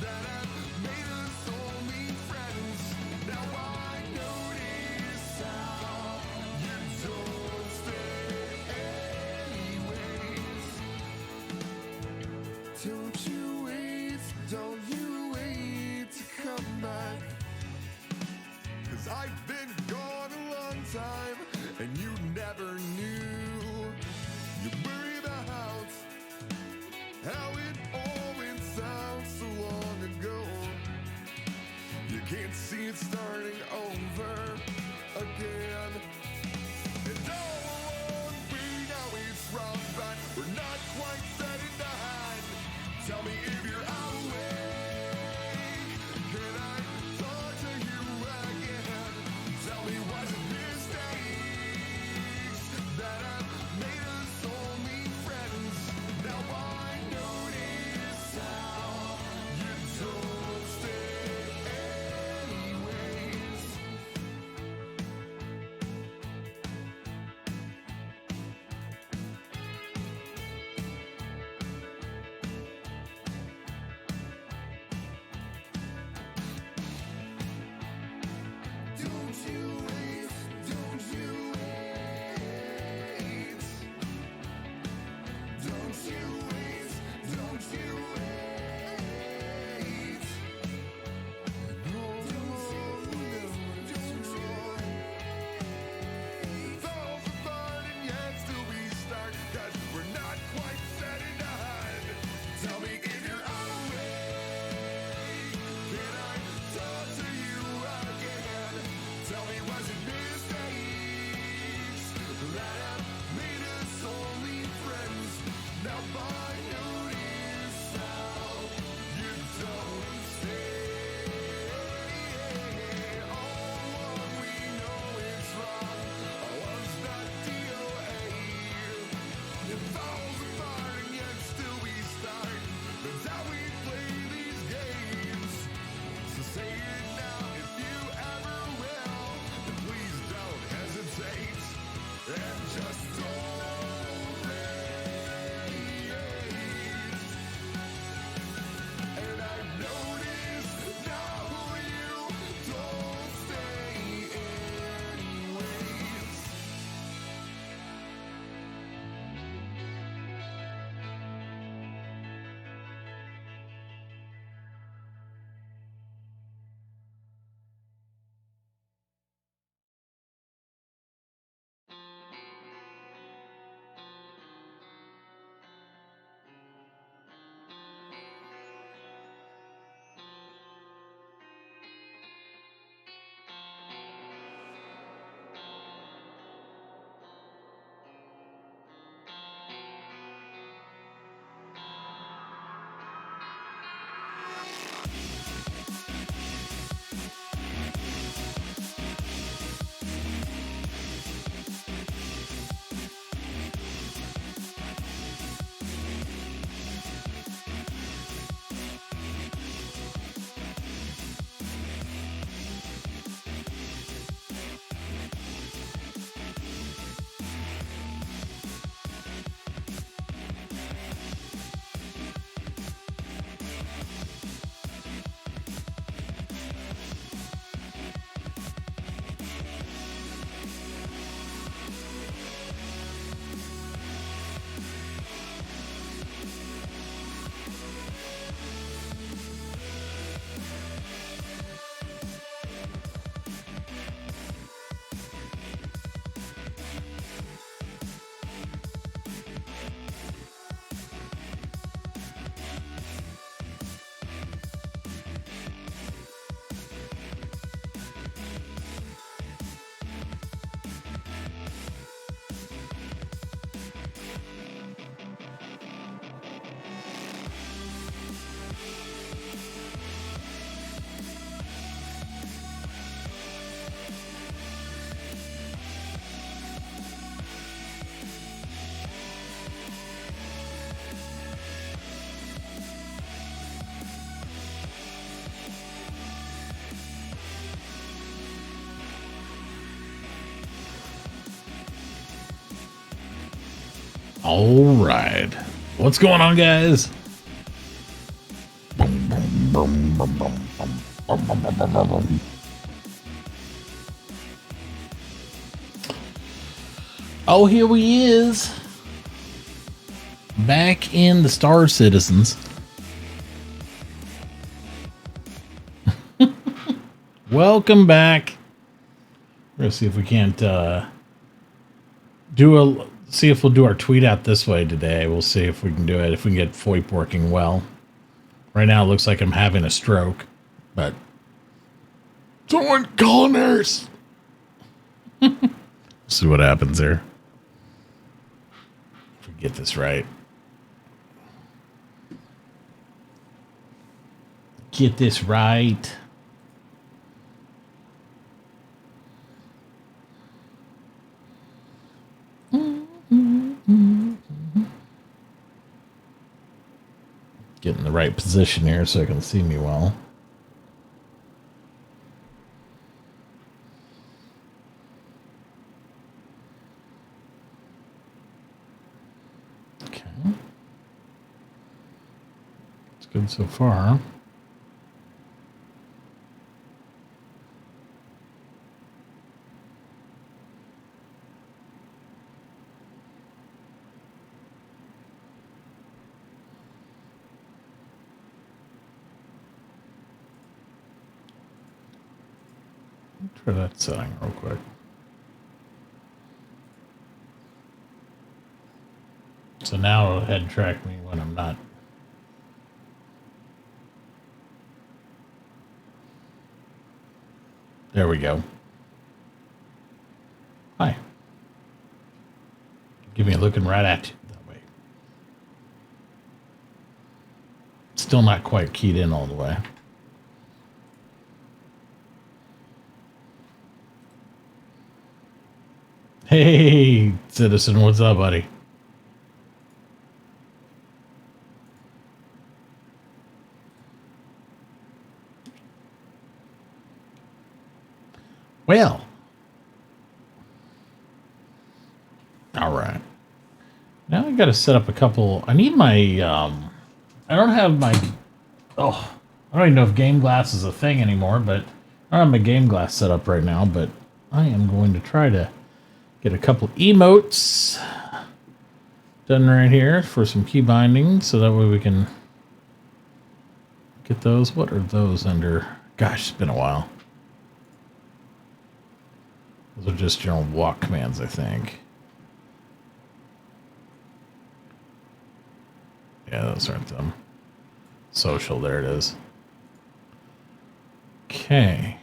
that have made us only friends. Now I notice how you don't stay anyways. Don't you wait to come back. 'Cause I've been gone a long time and you never knew. You worry about how it all went south so long ago. You can't see it starting over again. And all along we know it's wrong, but we're not quite set in the hand. Tell me if you're awake. Can I talk to you again? Tell me was it mistakes that have made us only friends? Now I notice how you don't stay anyways. Don't you wait, don't you wait. Don't you wait, don't you wait. Don't you wait. Falls apart and yet still we start, 'cause we're not quite set in the hand. Tell me if you're awake. Can I talk to you again? Tell me was it mistakes that have made us only friends? Now I notice how you don't stay. All along we know it's wrong. I was not DOA. It falls apart and yet still we start. That's how we play these games. So say it now if you ever will. And please don't hesitate. And just don't wait. And I've noticed now you don't stay anyways. All right. What's going on, guys? Boom, boom, Oh, here he is. Back in the Star Citizens. Welcome back. We're gonna see if we can't see if we'll do our tweet out this way today. We'll see if we can do it, if we can get VoIP working well. Right now it looks like I'm having a stroke, but someone call a nurse. See what happens there. If we get this right. Get this right. Get in the right position here so I can see me well. Okay. It's good so far. Try that setting real quick. So now it'll head track me when I'm not. There we go. Hi. Give me a looking right at you that way. Still not quite keyed in all the way. Hey, citizen, what's up, buddy? Well. All right. Now I got to set up a couple. I need my, I don't have my, I don't even know if Game Glass is a thing anymore, but I don't have my Game Glass set up right now, but I am going to try to get a couple emotes done right here for some key binding, so that way we can get those. What are those under? Gosh, it's been a while. Those are just general walk commands, I think. Yeah, those aren't them. Social, there it is. Okay.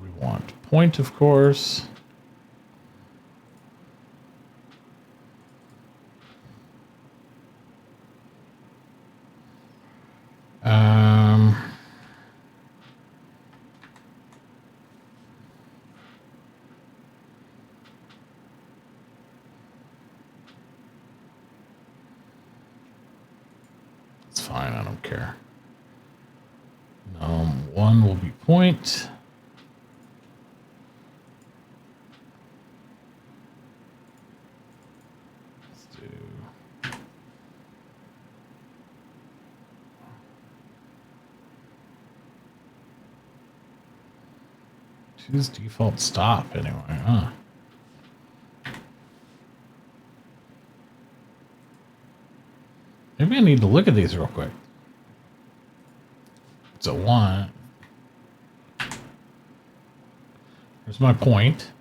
We want point, of course. It's fine, I don't care. One will be point. Choose default stop anyway, huh? Maybe I need to look at these real quick. It's a 1. There's my point.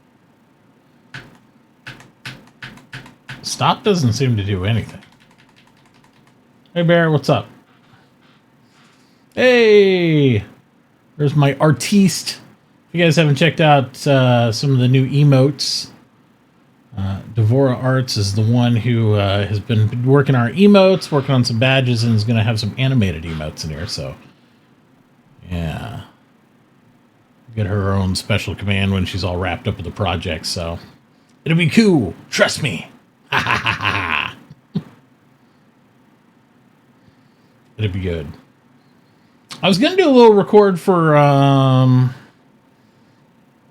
Stop doesn't seem to do anything. Hey, Barrett, what's up? Hey! There's my artiste. If you guys haven't checked out some of the new emotes, Devora Arts is the one who has been working our emotes, working on some badges, and is going to have some animated emotes in here. So, yeah. Get her own special command when she's all wrapped up with the project. So, it'll be cool. Trust me. Ha ha ha ha. It'll be good. I was going to do a little record for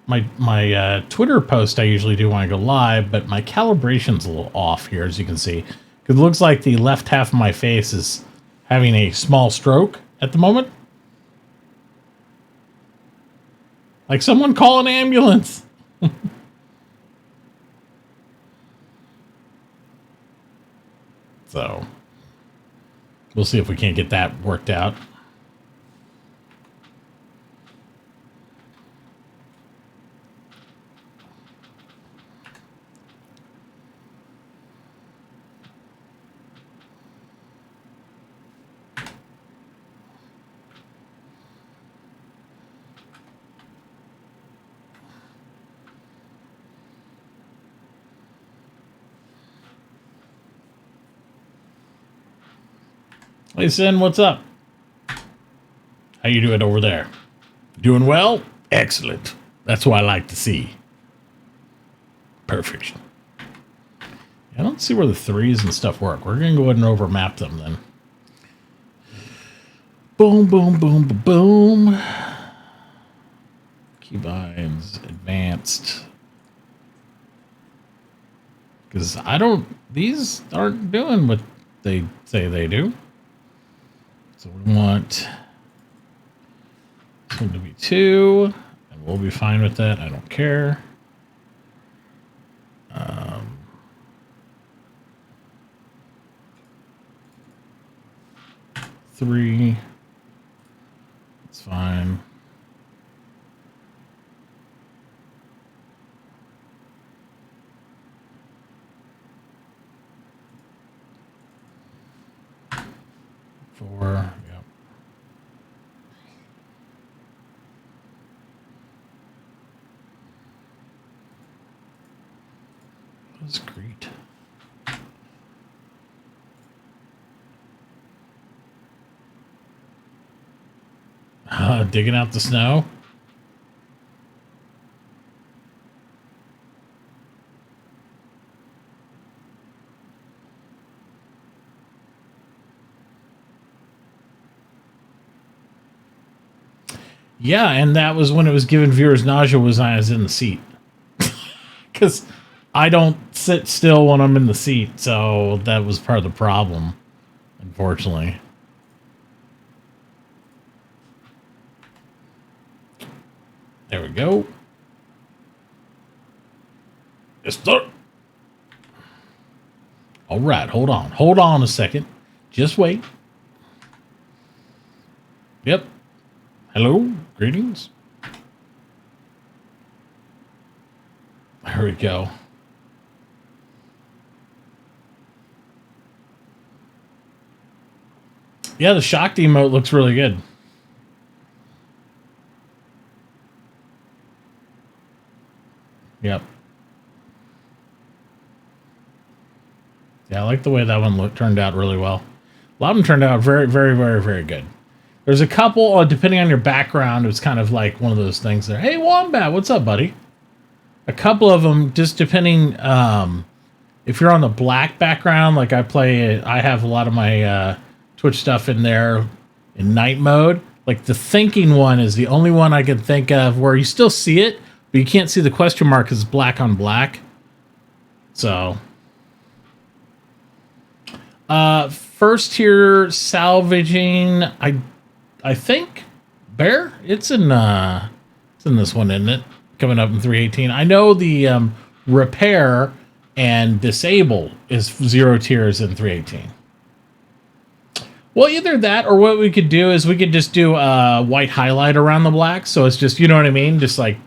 my Twitter post I usually do when I go live, but my calibration's a little off here, as you can see. It looks like the left half of my face is having a small stroke at the moment. Like, someone call an ambulance. So we'll see if we can't get that worked out. Hey, Sin, what's up? How you doing over there? Doing well? Excellent. That's what I like to see. Perfect. I don't see where the threes and stuff work. We're going to go ahead and overmap them then. Boom, boom, boom, boom, boom. Keybinds, advanced. Because these aren't doing what they say they do. So we want this one to be 2, and we'll be fine with that. I don't care. 3. It's fine. Four. Yep. That's great. Digging out the snow. Yeah, and that was when it was giving viewers nausea was I was in the seat. Because I don't sit still when I'm in the seat, so that was part of the problem, unfortunately. There we go. Start. All right, hold on. Hold on a second. Just wait. Yep. Hello, greetings. There we go. Yeah, the shocked emote looks really good. Yep. Yeah, I like the way that one turned out really well. A lot of them turned out very, very, very, very good. There's a couple, depending on your background, it's kind of like one of those things there. Hey, Wombat, what's up, buddy? A couple of them, just depending, if you're on the black background, like I have a lot of my Twitch stuff in there in night mode. Like the thinking one is the only one I can think of where you still see it, but you can't see the question mark because it's black on black. So, first tier salvaging, I think Bear, it's in this one, isn't it? Coming up in 318. I know the repair and disable is 0 tiers in 318. Well, either that or what we could do is we could just do a white highlight around the black. So it's just, you know what I mean? Just like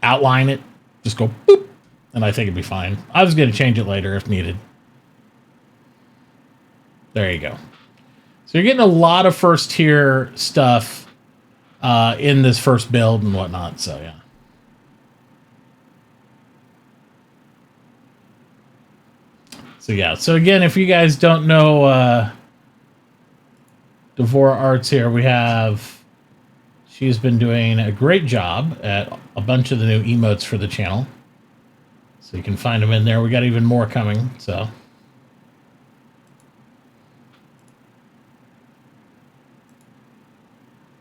outline it. Just go boop. And I think it'd be fine. I was going to change it later if needed. There you go. So you're getting a lot of first tier stuff in this first build and whatnot. So, yeah. So, yeah. So, again, if you guys don't know Devora Arts here, she's been doing a great job at a bunch of the new emotes for the channel. So you can find them in there. We got even more coming, so.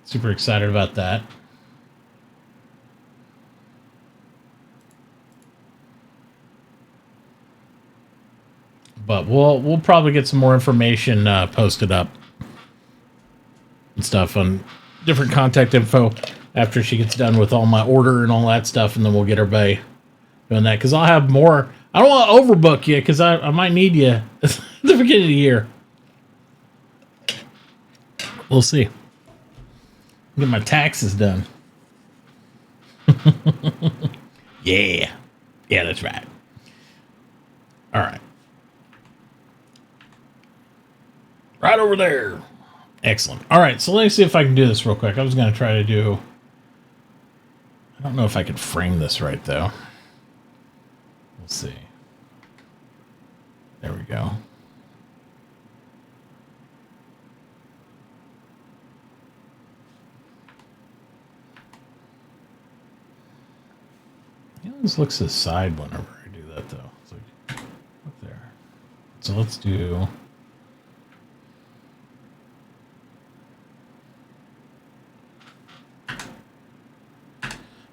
Super excited about that. But we'll probably get some more information posted up and stuff on different contact info after she gets done with all my order and all that stuff, and then we'll get her by doing that, because I'll have more. I don't want to overbook you, because I might need you at the beginning of the year. We'll see. Get my taxes done. Yeah, that's right. All right. Right over there. Excellent. All right, so let me see if I can do this real quick. I was going to try to do... I don't know if I could frame this right, though. We'll see. There we go. It always looks to the side whenever I do that, though. It's like, up there. So let's do...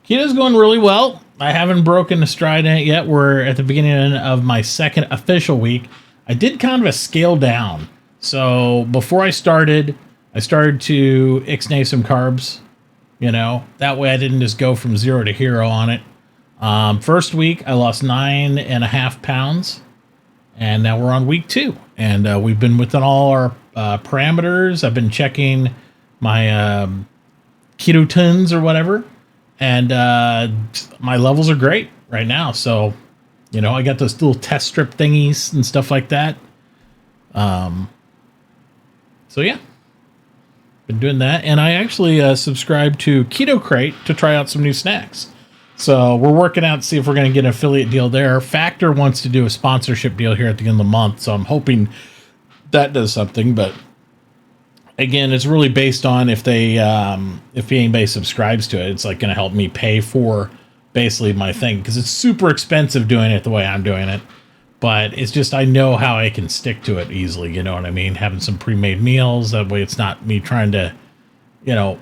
Keto's going really well. I haven't broken a stride in it yet. We're at the beginning of my second official week. I did kind of a scale down. So before I started to ixnay some carbs. That way I didn't just go from 0 to hero on it. First week, I lost 9.5 pounds. And now we're on week 2. And we've been within all our parameters. I've been checking my ketotons or whatever. And my levels are great right now. So, I got those little test strip thingies and stuff like that. So, yeah. Been doing that. And I actually subscribed to Keto Crate to try out some new snacks. So, we're working out to see if we're going to get an affiliate deal there. Factor wants to do a sponsorship deal here at the end of the month. So, I'm hoping that does something. But... again, it's really based on if anybody subscribes to it, it's like going to help me pay for basically my thing, because it's super expensive doing it the way I'm doing it. But it's just, I know how I can stick to it easily. You know what I mean? Having some pre-made meals. That way it's not me trying to,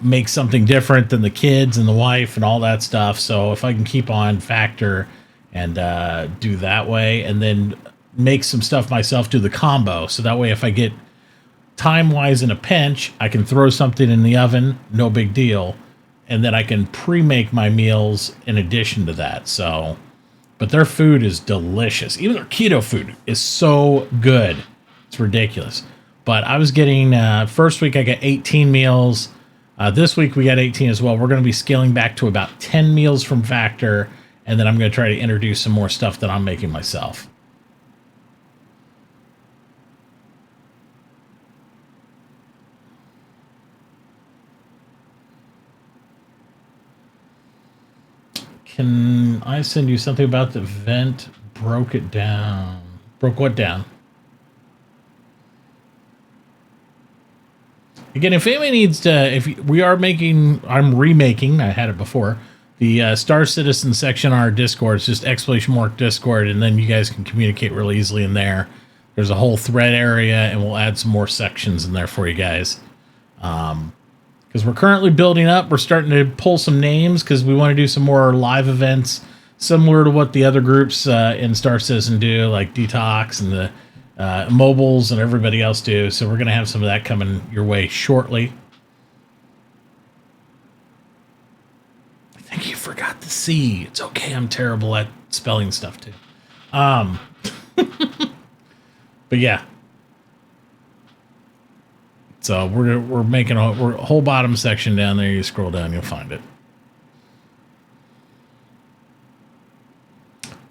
make something different than the kids and the wife and all that stuff. So if I can keep on Factor and do that way, and then make some stuff myself, do the combo. So that way if I get time-wise in a pinch, I can throw something in the oven, no big deal, and then I can pre-make my meals in addition to that. So, but their food is delicious. Even their keto food is so good. It's ridiculous. But I was getting, first week I got 18 meals. This week we got 18 as well. We're going to be scaling back to about 10 meals from Factor, and then I'm going to try to introduce some more stuff that I'm making myself. Can I send you something about the vent? Broke it down. Broke what down? Again, if anybody needs to, I'm remaking, I had it before, the Star Citizen section on our Discord. It's just ! Discord, and then you guys can communicate really easily in there. There's a whole thread area, and we'll add some more sections in there for you guys. Because we're currently building up. We're starting to pull some names because we want to do some more live events similar to what the other groups in Star Citizen do, like Detox and the Mobiles and everybody else do. So we're going to have some of that coming your way shortly. I think you forgot the C. It's okay. I'm terrible at spelling stuff too. But yeah. So we're making a whole bottom section down there. You scroll down, you'll find it.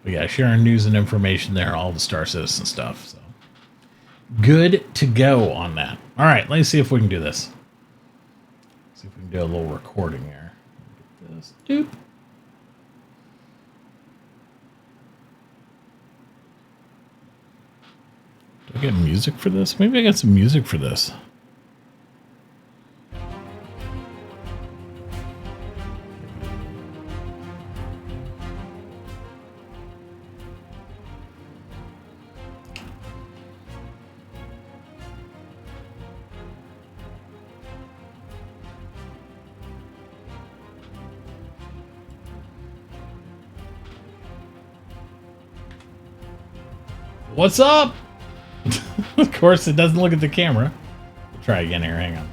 But yeah, sharing news and information there, all the Star Citizen stuff. So good to go on that. All right, let's see if we can do this. See if we can do a little recording here. Get this. Doop. Do I get music for this? Maybe I got some music for this. What's up? Of course, it doesn't look at the camera. We'll try again here. Hang on.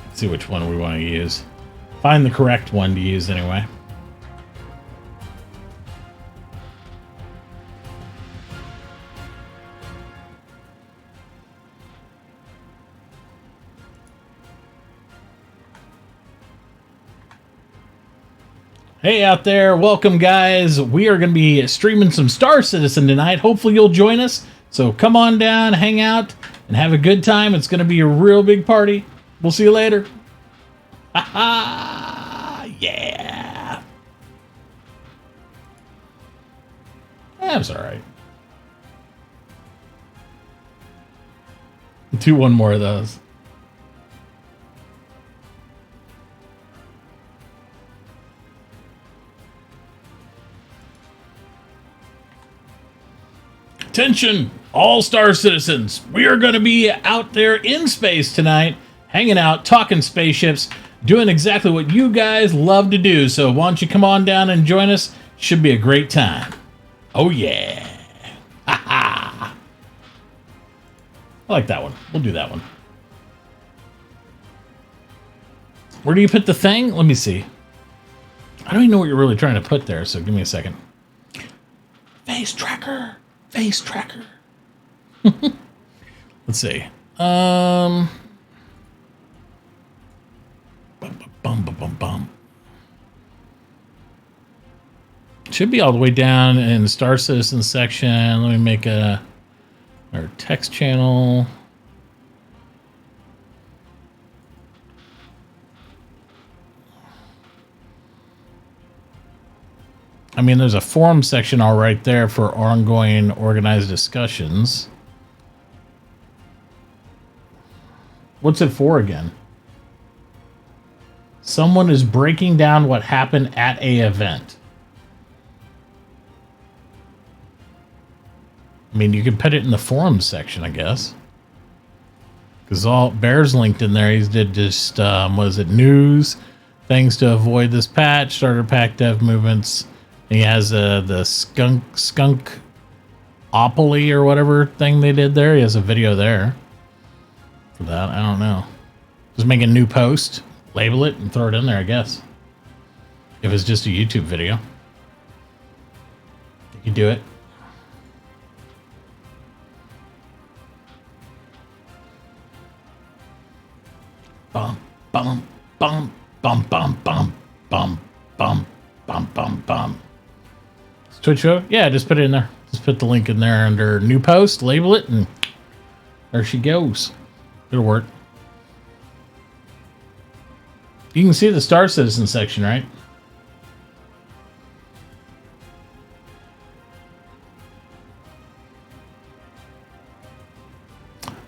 Let's see which one we want to use. Find the correct one to use anyway. Hey out there, welcome guys. We are going to be streaming some Star Citizen tonight. Hopefully you'll join us. So come on down, hang out, and have a good time. It's going to be a real big party. We'll see you later. Yeah. That was alright. Do one more of those. Attention, all Star Citizens. We are going to be out there in space tonight, hanging out, talking spaceships, doing exactly what you guys love to do. So why don't you come on down and join us? Should be a great time. Oh, yeah. I like that one. We'll do that one. Where do you put the thing? Let me see. I don't even know what you're really trying to put there, so give me a second. Face tracker. Face tracker. Let's see. Bum, bum, bum, bum, bum. Should be all the way down in the Star Citizen section. Let me make our text channel. I mean, there's a forum section all right there for ongoing organized discussions. What's it for again? Someone is breaking down what happened at a event. I mean, you can put it in the forums section, I guess. Because all Bear's linked in there. He did just, was it news? Things to avoid this patch, starter pack dev movements. He has the skunk opoly or whatever thing they did there. He has a video there for that. I don't know. Just make a new post, label it, and throw it in there, I guess. If it's just a YouTube video, you can do it. Bum, bum, bum, bum, bum, bum, bum, bum, bum, bum, bum. Twitch show? Yeah, just put it in there. Just put the link in there under new post, label it, and there she goes. It'll work. You can see the Star Citizen section, right?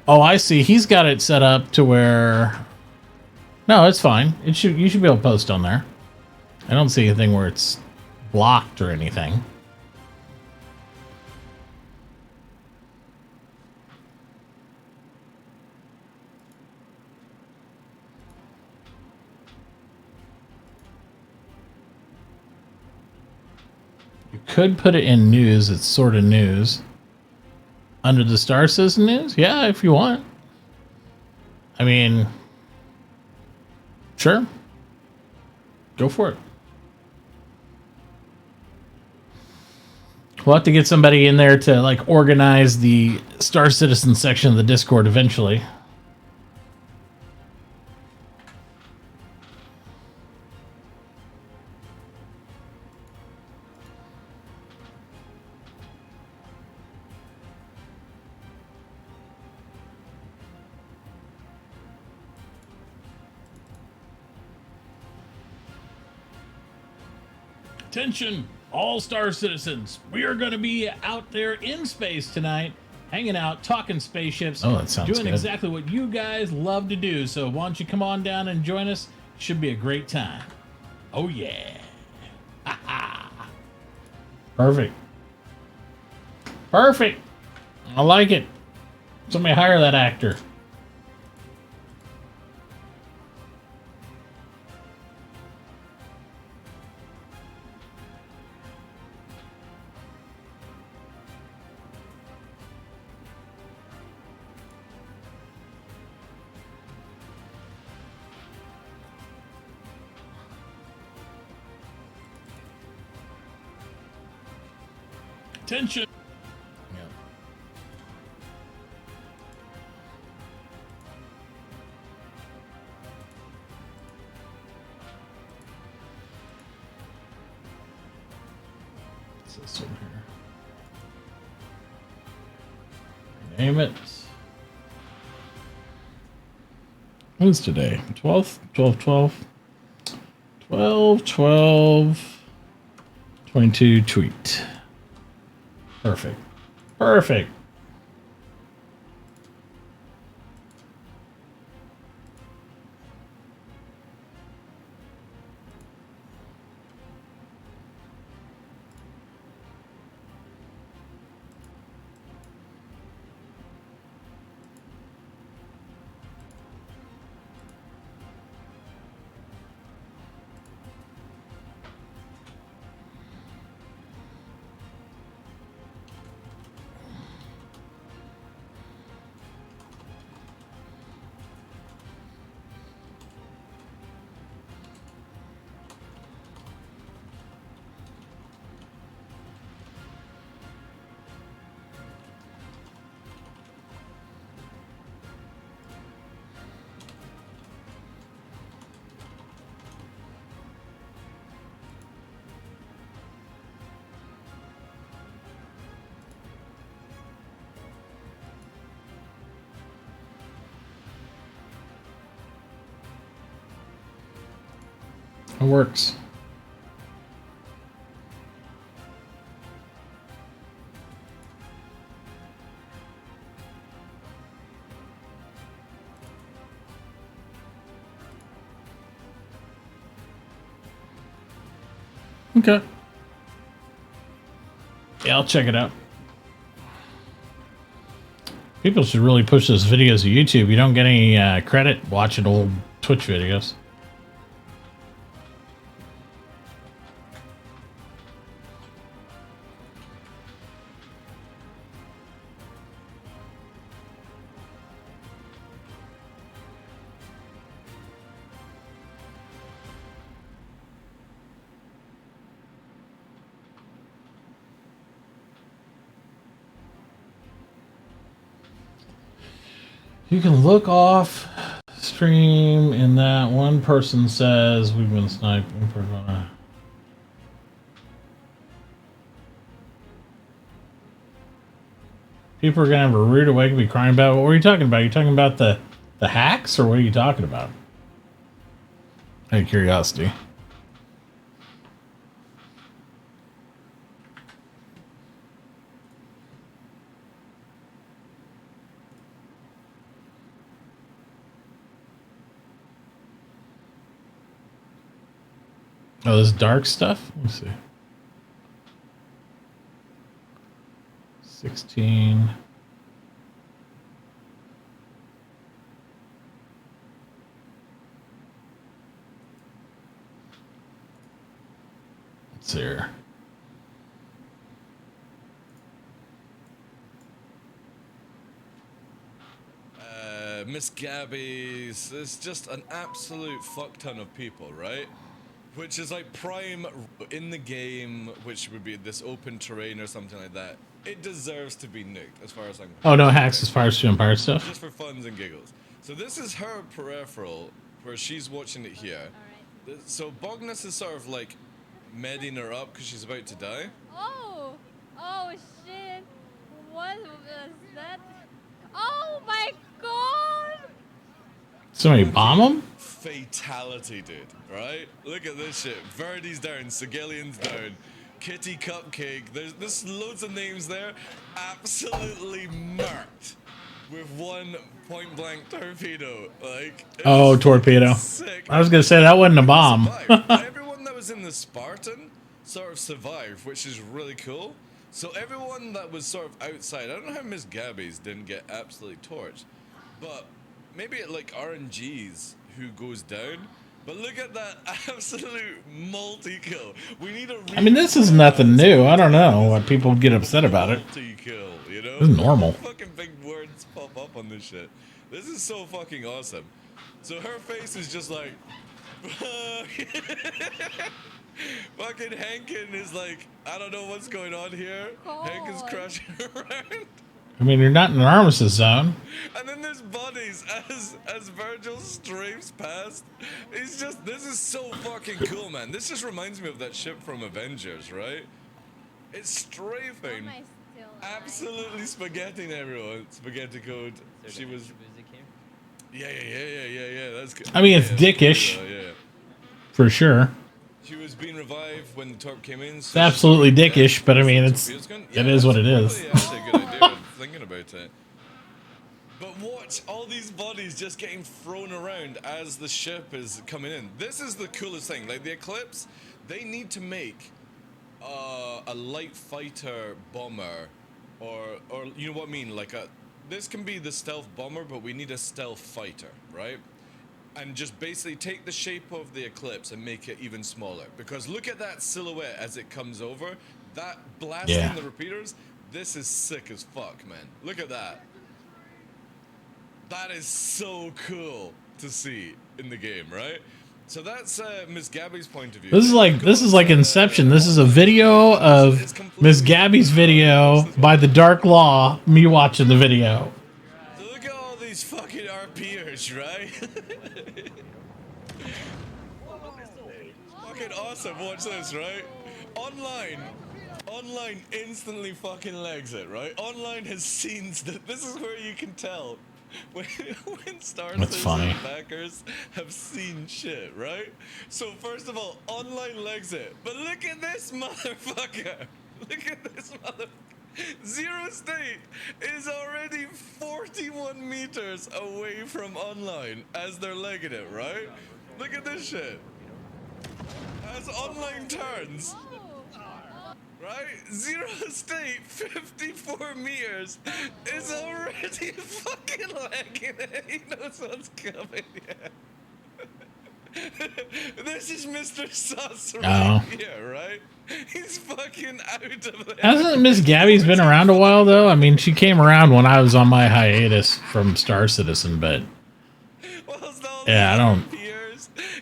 Oh, I see. He's got it set up to where... No, it's fine. You should be able to post on there. I don't see anything where it's blocked or anything. You could put it in news. It's sort of news. Under the Star Citizen news? Yeah, if you want. I mean, sure. Go for it. We'll have to get somebody in there to like organize the Star Citizen section of the Discord eventually. Attention, all Star Citizens. We are going to be out there in space tonight, hanging out, talking spaceships. Oh, that sounds doing good. Exactly what you guys love to do. So why don't you come on down and join us? Should be a great time. Oh, yeah. Perfect. Perfect. I like it. Somebody hire that actor. Attention. Yeah. What's this one here? Name it. What's today? 12th? 12/12? 12/12/22 tweet. Perfect. Perfect. It works. Okay. Yeah, I'll check it out. People should really push those videos to YouTube. You don't get any credit watching old Twitch videos. You can look off stream in that one person says we've been sniping for people are gonna have a rude awakening, be crying about. What were you talking about? Are you talking about the hacks, or what are you talking about? Out of curiosity. Oh, this dark stuff? Let's see. 16. Let's see here. Miss Gabby's, there's just an absolute fuck ton of people, right? Which is like prime in the game, which would be this open terrain or something like that. It deserves to be nuked, as far as I'm concerned. Oh, no hacks as far as Empire stuff? Just for funs and giggles. So this is her peripheral, where she's watching it here. So Bognus is sort of like medding her up because she's about to die. Oh! Oh shit! What was that? Oh my god! Somebody bomb him? Fatality, dude, right? Look at this shit. Verdi's down, Sigillian's down, Kitty Cupcake, there's loads of names there. Absolutely murked with one point blank torpedo. Like, oh, torpedo. Sick. I was gonna say that wasn't a bomb. Everyone that was in the Spartan sort of survived, which is really cool. So everyone that was sort of outside, I don't know how Miss Gabby's didn't get absolutely torched, but maybe it like RNG's who goes down. But look at that absolute multi-kill. We need a. I mean, this is nothing new. I don't know why people get upset about it. Multi-kill, you know? This is normal. Fucking big words pop up on this shit. This is so fucking awesome. So her face is just like. Fucking Hankin is like, I don't know what's going on here. Hank is God. crashing around. I mean, you're not in an armistice zone. And then there's bodies as Virgil strafes past. He's just, this is so fucking cool, man. This just reminds me of that ship from Avengers, right? It's strafing. Am I still alive? Absolutely spaghetting everyone. Spaghetti code. She was. Yeah. That's good. I mean, it's Yeah, dickish. yeah. For sure. She was being revived when the torp came in. It's absolutely dickish, but I mean, it is what it is. Actually a good idea. I'm thinking about it. But watch all these bodies just getting thrown around as the ship is coming in. This is the coolest thing. Like the Eclipse, they need to make a light fighter bomber, or you know what I mean? Like this can be the stealth bomber, but we need a stealth fighter, right? And just basically take the shape of the Eclipse and make it even smaller. Because look at that silhouette as it comes over. That blasting the repeaters. This is sick as fuck, man. Look at that. That is so cool to see in the game, right? So that's Miss Gabby's point of view. This is like Inception. This is a video of Miss Gabby's video by the Dark Law. Me watching the video. So look at all these fucking RPers, right? Fucking awesome. Watch this, right? Online instantly fucking legs it, right? Online has seen that. This is where you can tell when Star Citizen backers have seen shit, right? So first of all, online legs it, but look at this motherfucker. Look at this motherfucker. Zero State is already 41 meters away from online as they're legging it, right? Look at this shit. As online turns, right? Zero State, 54 meters, is already fucking legging it. He knows what's coming, yeah. This is Mr. Sus right here, right? He's fucking out of there. Hasn't Miss Gabby's been around a while, though? I mean, she came around when I was on my hiatus from Star Citizen, but... yeah, I don't...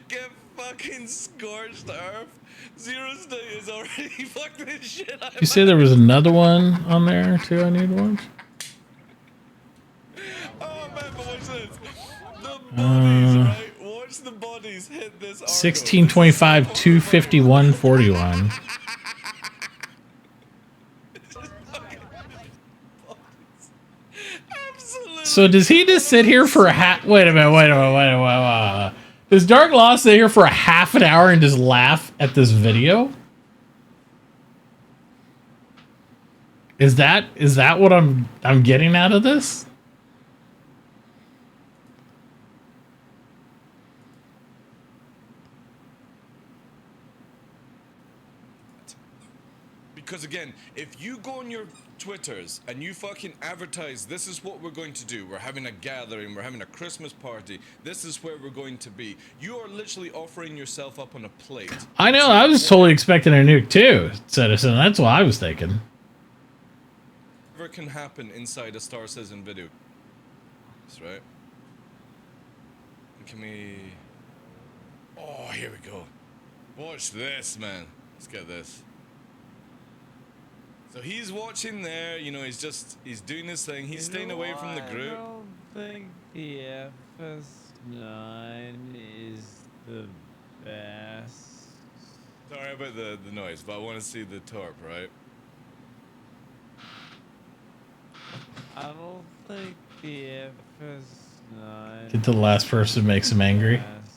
Get fucking scorched earth. Zero State is already fucking this shit out. You say there was another one on there, too, I need to watch? Oh, man, but watch this. The bodies, right? Watch the bodies hit this 1625, 251, 41. So does he just sit here for a wait a minute. Does Dark Law sit here for a half an hour and just laugh at this video? Is that what I'm getting out of this? Because again, if you go on your Twitters and you fucking advertise, this is what we're going to do. We're having a gathering. We're having a Christmas party. This is where we're going to be. You are literally offering yourself up on a plate. I know. I was totally expecting a nuke too, Citizen. That's what I was thinking. Whatever can happen inside a Star Citizen video. That's right. Can we... oh, here we go. Watch this, man. Let's get this. So he's watching there, you know, he's doing his thing. He's staying away from the group. I don't think the FS9 is the best. Sorry about the noise, but I want to see the torp, right? I don't think the FS9 Get to the last person makes him angry. best.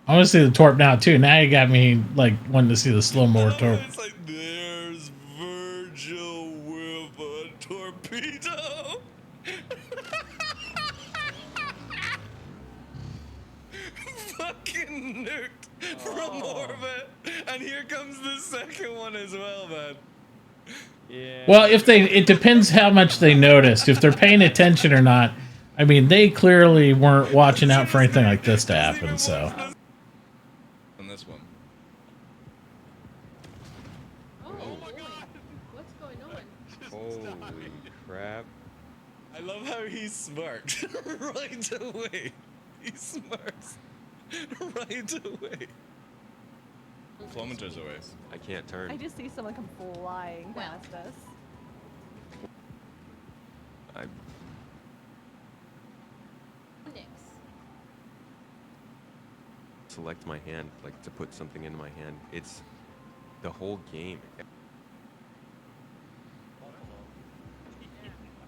I want to see the torp now too. Now you got me like wanting to see the slow-mo torp. It's like, there's Virgil with a torpedo. Fucking nuked from orbit. And here comes the second one as well, man. Yeah. Well, it depends how much they noticed. If they're paying attention or not. I mean, they clearly weren't watching out for anything like this to happen, so. And this one. Oh my god! What's going on? Holy crap. I love how he smirked right away. He smirks right away. kilometers away. I can't turn. I just see someone come flying past us. I Nix. select my hand, like to put something in my hand. It's the whole game.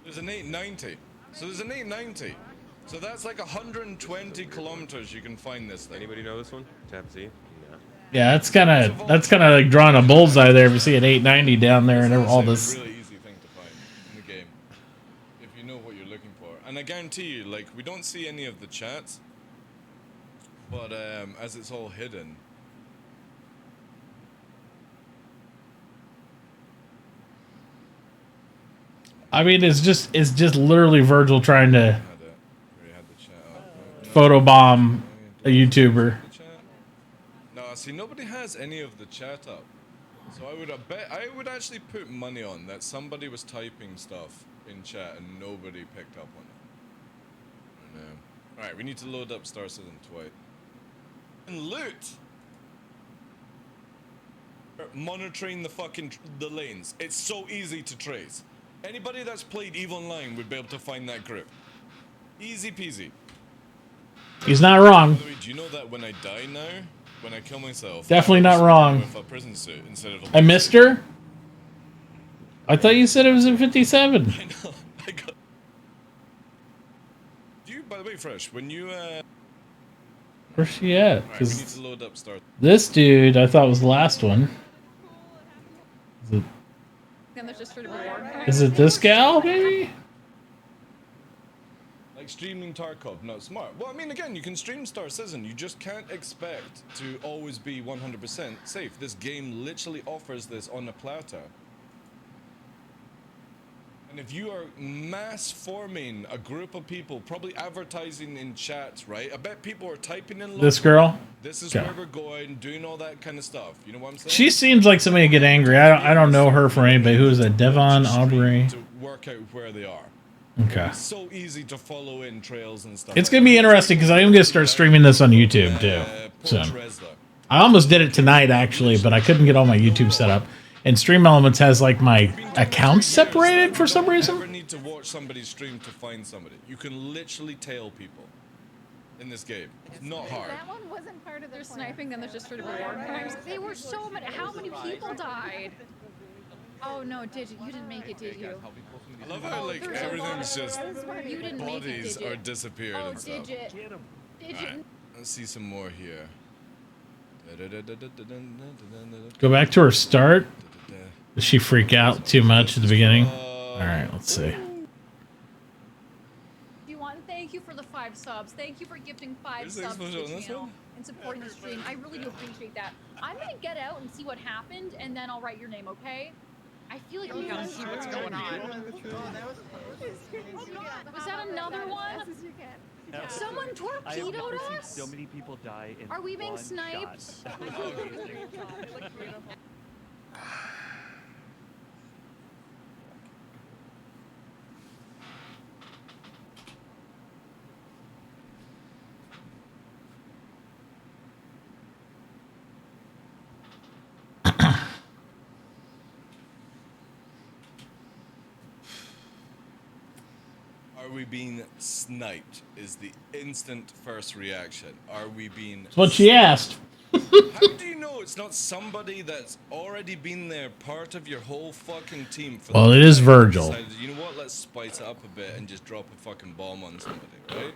There's an 890. So there's an 890. So that's like 120 kilometers you can find this thing. Anybody know this one? Tap Z? No. Yeah, that's kind of like drawing a bullseye there. If you see an 890 down there and all It's this. a really easy thing to find in the game. If you know what you're looking for. And I guarantee you, like, we don't see any of the chats. But as it's all hidden. I mean, it's just literally Virgil trying to We had the chat up. photobomb a YouTuber. The chat? No, see, nobody has any of the chat up. So I would actually put money on that somebody was typing stuff in chat and nobody picked up on it. Alright, we need to load up Star Citizen twice. And loot! Monitoring the fucking the lanes. It's so easy to trace. Anybody that's played EVE Online would be able to find that group. Easy peasy. He's not wrong. By the way, do you know that when I die now, when I kill myself, Definitely I'm not just wrong. with a prison suit instead of a I missed her? I thought you said it was in 57. I know. I got. Do you, by the way, Fresh, when you Where's she at? alright, we need 'Cause to load up Star. this dude I thought was the last one. Then there's just sort of a reward. Is it this gal, maybe? Like streaming Tarkov, not smart. Well, I mean, again, you can stream Star Citizen. You just can't expect to always be 100% safe. This game literally offers this on a platter. And if you are mass forming a group of people, probably advertising in chats, right? I bet people are typing in. This girl? This is Okay. where we're going, doing all that kind of stuff. You know what I'm saying? She seems like somebody to get angry. I don't know her from anybody. Who is that? Devon Aubrey? To work out where they are. Okay. It's so easy to follow in trails and stuff. It's like gonna be that. interesting because I am gonna start streaming this on YouTube too. Port So Resla. I almost did it tonight actually, but I couldn't get all my YouTube set up. And Stream Elements has like my accounts separated for some You reason. never need to watch somebody's stream to find somebody. You can literally tail people in this game. It's not hard. That one wasn't part of their They're plan. sniping, then there's just sort of a reward. They were so many. How many people died? Oh no, did you? You didn't make it, did you? I love how like there's a lot everything's of just You didn't make it, bodies did you? are disappeared Oh, and stuff. did you? Did Alright, you? let's see some more here. Go back to her start. Does she freak out too much at the beginning? All right, let's see. You want? Thank you for the 5 subs. Thank you for gifting 5 Where's the subs to explosion on the this channel one? and supporting the stream. I really do appreciate that. I'm gonna get out and see what happened, and then I'll write your name. Okay? I feel like we gotta see what's going on. Was that another one? Someone torpedoed us? So many people die in Are we being one sniped? shot. Are we being sniped? Is the instant first reaction. Are we being That's what she asked. How do you know it's not somebody that's already been there, part of your whole fucking team? For Well, the it is time Virgil. decided, you know what? Let's spice it up a bit and just drop a fucking bomb on somebody, right?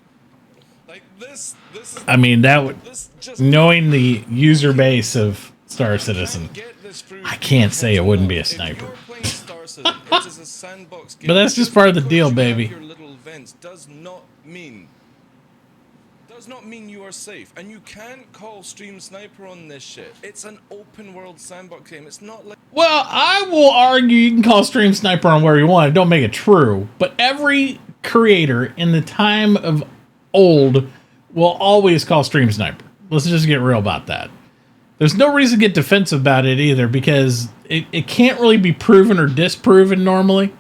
Like this is. I mean, that would This just knowing the user base of Star Citizen. get this through I can't say it wouldn't be a If sniper. you're playing Star Citizen, it is a sandbox game. But that's just part of the because deal, you have baby. Your little events does not mean you are safe, and you can't call Stream Sniper on this shit. It's an open world sandbox game. It's not like Well, I will argue you can call Stream Sniper on where you want. Don't make it true. But every creator in the time of old will always call Stream Sniper. Let's just get real about that. There's no reason to get defensive about it either because it can't really be proven or disproven normally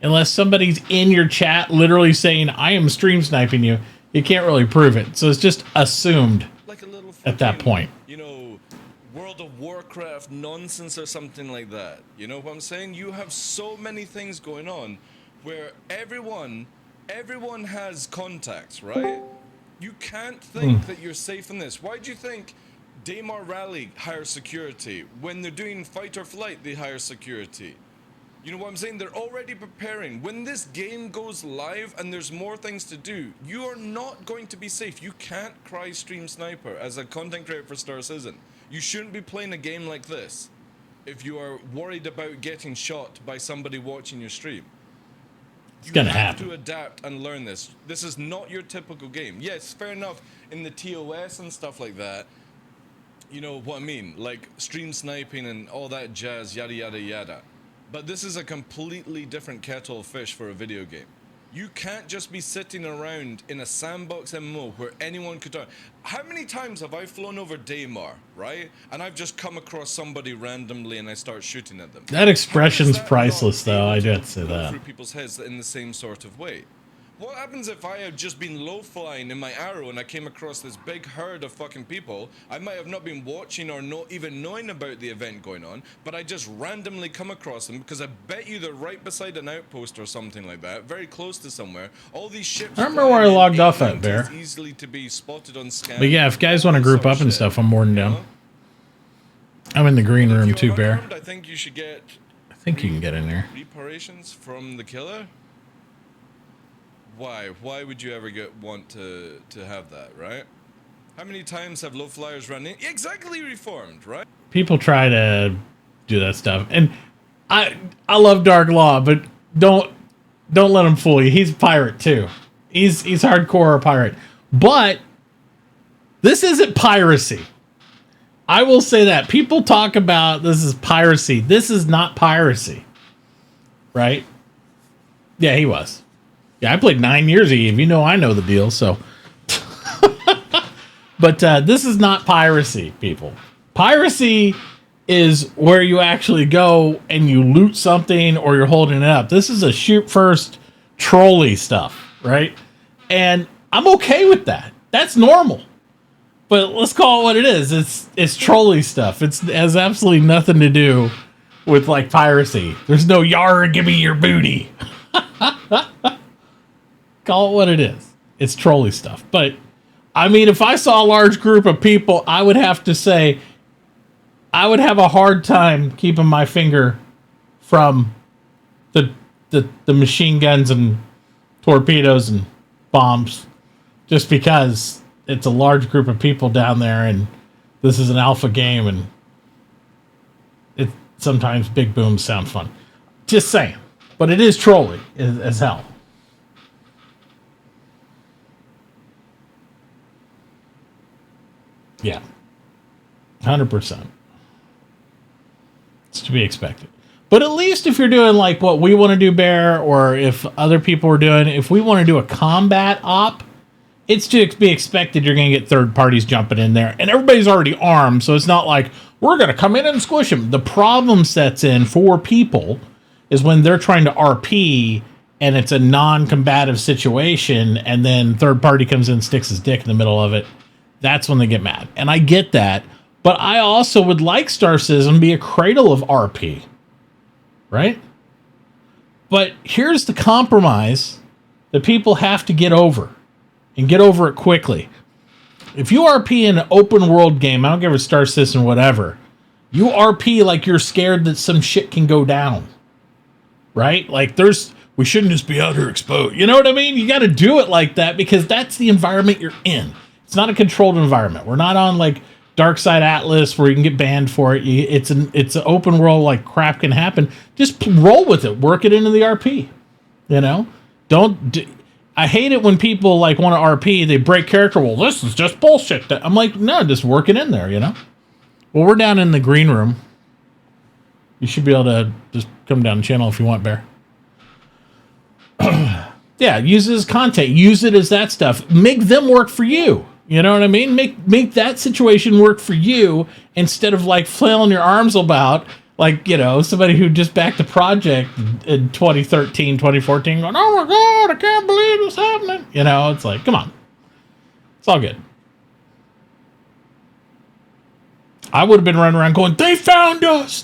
unless somebody's in your chat literally saying, I am stream sniping you. You can't really prove it. So it's just assumed a little at that fucking, point. You know, World of Warcraft nonsense or something like that. You know what I'm saying? You have so many things going on where everyone has contacts, right? You can't think that you're safe in this. Why do you think Daymar Rally hires security? When they're doing fight or flight, they hire security. You know what I'm saying? They're already preparing. When this game goes live and there's more things to do, you are not going to be safe. You can't cry stream sniper as a content creator for Star Citizen. You shouldn't be playing a game like this if you are worried about getting shot by somebody watching your stream. It's gonna You have happen. to adapt and learn this. This is not your typical game. Yes, fair enough. In the TOS and stuff like that, you know what I mean? Like stream sniping and all that jazz, yada, yada, yada. But this is a completely different kettle of fish for a video game. You can't just be sitting around in a sandbox MMO where anyone could... How many times have I flown over Daymar, right? And I've just come across somebody randomly and I start shooting at them. That expression's How is that priceless, not though. I able do to have to say go that. through people's heads in the same sort of way? What happens if I had just been low flying in my arrow and I came across this big herd of fucking people? I might have not been watching or not even knowing about the event going on, but I just randomly come across them because I bet you they're right beside an outpost or something like that, very close to somewhere. All these ships. I remember where I logged off at, Bear. Easily to be spotted on scan. But yeah, if guys want to group up and stuff, I'm more than down. I'm in the green room too, Bear. Unarmed, I think you should get I think you can get in there. reparations from the killer. Why? Why would you ever want to have that, right? How many times have low flyers run in? Exactly, reformed, right? People try to do that stuff, and I love Dark Law, but don't let him fool you. He's a pirate too. He's hardcore a pirate, but this isn't piracy. I will say that. People talk about this is piracy. This is not piracy, right? Yeah, he was. Yeah, I played 9 years of Eve. You know I know the deal, so. But this is not piracy, people. Piracy is where you actually go and you loot something or you're holding it up. This is a shoot first trolley stuff, right? And I'm okay with that. That's normal. But let's call it what it is. It's trolley stuff. It has absolutely nothing to do with like piracy. There's no yar, give me your booty. Call it what it is. It's trolley stuff. But I mean, if I saw a large group of people, I would have to say I would have a hard time keeping my finger from the machine guns and torpedoes and bombs, just because it's a large group of people down there and this is an alpha game and sometimes big booms sound fun. Just saying. But it is trolly as hell. Yeah. 100%. It's to be expected. But at least if you're doing like what we want to do, Bear, or if other people are doing, if we want to do a combat op, it's to be expected you're going to get third parties jumping in there. And everybody's already armed, so it's not like we're going to come in and squish them. The problem sets in for people is when they're trying to RP and it's a non-combative situation and then third party comes in, sticks his dick in the middle of it. That's when they get mad. And I get that. But I also would like Star Citizen to be a cradle of RP. Right? But here's the compromise that people have to get over. And get over it quickly. If you RP in an open world game, I don't give a Star Citizen, whatever. You RP like you're scared that some shit can go down. Right? Like we shouldn't just be out here exposed. You know what I mean? You got to do it like that because that's the environment you're in. It's not a controlled environment. We're not on like Dark Side Atlas where you can get banned for it. It's an open world, like crap can happen. Just roll with it. Work it into the RP. You know? I hate it when people like want to RP, they break character. Well, this is just bullshit. I'm like, no, just work it in there, you know? Well, we're down in the green room. You should be able to just come down the channel if you want, Bear. Yeah, use it as content. Use it as that stuff. Make them work for you. You know what I mean? Make that situation work for you instead of like flailing your arms about like, you know, somebody who just backed the project in 2013, 2014 going, oh my God, I can't believe this happening. You know, it's like, come on. It's all good. I would have been running around going, "They found us!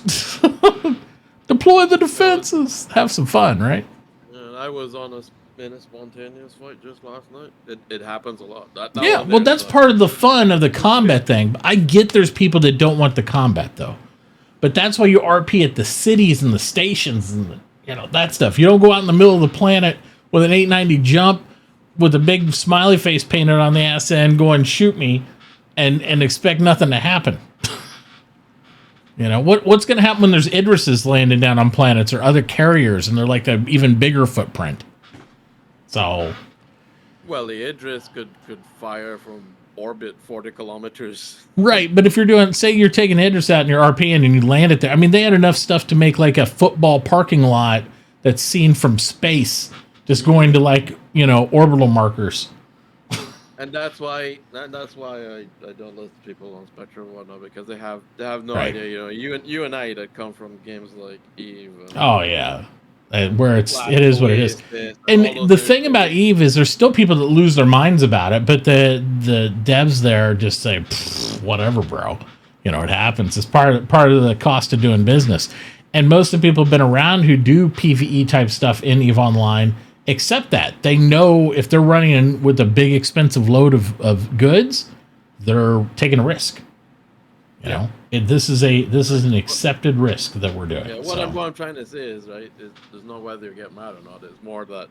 Deploy the defenses! Have some fun, right?" And I was on in a spontaneous fight just last night. It happens a lot. That Yeah, one well, there's that's part of the fun of the combat thing. I get there's people that don't want the combat though, but that's why you RP at the cities and the stations and that stuff. You don't go out in the middle of the planet with an 890 jump with a big smiley face painted on the ass end, going shoot me, and expect nothing to happen. What's going to happen when there's Idrises landing down on planets or other carriers, and they're like an even bigger footprint? So, well, the Idris could fire from orbit 40 kilometers. right, but if you're doing, say you're taking Idris out and you're RPing and you land it there, I mean, they had enough stuff to make like a football parking lot that's seen from space, just going to orbital markers. And that's why I don't listen to people on Spectrum and whatnot, because they have no Right. idea. You and I that come from games like Eve. And Oh yeah, where it Blast is what it is. Away, all And those the things. thing about Eve is there's still people that lose their minds about it, but the devs there just say, whatever, bro. It happens. It's part of the cost of doing business. And most of the people have been around who do PvE type stuff in EVE Online accept that. They know if they're running in with a big expensive load of goods, they're taking a risk. This is an accepted risk that we're doing. Yeah, what I'm trying to say is, right, there's no whether you get mad or not. It's more that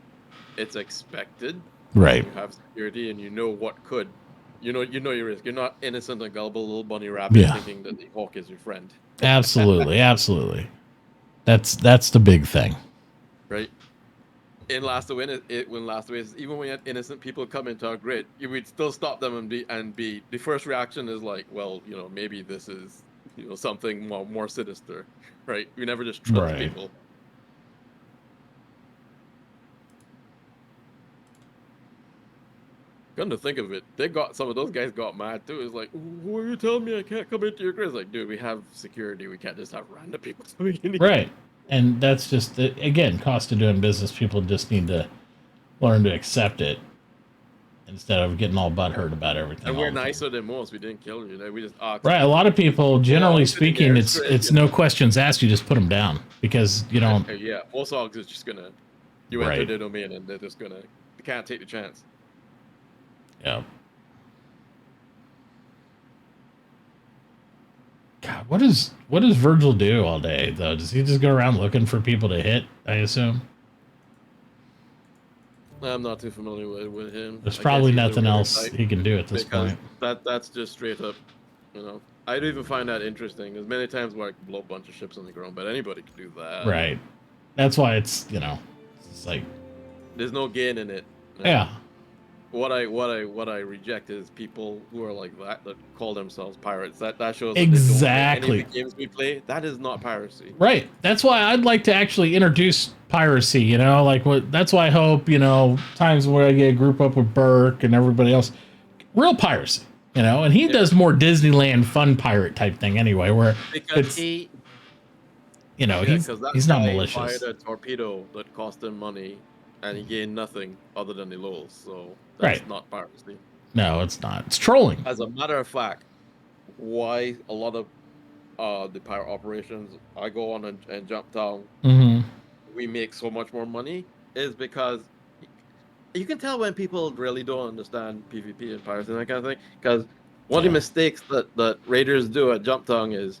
it's expected. Right. You have security and you know what could. You know your risk. You're not innocent and gullible little bunny rabbit Yeah. thinking that the hawk is your friend. Absolutely, absolutely. That's the big thing. Right? In Last of Us, even when you had innocent people come into our grid, you would still stop them and be the first reaction is like, well, maybe this is something more sinister, right? We never just trust Right. people. Come to think of it, some of those guys got mad too. It's like, who are you telling me I can't come into your grid? It's like, dude, we have security. We can't just have random people coming in. Right. And that's just, again, cost of doing business. People just need to learn to accept it instead of getting all butthurt about everything. And all we're the time. nicer than most. We didn't kill you. We just asked. Right. A lot of people, generally Well, sitting speaking, there it's straight, it's no questions asked. You just put them down because you don't. Yeah, most hogs is just gonna. You Right. enter the domain and they're just gonna. They can't take the chance. Yeah. God, what does Virgil do all day though? Does he just go around looking for people to hit? I assume I'm not too familiar with him. there's I probably guess he's a nothing weird else type, he can do at this because point. that's just straight up. I do even find that interesting. There's many times where I can blow a bunch of ships on the ground, but anybody can do that. Right. That's why it's it's like There's no gain in it. yeah. What I reject is people who are like that call themselves pirates. That shows that Exactly. They don't play any of the games we play. That is not piracy. Right. That's why I'd like to actually introduce piracy, that's why I hope, times where I get a group up with Burke and everybody else, real piracy, and he does more Disneyland fun pirate type thing anyway, where Because it's, that he's not guy malicious. fired a torpedo that cost him money, and he gained nothing other than the lulls. So that's Right. not piracy. No, it's not. It's trolling. As a matter of fact, why a lot of the pirate operations I go on and jump down, Mm-hmm. we make so much more money is because you can tell when people really don't understand PvP and piracy and that kind of thing. Because one of the mistakes that raiders do at Jump Town is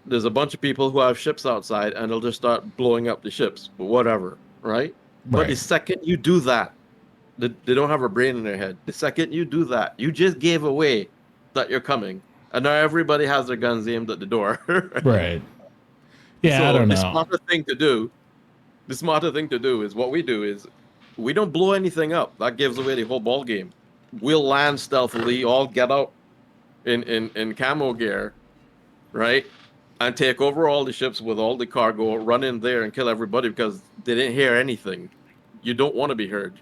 there's a bunch of people who have ships outside and they'll just start blowing up the ships, but whatever, right? But the Right. second you do that, they don't have a brain in their head. The second you do that, you just gave away that you're coming. And now everybody has their guns aimed at the door. Right. Yeah, So I don't the know. smarter thing to do is what we do is we don't blow anything up. That gives away the whole ball game. We'll land stealthily, all get out in camo gear, right? And take over all the ships with all the cargo, run in there and kill everybody because they didn't hear anything. You don't want to be heard.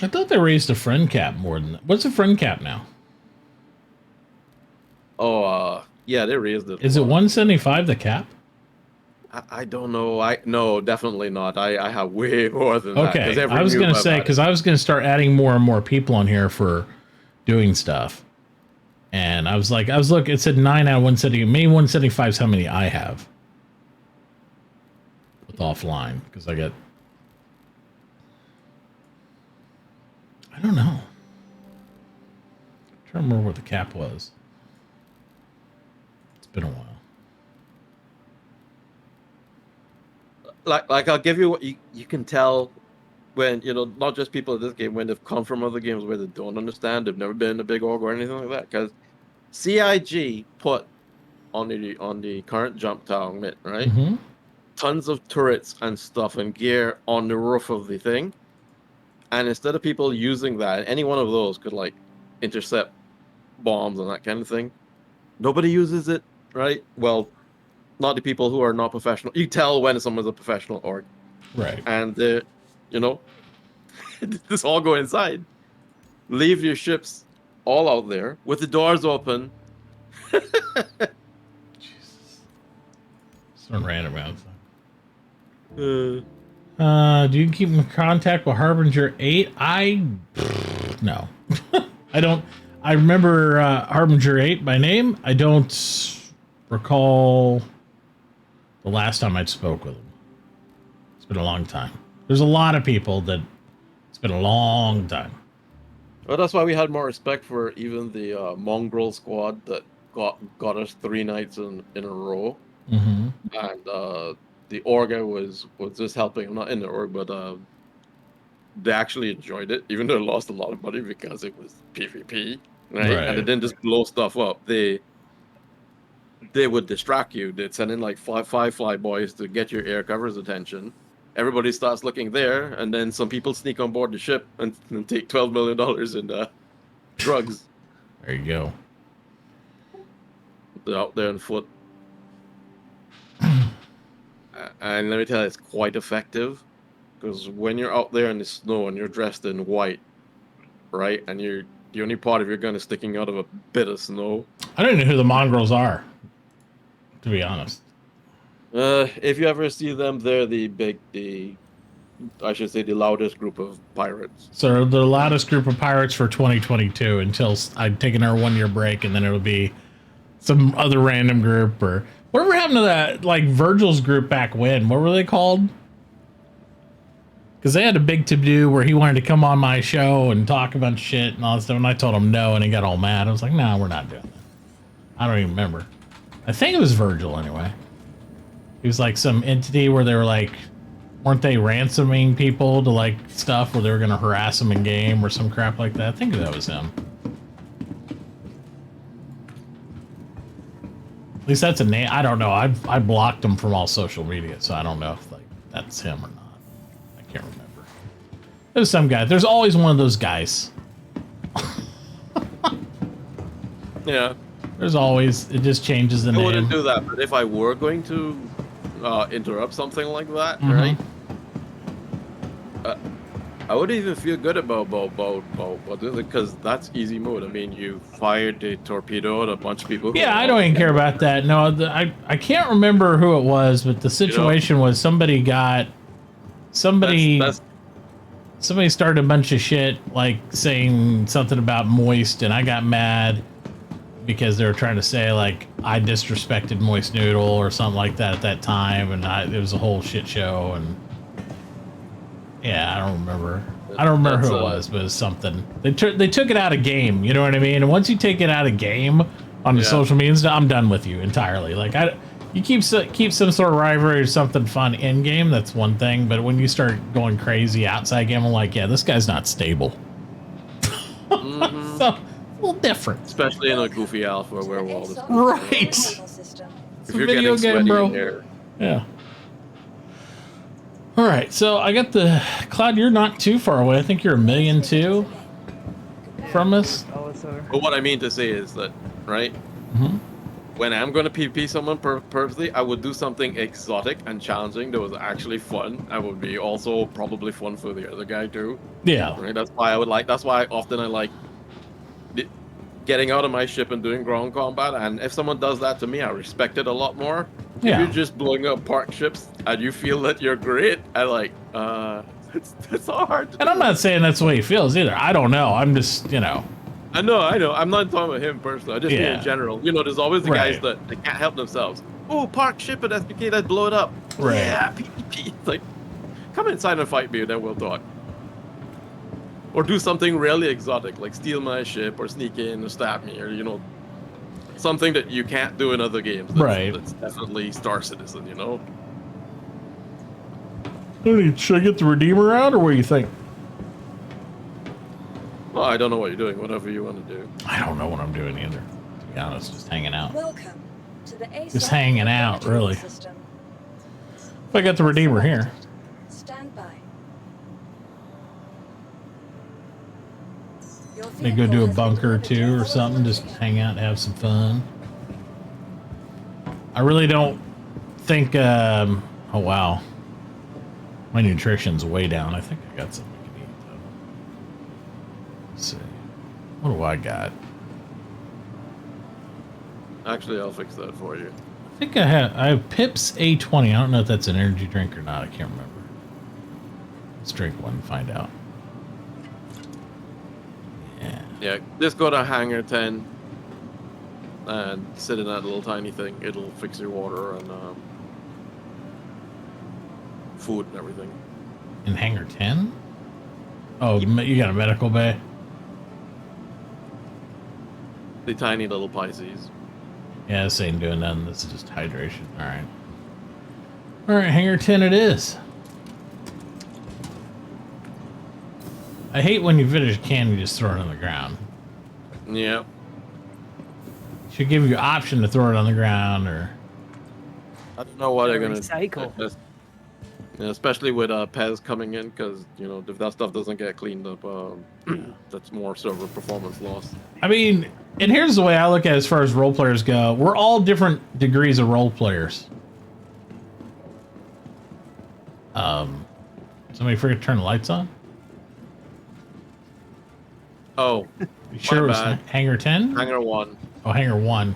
I thought they raised the friend cap more than that. What's the friend cap now? Oh, yeah, they raised it. Is it 175 the cap? I don't know. No, definitely not. I have way more than that. 'cause Okay, every I was move gonna I've say added- because I was gonna start adding more and more people on here for doing stuff. And I was looking, it said 9 out of 170. Maybe 175 is how many I have with offline, because I don't know. I'm trying to remember what the cap was. It's been a while. Like I'll give you what you can tell when, you know, not just people at this game, when they've come from other games where they don't understand, they've never been in a big org or anything like that. Because CIG put on the current jump town, right? Mm-hmm. Tons of turrets and stuff and gear on the roof of the thing. And instead of people using that, any one of those could like intercept bombs and that kind of thing. Nobody uses it, right? Well, not the people who are not professional. You tell when someone's a professional org. Right. And, you know, just all go inside. Leave your ships all out there with the doors open. Jesus. Some random amounts. Uh, Do you keep in contact with Harbinger 8? No. I don't. I remember Harbinger 8 by name. I don't recall the last time I spoke with him. It's been a long time. There's a lot of people that it's been a long time. well, that's why we had more respect for even the mongrel squad that got us 3 nights in a row. Mm-hmm. And the Orga was just helping. I'm not in the org, but they actually enjoyed it, even though they lost a lot of money because it was PvP, right? And they didn't just blow stuff up. They would distract you. They'd send in like five fly boys to get your air cover's attention. Everybody starts looking there, and then some people sneak on board the ship and take $12 million in drugs. There you go. They're out there on foot. And let me tell you, it's quite effective. Because when you're out there in the snow and you're dressed in white, right? And you're the only part of your gun is sticking out of a bit of snow. I don't know who the mongrels are, to be honest. If you ever see them, they're the loudest group of pirates. So the loudest group of pirates for 2022 until I've taken our 1 year break, and then it'll be some other random group or whatever happened to that, like Virgil's group back when. What were they called? Because they had a big to-do where he wanted to come on my show and talk about shit and all that stuff, and I told him no, and he got all mad. I was like, no, we're not doing that. I don't even remember. I think it was Virgil, anyway. He was like some entity where they were like, weren't they ransoming people to like stuff where they were going to harass them in game or some crap like that? I think that was him. At least that's a name. I don't know. I blocked him from all social media, so I don't know if like that's him or not. I can't remember. There's some guy. There's always one of those guys. Yeah. There's always. It just changes the I name. wouldn't do that, but if I were going to interrupt something like that, Mhm. right? I wouldn't even feel good about because that's easy mode. I mean, you fired a torpedo at a bunch of people. Yeah, I don't even care about that. No, I can't remember who it was, but the situation was somebody started a bunch of shit, like saying something about Moist, and I got mad because they were trying to say like I disrespected Moist Noodle or something like that at that time, and it was a whole shit show. And yeah, I don't remember who it was, but it was something. They took it out of game, you know what I mean? And once you take it out of game on the social media, I'm done with you entirely. Like you keep some sort of rivalry or something fun in game, that's one thing. But when you start going crazy outside game, I'm like, yeah, this guy's not stable. Mm-hmm. So a little different, especially in a goofy alpha where we're all this. Right. If you're video getting game, sweaty bro. in there, Yeah. All right, so I got the Cloud. You're not too far away. I think you're 1,000,002 from us. but what I mean to say is that, right? Mm-hmm. When I'm going to PvP someone purposely, I would do something exotic and challenging that was actually fun. I would be also probably fun for the other guy too. Yeah. Right. That's why often I like getting out of my ship and doing ground combat. And if someone does that to me, I respect it a lot more. Yeah. If you're just blowing up park ships and you feel that you're great, I like, it's hard. And I'm not saying that's the way he feels either. I don't know. I'm just, I know. I'm not talking about him personally. I just mean Yeah. in general. You know, there's always the guys Right. that they can't help themselves. Oh, park ship at SPK, let's blow it up. Right. Yeah, PvP. It's like, come inside and fight me, and then we'll talk. Or do something really exotic, like steal my ship, or sneak in and stab me, or you know, something that you can't do in other games. Right. That's definitely Star Citizen. You know. Should I get the Redeemer out, or what do you think? Well, I don't know what you're doing. Whatever you want to do. I don't know what I'm doing either. To be honest, just hanging out. Welcome to the ASOC Just hanging out, retrieval really. system. If I got the Redeemer here. Stand by. Your Maybe go vehicle do a has been bunker or delivered to two your or something, just location. hang out and have some fun. I really don't think, oh wow. My nutrition's way down. I think I got something I can eat though. Let's see. What do I got? Actually, I'll fix that for you. I think I have Pips A20. I don't know if that's an energy drink or not. I can't remember. Let's drink one and find out. Yeah. Yeah, just go to Hangar 10 and sit in that little tiny thing. It'll fix your water and food and everything. In Hangar 10? Oh, you got a medical bay? The tiny little Pisces. Yeah, this ain't doing nothing. This is just hydration. Alright. Alright, Hangar 10 it is. I hate when you finish a can and you just throw it on the ground. Yeah. Should give you an option to throw it on the ground or... I don't know what they're gonna Recycle. Yeah, especially with Pez coming in, because you know if that stuff doesn't get cleaned up, that's more server performance loss. I mean, and here's the way I look at it as far as role players go. We're all different degrees of role players. Somebody forget to turn the lights on? Oh, You sure it was bad. Hangar 10? Hangar 1. Oh, Hangar 1.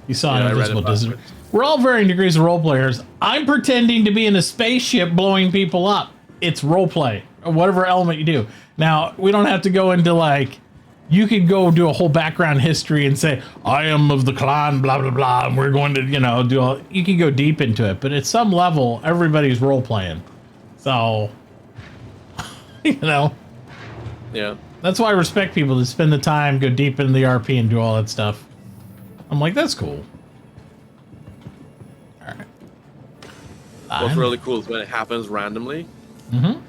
You saw Yeah, I an read it invisible disc. backwards. We're all varying degrees of role players. I'm pretending to be in a spaceship blowing people up. It's role play, or whatever element you do. Now, we don't have to go into like, you could go do a whole background history and say, I am of the clan, blah, blah, blah, and we're going to, you know, do all, you can go deep into it, but at some level, everybody's role playing. So, you know, Yeah. that's why I respect people that spend the time, go deep into the RP and do all that stuff. I'm like, that's cool. All right. What's really cool is when it happens randomly. Mm-hmm.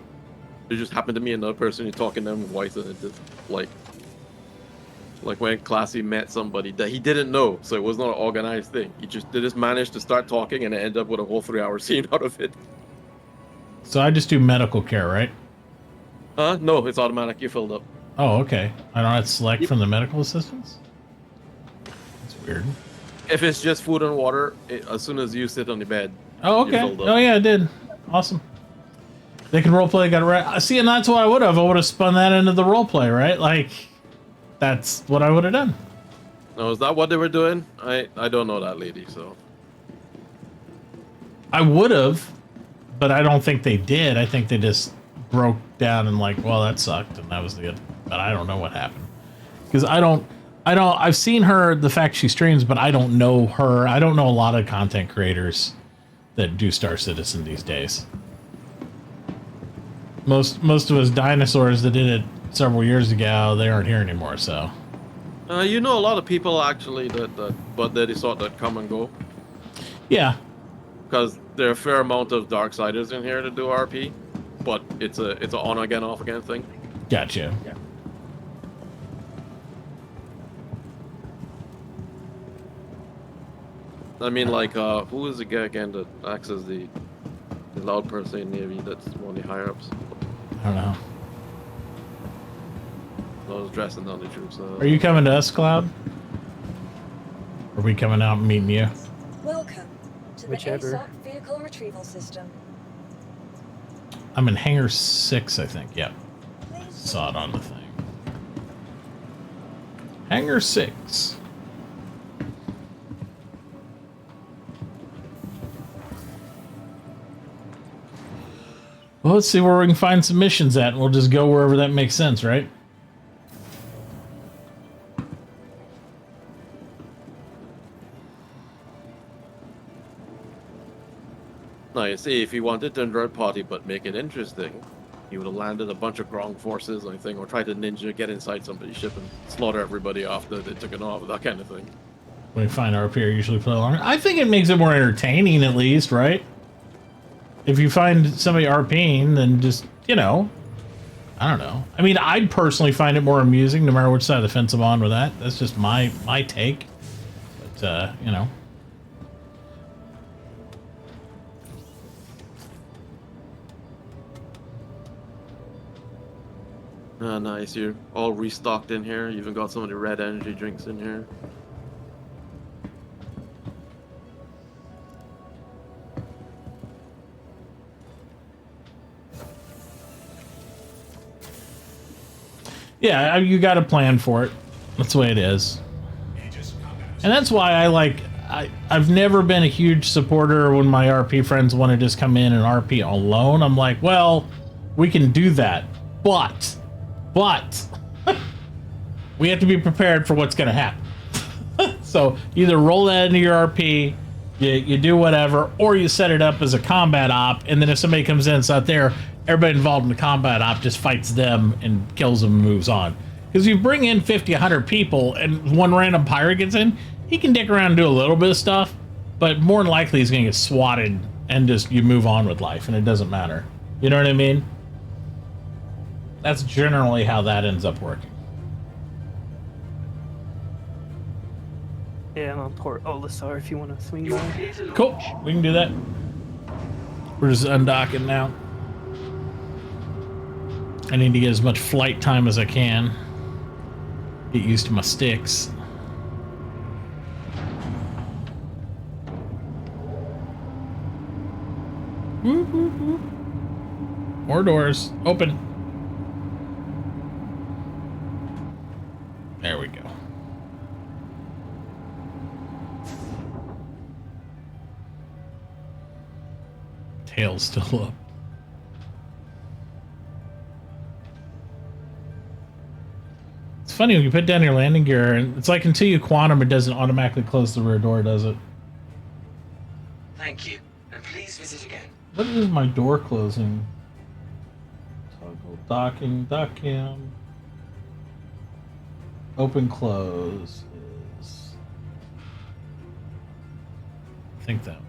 It just happened to me, another person, you're talking to them voice, and it just like when Classy met somebody that he didn't know, so it was not an organized thing. They just managed to start talking, and it ended up with a whole 3-hour scene out of it. So I just do medical care, right? No, it's automatic. You filled up. Oh, okay. I don't have to select from the medical assistants? That's weird. If it's just food and water, as soon as you sit on the bed. Oh, you okay. filled up. Oh, yeah, I did. Awesome. They can roleplay, got it right. See, and that's what I would have. I would have spun that into the roleplay, right? Like, that's what I would have done. No, is that what they were doing? I don't know that lady, so. I would have, but I don't think they did. I think they just broke down and like, well, that sucked, and that was the. But I don't know what happened because I've seen her, the fact she streams, but I don't know her. I don't know a lot of content creators that do Star Citizen these days. Most of us dinosaurs that did it several years ago, they aren't here anymore. So. You know a lot of people actually but they sort that come and go. Yeah. Because there are a fair amount of Darksiders in here to do RP, but it's a on again off again thing. Gotcha. Yeah. I mean, like, who is the guy again that acts as the loud person in Navy? That's one of the higher ups. I don't know. I was dressing down the troops. Are you coming to us, Cloud? Or are we coming out and meeting you? Welcome to Whichever. the ASOC vehicle retrieval system. I'm in Hangar 6, I think. Yep. Please Saw it on the thing. Hangar 6. Well, let's see where we can find some missions at, and we'll just go wherever that makes sense, right? Now, you see, if he wanted to invert party but make it interesting, he would have landed a bunch of ground forces or anything, or tried to ninja get inside somebody's ship and slaughter everybody after they took it off, that kind of thing. When you find RP, I usually play along. I think it makes it more entertaining, at least, right? If you find somebody RPing, then just, you know, I don't know. I mean, I'd personally find it more amusing, no matter which side of the fence I'm on with that. That's just my take. But, you know. Ah, nice. You're all restocked in here. You even got some of the red energy drinks in here. Yeah, you got to plan for it. That's the way it is. And that's why I've never been a huge supporter when my RP friends want to just come in and RP alone. I'm like, well, we can do that, but we have to be prepared for what's going to happen. So either roll that into your RP, you do whatever, or you set it up as a combat op, and then if somebody comes in and it's not there, everybody involved in the combat op just fights them and kills them and moves on. Because you bring in 50, 100 people and one random pirate gets in, he can dick around and do a little bit of stuff, but more than likely he's going to get swatted and just you move on with life and it doesn't matter. You know what I mean? That's generally how that ends up working. Yeah, I'm on Port Olisar if you want to swing by. Cool, we can do that. We're just undocking now. I need to get as much flight time as I can. Get used to my sticks. More doors. Open. There we go. Tail's still up. It's funny when you put down your landing gear, and it's like until you quantum, it doesn't automatically close the rear door, does it? Thank you, and please visit again. What is my door closing? Toggle docking, dock cam. Open close is. I think that one.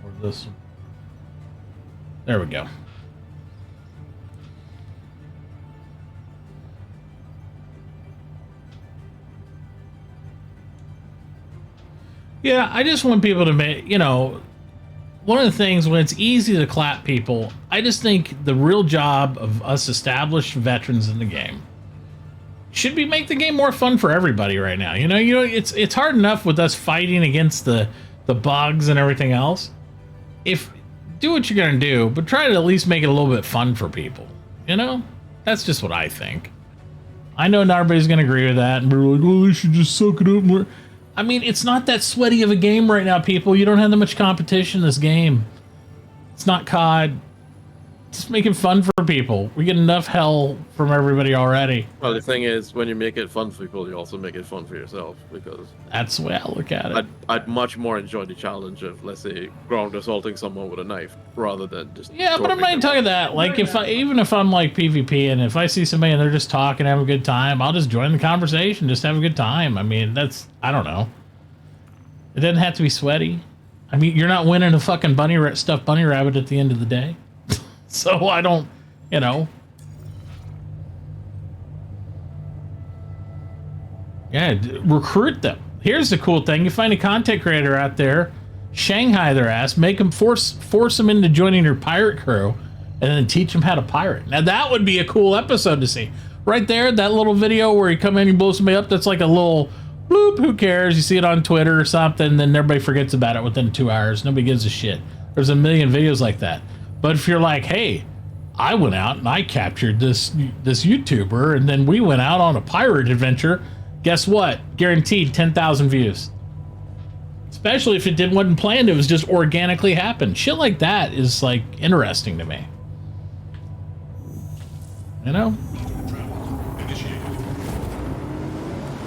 Or this one. There we go. Yeah, I just want people to make, you know, one of the things when it's easy to clap people, I just think the real job of us established veterans in the game should be make the game more fun for everybody right now. You know, it's hard enough with us fighting against the bugs and everything else. If do what you're gonna do, but try to at least make it a little bit fun for people. You know, that's just what I think. I know not everybody's gonna agree with that, and we're like, oh, they should just suck it up more. I mean, it's not that sweaty of a game right now, people. You don't have that much competition in this game. It's not COD. Just make it fun for people. We get enough hell from everybody already. Well, the thing is, when you make it fun for people, you also make it fun for yourself, because that's the way I look at it. I'd much more enjoy the challenge of, let's say, ground assaulting someone with a knife rather than just. Yeah, but I'm not talking that. Like, even if I'm like PvP and if I see somebody and they're just talking, having a good time, I'll just join the conversation, just have a good time. I mean, I don't know. It doesn't have to be sweaty. I mean, you're not winning a fucking stuffed bunny rabbit at the end of the day. So I don't, you know. Yeah, recruit them. Here's the cool thing. You find a content creator out there, Shanghai their ass, make them force them into joining your pirate crew, and then teach them how to pirate. Now that would be a cool episode to see. Right there, that little video where you come in and blow somebody up, that's like a little bloop, who cares? You see it on Twitter or something, then everybody forgets about it within 2 hours. Nobody gives a shit. There's a million videos like that. But if you're like, hey, I went out and I captured this YouTuber, and then we went out on a pirate adventure, guess what? Guaranteed 10,000 views. Especially if it wasn't planned, it was just organically happened. Shit like that is like interesting to me. You know?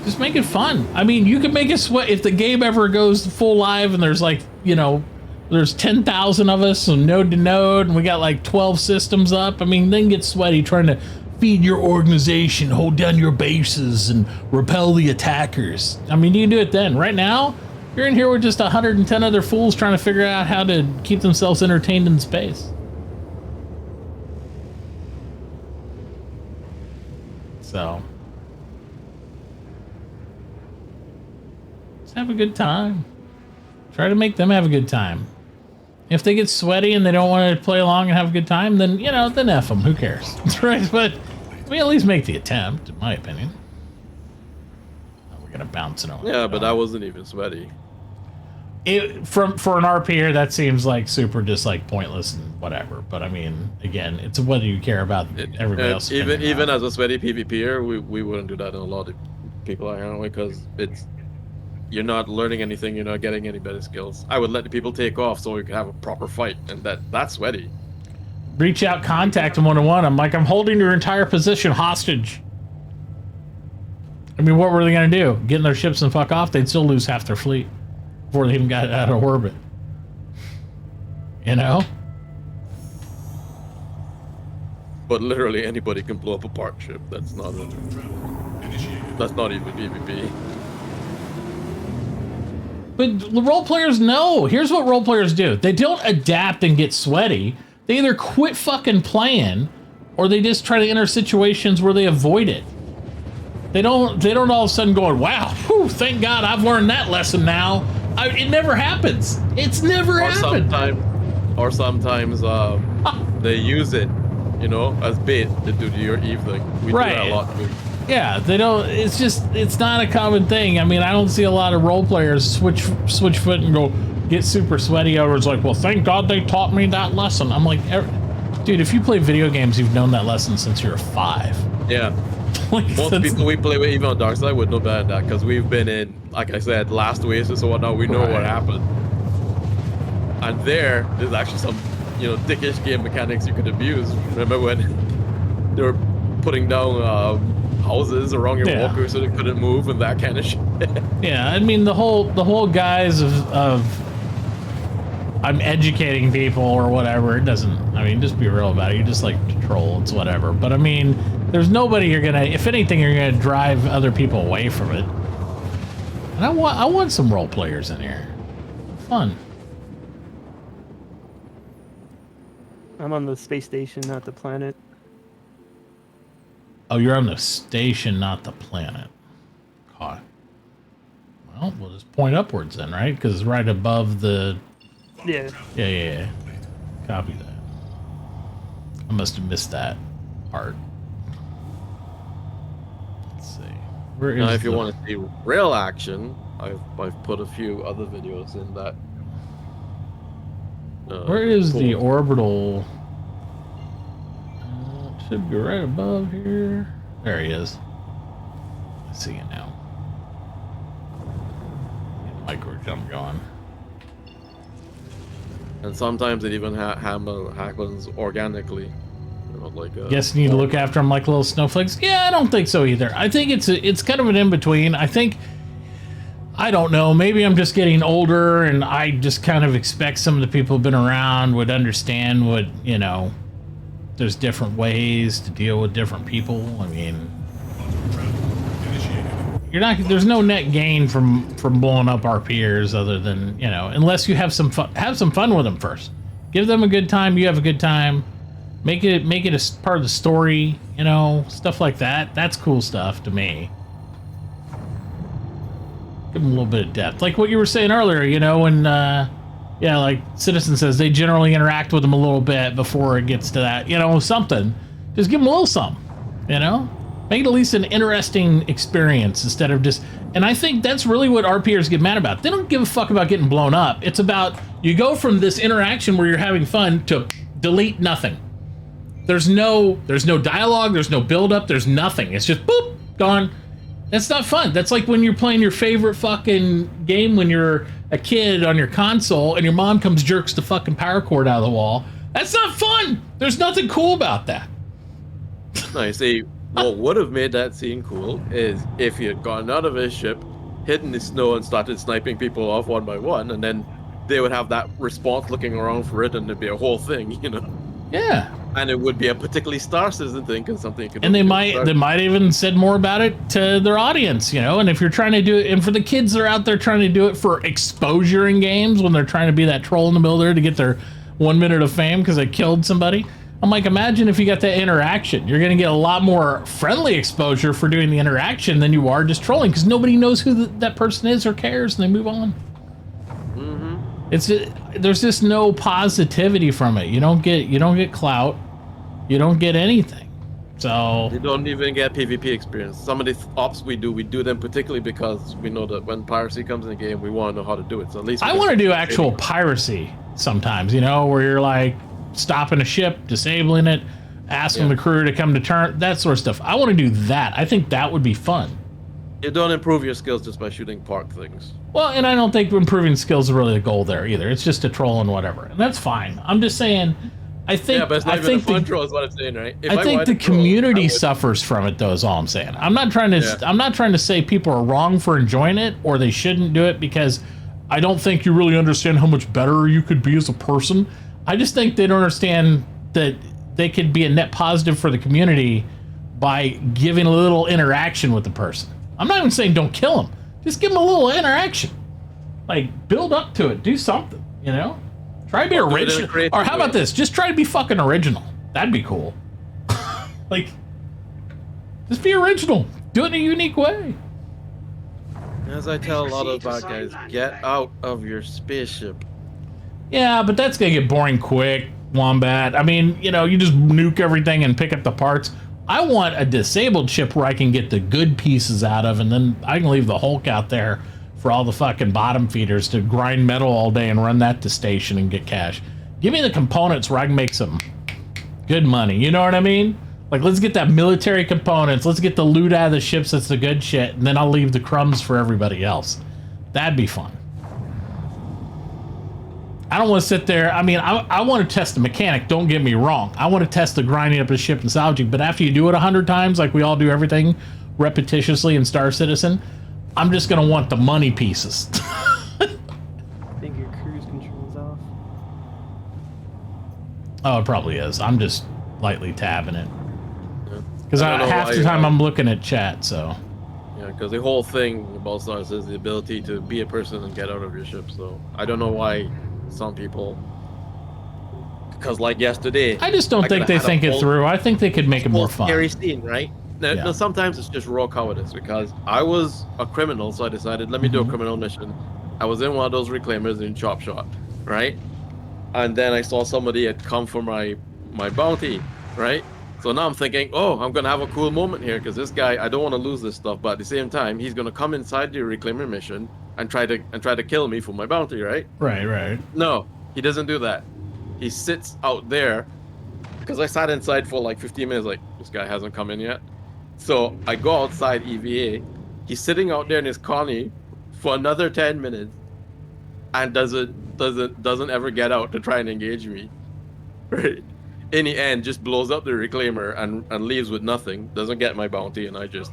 Just make it fun. I mean, you can make it sweat if the game ever goes full live and there's like, you know, there's 10,000 of us from node to node and we got like 12 systems up. I mean, then get sweaty trying to feed your organization, hold down your bases and repel the attackers. I mean, you can do it then. Right now, you're in here with just 110 other fools trying to figure out how to keep themselves entertained in space. So, just have a good time. Try to make them have a good time. If they get sweaty and they don't want to play along and have a good time, then, you know, then F them. Who cares? That's right. But we at least make the attempt, in my opinion. Oh, we're going to bounce it over. Yeah, but I wasn't even sweaty. For an RPer, that seems like super just like pointless and whatever. But I mean, again, it's whether you care about everybody else. Even as a sweaty PvPer, we wouldn't do that in a lot of people I hang with because you're not learning anything, you're not getting any better skills. I would let the people take off so we could have a proper fight, and that's sweaty. Reach out, contact them one-on-one. I'm like, I'm holding your entire position hostage. I mean, what were they going to do? Get in their ships and fuck off? They'd still lose half their fleet before they even got out of orbit. You know? But literally anybody can blow up a park ship. That's not even PvP. But the role players know. Here's what role players do. They don't adapt and get sweaty. They either quit fucking playing or they just try to enter situations where they avoid it. They don't all of a sudden go, wow, whew, thank God I've learned that lesson now. It never happens. It's never happened. Sometimes they use it, you know, as bait to do your Eve thing. We do that a lot too. Yeah, they don't. It's not a common thing. I mean, I don't see a lot of role players switch foot and go get super sweaty over. It's like, well, thank God they taught me that lesson. I'm like, dude, if you play video games, you've known that lesson since you were 5. Yeah. Like, most people we play with, even on Dark Side, would know better than that because we've been in, like I said, Last Oasis or whatnot. We know what happened. And there's actually some, you know, dickish game mechanics you could abuse. Remember when they were putting down houses around your walker so they couldn't move and that kind of shit. Yeah, I mean the whole guise of I'm educating people or whatever. It doesn't. I mean, just be real about it. You just like to troll. It's whatever. But I mean, there's nobody you're gonna. If anything, you're gonna drive other people away from it. And I want some role players in here. Fun. I'm on the space station, not the planet. Oh, you're on the station, not the planet. God. Well, we'll just point upwards then, right? Because it's right above the... Yeah. Yeah. Copy that. I must have missed that part. Let's see. Where is now, if you want to see real action, I've put a few other videos in that. Where is the orbital? Should be right above here. There he is. I see it now. Get the micro jump going. And sometimes it even happens organically. You know, like guess you need to look after them like little snowflakes. Yeah, I don't think so either. I think it's kind of an in between. I don't know. Maybe I'm just getting older, and I just kind of expect some of the people who've been around would understand what, you know. There's different ways to deal with different people. I mean, there's no net gain from blowing up our peers other than, you know, unless you have some fun with them first. Give them a good time. You have a good time. Make it a part of the story, you know, stuff like that. That's cool stuff to me. Give them a little bit of depth. Like what you were saying earlier, you know, when, yeah, like Citizen says, they generally interact with them a little bit before it gets to that, you know, something. Just give them a little something, you know? Make it at least an interesting experience instead of just... And I think that's really what RPers get mad about. They don't give a fuck about getting blown up. It's about, you go from this interaction where you're having fun to delete nothing. There's no dialogue, there's no build-up, there's nothing. It's just, boop, gone. That's not fun. That's like when you're playing your favorite fucking game when you're a kid on your console and your mom comes jerks the fucking power cord out of the wall. That's not fun. There's nothing cool about that. No, you see, what would have made that scene cool is if he had gotten out of his ship, hid in the snow, and started sniping people off one by one, and then they would have that response looking around for it, and it'd be a whole thing, you know. Yeah. And it would be a particularly Star Citizen thing, because something you could. And they might even said more about it to their audience, you know. And if you're trying to do it, and for the kids that are out there trying to do it for exposure in games when they're trying to be that troll in the middle there to get their 1 minute of fame because they killed somebody, I'm like, imagine if you got that interaction. You're going to get a lot more friendly exposure for doing the interaction than you are just trolling, because nobody knows who that person is or cares, and they move on. There's just no positivity from it. You don't get clout. You don't get anything. So they don't even get PvP experience. Some of the ops we do them particularly because we know that when piracy comes in the game, we want to know how to do it. So at least I want to do actual piracy sometimes, you know, where you're like stopping a ship, disabling it, asking the crew to come to turn, that sort of stuff. I want to do that. I think that would be fun. You don't improve your skills just by shooting park things. Well, and I don't think improving skills is really the goal there either. It's just a troll and whatever, and that's fine. I'm just saying, I think but it's not even a fun troll is what I'm saying, right? If I think the community suffers from it, though. Is all I'm saying. I'm not trying to say people are wrong for enjoying it or they shouldn't do it, because I don't think you really understand how much better you could be as a person. I just think they don't understand that they could be a net positive for the community by giving a little interaction with the person. I'm not even saying don't kill them. Just give them a little interaction. Like, build up to it. Do something, you know? Try to be original. Or how about this? Just try to be fucking original. That'd be cool. Like, just be original. Do it in a unique way. As I tell a lot of bad guys, get out of your spaceship. Yeah, but that's gonna get boring quick, Wombat. I mean, you know, you just nuke everything and pick up the parts. I want a disabled ship where I can get the good pieces out of, and then I can leave the Hulk out there for all the fucking bottom feeders to grind metal all day and run that to station and get cash. Give me the components where I can make some good money. You know what I mean? Like, let's get that military components. Let's get the loot out of the ships. That's the good shit. And then I'll leave the crumbs for everybody else. That'd be fun. I don't want to sit there. I mean, I want to test the mechanic. Don't get me wrong. I want to test the grinding up a ship and salvaging. But after you do it 100 times, like we all do everything repetitiously in Star Citizen, I'm just going to want the money pieces. I think your cruise control's off. Oh, it probably is. I'm just lightly tabbing it. Because I don't know half why, the time I'm looking at chat, so. Yeah, because the whole thing about Stars is the ability to be a person and get out of your ship. So I don't know why some people. Because like yesterday, I just don't think they think it through. I think they could make it more fun. Scary scene, right? Now, sometimes it's just raw cowardice, because I was a criminal, so I decided, let me do a criminal mission. I was in one of those reclaimers in Chop Shot, right? And then I saw somebody had come for my bounty, right? So now I'm thinking, oh, I'm gonna have a cool moment here, because this guy, I don't want to lose this stuff, but at the same time, he's gonna come inside the reclaimer mission and try to kill me for my bounty, right? Right. No, he doesn't do that. He sits out there, because I sat inside for like 15 minutes, like, this guy hasn't come in yet. So I go outside EVA. He's sitting out there in his colony for another 10 minutes, and doesn't ever get out to try and engage me. Right? In the end, just blows up the reclaimer and leaves with nothing. Doesn't get my bounty, and I just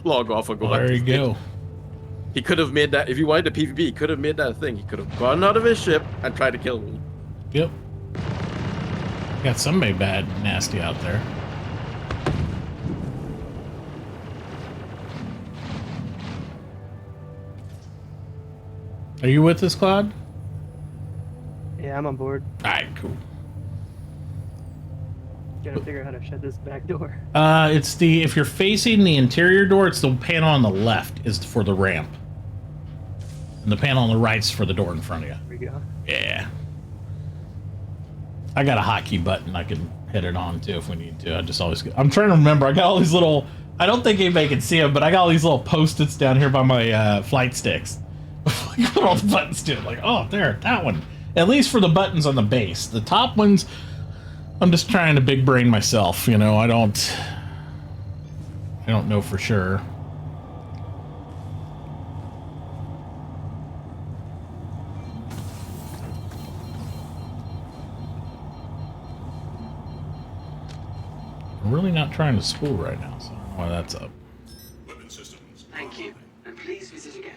log off and go back. There you go. He could have made that, if he wanted the PvP, he could have made that a thing. He could have gotten out of his ship and tried to kill me. Yep. Got somebody bad, nasty out there. Are you with us, Claude? Yeah, I'm on board. All right, cool. Gotta figure out how to shut this back door. It's the, if you're facing the interior door, it's the panel on the left is for the ramp. And the panel on the right's for the door in front of you. There we go. Yeah. I got a hotkey button. I can hit it on too if we need to. I'm trying to remember. I got all these little, I don't think anybody can see them, but I got all these little post-its down here by my flight sticks. I put all the buttons to it. Like, oh, there, that one. At least for the buttons on the base. The top ones, I'm just trying to big brain myself. You know, I don't know for sure. I'm really not trying to spool right now, so I don't know why that's up. Weapon systems. Thank you, and please visit again.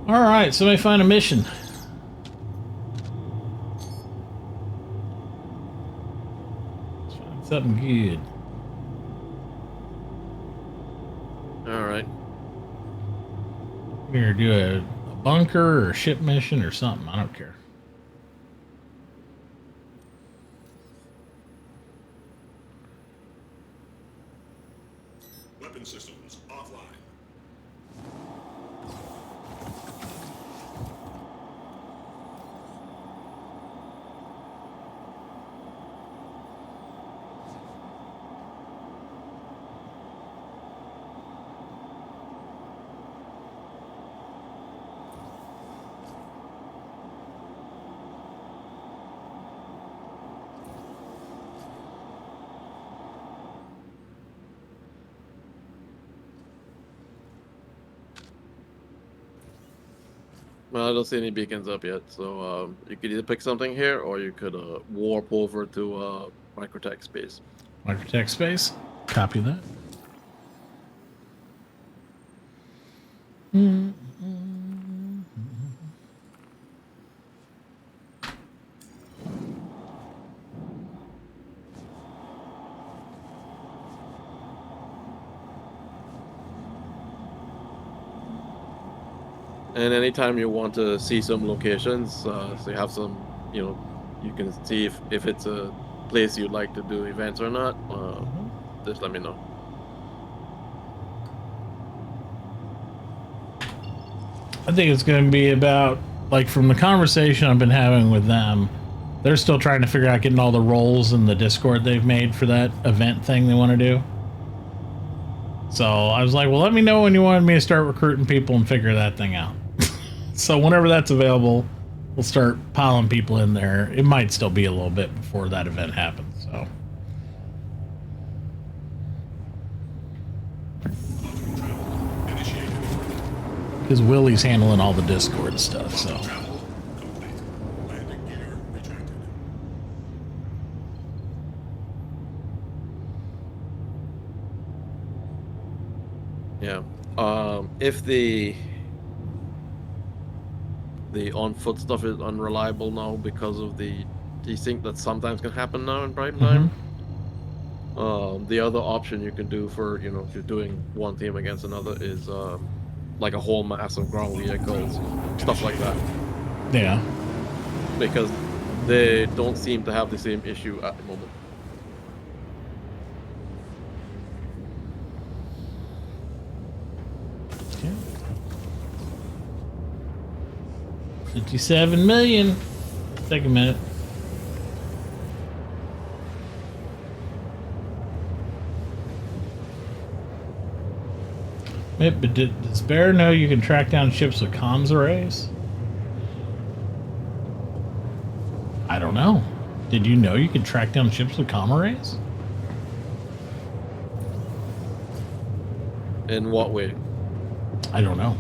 Alright, somebody find a mission. Let's find something good. Alright. We're gonna do a bunker or a ship mission or something. I don't care. Weapon systems offline. Well, I don't see any beacons up yet, so you could either pick something here, or you could warp over to Microtech space. Microtech space. Copy that. And anytime you want to see some locations, so you have some, you can see if it's a place you'd like to do events or not, just let me know. I think it's going to be about, like, from the conversation I've been having with them, they're still trying to figure out getting all the roles in the Discord they've made for that event thing they want to do. So I was like, well, let me know when you wanted me to start recruiting people and figure that thing out. So whenever that's available, we'll start piling people in there. It might still be a little bit before that event happens, so. Because Willie's handling all the Discord stuff, so. Landing gear rejected. Yeah. If the on foot stuff is unreliable now because of the desync that sometimes can happen now in prime time. The other option you can do for, if you're doing one team against another is like a whole mass of ground vehicles, stuff like that. Yeah. Because they don't seem to have the same issue at the moment. Okay. 57 million. Take a minute. But does Bear know you can track down ships with comms arrays? I don't know. Did you know you could track down ships with comm arrays? In what way? I don't know.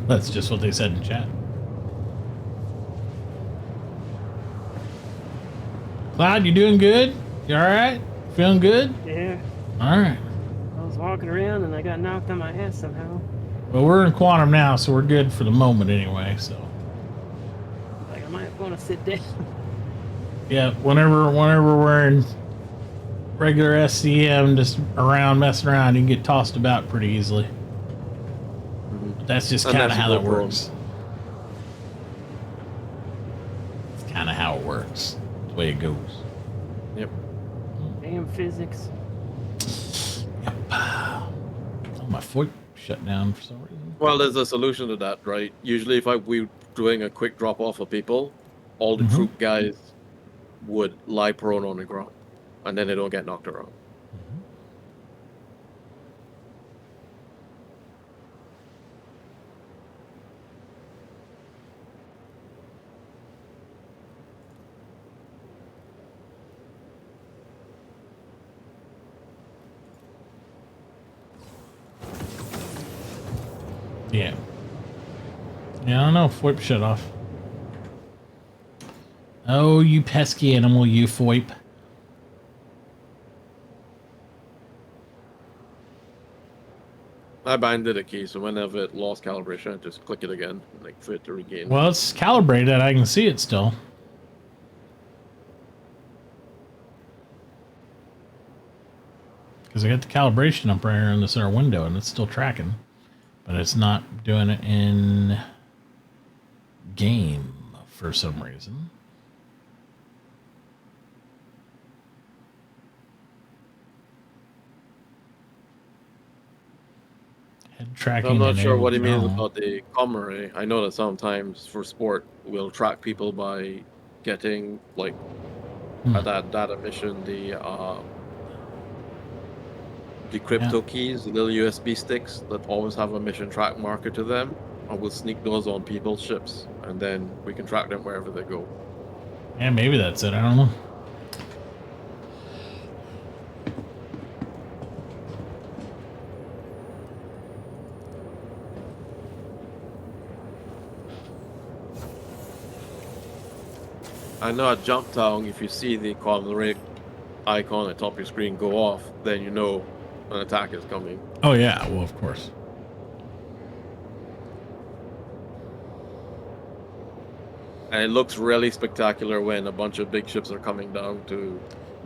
That's just what they said in chat. Cloud, you doing good? You alright? Feeling good? Yeah. Alright. I was walking around and I got knocked on my ass somehow. Well, we're in quantum now, so we're good for the moment anyway, so. Like, I might want to sit down. Yeah, whenever we're in regular SCM, just around messing around, you can get tossed about pretty easily. That's just kind of how that works. It's kind of how it works. That's the way it goes. Yep. Damn physics. Yep. Oh, my foot shut down for some reason. Well, there's a solution to that, right? Usually if we're doing a quick drop off of people, all the troop guys would lie prone on the ground, and then they don't get knocked around. Yeah. Yeah, I don't know. Foip shut off. Oh, you pesky animal, you Foip. I binded a key, so whenever it lost calibration, I just click it again, like for it to regain. Well, it's calibrated. I can see it still. Because I got the calibration up right here in the center window, and it's still tracking. But it's not doing it in game for some reason. Head tracking. I'm not sure what he enabled means now. about the comm array. I know that sometimes for sport, we'll track people by getting, like, at that data mission, the crypto keys, the little USB sticks that always have a mission track marker to them, and we'll sneak those on people's ships, and then we can track them wherever they go. Yeah, maybe that's it. I don't know. I know at Jump Town, if you see the comm array icon at the top of your screen go off, then you know an attack is coming. Oh, yeah. Well, of course. And it looks really spectacular when a bunch of big ships are coming down to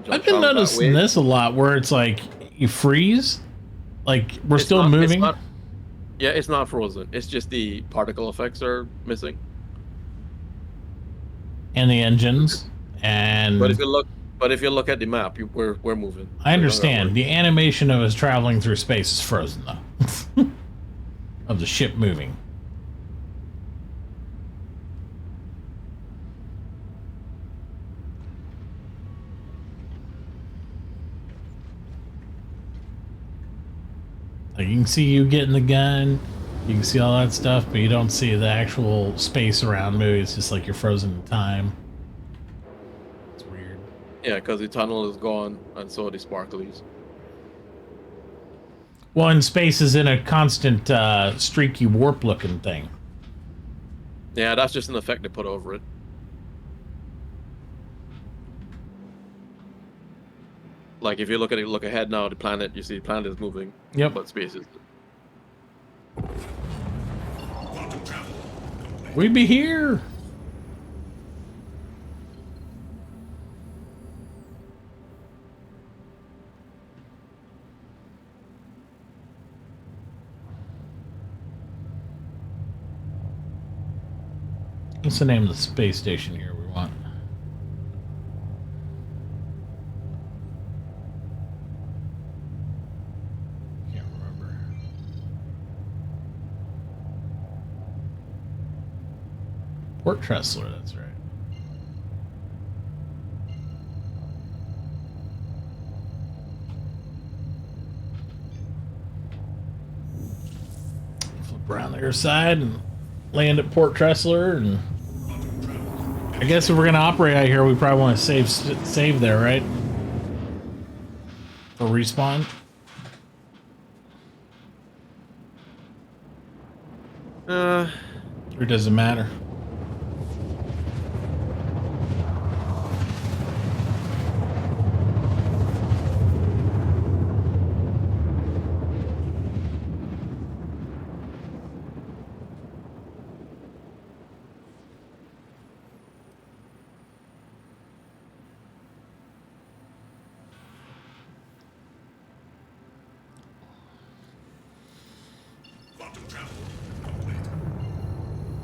Jump I've been Town that noticing way. this a lot where it's like you freeze, like we're It's still not- it's moving. not- yeah, it's not frozen. It's just the particle effects are missing. And the engines, and But if you look at the map, we're moving. I understand the animation of us traveling through space is frozen though, of the ship moving. Like you can see you getting the gun, you can see all that stuff, but you don't see the actual space around moving. It's just like you're frozen in time. It's weird. Yeah, because the tunnel is gone, and so are the sparklies. Well, and space is in a constant streaky warp looking thing. Yeah, that's just an effect they put over it. Like if you look ahead now, the planet, you see the planet is moving. Yep. But space is. We be here. What's the name of the space station here we want? Can't remember. Port Tressler, that's right. Flip around the other side and land at Port Tressler, and I guess if we're gonna operate out here, we probably want to save there, right? For respawn. Or does it matter?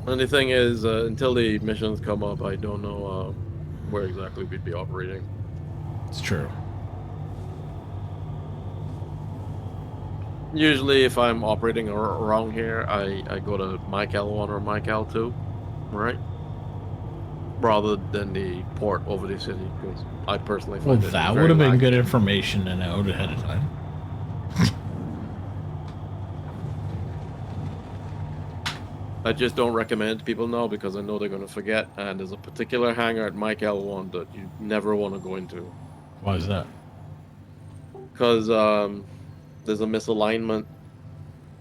And the thing is, until the missions come up, I don't know where exactly we'd be operating. It's true. Usually, if I'm operating around here, I go to Michael 1 or Michael 2, right? Rather than the port over the city, because I personally Well, find it that very would have been laggy. good information to know ahead of time. I just don't recommend people know because I know they're going to forget. And there's a particular hangar at Mike L1 that you never want to go into. Why is that? Because there's a misalignment.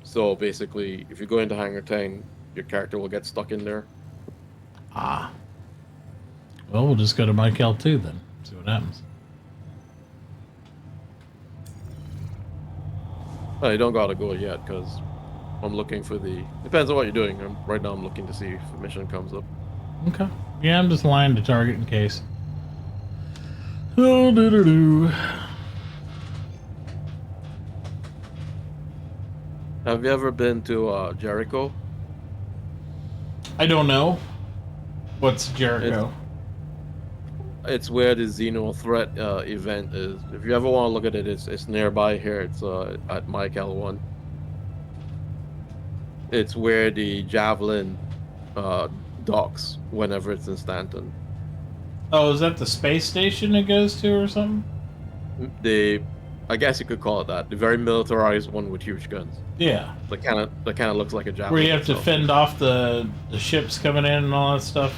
So basically, if you go into hangar 10, your character will get stuck in there. Ah. Well, we'll just go to Mike L2 then. See what happens. Oh, you don't gotta go yet, because I'm looking for the... Depends on what you're doing. Right now I'm looking to see if the mission comes up. Okay. Yeah, I'm just lying to target in case. Oh, do. Have you ever been to Jericho? I don't know. What's Jericho? It's where the Xeno Threat event is. If you ever want to look at it, it's nearby here. It's at Mike L1. It's where the Javelin docks whenever it's in Stanton. Oh, is that the space station it goes to or something? I guess you could call it that. The very militarized one with huge guns. Yeah. That kind of looks like a Javelin. Where you have to itself. fend off the ships coming in and all that stuff.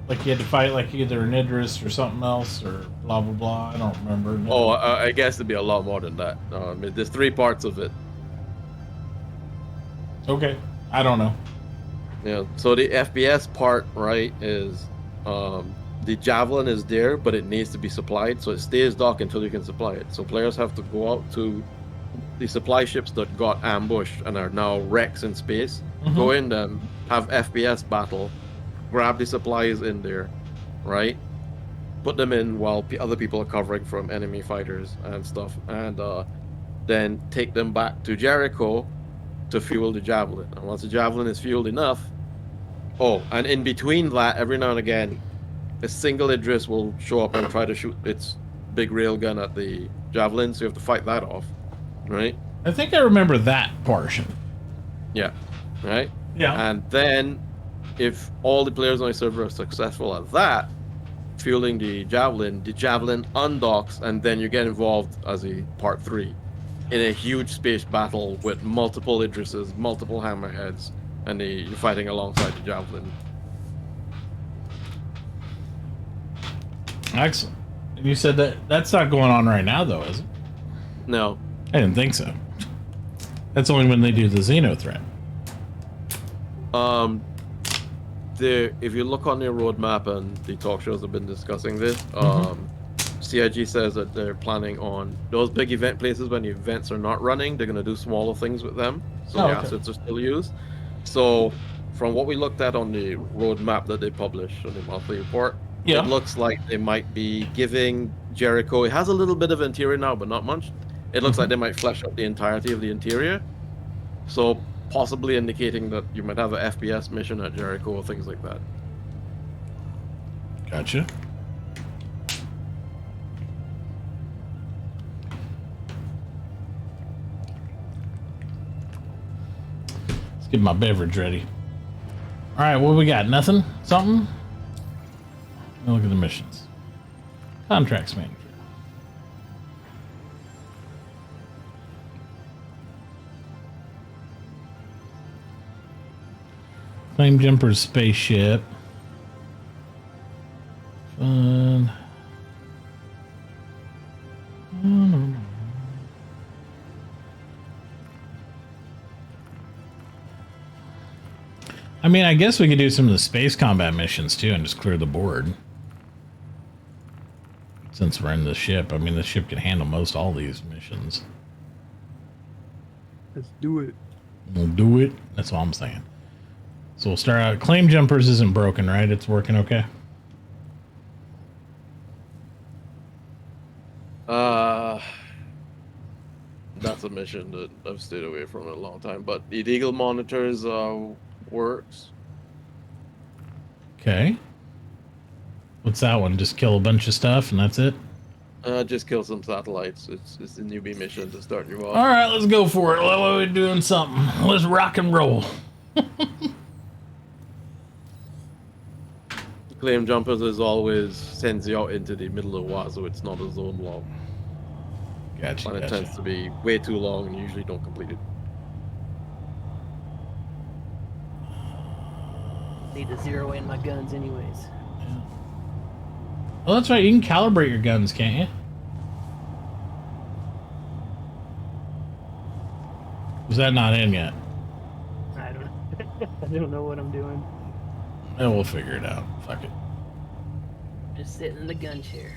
Like you had to fight like either an Idris or something else or blah blah blah. I don't remember. No. Oh, I guess it'd be a lot more than that. There's 3 parts of it. Okay. I don't know. Yeah. So the FPS part, right, is the Javelin is there, but it needs to be supplied, so it stays docked until you can supply it. So players have to go out to the supply ships that got ambushed and are now wrecks in space. Go in them, have FPS battle, grab the supplies in there, right? Put them in while other people are covering from enemy fighters and stuff, and then take them back to Jericho to fuel the Javelin. And once the Javelin is fueled enough, and in between that, every now and again, a single Idris will show up and try to shoot its big railgun at the Javelin, so you have to fight that off, right? I think I remember that portion. Yeah, right? Yeah. And then, if all the players on the server are successful at that, fueling the Javelin undocks, and then you get involved as a part 3 in a huge space battle with multiple Idrises, multiple Hammerheads, and you're fighting alongside the Javelin. Excellent. And you said that's not going on right now, though, is it? No. I didn't think so. That's only when they do the Xeno threat. If you look on their roadmap, and the talk shows have been discussing this, CIG says that they're planning on those big event places. When the events are not running, they're going to do smaller things with them, so the assets are still used. So from what we looked at on the roadmap that they published on the monthly report, it looks like they might be giving Jericho, it has a little bit of interior now, but not much. It looks like they might flesh out the entirety of the interior, so possibly indicating that you might have an FPS mission at Jericho or things like that. Gotcha. Let's get my beverage ready. All right, what we got? Nothing? Something? Look at the missions. Contracts manager. Flame Jumper's spaceship. Fun. I mean, I guess we could do some of the space combat missions too and just clear the board. Since we're in the ship, I mean, the ship can handle most all these missions. Let's do it. We'll do it. That's all I'm saying. So we'll start out. Claim Jumpers isn't broken, right? It's working okay. That's a mission that I've stayed away from in a long time. But the Eagle monitors works. Okay. What's that one? Just kill a bunch of stuff and that's it? Just kill some satellites. It's a newbie mission to start you off. All right, let's go for it. We're doing something. Let's rock and roll. Claim Jumpers is always sends you out into the middle of Wazo. It's not a zone long. Gotcha. And it tends to be way too long and you usually don't complete it. Need to zero in my guns anyways. Oh, that's right. You can calibrate your guns, can't you? Was that not in yet? I don't know what I'm doing. And we'll figure it out. Fuck it. Just sitting in the gun chair.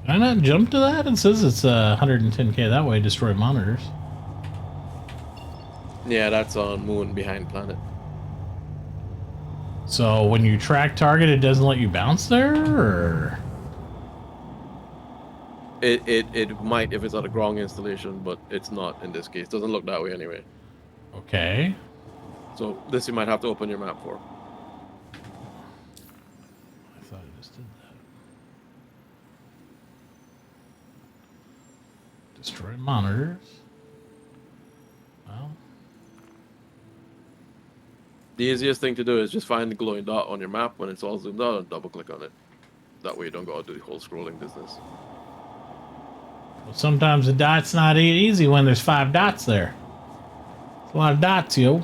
Can I not jump to that? It says it's 110k that way. Destroy monitors. Yeah, that's on Moon behind Planet. So when you track target, it doesn't let you bounce there, or It might if it's on a Grong installation, but it's not in this case. Doesn't look that way anyway. okay. So this you might have to open your map for. I thought I just did that. Destroy monitors. Well, The easiest thing to do is just find the glowing dot on your map when it's all zoomed out and double click on it. That way you don't go to do the whole scrolling business. well, sometimes the dot's not easy when there's 5 dots there. It's a lot of dots, yo.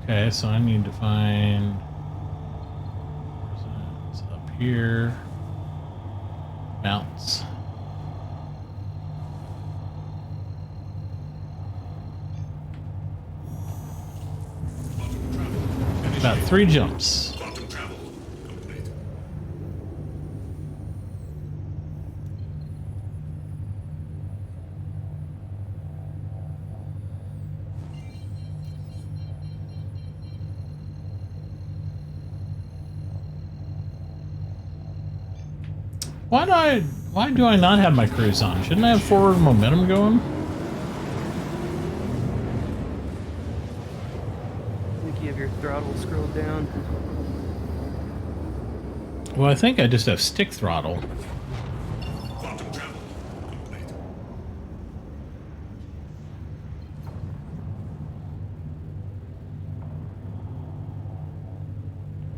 Okay, so I need to find. Where's that? It's up here. Bounce. About 3 jumps. Quantum travel complete. Why do I not have my cruise on? Shouldn't I have forward momentum going? I think you have your throttle scrolled down. Well, I think I just have stick throttle. Quantum travel complete.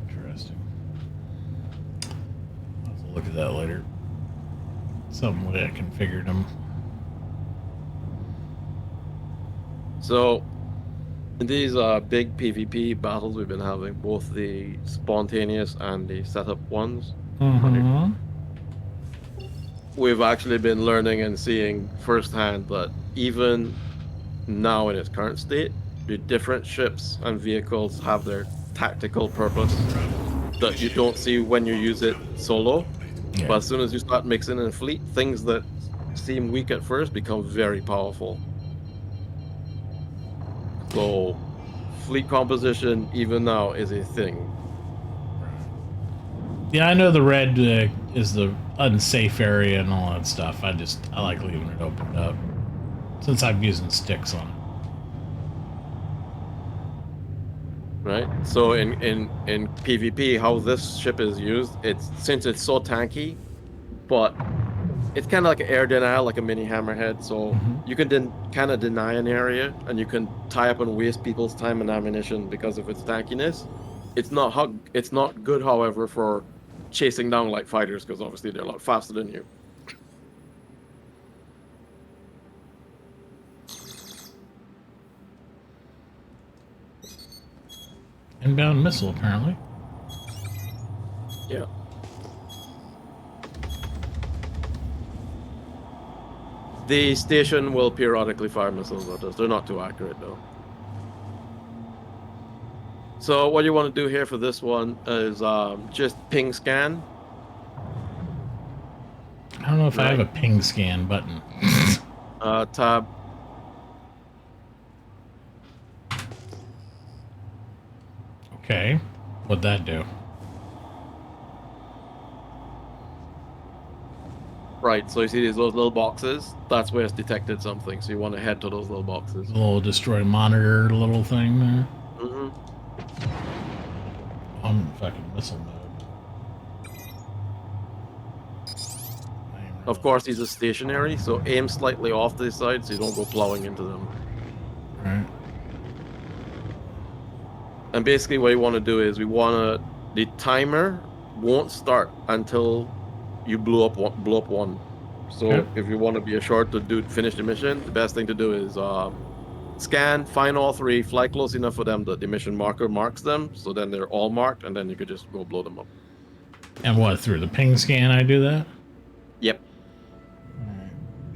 Interesting. I'll have to look at that later. Some way I configured them. So, in these big PvP battles we've been having, both the spontaneous and the setup ones, Mm-hmm. we've actually been learning and seeing firsthand that even now in its current state, the different ships and vehicles have their tactical purpose that you don't see when you use it solo. Yeah. But as soon as you start mixing in fleet, things that seem weak at first become very powerful. So, fleet composition, even now, is a thing. Yeah, I know the red is the unsafe area and all that stuff. I like leaving it opened up since I'm using sticks on it. Right? So in PvP, how this ship is used, since it's so tanky, but it's kind of like an air denial, like a mini hammerhead. So you can kind of deny an area, and you can tie up and waste people's time and ammunition because of its tankiness. It's not good, however, for chasing down light fighters because obviously they're a lot faster than you. Inbound missile, apparently. Yeah. The station will periodically fire missiles at us. They're not too accurate, though. So what you want to do here for this one is just ping scan. I don't know if I have a ping scan button. Tab. Okay. What'd that do? Right, so you see those little boxes? That's where it's detected something, so you want to head to those little boxes. The little destroy monitor little thing there. Mm-hmm. I'm in fucking missile mode. Of course, these are stationary, so aim slightly off to the side so you don't go plowing into them. Right. And basically what you want to do is the timer won't start until you blow up one. So Okay. if you want to be assured to finish the mission, the best thing to do is scan, find all 3, fly close enough for them that the mission marker marks them, so then they're all marked, and then you could just go blow them up. And what, through the ping scan I do that? Yep.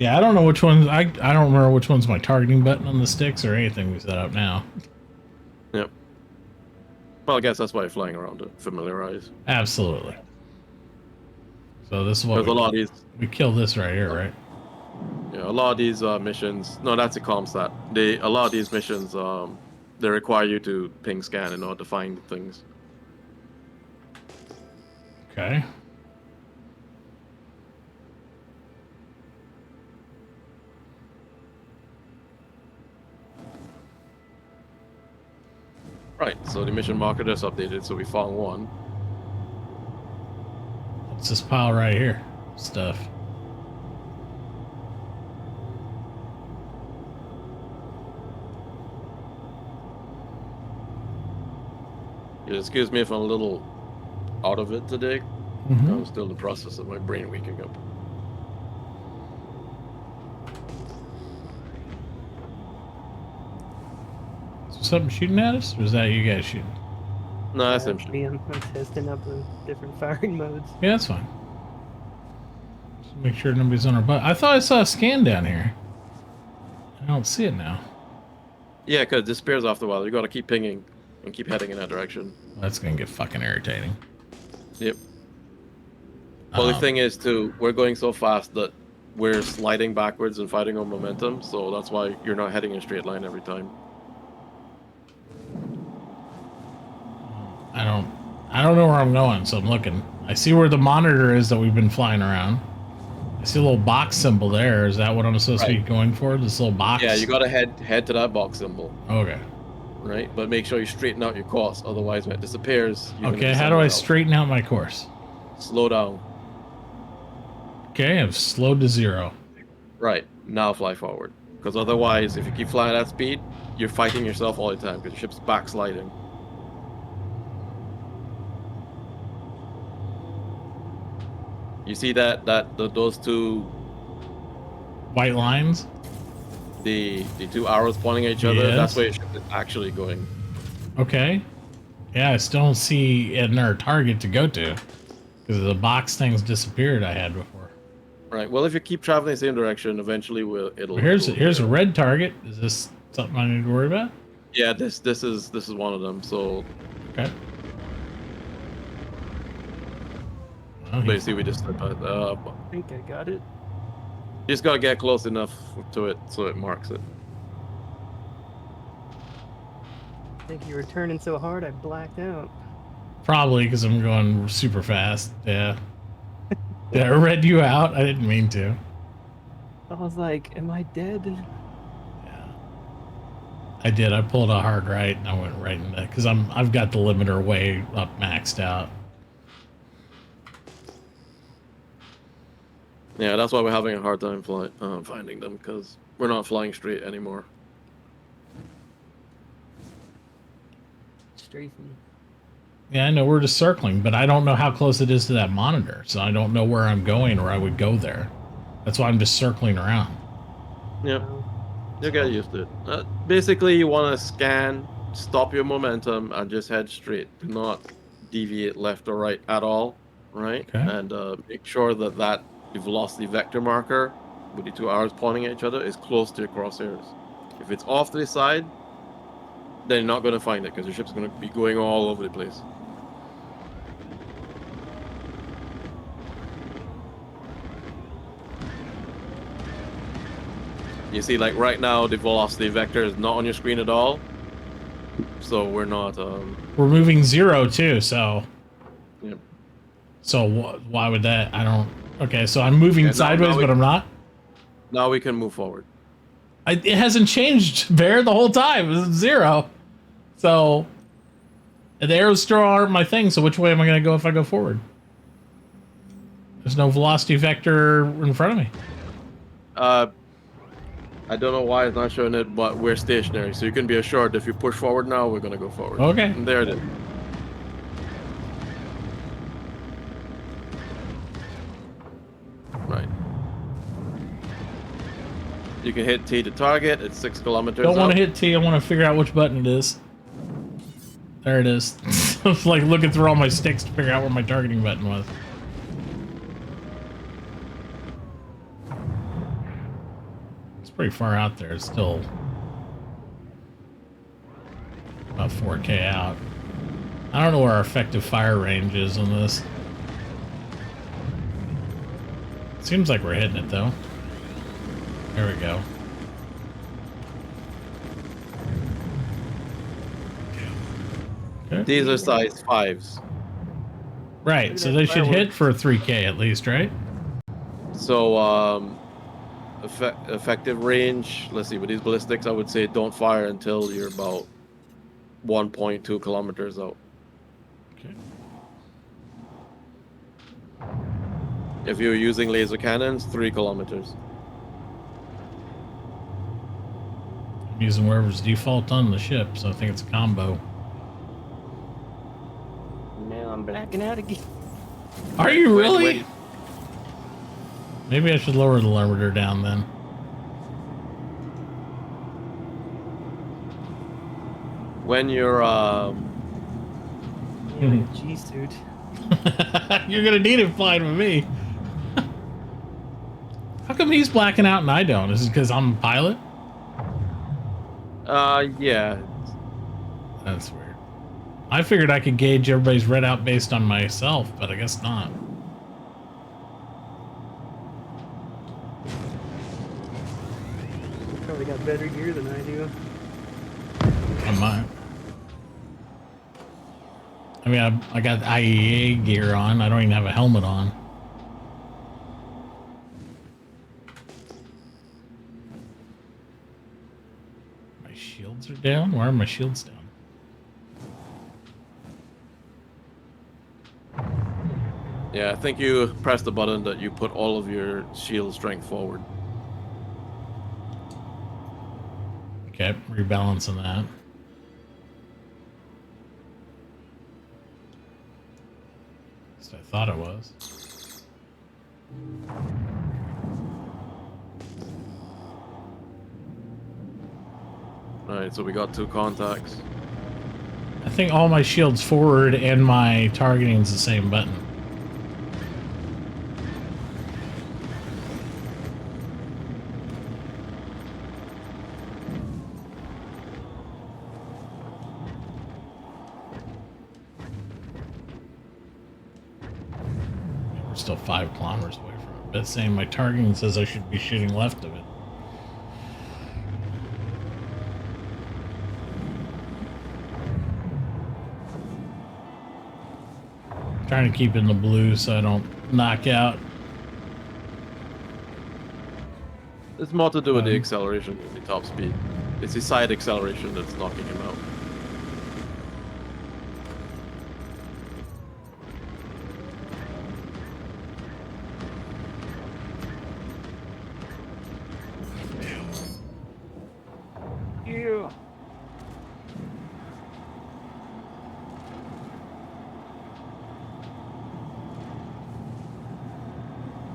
Yeah, I don't know which ones. I don't remember which one's my targeting button on the sticks or anything we set up now. Yep. Well, I guess that's why you're flying around to familiarize. Absolutely. So this is what There's a lot of these. we kill this right here, right? Yeah, a lot of these missions. No, that's a comstat. A lot of these missions, they require you to ping scan in order to find things. Okay. Right. So the mission marker just updated, so we found one. What's this pile right here? Stuff. Yeah, excuse me if I'm a little out of it today. Mhm. I'm still in the process of my brain waking up. Is something shooting at us, or is that you guys shooting? No, that's him. Me, I'm testing up the different firing modes. Yeah, that's fine. Just make sure nobody's on our butt. I thought I saw a scan down here. I don't see it now. Yeah, because it disappears after a while. You got to keep pinging and keep heading in that direction. Well, that's gonna get fucking irritating. Yep. Well, the Um, thing is, too, we're going so fast that we're sliding backwards and fighting on momentum, so that's why you're not heading in a straight line every time. I don't know where I'm going, so I'm looking. I see where the monitor is that we've been flying around. I see a little box symbol there. Is that what I'm supposed to be Right. going for? This little box? Yeah, you got to head to that box symbol, Okay. right? But make sure you straighten out your course, otherwise when it disappears... you're gonna Okay, be how do I somewhere else. straighten out my course? Slow down. Okay, I've slowed to 0. Right, now fly forward. Because otherwise, if you keep flying at that speed, you're fighting yourself all the time, because your ship's backsliding. You see those two, White lines? the two arrows pointing at each other? Yes. That's where your ship is actually going. Okay. Yeah, I still don't see another target to go to. Because the box things disappeared I had before. Right. Well, if you keep traveling the same direction, eventually it'll. Here's it'll- a red target. Is this something I need to worry about? Yeah, this is one of them. So Okay. Well, basically, we just I think I got it. just gotta get close enough to it so it marks it. I think you were turning so hard I blacked out. probably because I'm going super fast. Yeah. Did I read you out? I didn't mean to. I was like, am I dead? Yeah. I did. I pulled a hard right and I went right into because I've got the limiter way up maxed out. Yeah, that's why we're having a hard time finding them, because we're not flying straight anymore. Strafing. Yeah, I know we're just circling, but I don't know how close it is to that monitor, so I don't know where I'm going or I would go there. That's why I'm just circling around. Yep, you'll get used to it. Basically, you want to scan, stop your momentum, and just head straight. Do not deviate left or right at all, right? Okay. And make sure that the velocity vector marker with the two arrows pointing at each other is close to your crosshairs. If it's off to the side, then you're not going to find it because your ship's going to be going all over the place. You see, like right now, the velocity vector is not on your screen at all, so we're not. We're moving 0 too, so. Yep. So why would that? I don't. Okay, so I'm moving Yeah, sideways, but I'm not. Now we can move forward. It hasn't changed, Bear, the whole time. It's 0. So the arrows still aren't my thing. So which way am I going to go if I go forward? There's no velocity vector in front of me. I don't know why it's not showing it, but we're stationary, so you can be assured if you push forward now, we're gonna go forward. Okay. And there it is. Right. You can hit T to target. It's 6 kilometers. Don't want up. to hit T. I want to figure out which button it is. There it is. It's like looking through all my sticks to figure out where my targeting button was. pretty far out there. It's still about 4K out. I don't know where our effective fire range is on this. Seems like we're hitting it though. There we go. Okay. These are size 5s. Right, so they should hit for 3K at least, right? So, effective range, let's see, with these ballistics, I would say don't fire until you're about 1.2 kilometers out. Okay. If you're using laser cannons, 3 kilometers. I'm using wherever's default on the ship, so I think it's a combo. Now I'm blacking out again. Are you really? Wait. Maybe I should lower the limiter down then. When you're, G-suit. You're gonna need it flying with me. How come he's blacking out and I don't? Is it because I'm a pilot? yeah. That's weird. I figured I could gauge everybody's readout based on myself, but I guess not. Probably got better gear than I do. I might. I mean, I got IEA gear on. I don't even have a helmet on. My shields are down? Why are my shields down? Yeah, I think you press the button that you put all of your shield strength forward. Okay, rebalancing that. At least I thought it was. Alright, so we got 2 contacts. I think all my shields forward and my targeting is the same button. We're still 5 kilometers away from it, but it's saying my targeting says I should be shooting left of it. Trying to keep in the blue so I don't knock out. It's more to do with the acceleration, the top speed. It's the side acceleration that's knocking him out. Yeah.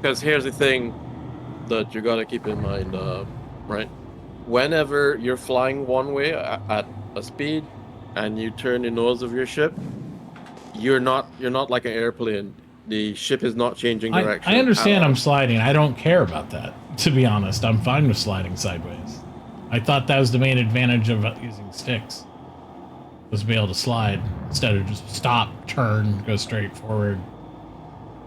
Because here's the thing that you gotta keep in mind, right? Whenever you're flying one way at a speed and you turn the nose of your ship, you're not like an airplane. The ship is not changing direction. I understand I'm sliding. I don't care about that, to be honest. I'm fine with sliding sideways. I thought that was the main advantage of using sticks, was to be able to slide instead of just stop, turn, go straight forward.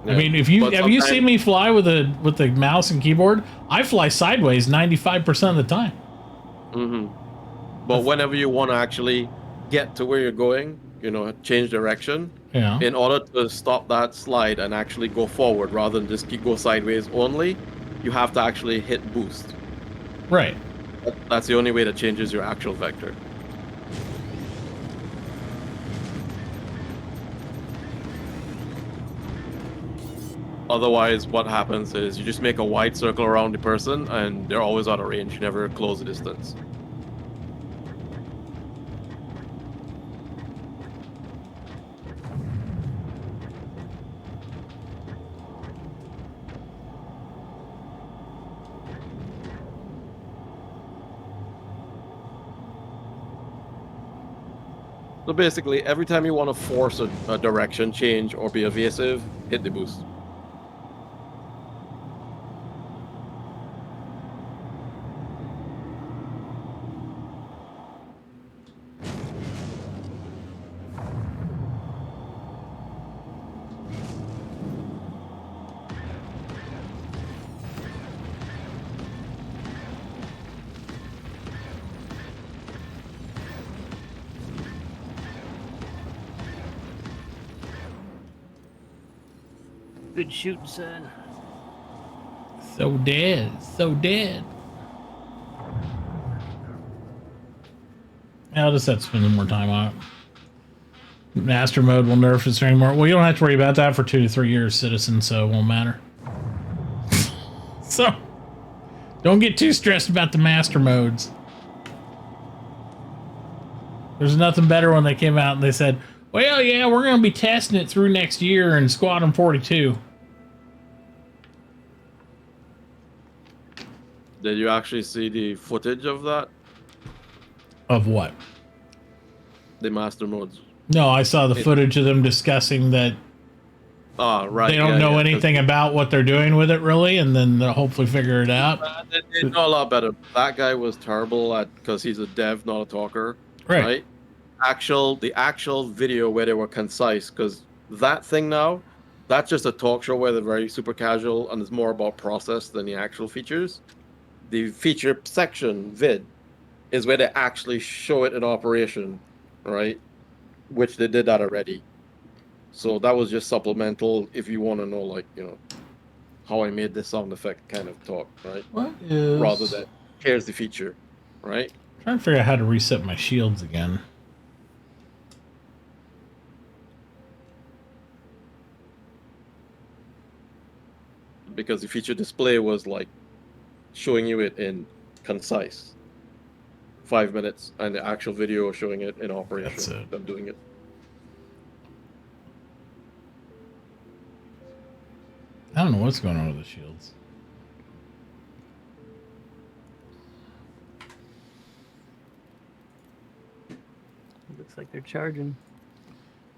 Yeah, I mean, have you seen me fly with the mouse and keyboard? I fly sideways 95% of the time. Mm-hmm. But whenever you want to actually get to where you're going, change direction. Yeah. In order to stop that slide and actually go forward rather than just go sideways only, you have to actually hit boost. Right. That's the only way that changes your actual vector. Otherwise, what happens is you just make a wide circle around the person and they're always out of range. You never close the distance. So basically, every time you want to force a direction change or be evasive, hit the boost. Good shooting, son. So dead. So dead. I'll just have to spend more time on it. Master mode will nerf this anymore. Well, you don't have to worry about that for 2 to 3 years, Citizen, so it won't matter. So, don't get too stressed about the master modes. There's nothing better when they came out and they said, well, yeah, we're going to be testing it through next year in Squadron 42. Did you actually see the footage of that? Of what? The master modes. No, I saw the footage of them discussing that Right. they don't know anything about what they're doing with it, really, and then they'll hopefully figure it out. They know a lot better. That guy was terrible at, because he's a dev, not a talker. Right. The actual video where they were concise, because that thing now, that's just a talk show where they're very super casual and it's more about process than the actual features. The feature section vid is where they actually show it in operation, right? Which they did that already. So that was just supplemental if you want to know, like, you know, how I made this sound effect kind of talk, right? What is... Rather than, here's the feature, right? I'm trying to figure out how to reset my shields again. Because the feature display was like showing you it in concise 5 minutes, and the actual video showing it in operation. That's it. Them doing it. I don't know what's going on with the shields. Looks like they're charging.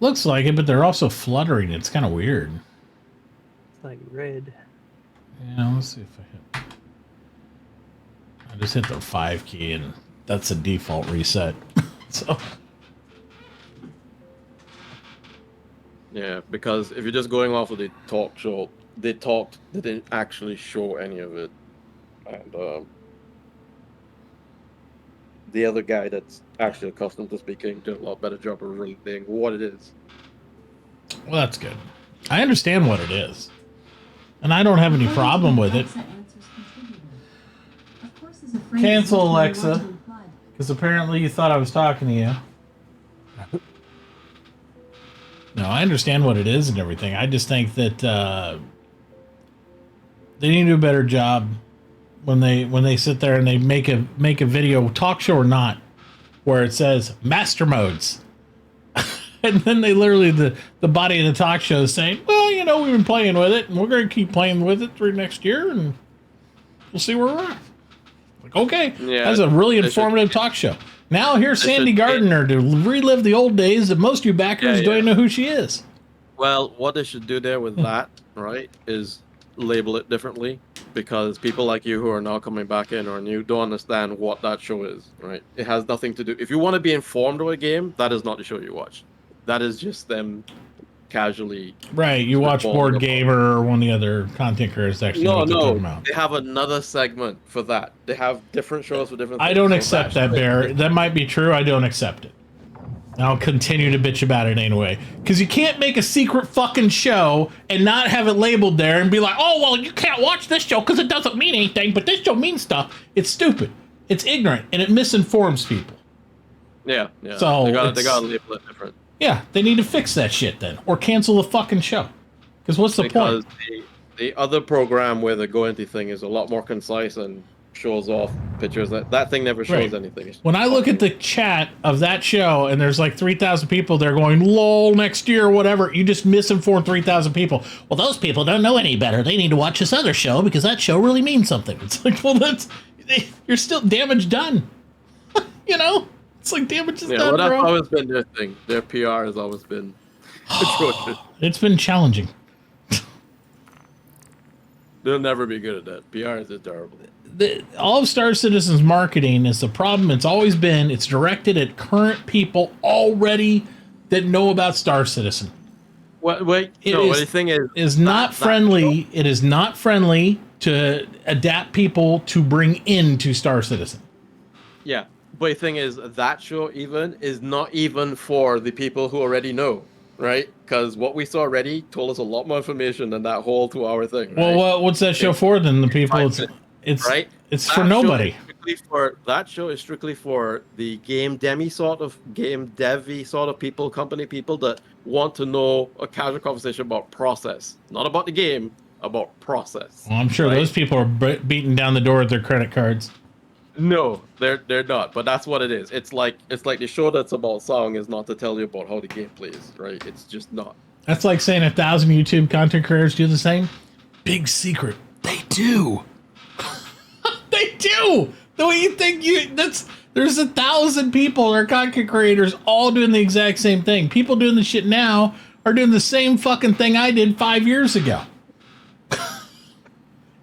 Looks like it, but they're also fluttering. It's kind of weird. It's like red. Yeah, let's see if I hit. I just hit the 5 key, and that's a default reset. So. Yeah, because if you're just going off of the talk show, they didn't actually show any of it, and the other guy that's actually accustomed to speaking did a lot better job of relaying what it is. Well, that's good. I understand what it is, and I don't have any problem with it. Cancel Alexa, because apparently you thought I was talking to you. No, I understand what it is and everything. I just think that they need to do a better job when they sit there and they make a video, talk show or not, where it says master modes. And then they literally, the body of the talk show is saying, well, you know, we've been playing with it and we're going to keep playing with it through next year and we'll see where we're at. Like, okay, yeah, that's a really informative talk show. Now here's Sandy Gardner to relive the old days that most of you backers don't even know who she is. Well, what they should do there with that, right, is label it differently, because people like you who are now coming back in or new don't understand what that show is, right? It has nothing to do. If you want to be informed of a game, that is not the show you watch. That is just them casually. Right, you watch Board Gamer or one of the other content creators actually know what they're talking about. They have another segment for that. They have different shows for different I don't accept that, Bear. That might be true. I don't accept it. And I'll continue to bitch about it anyway. Because you can't make a secret fucking show and not have it labeled there and be like, oh, well, you can't watch this show because it doesn't mean anything, but this show means stuff. It's stupid. It's ignorant, and it misinforms people. Yeah. So they gotta label it different. Yeah, they need to fix that shit then, or cancel the fucking show. Because what's the point? The other program where the Go Into thing is a lot more concise and shows off pictures. That thing never shows anything. When I look at the chat of that show and there's like 3,000 people there going, lol, next year or whatever, you just misinformed 3,000 people. Well, those people don't know any better. They need to watch this other show because that show really means something. It's like, well, you're still damage done. You know? It's like damage is done, well, that's bro. always been their thing. Their PR has always been atrocious. It's been challenging. They'll never be good at that. PR is terrible. All of Star Citizen's marketing is the problem. It's always been, it's directed at current people already that know about Star Citizen. The thing is not friendly. It is not friendly to adapt people to bring into Star Citizen. Yeah. But the thing is, that show even is not even for the people who already know, right? Because what we saw already told us a lot more information than that whole 2-hour thing. Right? Well, what's that show for then? The people, it's right. It's That for show nobody. is strictly that show is strictly for the game devy sort of people, company people that want to know a casual conversation about process, not about the game, about process. Well, I'm sure right? those people are beating down the door with their credit cards. No, they're not. But that's what it is. It's like the show that's about song is not to tell you about how the game plays, right? It's just not. That's like saying 1,000 YouTube content creators do the same. Big secret, they do. They do. The way you think there's 1,000 people or content creators all doing the exact same thing. People doing the shit now are doing the same fucking thing I did 5 years ago.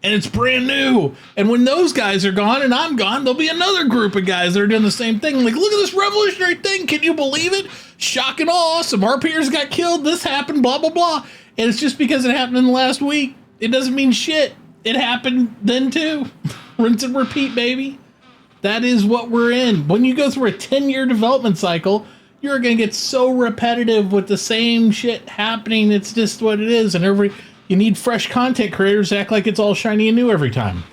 And it's brand new. And when those guys are gone and I'm gone, there'll be another group of guys that are doing the same thing. Like, look at this revolutionary thing. Can you believe it? Shock and awe. Some RPers got killed. This happened, blah, blah, blah. And it's just because it happened in the last week. It doesn't mean shit. It happened then too. Rinse and repeat, baby. That is what we're in. When you go through a 10-year development cycle, you're going to get so repetitive with the same shit happening. It's just what it is. And you need fresh content creators to act like it's all shiny and new every time.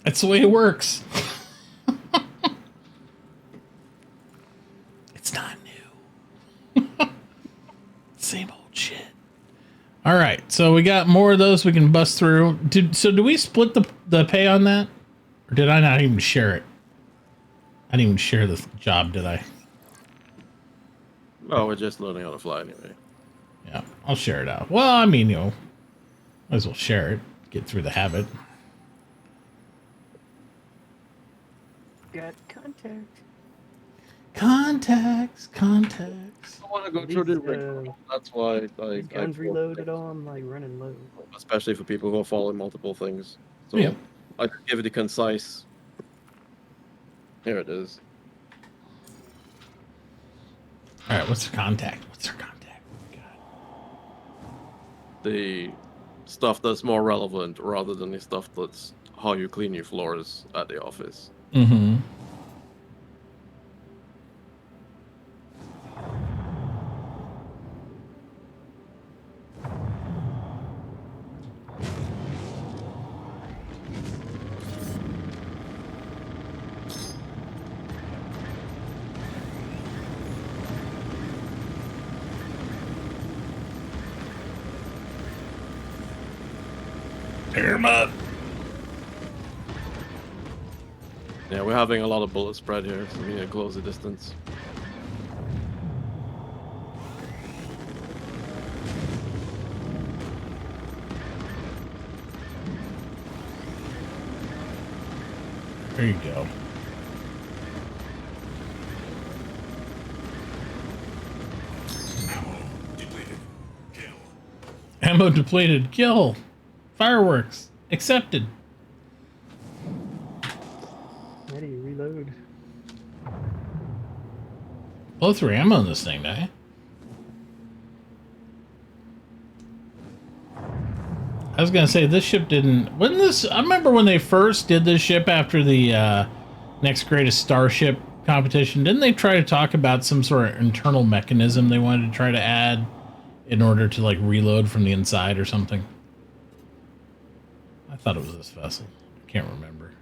That's the way it works. It's not new. Same old shit. All right, so we got more of those we can bust through. Do we split the pay on that? Or did I not even share it? I didn't even share the job, did I? Oh, we're just learning how to fly anyway. Yeah, I'll share it out. Well, I mean, might as well share it. Get through the habit. Got contact. Contacts. I want to go through the rig. That's why These guns reloaded on, like running low. Especially for people who are following multiple things. So Yeah. I can give it a concise. Here it is. All right, what's their contact? The stuff that's more relevant rather than the stuff that's how you clean your floors at the office. Mm-hmm. Tear him up. Yeah, we're having a lot of bullet spread here, so we need to close the distance. There you go. Ammo depleted. Kill. Fireworks. Accepted. Ready, reload. Blow through ammo in this thing, eh? I was gonna say this ship didn't. Wasn't this? I remember when they first did this ship after the next greatest starship competition. Didn't they try to talk about some sort of internal mechanism they wanted to try to add in order to like reload from the inside or something? I thought it was this vessel. I can't remember.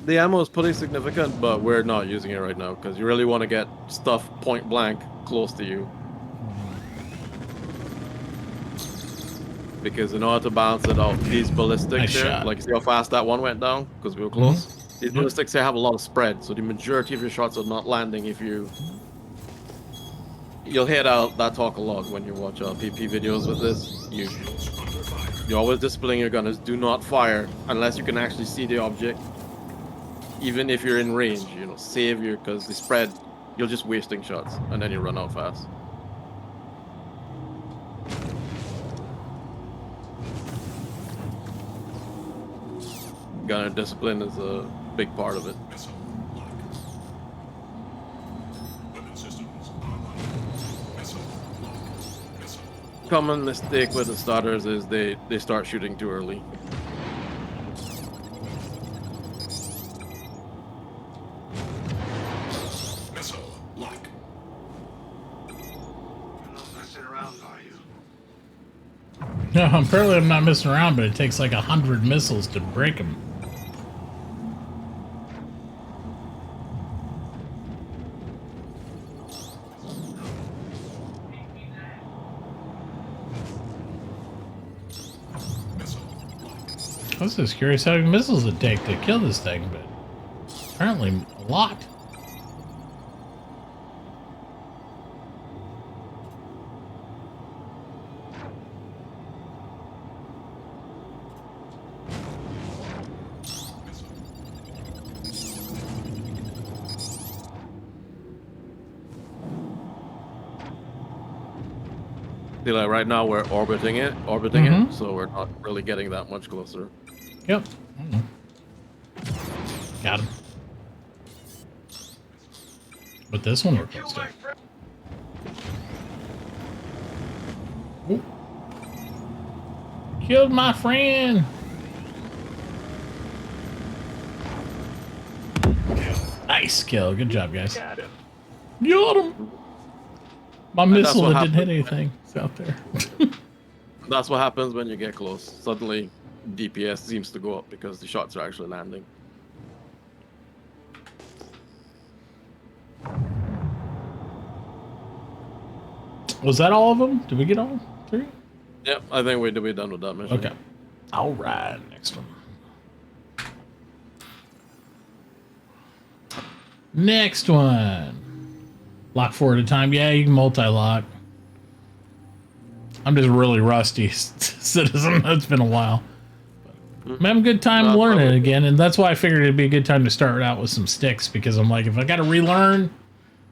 The ammo is pretty significant, but we're not using it right now because you really want to get stuff point blank close to you. Because in order to balance it out, these ballistics Nice here, shot. like see how fast that one went down because we were close. These ballistics here have a lot of spread, so the majority of your shots are not landing if you'll hear that talk a lot when you watch PP videos with this. You're always displaying your gun as do not fire unless you can actually see the object. Even if you're in range, save your, because the spread, you're just wasting shots and then you run out fast. Gunner discipline is a big part of it. Common mistake with the starters is they start shooting too early. are you? No, apparently I'm not messing around, but it takes like 100 missiles to break them. I was just curious how many missiles it take to kill this thing, but apparently a lot. See, like right now we're orbiting it, so we're not really getting that much closer. Yep. Got him. But this one we're close to. Ooh. Killed my friend. Nice kill. Good job, guys. Got him. My missile that didn't hit anything. It's out there. That's what happens when you get close. Suddenly, DPS seems to go up because the shots are actually landing. Was that all of them? Did we get all 3? Yep, I think we're done with that mission. Okay. All right, next one. Next one. Lock 4 at a time. Yeah, you can multi-lock. I'm just really rusty citizen. It's been a while. I'm having a good time learning it again, and that's why I figured it'd be a good time to start out with some sticks, because I'm like, if I got to relearn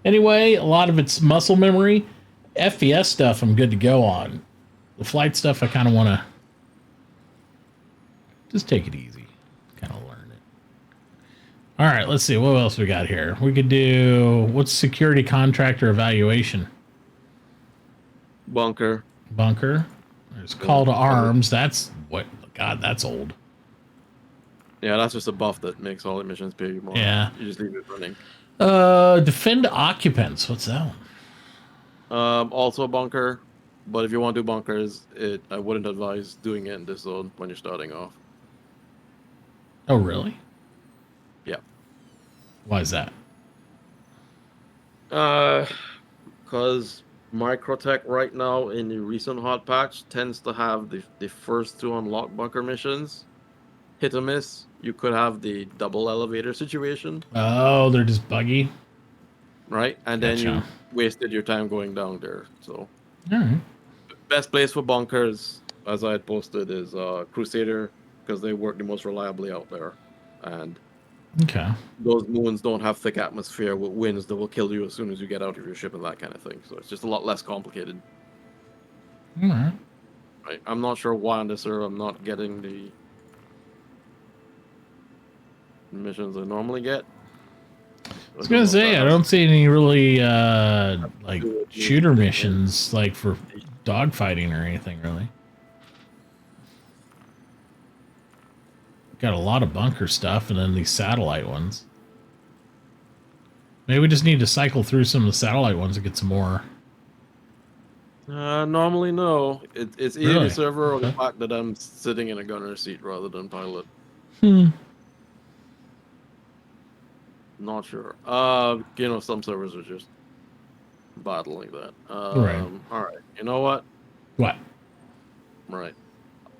anyway, a lot of it's muscle memory. FPS stuff I'm good to go on. The flight stuff I kind of want to just take it easy. Kind of learn it. All right, let's see. What else we got here? We could do, what's security contractor evaluation? Bunker. There's call to arms. That's what, God, that's old. Yeah, that's just a buff that makes all the missions pay you more. Yeah. You just leave it running. Defend occupants. What's that one? Also a bunker, but if you want to do bunkers, I wouldn't advise doing it in this zone when you're starting off. Oh, really? Yeah. Why is that? Because Microtech right now in the recent hot patch tends to have the first 2 unlock bunker missions hit or miss. You could have the double elevator situation. Oh, they're just buggy. Right? And then you wasted your time going down there. So, all right. Best place for bunkers, as I had posted, is Crusader, because they work the most reliably out there. And those moons don't have thick atmosphere with winds that will kill you as soon as you get out of your ship and that kind of thing. So it's just a lot less complicated. All right. Right. I'm not sure why on this server I'm not getting the missions I normally get. I was gonna say, I don't see any really like shooter missions like for dogfighting or anything really. Got a lot of bunker stuff and then these satellite ones. Maybe we just need to cycle through some of the satellite ones and get some more. Normally no. It's either Really? the server or the fact that I'm sitting in a gunner seat rather than pilot. Not sure. Some servers are just bad like that. Right. All right. You know what? What? Right.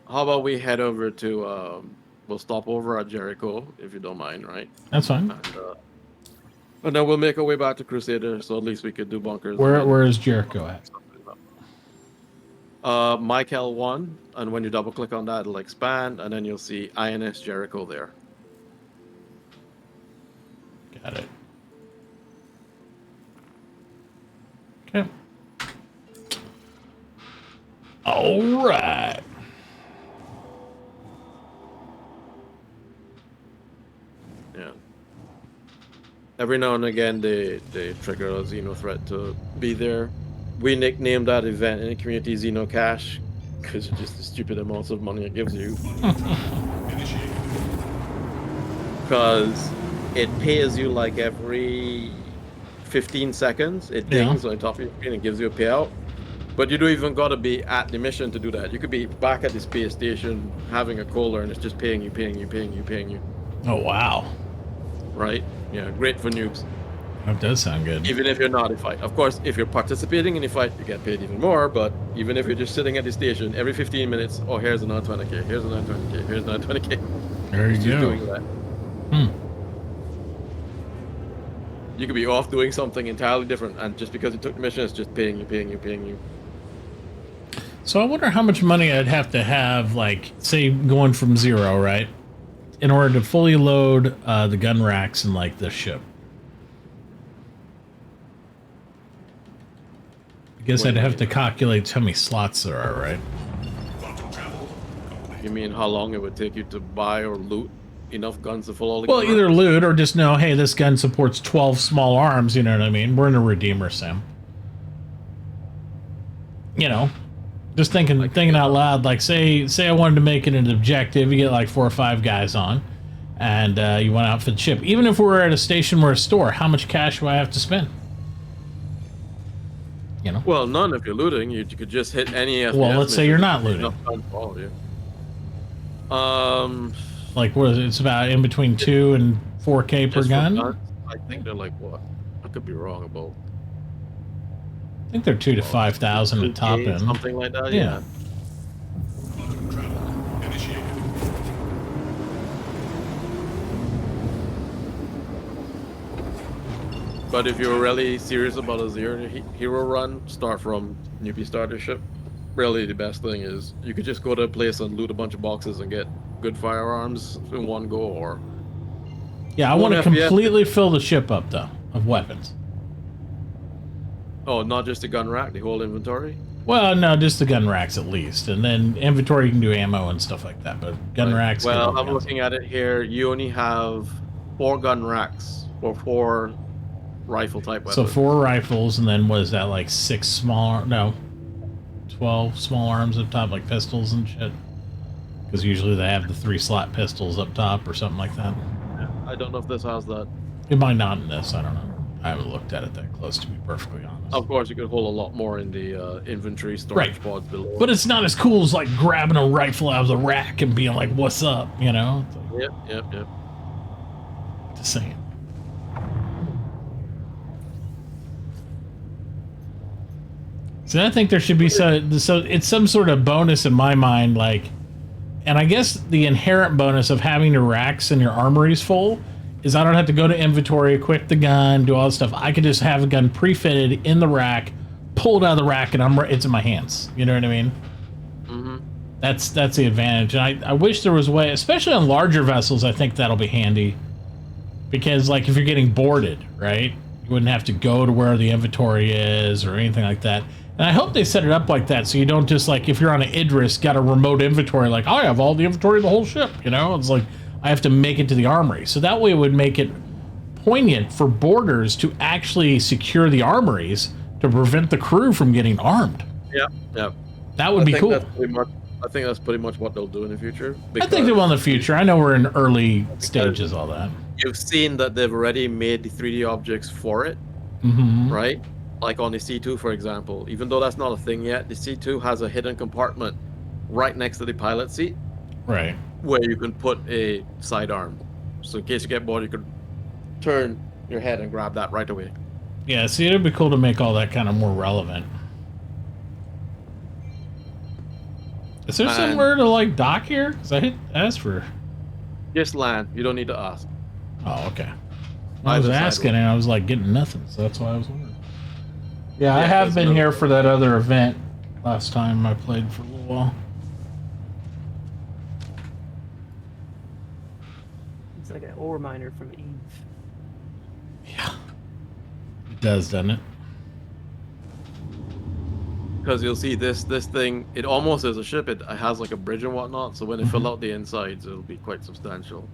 How about we head over to we'll stop over at Jericho if you don't mind, right? That's fine. And then we'll make our way back to Crusader, so at least we could do bunkers. Where is Jericho at? Michael 1, and when you double click on that, it'll expand, and then you'll see INS Jericho there. Got it. Okay. All right. Yeah. Every now and again, they trigger a Xeno threat to be there. We nicknamed that event in the community Xeno Cash because it's just the stupid amounts of money it gives you. Because it pays you like every 15 seconds. It dings on top of your screen and gives you a payout. But you don't even gotta be at the mission to do that. You could be back at the space station having a cola and it's just paying you. Oh wow, Right? Yeah, great for noobs. that does sound good. Even if you're not in fight. Of course, if you're participating in the fight, you get paid even more. But even if you're just sitting at the station, every 15 minutes, oh, here's another 20k, here's another 20k, here's another 20k. There you Just go. doing that. Hmm. You could be off doing something entirely different, and just because you took the mission, it's just paying you. So I wonder how much money I'd have to have, like, say, going from 0, right, in order to fully load the gun racks in, like, this ship. I guess What I'd do you have mean? to calculate how many slots there are, right? You mean how long it would take you to buy or loot enough guns to fill all the Well, gun either racks? loot or just know, hey, this gun supports 12 small arms, you know what I mean? We're in a Redeemer sim. You know, just thinking out loud, like, say I wanted to make it an objective, you get like 4 or 5 guys on, and you went out for the ship. Even if we were at a station or a store, how much cash do I have to spend? You know? Well, none if you're looting. You could just hit any FPS Well, let's say you're mission. not looting. Enough guns for all of you. Like, what is it? It's about in between 2 and 4K per just for gun? guns, I think they're like what? I could be wrong about. I think they're 2 to 5,000 at top 2K, end. something like that. Yeah. Quantum travel initiated. But if you're really serious about a hero run, start from newbie starter ship. Really, the best thing is you could just go to a place and loot a bunch of boxes and get good firearms in one go, or Yeah, I One want to FPS. completely fill the ship up, though, of weapons. oh, not just the gun rack, the whole inventory. Well, no, just the gun racks at least. And then inventory, you can do ammo and stuff like that. But gun Right. racks... get all Well, the I'm guns. looking at it here. You only have 4 gun racks or 4 rifle type So weapons. 4 rifles, and then what is that, like 6 small... No, 12 small arms up top, like pistols and shit. Because usually they have the 3-slot pistols up top or something like that. I don't know if this has that. It might not in this, I don't know. I haven't looked at it that close, to be perfectly honest. Of course, you could hold a lot more in the inventory storage Right. pods below. But it's not as cool as, like, grabbing a rifle out of the rack and being like, what's up, you know? It's like, Yep. just saying. So I think there should be so it's some sort of bonus in my mind, like, and I guess the inherent bonus of having your racks and your armories full is I don't have to go to inventory, equip the gun, do all this stuff. I could just have a gun pre-fitted in the rack, pull it out of the rack, and it's in my hands. You know what I mean? Mm-hmm. That's the advantage. And I wish there was a way, especially on larger vessels, I think that'll be handy. Because, like, if you're getting boarded, right, you wouldn't have to go to where the inventory is or anything like that. And I hope they set it up like that so you don't just, like, if you're on an Idris, got a remote inventory, like, I have all the inventory of the whole ship, you know? It's like, I have to make it to the armory. So that way it would make it poignant for boarders to actually secure the armories to prevent the crew from getting armed. Yep. That would be cool. I think that's pretty much what they'll do in the future. I think they will in the because future. I know we're in early stages, all that. You've seen that they've already made the 3D objects for it, Mm-hmm. right? Like on the C2, for example. Even though that's not a thing yet, the C2 has a hidden compartment right next to the pilot seat Right. where you can put a sidearm. So in case you get bored, you could turn your head and grab that right away. Yeah, see, it'd be cool to make all that kind of more relevant. Is there And- somewhere to, like, dock here? Because I hit S for... Just land. You don't need to ask. Oh, okay. I was Either side asking, will- and I was, like, getting nothing, so that's why I was wondering. Yeah, I Yeah, have there's been no- here for that other event last time I played for a little while. It's like an ore miner from Eve. Yeah. It does, doesn't it? Because you'll see this thing, it almost is a ship. It has like a bridge and whatnot. So when they fill out the insides, it'll be quite substantial.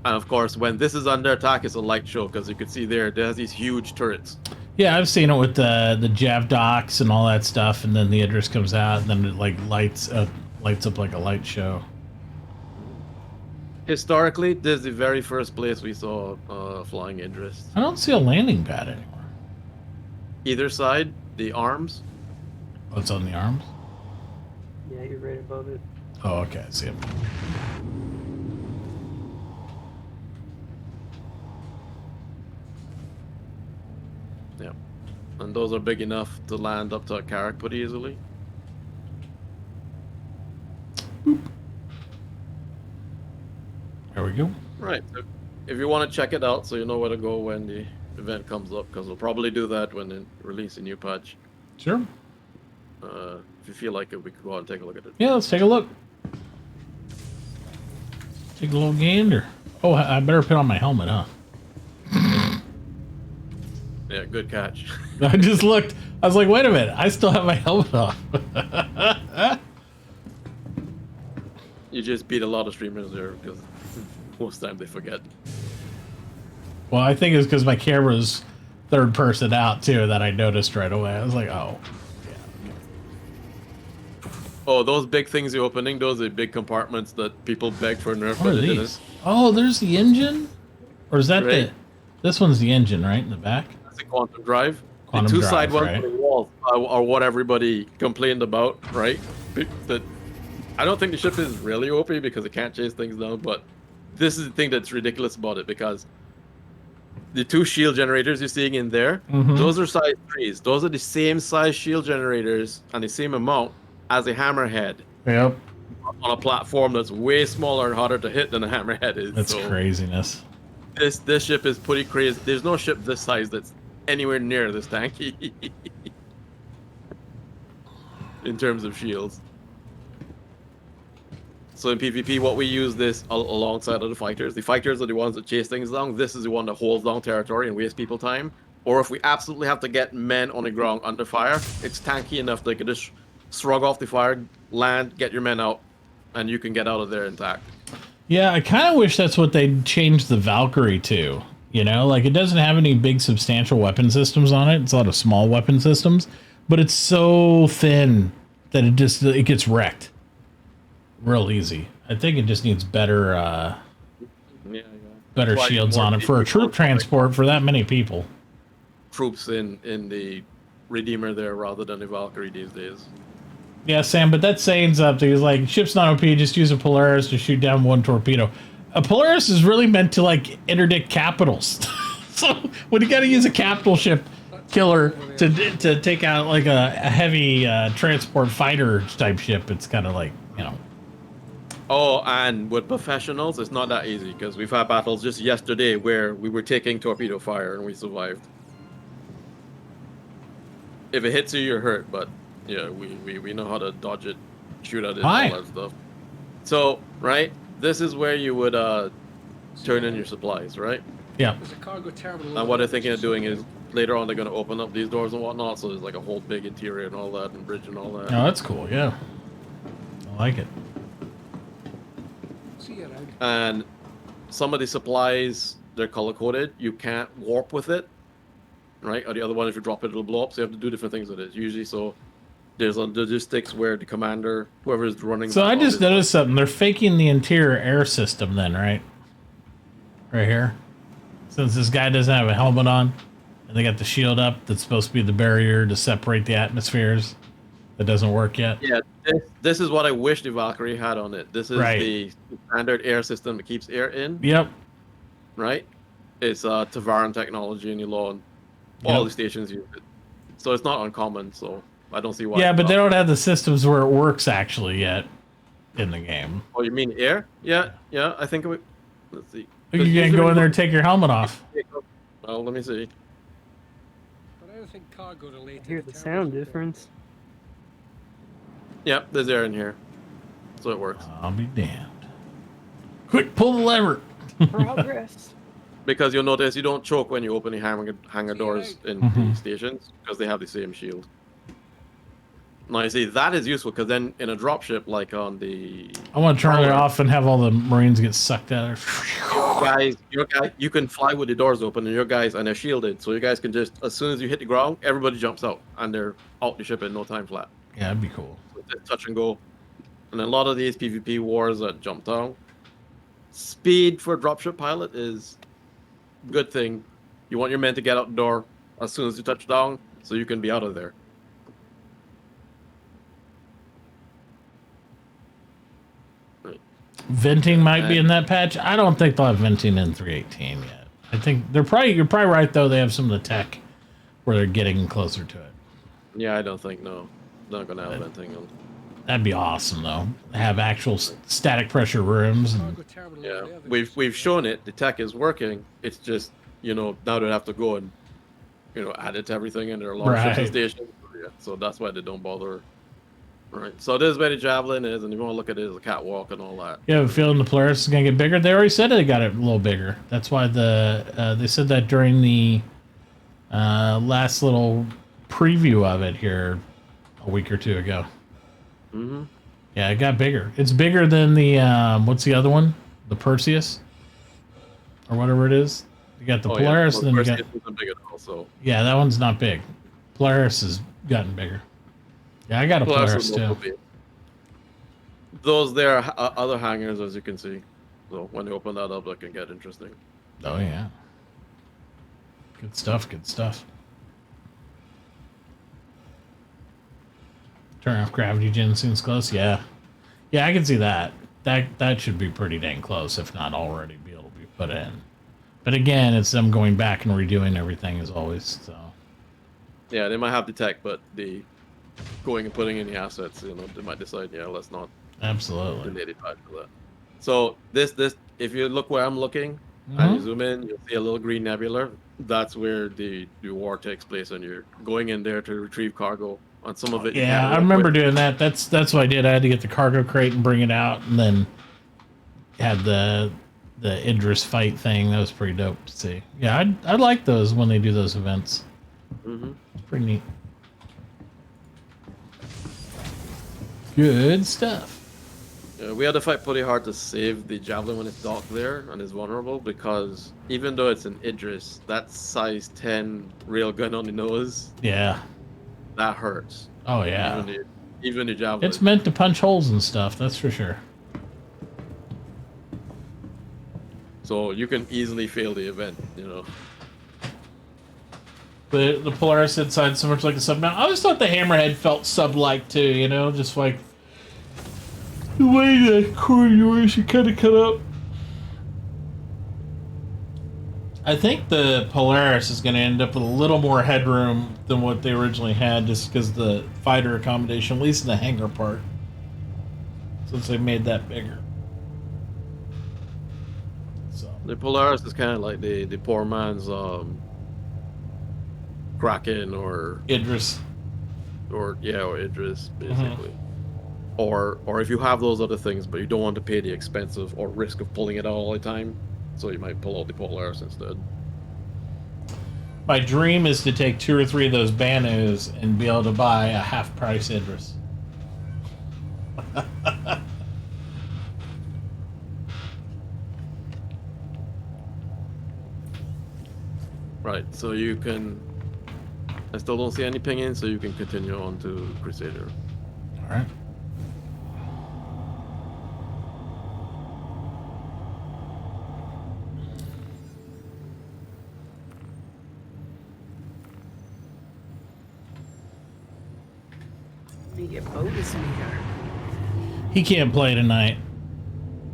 And of course, when this is under attack, it's a light show because you can see there's these huge turrets. Yeah, I've seen it with the Jav docks and all that stuff, and then the Idris comes out, and then it, like, lights up like a light show. Historically, this is the very first place we saw flying Idris. I don't see a landing pad anymore. either side, the arms. Oh, it's on the arms? Yeah, you're right above it. Oh, okay. I see him. Yeah. And those are big enough to land up to a carrack pretty easily. There we go. Right. So if you want to check it out so you know where to go when the event comes up, because we'll probably do that when they release a new patch. Sure. If you feel like it, we could go out and take a look at it. Yeah, let's take a look. Take a little gander. Oh, I better put on my helmet, huh? Yeah, good catch. I just looked. I was like, wait a minute. I still have my helmet off. You just beat a lot of streamers there because most time they forget. Well, I think it's because my camera's third person out, too, that I noticed right away. I was like, oh. Oh, those big things you're opening, those are big compartments that people beg for nerf, What but are they didn't. these? Oh, there's the engine? Or is that Right. the... This one's the engine, right? In the back? That's a quantum drive. Quantum the two drive, side ones right? on the walls are what everybody complained about, right? That I don't think the ship is really OP because it can't chase things down, but this is the thing that's ridiculous about it because the two shield generators you're seeing in there, Mhm. those are size 3s. Those are the same size shield generators and the same amount as a hammerhead Yep. on a platform that's way smaller and harder to hit than a hammerhead is. That's So craziness. This ship is pretty crazy. There's no ship this size that's anywhere near this tanky in terms of shields. So in PvP, what we use this alongside of the fighters. The fighters are the ones that chase things down. This is the one that holds down territory and wastes people time. Or if we absolutely have to get men on the ground under fire, it's tanky enough they can just shrug off the fire, land, get your men out, and you can get out of there intact. Yeah, I kind of wish that's what they'd change the Valkyrie to. You know, like it doesn't have any big substantial weapon systems on it. It's a lot of small weapon systems, but it's so thin that it gets wrecked real easy. I think it just needs better Yeah. better That's why shields more on it for a people troop transport for that many people. Troops in the Redeemer there rather than the Valkyrie these days. Yeah, Sam, but that's saying something. It's like, ship's not OP, just use a Polaris to shoot down one torpedo. A Polaris is really meant to, like, interdict capitals. So, when you gotta use a capital ship killer to take out, like, a heavy transport fighter type ship, it's kind of like, you know. Oh, and with professionals, it's not that easy because we've had battles just yesterday where we were taking torpedo fire and we survived. If it hits you, you're hurt, but yeah, we know how to dodge it, shoot at it, Hi. all that stuff. So, right, this is where you would turn in your supplies, right? Yeah. There's a cargo terminal. And what they're thinking of doing is later on they're going to open up these doors and whatnot, so there's like a whole big interior and all that, and bridge and all that. Oh, that's cool, yeah. I like it. See you around. And some of the supplies, they're color coded. You can't warp with it, right? Or the other one, if you drop it, it'll blow up. So you have to do different things with it. Usually, so there's logistics where the commander, whoever is running. So that I all just this- noticed something. They're faking the interior air system then, right? Right here. Since this guy doesn't have a helmet on, and they got the shield up that's supposed to be the barrier to separate the atmospheres. That doesn't work yet. Yeah, this is what I wish the Valkyrie had on it. This is Right. the standard air system that keeps air in, Yep. right? It's Tavaran technology in law, and all Yep. the stations use it. So it's not uncommon. So I don't see why. Yeah, it's but not. they don't have the systems where it works actually yet in the game. Oh, you mean air? Yeah. I think we. Let's see. You can go in there and take your helmet off. Oh, let me see. But anything cargo related. I hear the sound difference. Yep, there's air in here, so it works. I'll be damned. Quick, pull the lever. Progress. Because you'll notice you don't choke when you open the hangar doors in the stations because they have the same shield. Now you see that is useful because then in a dropship like on the I want to turn it Prowler, off and have all the Marines get sucked out. your guy, you can fly with the doors open and your guys and they're shielded, so you guys can just as soon as you hit the ground, everybody jumps out and they're out the ship in no time flat. Yeah, that'd be cool. So just touch and go. And a lot of these PvP wars that jump down, speed for a dropship pilot is good thing. You want your men to get out the door as soon as you touch down. so you can be out of there. Venting might be in that patch. I don't think they'll have venting in 318 yet. I think you're probably right though. They have some of the tech where they're getting closer to it. Yeah, I don't think no. Not gonna have anything on. That'd be awesome though. Have actual static pressure rooms. And, Yeah, we've shown it. The tech is working. It's just now they have to go and add it to everything in their launch Right. station. Yeah, so that's why they don't bother. Right. So this is where the javelin is, and you want to look at it as a catwalk and all that. you have a feeling the Polaris is gonna get bigger? They already said they got it a little bigger. That's why they said that during the last little preview of it here a week or two ago. Mm-hmm. Yeah, it got bigger. It's bigger than the what's the other one? The Perseus, or whatever it is. You got the Polaris, and then you got bigger also. yeah, that one's not big. Polaris has gotten bigger. Yeah, I got a Polaris too. Those there are other hangars, as you can see. So when you open that up, that can get interesting. Oh yeah, good stuff. Good stuff. Turn off gravity gen seems close. Yeah, I can see that. That should be pretty dang close, if not already be able to be put in. But again, it's them going back and redoing everything as always. So Yeah, they might have the tech, but the going and putting in the assets, they might decide, let's not. absolutely. The native patch for that. So this, if you look where I'm looking, and you zoom in, you'll see a little green nebula. That's where the war takes place, and you're going in there to retrieve cargo. On some of it, Yeah, I remember doing that. That's what I did. I had to get the cargo crate and bring it out, and then had the Idris fight thing. That was pretty dope to see. Yeah, I like those when they do those events. Mm-hmm. It's pretty neat. Good stuff. We had to fight pretty hard to save the javelin when it's docked there and is vulnerable, because even though it's an Idris, that size 10 railgun on the nose, Yeah. that hurts. Oh yeah. Even the javelin. It's meant to punch holes and stuff. That's for sure. So you can easily fail the event, The Polaris inside so much like a sub. Now I always thought the Hammerhead felt sub-like too. Just like the way the corridors are kind of cut up. I think the Polaris is going to end up with a little more headroom than what they originally had, just because the fighter accommodation, at least in the hangar part, since they made that bigger. So The Polaris is kind of like the poor man's Kraken or Idris. Or Idris, basically. Or if you have those other things, but you don't want to pay the expensive or risk of pulling it out all the time, so you might pull out the Polaris instead. My dream is to take 2 or 3 of those Banus and be able to buy a half-price Idris. Right, so you can... I still don't see any pinging, so you can continue on to Crusader. Alright. You get bonus meter. He can't play tonight.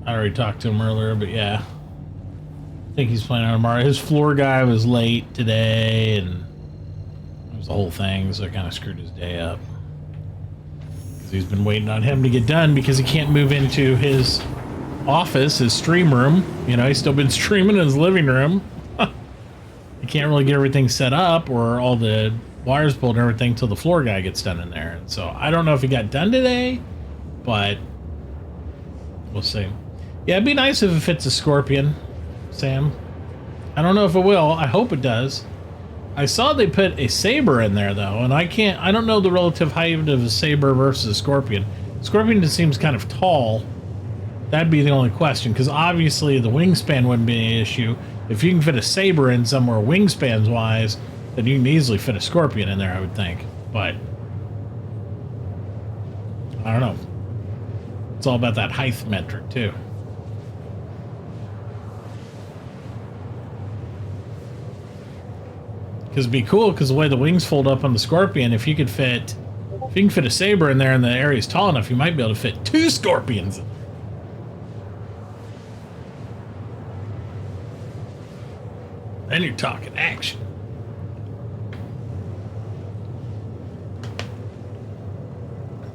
I already talked to him earlier, but yeah. I think he's playing on tomorrow. His floor guy was late today, and it was the whole thing, so it kind of screwed his day up. Because he's been waiting on him to get done because he can't move into his office, his stream room. He's still been streaming in his living room. He can't really get everything set up or all the wires pulled and everything till the floor guy gets done in there. And so I don't know if he got done today, but we'll see. Yeah, it'd be nice if it fits a Scorpion, Sam. I don't know if it will. I hope it does. I saw they put a Saber in there though, and I don't know the relative height of a Saber versus a Scorpion. Scorpion just seems kind of tall. That'd be the only question, because obviously the wingspan wouldn't be an issue. If you can fit a Saber in somewhere wingspans wise, then you can easily fit a Scorpion in there, I would think. But I don't know. It's all about that height metric too. Because it'd be cool, because the way the wings fold up on the Scorpion, if you can fit a Saber in there and the area's tall enough, you might be able to fit 2 Scorpions in there. Then you're talking action.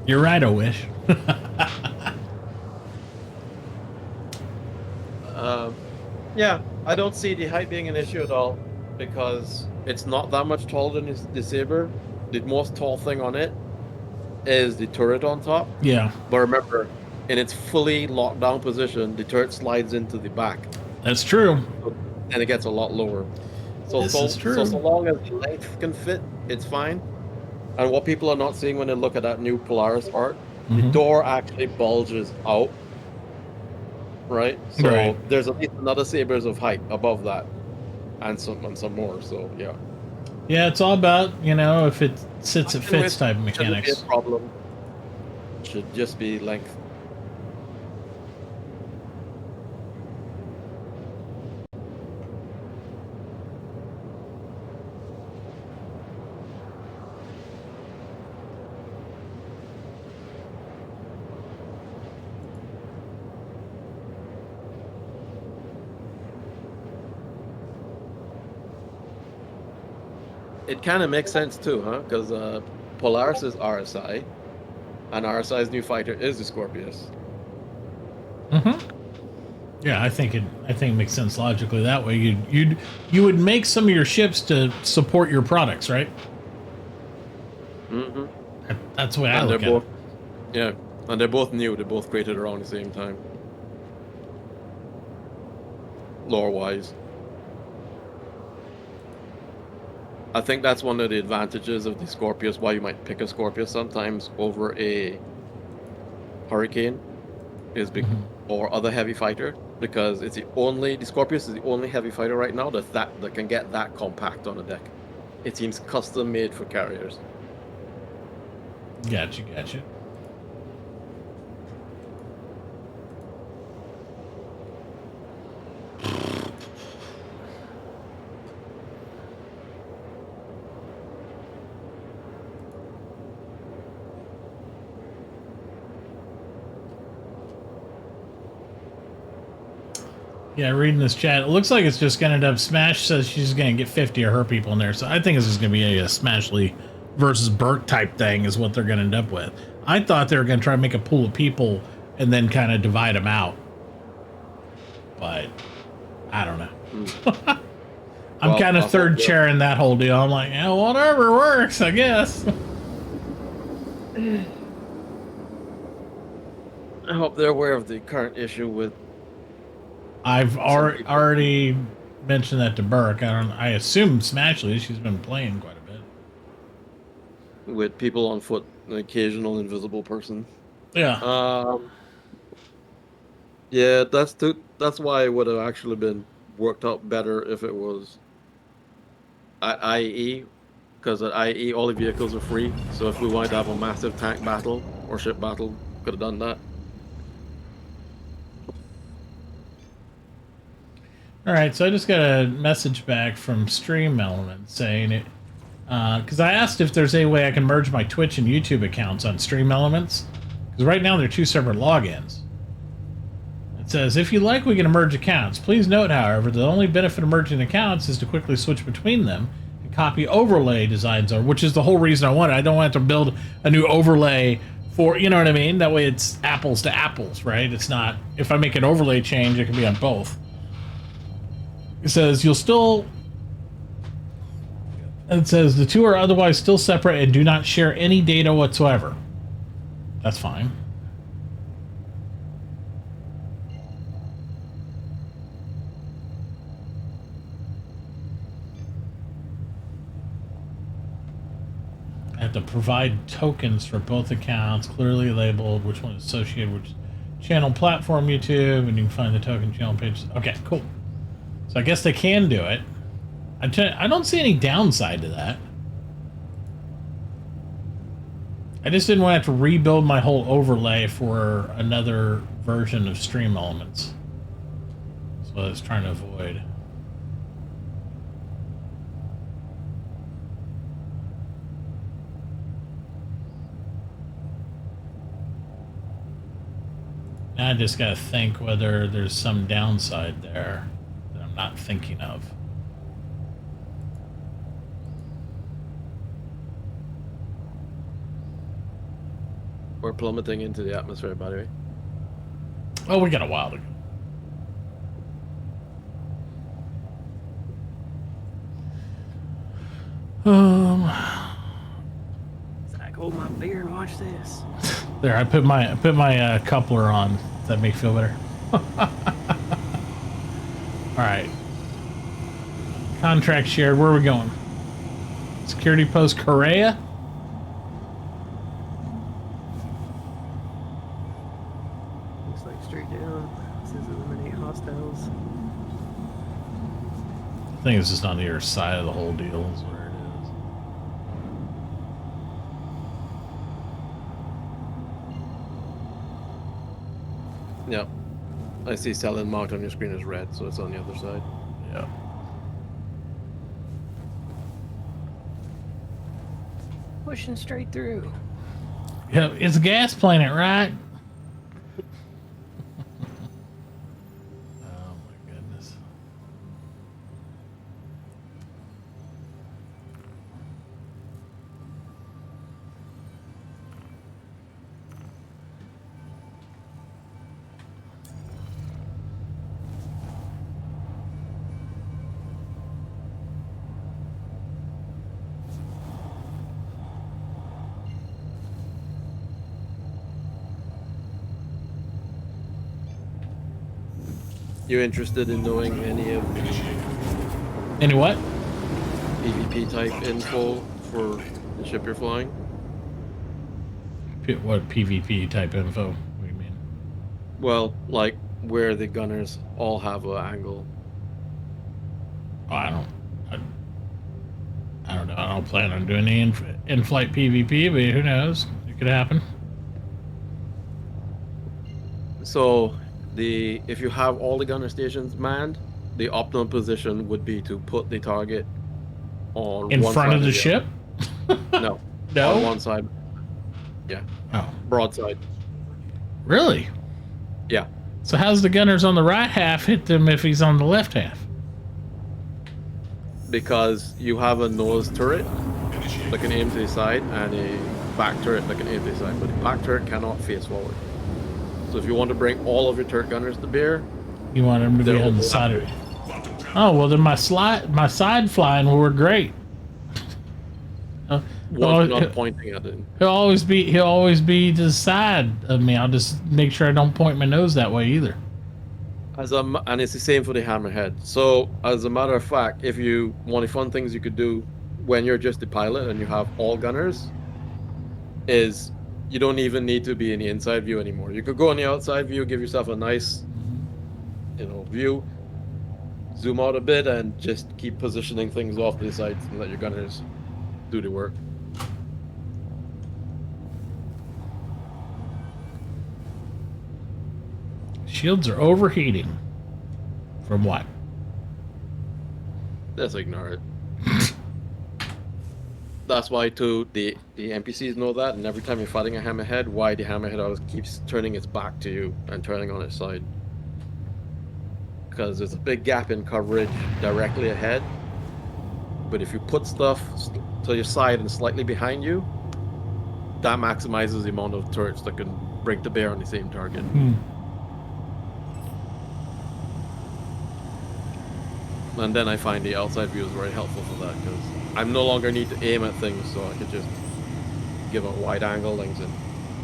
You're right, I wish. Yeah, I don't see the height being an issue at all because it's not that much taller than the Saber. The most tall thing on it is the turret on top. Yeah. But remember, in its fully locked down position, the turret slides into the back. That's true. And it gets a lot lower. So This is true. So long as the length can fit, it's fine. And what people are not seeing when they look at that new Polaris art, the door actually bulges out. Right? So Right. there's at least another Sabers of height above that. And some more, so yeah. Yeah, it's all about, if it sits, it fits type of Shouldn't be a mechanics. problem. Should just be length. It kind of makes sense too, huh? Because Polaris is RSI, and RSI's new fighter is the Scorpius. Yeah, I think it makes sense logically that way. You would make some of your ships to support your products, right? Mm-hmm. That's the way I And look they're at both, it. yeah, and they're both new. They're both created around the same time, lore-wise. I think that's one of the advantages of the Scorpius, why you might pick a Scorpius sometimes over a Hurricane, or other heavy fighter, because the Scorpius is the only heavy fighter right now that can get that compact on a deck. It seems custom made for carriers. Gotcha. Yeah, reading this chat, it looks like it's just going to end up. Smash says she's going to get 50 of her people in there, so I think this is going to be a Smashly versus Burke type thing is what they're going to end up with. I thought they were going to try to make a pool of people and then kind of divide them out, but I don't know. I'm Well, kind of I third hope, yeah. chairing that whole deal. I'm like, yeah, whatever works, I guess. I hope they're aware of the current issue with I've already mentioned that to Burke. I assume Smashly, she's been playing quite a bit. people on foot, an occasional invisible person. Yeah. Yeah, that's why it would have actually been worked out better if it was at IE, because at IE all the vehicles are free. So if we wanted to have a massive tank battle or ship battle, could have done that. All right, so I just got a message back from Stream Elements saying it, because I asked if there's any way I can merge my Twitch and YouTube accounts on Stream Elements, because right now they're 2 separate logins. It says, if you like, we can merge accounts. Please note, however, the only benefit of merging accounts is to quickly switch between them and copy overlay designs, which is the whole reason I want it. I don't want to have to build a new overlay for, you know what I mean? That way it's apples to apples, right? It's not, if I make an overlay change, it can be on both. It says you'll still. It says the two are otherwise still separate and do not share any data whatsoever. That's fine. I have to provide tokens for both accounts, clearly labeled which one is associated with channel platform YouTube, and you can find the token channel page. Okay, cool. So I guess they can do it. I don't see any downside to that. I just didn't want to have to rebuild my whole overlay for another version of Stream Elements. That's what I was trying to avoid. Now I just gotta think whether there's some downside there that I'm not thinking of. We're plummeting into the atmosphere, by the way. Oh, we got a while to go. Zach, hold my beer and watch this. There, I put my coupler on. Does that make you feel better? All right. Contract shared. Where are we going? Security post Korea. Looks like straight down. It says eliminate hostiles. I think it's just on the other side of the whole deal. Is where it is. Yeah. I see Talon marked on your screen as red, so it's on the other side. Yeah. Pushing straight through. Yeah, it's a gas planet, right? Oh my goodness. You interested in knowing any of the Any what? PvP type info for the ship you're flying? What PvP type info? What do you mean? Well, like where the gunners all have an angle. Oh, I don't know. I don't plan on doing any in-flight PvP, but who knows? It could happen. So if you have all the gunner stations manned, the optimal position would be to put the target on In one front side of the other. ship? No. No? On one side. Yeah. Oh. Broadside. Really? Yeah. So how's the gunners on the right half hit them if he's on the left half? Because you have a nose turret that can aim to the side and a back turret that can aim to the side, but the back turret cannot face forward. So if you want to bring all of your turret gunners to bear, You want him to be on the side of it. Oh, well then my side flying will work great. One's not pointing at it. He'll always be to the side of me. I'll just make sure I don't point my nose that way either. And it's the same for the hammerhead. So as a matter of fact, if you one of the fun things you could do when you're just the pilot and you have all gunners is you don't even need to be in the inside view anymore. You could go on the outside view, give yourself a nice, view, zoom out a bit, and just keep positioning things off to the sides and let your gunners do the work. Shields are overheating. From what? Let's ignore it. That's why too the NPCs know that, and every time you're fighting a hammerhead, why the hammerhead always keeps turning its back to you and turning on its side. Because there's a big gap in coverage directly ahead. But if you put stuff to your side and slightly behind you, that maximizes the amount of turrets that can bring to bear on the same target. And then I find the outside view is very helpful for that, because I no longer need to aim at things, so I could just give a wide angle things, and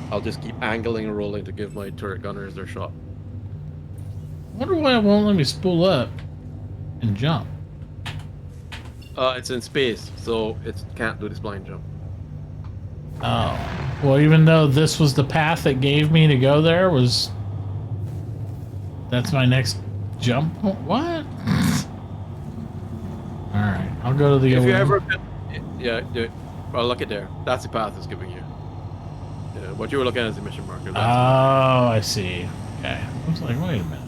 I'll just keep angling and rolling to give my turret gunners their shot. I wonder why it won't let me spool up and jump. It's in space, so it can't do the spline jump. Oh. Well, even though this was the path it gave me to go there, that's my next jump? What? Alright, I'll go to the If you other ever... one. Yeah, well, look at there. That's the path it's giving you. Yeah, what you were looking at is the mission marker. Oh, I see. Okay. I was like, wait a minute.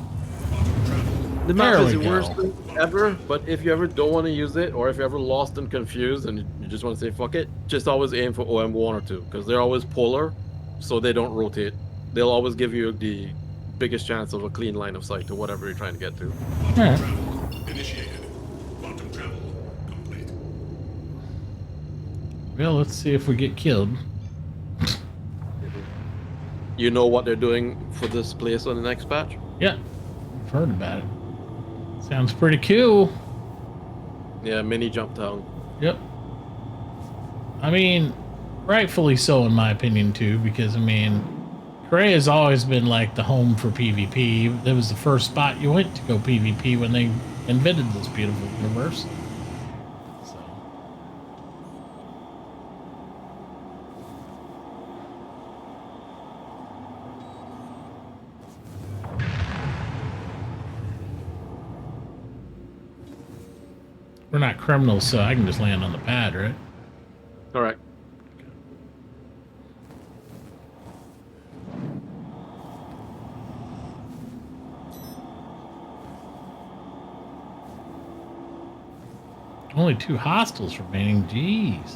The map There is the we worst go. thing ever, but if you ever don't want to use it, or if you're ever lost and confused and you just want to say fuck it, just always aim for OM1 or 2, because they're always polar, so they don't rotate. They'll always give you the biggest chance of a clean line of sight to whatever you're trying to get to. Quantum Alright. travel initiated. Quantum travel complete. Well, let's see if we get killed. You know what they're doing for this place on the next patch? Yeah, I've heard about it. Sounds pretty cool. Yeah, mini jump town. Yep. I mean, rightfully so in my opinion too, because I mean, Cray has always been like the home for PvP. That was the first spot you went to go PvP when they invented this beautiful universe. So. We're not criminals, so I can just land on the pad, right? Correct. Only 2 hostiles remaining. Jeez.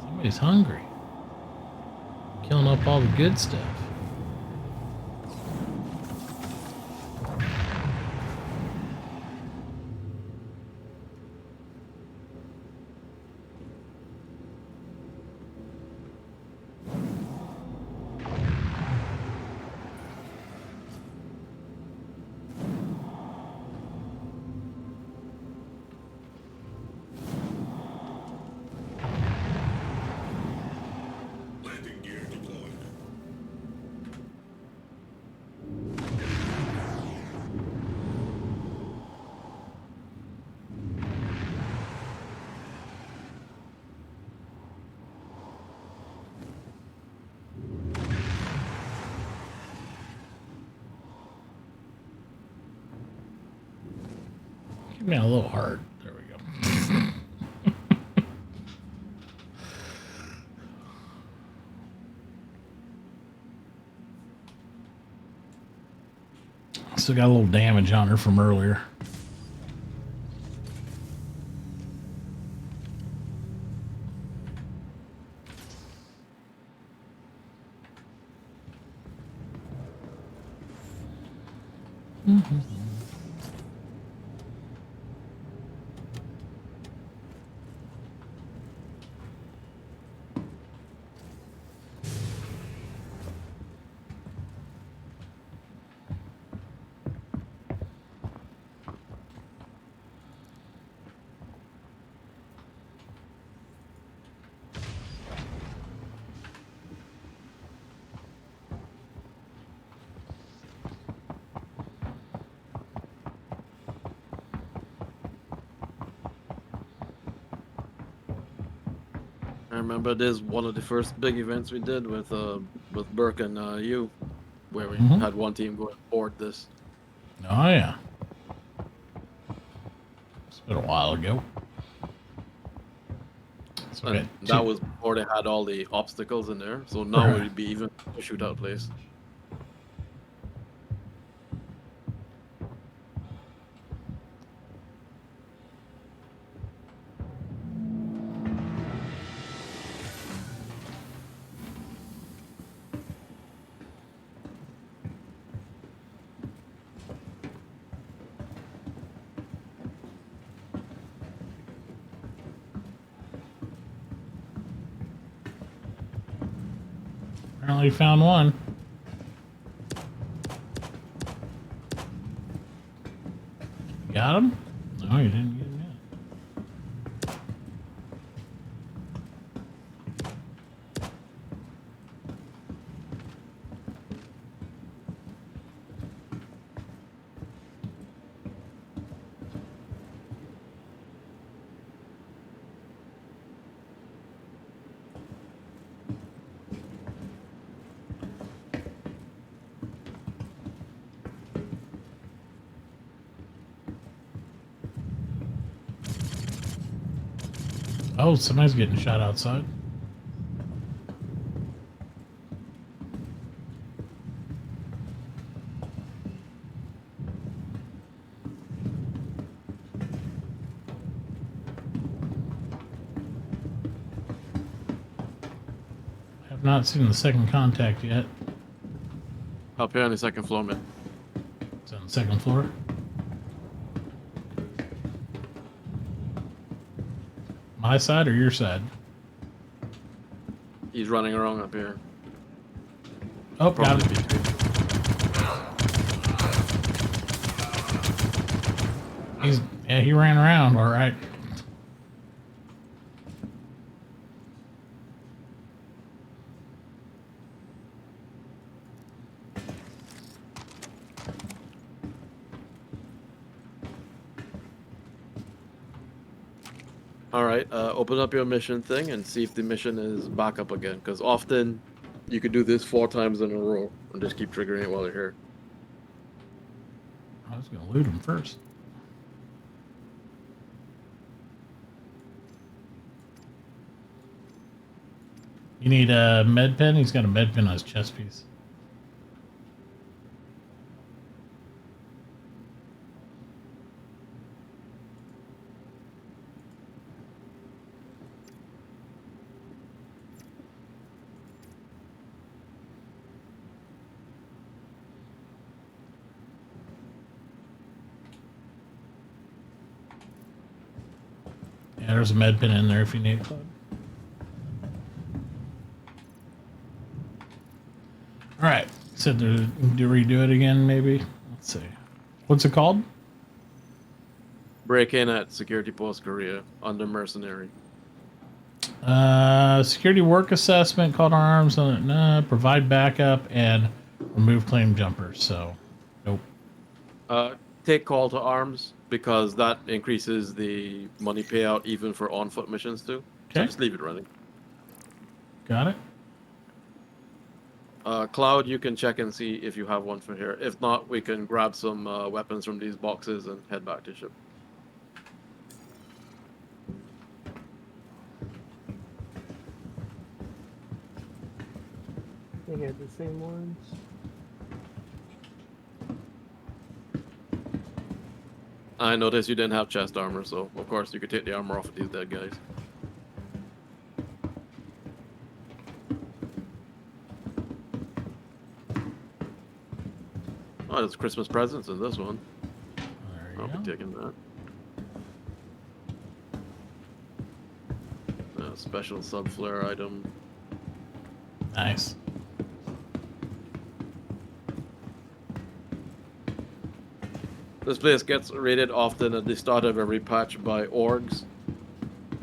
Somebody's hungry. Killing up all the good stuff. Landing gear deployed. Give me a little heart. There we go. Still got a little damage on her from earlier. I remember this one of the first big events we did with Burke and you, where we Mhm. had one team go board this. Oh, yeah. It's been a while ago. So we And got that two- was before they had all the obstacles in there. So now Right. it'd be even a shootout place. Apparently found one. Got him? No, you didn't get him yet. Oh, somebody's getting shot outside. Have not seen the second contact yet. Up here on the second floor, man. It's on the second floor. My side or your side? He's running around up here. Oh, got Probably him. between. He ran around. All right. All right, open up your mission thing and see if the mission is back up again. Because often you could do this 4 times in a row and just keep triggering it while you're here. I was gonna loot him first. You need a med pen? He's got a med pen on his chest piece. Yeah, there's a med pen in there if you need it, Claude. All right. Said to redo it again, maybe. Let's see. What's it called? Break in at Security Post Korea under Mercenary. Security work assessment, call to arms, provide backup, and remove claim jumpers. So, nope. Take call to arms because that increases the money payout even for on foot missions too. So Okay. just leave it running. Got it. Cloud, you can check and see if you have one for here. If not, we can grab some weapons from these boxes and head back to ship. They got the same ones. I noticed you didn't have chest armor, so of course you could take the armor off of these dead guys. Oh, there's Christmas presents in this one. There you I'll go. be taking that. Special sub-flare item. Nice. This place gets raided often at the start of every patch by orgs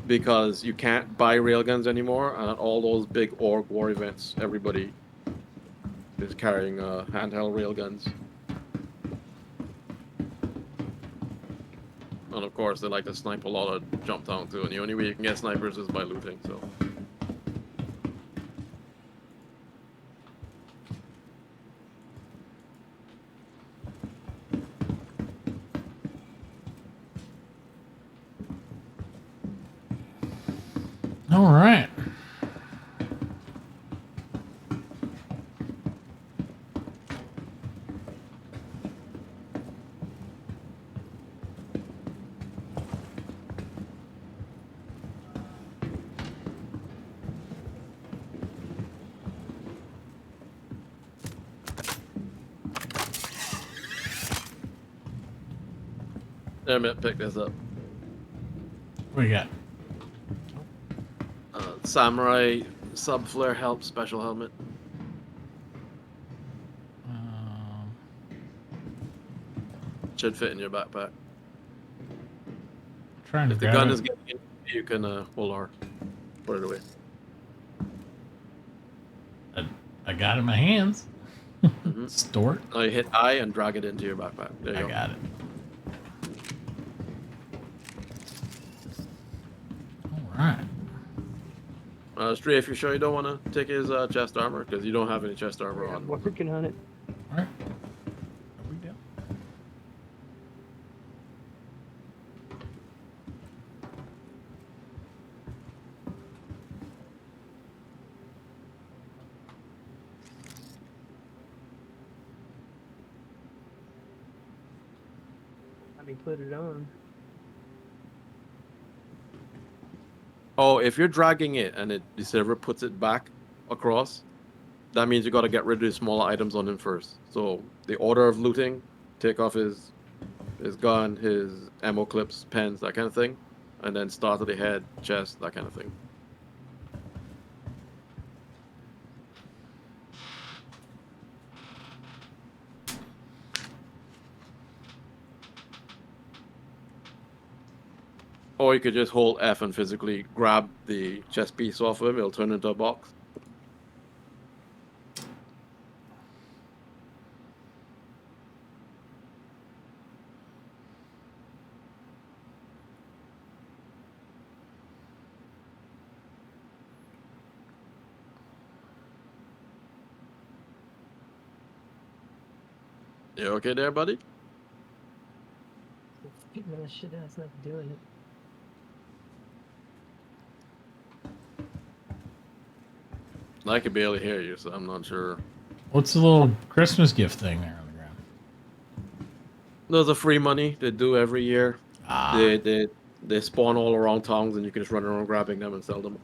because you can't buy railguns anymore, and at all those big org war events, everybody is carrying handheld railguns. And of course, they like to snipe a lot of jump town too, and the only way you can get snipers is by looting, so. All right. Emmett, pick this up. What do you got? Samurai sub-flare help special helmet. Should fit in your backpack. Trying to If the grab gun it. is getting in, you can hold R. Put it away. I got it in my hands. Mhm. Store it. Now you hit I and drag it into your backpack. There you I go. got it. All right. Stray, if you're sure you don't want to take his chest armor, because you don't have any chest armor on. Working on it. All right. No big deal. Let me put it on. Oh, if you're dragging it and the server puts it back across, that means you got to get rid of the smaller items on him first. So the order of looting, take off his gun, his ammo clips, pens, that kind of thing, and then start at the head, chest, that kind of thing. Or you could just hold F and physically grab the chest piece off of him. It'll turn into a box. You okay there, buddy? That shit has nothing to do with it. I can barely hear you, so I'm not sure. What's the little Christmas gift thing there on the ground? There's a free money they do every year. Ah. They spawn all around towns, and you can just run around grabbing them and sell them.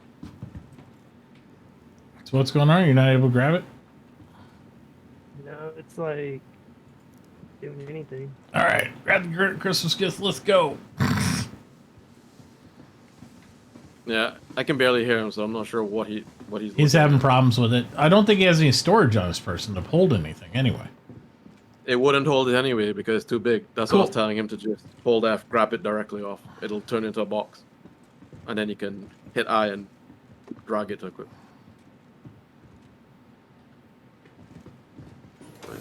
So what's going on? You're not able to grab it? No, it's like doing anything. All right, grab the Christmas gift. Let's go. Yeah, I can barely hear him, so I'm not sure what he's. He's looking having at. problems with it. I don't think he has any storage on his person to hold anything anyway. It wouldn't hold it anyway because it's too big. That's what I was telling him to just hold F, grab it directly off. It'll turn into a box, and then you can hit I and drag it to equip.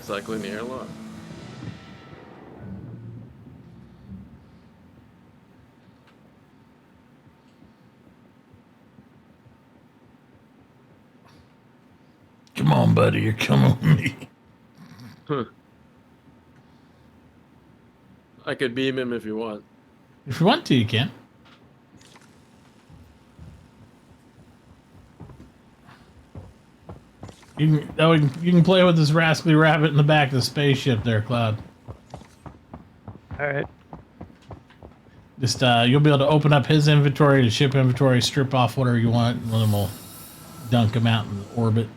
Cycling the airlock. Come on, buddy. You're coming with me. I could beam him if you want. If you want to, you can. You can play with this rascally rabbit in the back of the spaceship there, Cloud. All right. Just you'll be able to open up his inventory, the ship inventory, strip off whatever you want, and then we'll dunk him out in orbit.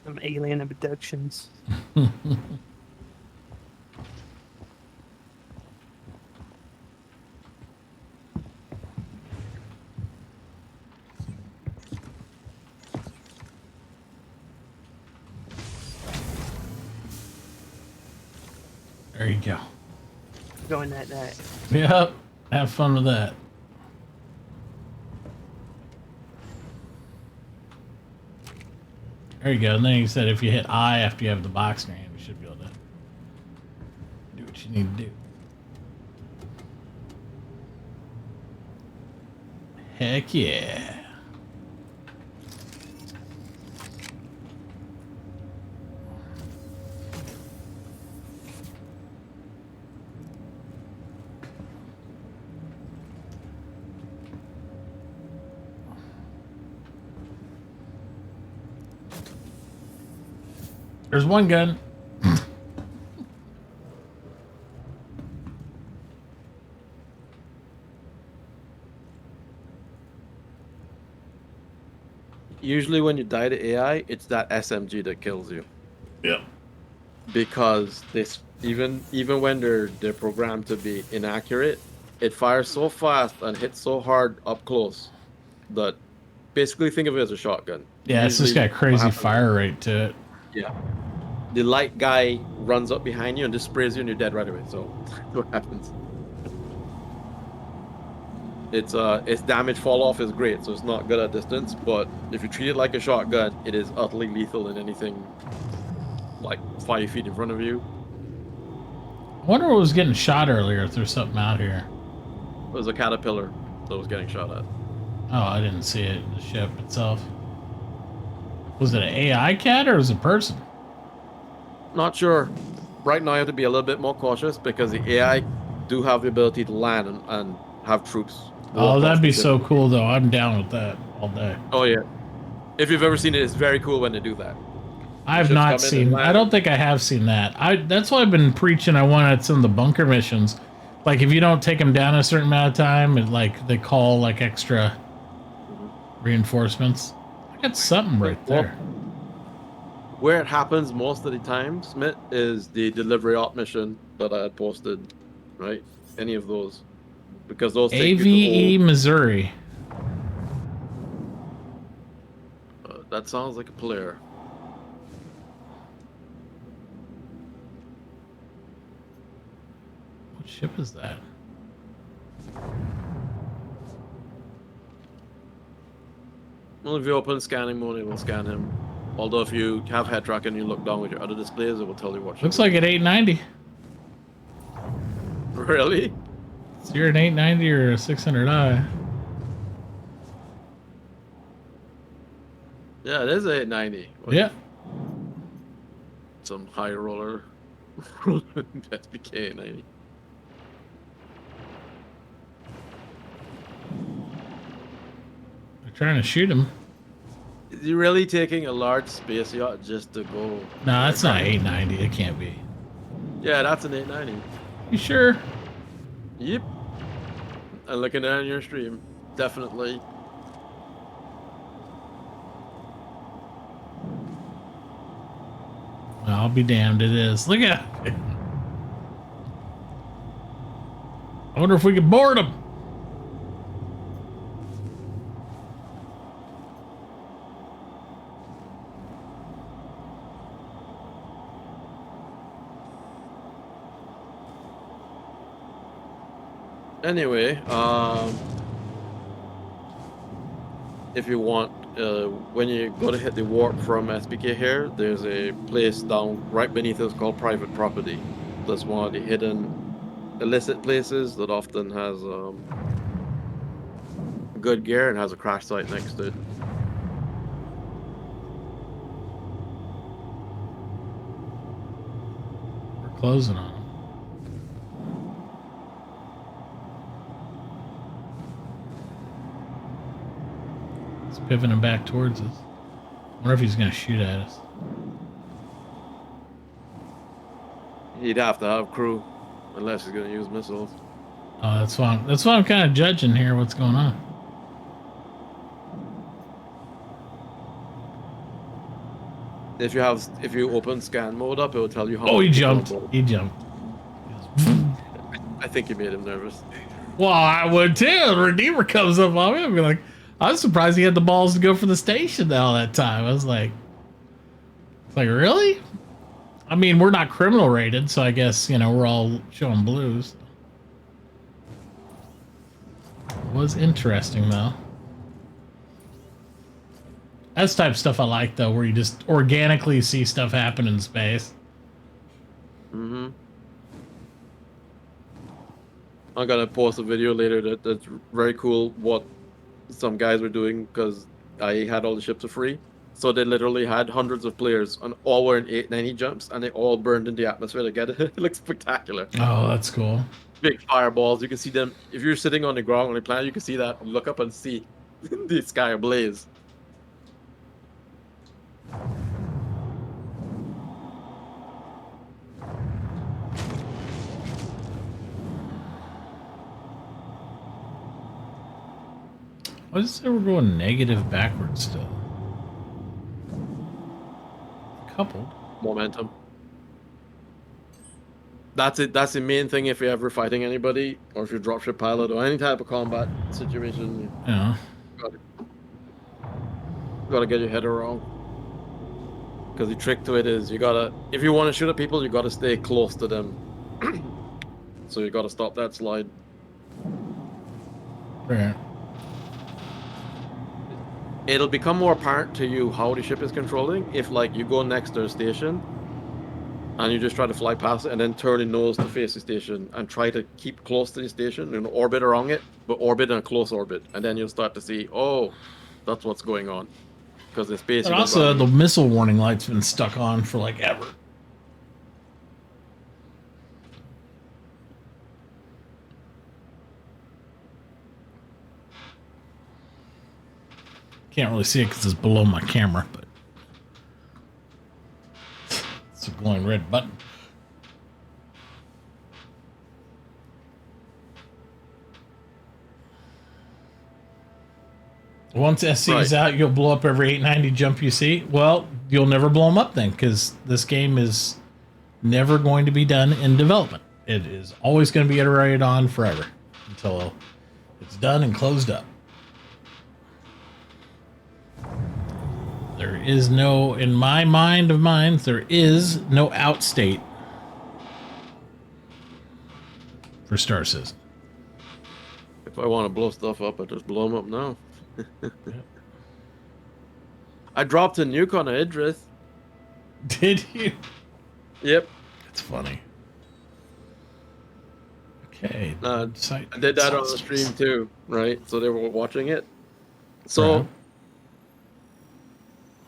Some alien abductions. There you go. Going that night. Yep. Have fun with that. There you go. And then he said if you hit I after you have the box in your hand, you should be able to do what you need to do. Heck yeah. There's one gun. Usually when you die to AI, it's that SMG that kills you. Yep. Because this even when they're programmed to be inaccurate, it fires so fast and hits so hard up close that basically think of it as a shotgun. Yeah, it's just got crazy fire rate to it. Yeah. The light guy runs up behind you and just sprays you and you're dead right away. So that's what happens. Its damage fall off is great, so it's not good at distance, but if you treat it like a shotgun, it is utterly lethal in anything like 5 feet in front of you. I wonder what was getting shot earlier, if there's something out here. It was a caterpillar that was getting shot at. Oh, I didn't see it, the ship itself. Was it an AI cat or was it a person? Not sure. Right now you have to be a little bit more cautious because the AI do have the ability to land and have troops. Oh, that'd be so cool though. I'm down with that all day. Oh yeah. If you've ever seen it, it's very cool when they do that. I have Ships not come in and seen. I land. don't think I have seen that. That's why I've been preaching. I wanted some of the bunker missions. Like if you don't take them down a certain amount of time, it, like they call like extra reinforcements. I got something right there. Where it happens most of the time, Smith, is the delivery op mission that I had posted, right? Any of those, because those take you AVE to Missouri. that sounds like a player. What ship is that? Well, if you open scanning mode, it will scan him. Although if you have head track and you look down with your other displays, it will tell you what. Looks like an 890. Really? So you're an 890 or a 600i. Yeah, it is a 890. Yeah. Some high roller SPK 90. They're trying to shoot him. Is he really taking a large space yacht just to go? No, that's not 890. It can't be. Yeah, that's an 890. You sure? Yep. I'm looking down your stream. Definitely. Well, I'll be damned. It is. Look at it. I wonder if we can board him. Anyway, if you want, when you go to hit the warp from SPK here, there's a place down right beneath us called private property. That's one of the hidden illicit places that often has good gear and has a crash site next to it. We're closing on him. He's pivoting back towards us. I wonder if he's going to shoot at us. He'd have to have crew, unless he's going to use missiles. Oh, that's why. That's why I'm kind of judging here. What's going on? If you open scan mode up, it will tell you how. Oh, he many people jumped. on board. He jumped. I think you made him nervous. Well, I would too. The Redeemer comes up on me. I'd be like, I was surprised he had the balls to go for the station all that time. I was like, it's like, really? I mean, we're not criminal rated, so I guess, you know, we're all showing blues. It was interesting, though. That's the type of stuff I like, though, where you just organically see stuff happen in space. Mm-hmm. I'm gonna post a video later that's very cool what some guys were doing, because I had all the ships for free. So they literally had hundreds of players and all were in 890 jumps and they all burned in the atmosphere together. It looks spectacular. Oh, that's cool. Big fireballs. You can see them. If you're sitting on the ground on the planet, you can see that. Look up and see the sky ablaze. Why does it say we're going negative backwards still? Coupled. Momentum. That's it. That's the main thing if you're ever fighting anybody, or if you're dropship pilot or any type of combat situation. Yeah. You gotta get your head around. Because the trick to it is you gotta, if you want to shoot at people, you gotta stay close to them. So you gotta stop that slide. Right. It'll become more apparent to you how the ship is controlling if, like, you go next to a station and you just try to fly past it and then turn your nose to face the station and try to keep close to the station and orbit around it, but orbit in a close orbit, and then you'll start to see, oh, that's what's going on, because the space. But also, the missile warning light's been stuck on for like ever. Can't really see it because it's below my camera, but glowing red button. Once SC is out, you'll blow up every 890 jump you see. Well, you'll never blow them up then, because this game is never going to be done in development. It is always going to be iterated on forever until it's done and closed up. There is no, in my mind of minds, there is no out state for Star Citizen. If I want to blow stuff up, I just blow them up now. I dropped a nuke on Idris. Did you? Yep. That's funny. Okay. I did that on the stream too, right? So they were watching it. So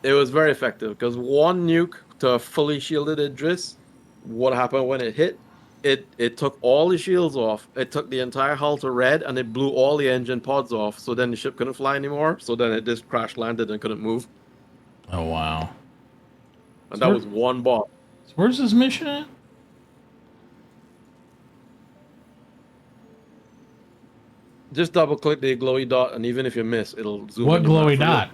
it was very effective because one nuke to a fully shielded Idris, what happened when it hit? It took all the shields off. It took the entire hull to red, and it blew all the engine pods off. So then the ship couldn't fly anymore. So then it just crash landed and couldn't move. Oh wow! And that was one bot. So where's this mission at? Just double click the glowy dot, and even if you miss, it'll zoom. What in the map glowy for you. dot?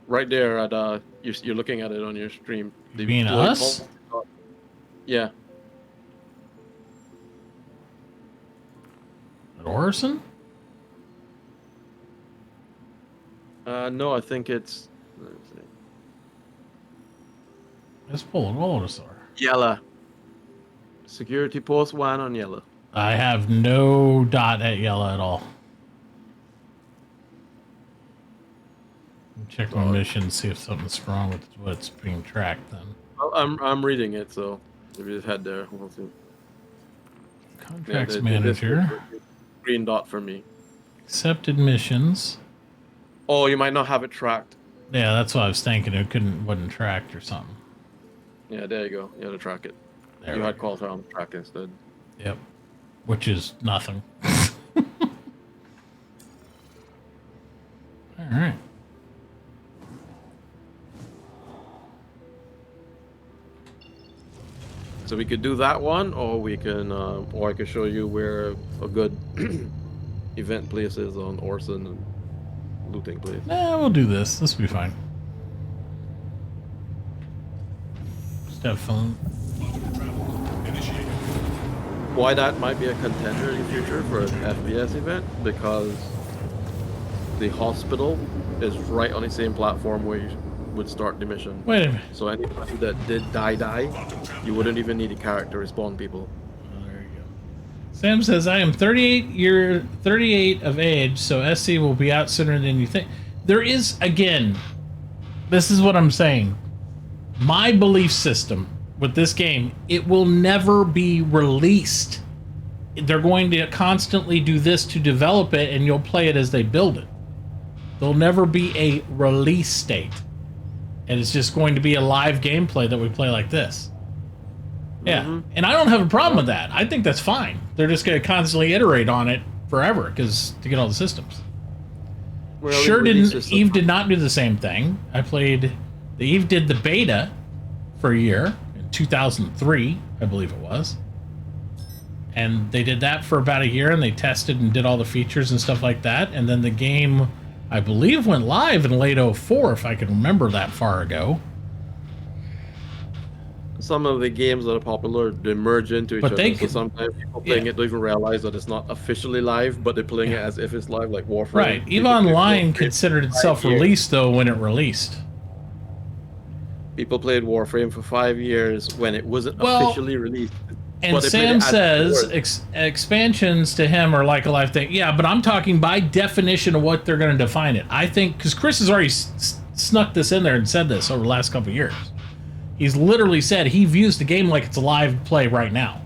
Right there at you're looking at it on your stream. You mean us? Yeah. At Orison? No, I think it's. Let's see. Let's pull it. Orison. Yellow. Security post 1 on yellow. I have no dot at yellow at all. Check my mission, see if something's wrong with what's being tracked. Then I'm reading it, so if you just head there, we'll see. Contracts manager. Green dot for me. Accepted missions. Oh, you might not have it tracked. Yeah, that's what I was thinking. It wasn't tracked or something. Yeah, there you go. You had to track it. There you we had called her on the track instead. Yep. Which is nothing. All right. So we could do that one, or we can, or I could show you where a good event place is on Orson and looting place. Nah, we'll do this. This will be fine. Just have fun. Why that might be a contender in the future for an FPS event, because the hospital is right on the same platform where you would start the mission. Wait a minute. So anybody that did die, you wouldn't even need a character to spawn people. Oh, there you go. Sam says, I am 38 of age, so SC will be out sooner than you think. There is, again, this is what I'm saying. My belief system with this game, it will never be released. They're going to constantly do this to develop it, and you'll play it as they build it. There'll never be a release state. And it's just going to be a live gameplay that we play like this. Yeah, and I don't have a problem with that. I think that's fine. They're just going to constantly iterate on it forever to get all the systems. Well, Sure didn't. Eve did not do the same thing. The Eve did the beta for a year in 2003, I believe it was. And they did that for about a year, and they tested and did all the features and stuff like that. And then the game, I believe, went live in late 04, if I can remember that far ago. Some of the games that are popular, they merge into each other. So sometimes people playing it don't even realize that it's not officially live, but they're playing it as if it's live, like Warframe. Right. EVE Online considered itself released, though, when it released. People played Warframe for 5 years when it wasn't officially released. And Sam says expansions to him are like a live thing. Yeah, but I'm talking by definition of what they're going to define it. I think, because Chris has already snuck this in there and said this over the last couple of years. He's literally said he views the game like it's a live play right now.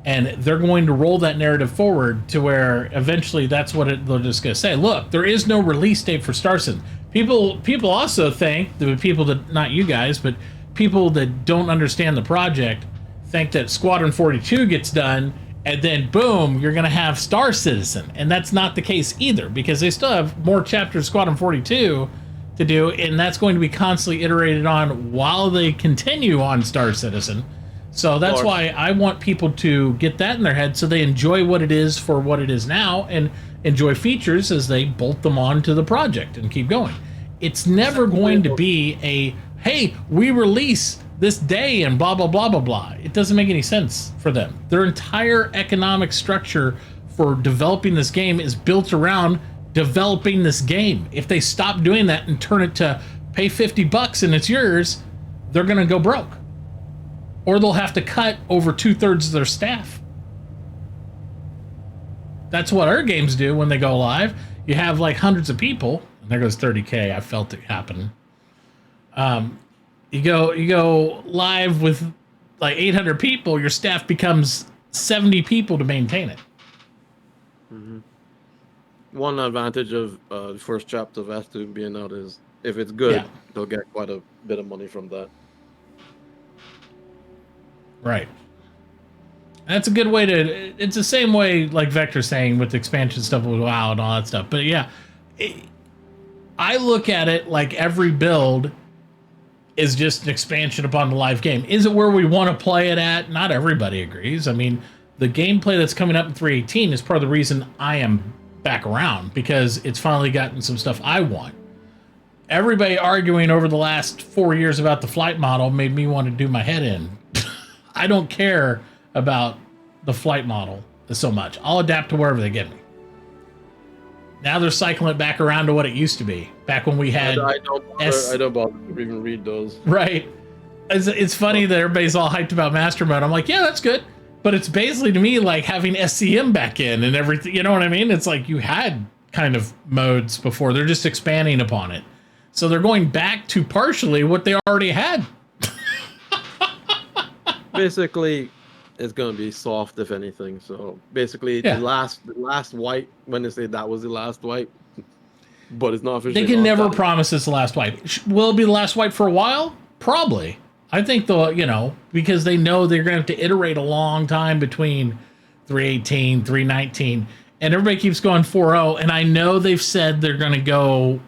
And they're going to roll that narrative forward to where eventually that's what they're just going to say. Look, there is no release date for Star Citizen. People also think, the people that, not you guys, but people that don't understand the project, think that Squadron 42 gets done, and then boom, you're going to have Star Citizen. And that's not the case either, because they still have more chapters of Squadron 42 to do, and that's going to be constantly iterated on while they continue on Star Citizen. So that's Or- why I want people to get that in their head so they enjoy what it is for what it is now and enjoy features as they bolt them onto the project and keep going. It's never going to be a, hey, we release this day and blah, blah, blah, blah, blah. It doesn't make any sense for them. Their entire economic structure for developing this game is built around developing this game. If they stop doing that and turn it to pay $50 and it's yours, they're going to go broke. Or they'll have to cut over 2/3 of their staff. That's what our games do when they go live. You have like hundreds of people. And there goes 30K. I felt it happen. You go live with like 800 people. Your staff becomes 70 people to maintain it. Mm-hmm. One advantage of the first chapter of S2 being out is if it's good, Yeah. they'll get quite a bit of money from that. Right. That's a good way to. It's the same way, like Vector's saying, with expansion stuff with WoW and all that stuff. But yeah, I look at it like every build is just an expansion upon the live game. Is it where we want to play it at? Not everybody agrees. I mean, the gameplay that's coming up in 3.18 is part of the reason I am back around, because it's finally gotten some stuff I want. Everybody arguing over the last 4 years about the flight model made me want to do my head in. I don't care about the flight model so much. I'll adapt to wherever they get me. Now they're cycling it back around to what it used to be. Back when we had I don't bother to even read those. Right. It's funny that everybody's all hyped about Master Mode. I'm like, yeah, that's good. But it's basically to me like having SCM back in and everything. You know what I mean? It's like you had kind of modes before. They're just expanding upon it. So they're going back to partially what they already had. Basically, it's gonna be soft if anything. So basically, Yeah. the last wipe, when they say that was the last wipe, but it's not officially. They can not never that. promise it's the last wipe. Will it be the last wipe for a while? Probably. I think they'll, because they know they're going to have to iterate a long time between 3.18, 3.19, and everybody keeps going 4.0, and I know they've said they're going to go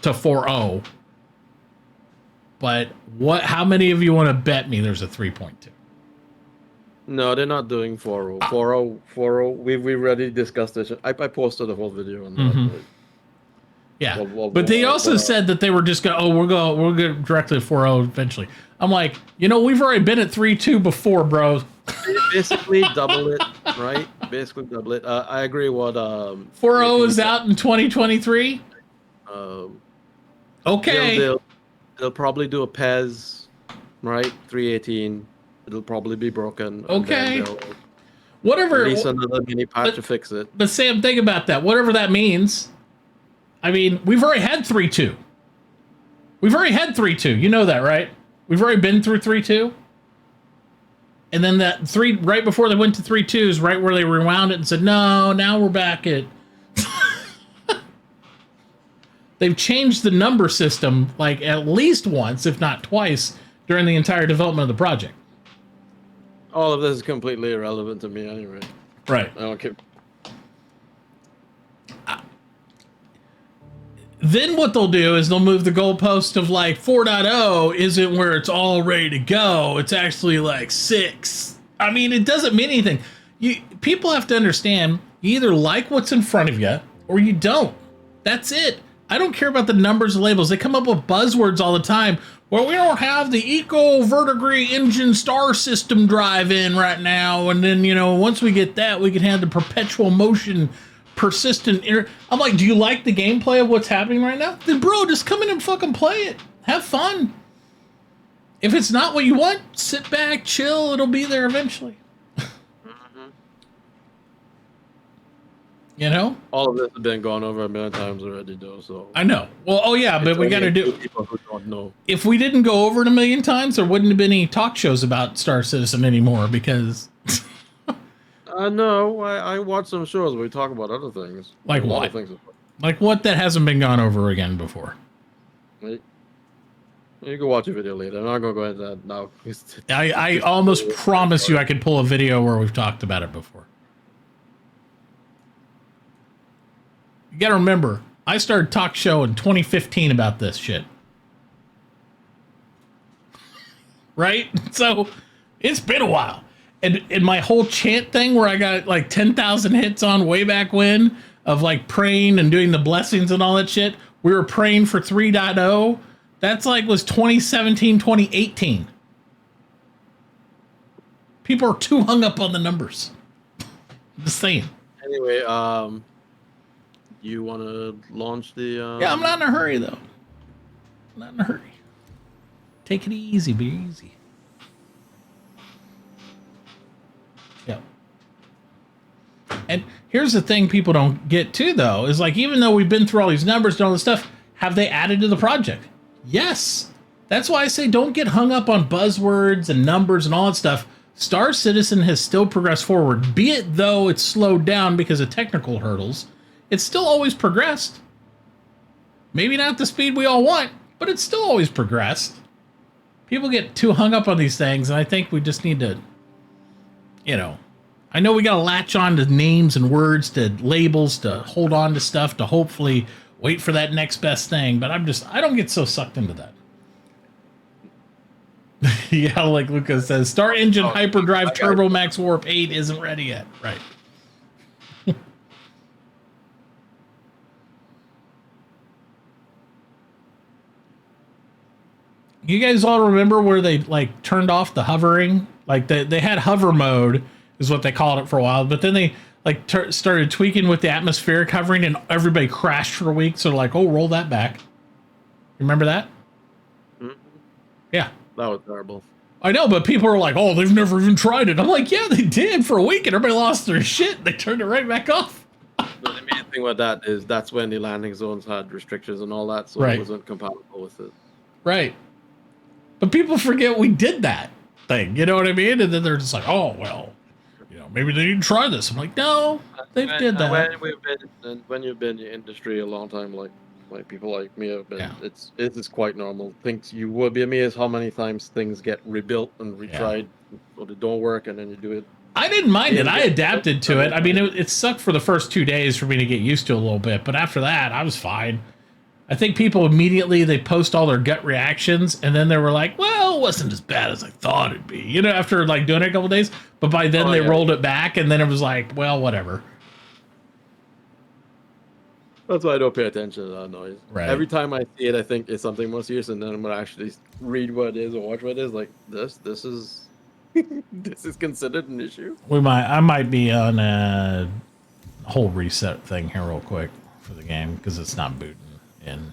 to 4.0, but how many of you want to bet me there's a 3.2? No, they're not doing 4.0. 4.0. We've already discussed this. I posted a whole video on that. Mhm. but- Yeah, Well, but they also said that they were just going, we'll go directly to 4.0 eventually. I'm like, we've already been at 3.2 before, bro. Basically double it, right? Basically double it. I agree what 4.0 is out in 2023. Okay. They'll probably do a PES, right? 3.18. It'll probably be broken. and Okay. then they'll Whatever. release another mini patch to fix it. But Sam, think about that. Whatever that means. I mean, we've already had 3.2. We've already had 3.2. You know that, right? We've already been through 3.2. And then that 3 right before they went to 3.2 is right where they rewound it and said, no, now we're back at. They've changed the number system like at least once, if not twice, during the entire development of the project. All of this is completely irrelevant to me anyway. Right. I don't care. Then what they'll do is they'll move the goalpost of like 4.0 isn't where it's all ready to go. It's actually like 6. I mean, it doesn't mean anything. People have to understand, you either like what's in front of you or you don't. That's it. I don't care about the numbers and labels. They come up with buzzwords all the time. Well, we don't have the Eco Vertigrade engine star system drive in right now. And then, once we get that, we can have the perpetual motion persistent. I'm like, do you like the gameplay of what's happening right now? Then, bro, just come in and fucking play it. Have fun. If it's not what you want, sit back, chill. It'll be there eventually. All of this has been gone over a million times already, though. So I know. Well, oh yeah, but we got to do. People who don't know. If we didn't go over it a million times, there wouldn't have been any talk shows about Star Citizen anymore because. No, I watch some shows where we talk about other things. Like A lot what? of things. Like what that hasn't been gone over again before. Right. You can watch a video later. I'm not gonna go into that now. I almost promise you I could pull a video where we've talked about it before. You got to remember, I started talk show in 2015 about this shit. Right? So it's been a while. And my whole chant thing where I got like 10,000 hits on way back when of like praying and doing the blessings and all that shit. We were praying for 3.0. That's like was 2017, 2018. People are too hung up on the numbers. Just saying. Anyway, you want to launch the? Yeah, I'm not in a hurry though. I'm not in a hurry. Take it easy, be easy. Yeah. And here's the thing people don't get too, though, is like, even though we've been through all these numbers and all this stuff, have they added to the project? Yes. That's why I say don't get hung up on buzzwords and numbers and all that stuff. Star Citizen has still progressed forward, be it though it's slowed down because of technical hurdles. It's still always progressed. Maybe not the speed we all want, but it's still always progressed. People get too hung up on these things, and I think we just need to, you know, I know we got to latch on to names and words, to labels, to hold on to stuff, to hopefully wait for that next best thing, but I don't get so sucked into that. Yeah, like Lucas says, Star Engine Hyperdrive Turbo Max Warp 8 isn't ready yet. Right. You guys all remember where they like turned off the hovering? Like they had hover mode is what they called it for a while, but then they like started tweaking with the atmospheric hovering and everybody crashed for a week. So like, oh, roll that back. Remember that? Mm-hmm. Yeah. That was terrible. I know, but people are like, oh, they've never even tried it. I'm like, yeah, they did for a week and everybody lost their shit. They turned it right back off. The main thing with that is that's when the landing zones had restrictions and all that, so Right. it wasn't compatible with it. Right. But people forget we did that thing. You know what I mean? And then they're just like, oh, well, you know, maybe they didn't try this. I'm like, no, they did that. When you've been in the industry a long time, like people like me have been, it's quite normal. Things you would be amazed how many times things get rebuilt and retried, or they don't work, and then you do it. I didn't mind it. I adapted to it. I mean, it sucked for the first 2 days for me to get used to it a little bit, but after that, I was fine. I think people immediately, they post all their gut reactions, and then they were like, well, it wasn't as bad as I thought it'd be, you know, after like doing it a couple days. But by then they rolled it back, and then it was like, well, whatever. That's why I don't pay attention to that noise. Right. Every time I see it, I think it's something more serious, and then I'm gonna actually read what it is or watch what it is. Like this is this is considered an issue. I might be on a whole reset thing here real quick for the game because it's not booting in.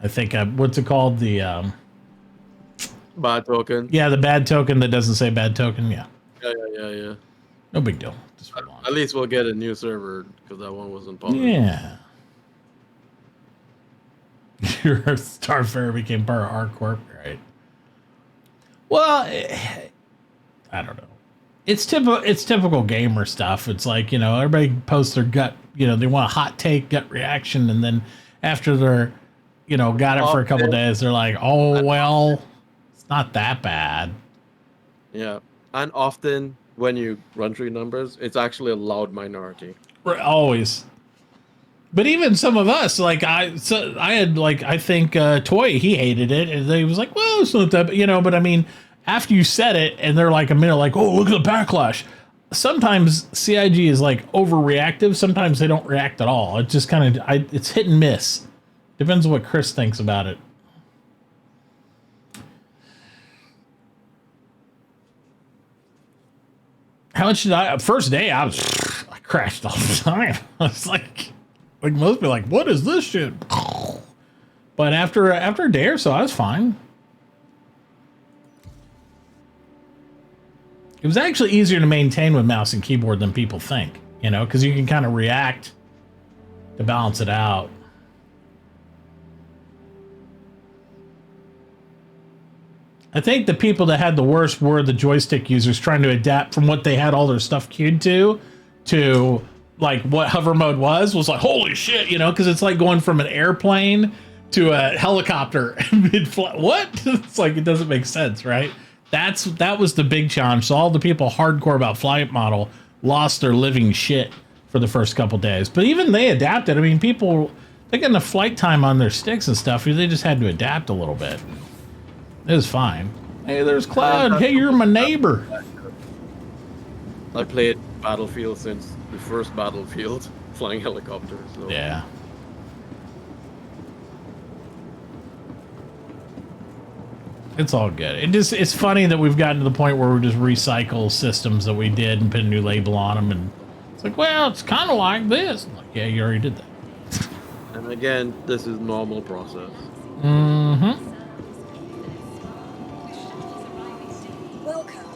I think what's it called? The bad token. Yeah, the bad token that doesn't say bad token. Yeah. Yeah. No big deal. At least we'll get a new server because that one wasn't popular. Yeah. Your Starfarer became part of ArcCorp, right? Well, I don't know. It's typical gamer stuff. It's like, you know, everybody posts their gut, you know, they want a hot take, gut reaction, and then after they're, you know, got it for a couple days, they're like, oh, well, it's not that bad. Yeah. And often when you run through numbers, it's actually a loud minority. Always. But even some of us, like I had like, I think Toy, he hated it, and he was like, well, it's not that, you know, but I mean, after you said it and they're like a minute like, oh, look at the backlash. Sometimes CIG is like overreactive. Sometimes they don't react at all. It just kind of, it's hit and miss. Depends on what Chris thinks about it. How much did first day I crashed all the time. I was like most people like, what is this shit? But after a day or so, I was fine. It was actually easier to maintain with mouse and keyboard than people think, you know, because you can kind of react to balance it out. I think the people that had the worst were the joystick users trying to adapt from what they had all their stuff queued to like what hover mode was like, holy shit, you know, because it's like going from an airplane to a helicopter mid-flight. What? It's like, it doesn't make sense, right? That was the big challenge. So all the people hardcore about flight model lost their living shit for the first couple days. But even they adapted. I mean, people, they got enough flight time on their sticks and stuff. They just had to adapt a little bit. It was fine. Hey, there's Cloud. Hey, you're my neighbor. I played Battlefield since the first Battlefield, flying helicopters. So. Yeah. It's all good. It's funny that we've gotten to the point where we just recycle systems that we did and put a new label on them, and it's like, well, it's kind of like this. I'm like, yeah, you already did that. And again, this is normal process. Mm-hmm. Welcome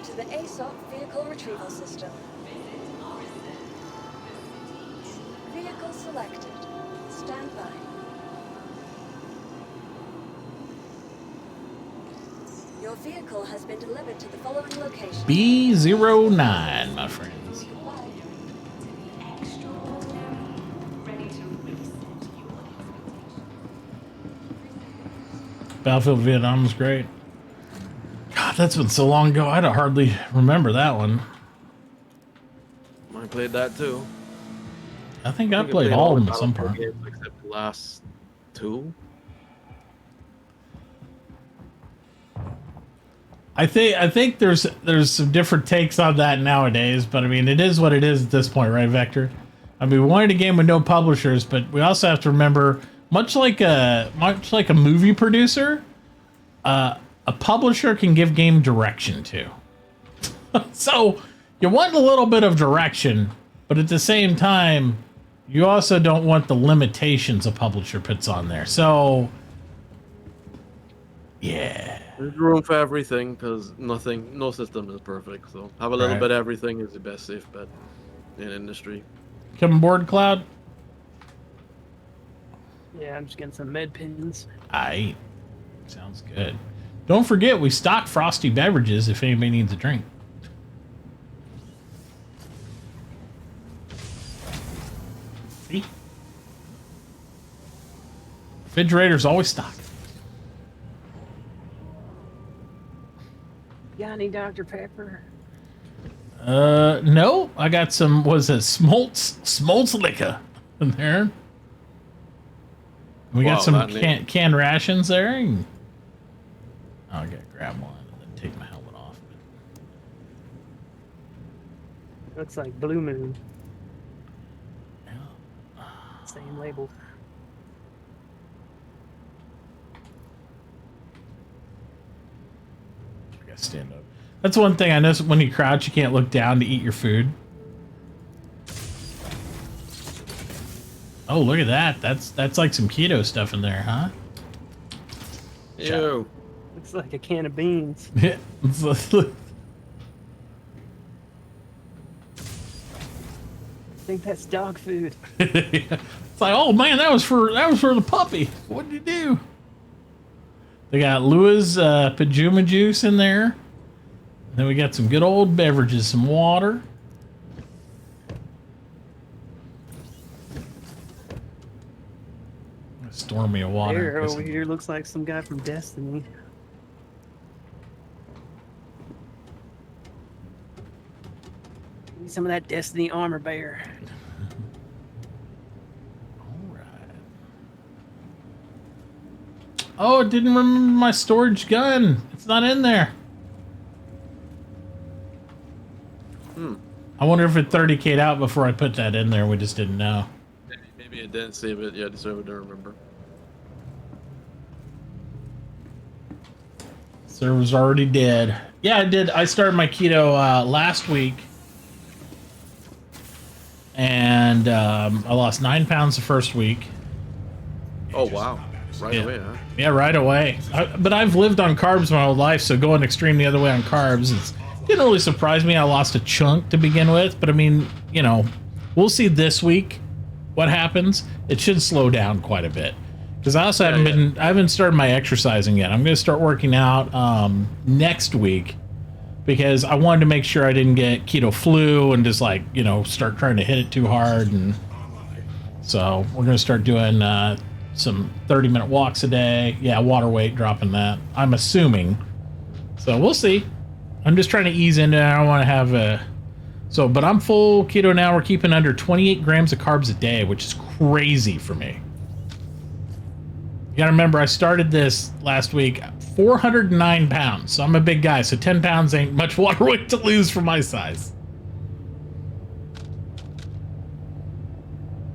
to the ASOP Vehicle Retrieval System. Vehicle selected. Stand by. Your vehicle has been delivered to the following location. B09, my friends. Battlefield Vietnam was great. God, that's been so long ago. I don't hardly remember that one. I played that too. I think I played all of them at some Battlefield point. games except the last two. I think there's some different takes on that nowadays, but I mean, it is what it is at this point, right, Vector? I mean, we wanted a game with no publishers, but we also have to remember, much like a movie producer, a publisher can give game direction to. So you want a little bit of direction, but at the same time, you also don't want the limitations a publisher puts on there. So, yeah. There's room for everything because no system is perfect. So have a little Right. bit of everything is the best safe bet in industry. Come aboard, Cloud. Yeah, I'm just getting some med pins. Aight. Sounds good. Don't forget, we stock frosty beverages if anybody needs a drink. See? Refrigerator's always stocked. Got any Dr. Pepper? No. I got some, smoltz liquor in there. We got Wow, some that name. canned rations there. And I'll get grab one and then take my helmet off. Looks like Blue Moon. Same label. I gotta stand up. That's one thing I noticed when you crouch, you can't look down to eat your food. Oh, look at that. That's like some keto stuff in there, huh? Ew. Looks like a can of beans. Yeah. I think that's dog food. It's like, oh man, that was for the puppy. What did you do? They got Lua's Pajuma juice in there. Then we got some good old beverages, some water. Storm me a water. Bear over here looks like some guy from Destiny. Need some of that Destiny armor, Bear. Oh, I didn't remember my storage gun. It's not in there. I wonder if it 30k'd out before I put that in there. We just didn't know. Maybe it didn't save it. Yeah, the server didn't remember. Server's already dead. Yeah, I did. I started my keto last week. And I lost 9 pounds the first week. Oh, wow. Right Yeah. away, huh? Yeah, right away. But I've lived on carbs my whole life, so going extreme the other way on carbs, it didn't really surprise me. I lost a chunk to begin with, but I mean, you know, we'll see this week what happens. It should slow down quite a bit. Because I also I haven't started my exercising yet. I'm going to start working out next week because I wanted to make sure I didn't get keto flu and just like, you know, start trying to hit it too hard. And so we're going to start doing some 30-minute walks a day. Yeah, water weight, dropping that. I'm assuming. So we'll see. I'm just trying to ease into it. I don't want to have a... So, but I'm full keto now. We're keeping under 28 grams of carbs a day, which is crazy for me. You gotta remember, I started this last week, 409 pounds. So I'm a big guy, so 10 pounds ain't much water weight to lose for my size.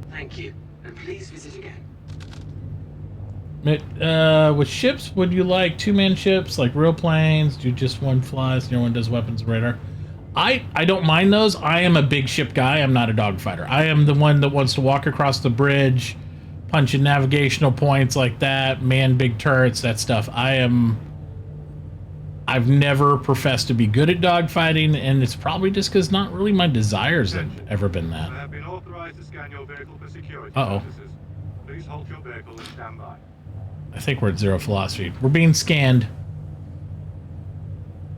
Thank you, and please visit again. With ships, would you like two-man ships, like real planes? Do just one flies, the other one does weapons and radar? I don't mind those. I am a big ship guy. I'm not a dogfighter. I am the one that wants to walk across the bridge, punching navigational points like that, man big turrets, that stuff. I've never professed to be good at dogfighting, and it's probably just because not really my desires have ever been that. I have been authorized to scan your vehicle for security Uh-oh. purposes. Please halt your vehicle and stand by. I think we're at zero philosophy. We're being scanned.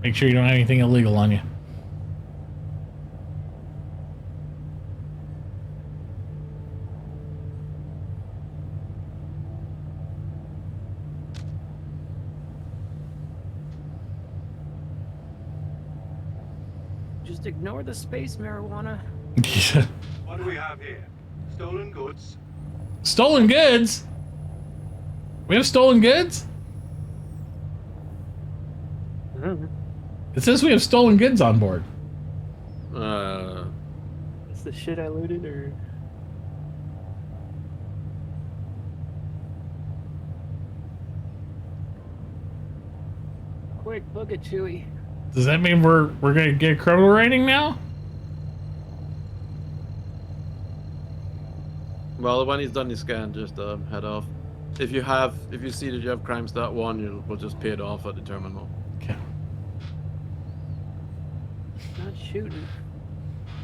Make sure you don't have anything illegal on you. Just ignore the space marijuana. What do we have here? Stolen goods. Stolen goods? We have stolen goods? It says we have stolen goods on board. That's the shit I looted, or... Quick, book it, Chewie. Does that mean we're gonna get a criminal rating now? Well, when he's done his scan, just head off. If you see that you have crime stat 1, we'll just pay it off at the terminal. Okay. Not shooting.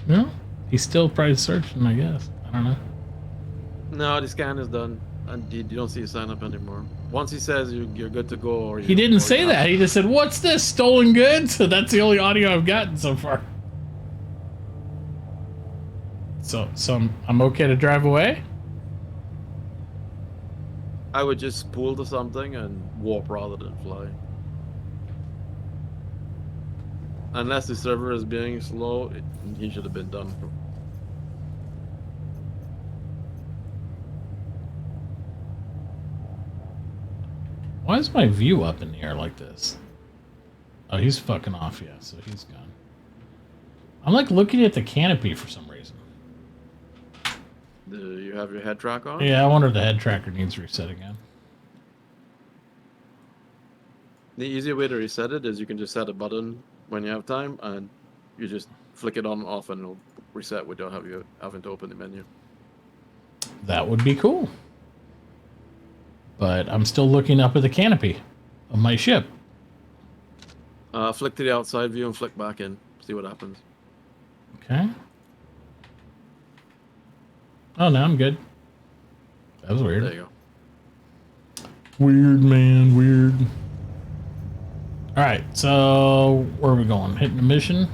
No? He's still probably searching, I guess. I don't know. No, the scan is done, and you don't see a sign up anymore. Once he says you're good to go, or He didn't say that. He just said, "What's this? Stolen goods?" So that's the only audio I've gotten so far. So I'm okay to drive away? I would just spool to something and warp rather than fly. Unless the server is being slow, he should have been done. Why is my view up in the air like this? Oh, he's fucking off, yeah, so he's gone. I'm like looking at the canopy for some reason. Do you have your head track on? Yeah, I wonder if the head tracker needs reset again. The easy way to reset it is you can just set a button when you have time, and you just flick it on and off, and it'll reset without having to open the menu. That would be cool. But I'm still looking up at the canopy of my ship. Flick to the outside view and flick back in. See what happens. Okay. Oh, now I'm good. That was weird. There you go. Weird, man. Weird. Alright, so where are we going? Hitting the mission?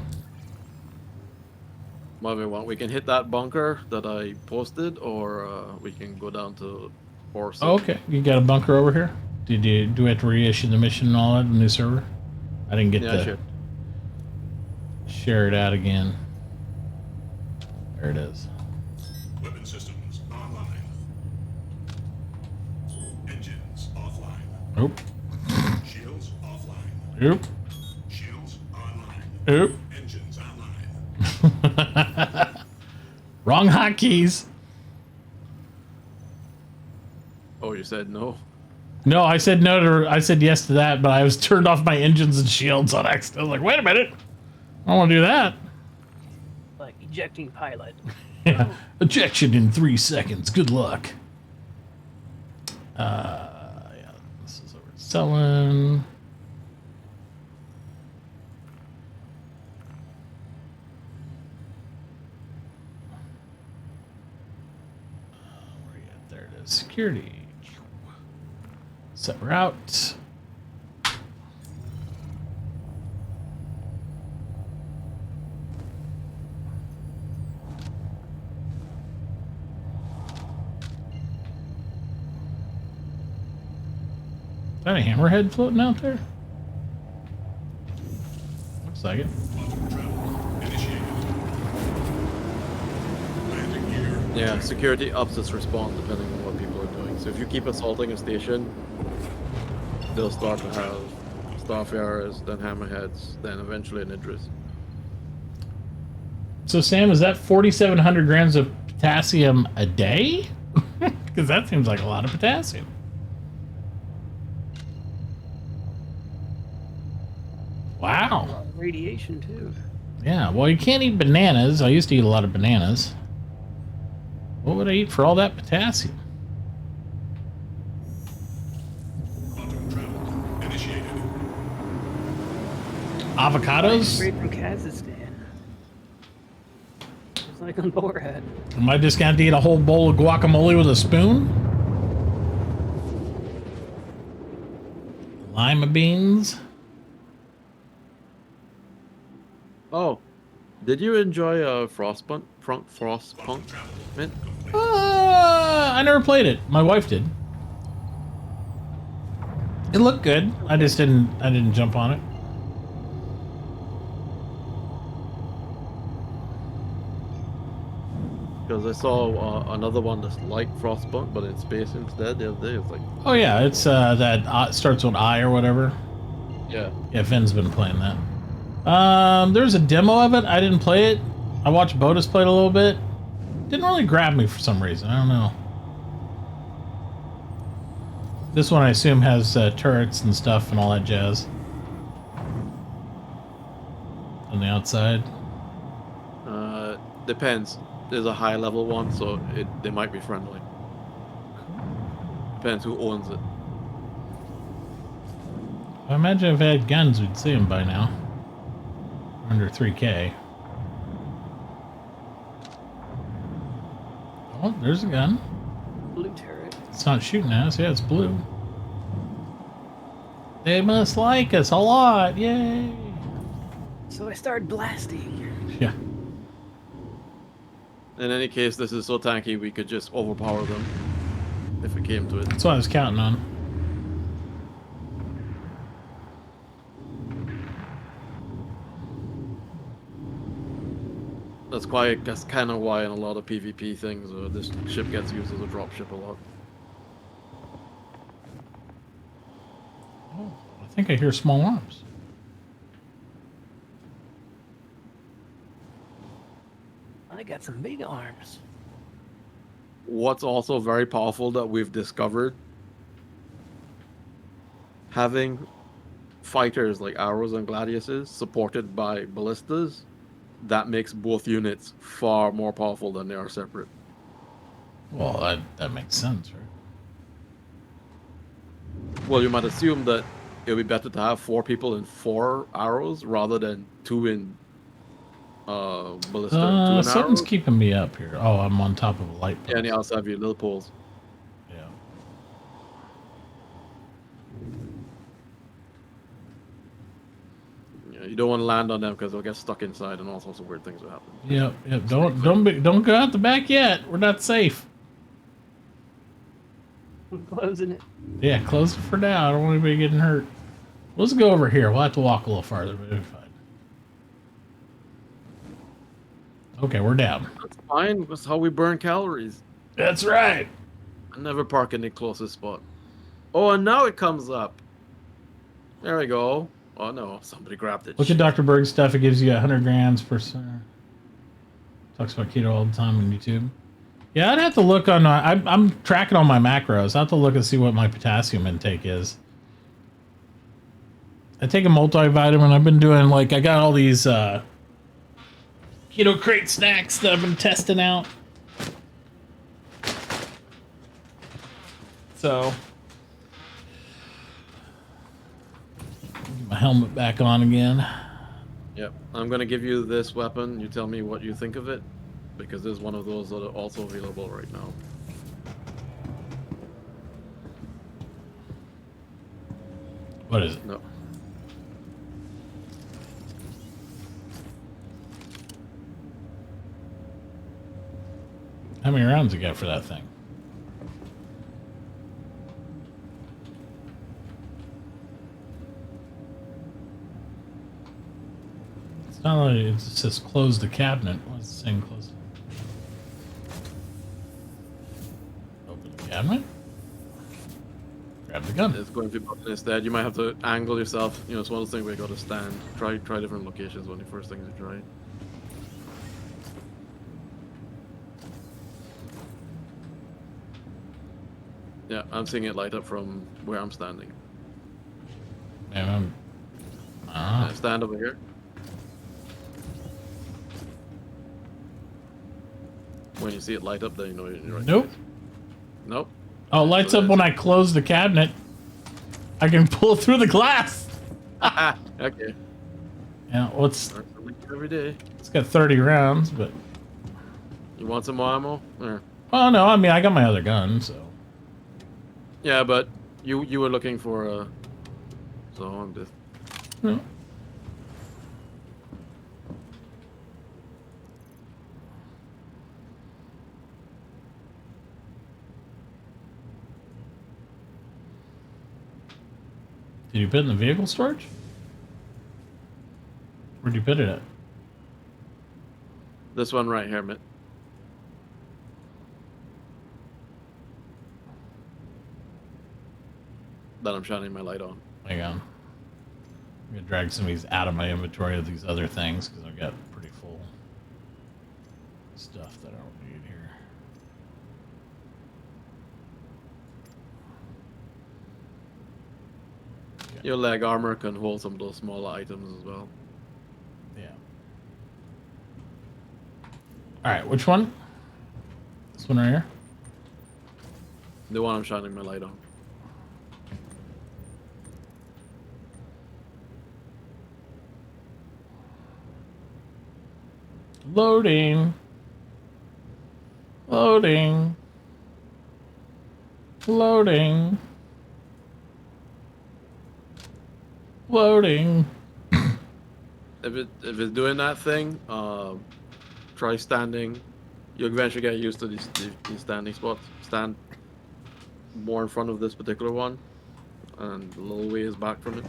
What do we want? We can hit that bunker that I posted, or we can go down to Orsa. Oh, okay. You got a bunker over here? Do we have to reissue the mission and all that in the new server? I didn't get to share it out again. There it is. Weapon systems online. Engines offline. Nope. Shields offline. Nope. Shields online. Nope. Engines online. Wrong hotkeys. Oh, you said no? No, I said no to. I said yes to that, but I was turned off my engines and shields on accident. I was like, wait a minute, I don't want to do that. Like ejecting pilot. Yeah. Ejection in 3 seconds. Good luck. Yeah, this is over selling. Where are you at? There it is. Security. Set route. Is that a hammerhead floating out there? Looks like it. Yeah, security ups its response depending on what people are doing. So if you keep assaulting a station, they'll start to have Starfarers, then Hammerheads, then eventually an Idris. So, Sam, is that 4,700 grams of potassium a day? Because that seems like a lot of potassium. Wow. Radiation too. Yeah, well, you can't eat bananas. I used to eat a lot of bananas. What would I eat for all that potassium? Avocados? Straight from Kazakhstan. Just like on Borat. Am I just going to eat a whole bowl of guacamole with a spoon? Lima beans? Oh, did you enjoy Frostpunk? Frostpunk? Man? I never played it. My wife did. It looked good. I didn't jump on it. Because I saw another one that's like Frostpunk, but in space instead the other day. It's like, Oh yeah, it's that starts with I or whatever. yeah. Yeah, Finn's been playing that. There's a demo of it. I didn't play it. I watched Bodus play it a little bit. Didn't really grab me for some reason. I don't know. This one I assume has turrets and stuff and all that jazz on the outside. Depends. There's a high level one, so they might be friendly. Depends who owns it. I imagine if I had guns, we'd see them by now. Under 3K. Oh, there's a gun. Blue turret. It's not shooting at us. Yeah, it's blue. They must like us a lot. Yay. So I started blasting. Yeah. In any case, this is so tanky we could just overpower them if it came to it. That's what I was counting on. That's kind of why in a lot of PvP things, this ship gets used as a dropship a lot. Oh, I think I hear small arms. I got some big arms. What's also very powerful that we've discovered, having fighters like arrows and gladiuses supported by ballistas, that makes both units far more powerful than they are separate. Well, that makes sense, right? Well, you might assume that it would be better to have 4 people in 4 arrows rather than 2 in ballista. 2 in Something's arrows. keeping me up here. Oh, I'm on top of a light post. Yeah, and you also have your little poles. Yeah. Yeah, you don't want to land on them because they'll get stuck inside and all sorts of weird things will happen. Yep. Don't go out the back yet. We're not safe. I'm closing it. Yeah, close it for now. I don't want anybody getting hurt. Let's go over here. We'll have to walk a little farther, but it'll be fine. Okay, we're down. That's fine. That's how we burn calories. That's right. I never park in the closest spot. Oh, and now it comes up. There we go. Oh no, somebody grabbed it. Look at Dr. Berg's stuff. It gives you 100 grams per. Talks about keto all the time on YouTube. Yeah, I'd have to look on. I'm tracking all my macros. I have to look and see what my potassium intake is. I take a multivitamin. I've been doing I got all these keto crate snacks that I've been testing out. So, get my helmet back on again. Yep, I'm gonna give you this weapon. You tell me what you think of it, because there's one of those that are also available right now. What is it? No. How many rounds you got for that thing? It's not like it says close the cabinet. What's it saying close? Open the cabinet? Grab the gun. It's going to be button instead. You might have to angle yourself. You know, it's one of those things where you got to stand. Try different locations. One of the first things you try. Yeah, I'm seeing it light up from where I'm standing. Yeah, Yeah, stand over here. When you see it light up, then you know you're right. Nope. Nope. Oh, it lights up when I close the cabinet. I can pull through the glass. Okay. Yeah, what's every day? It's got 30 rounds, but You want some more ammo? Or... oh no, I mean I got my other gun, so Yeah, but you were looking for so I'm just. no. Did you put it in the vehicle storage? Where'd you put it at? This one right here, Mitt. That I'm shining my light on. Hang on. I'm gonna drag some of these out of my inventory of these other things because I've got pretty full stuff that I don't need here. Your leg armor can hold some of those smaller items as well. Yeah. All right, which one? This one right here. The one I'm shining my light on. Loading. Loading. Loading. Loading. If it's doing that thing, try standing. You'll eventually get used to these standing spots. Stand more in front of this particular one, and a little ways back from it.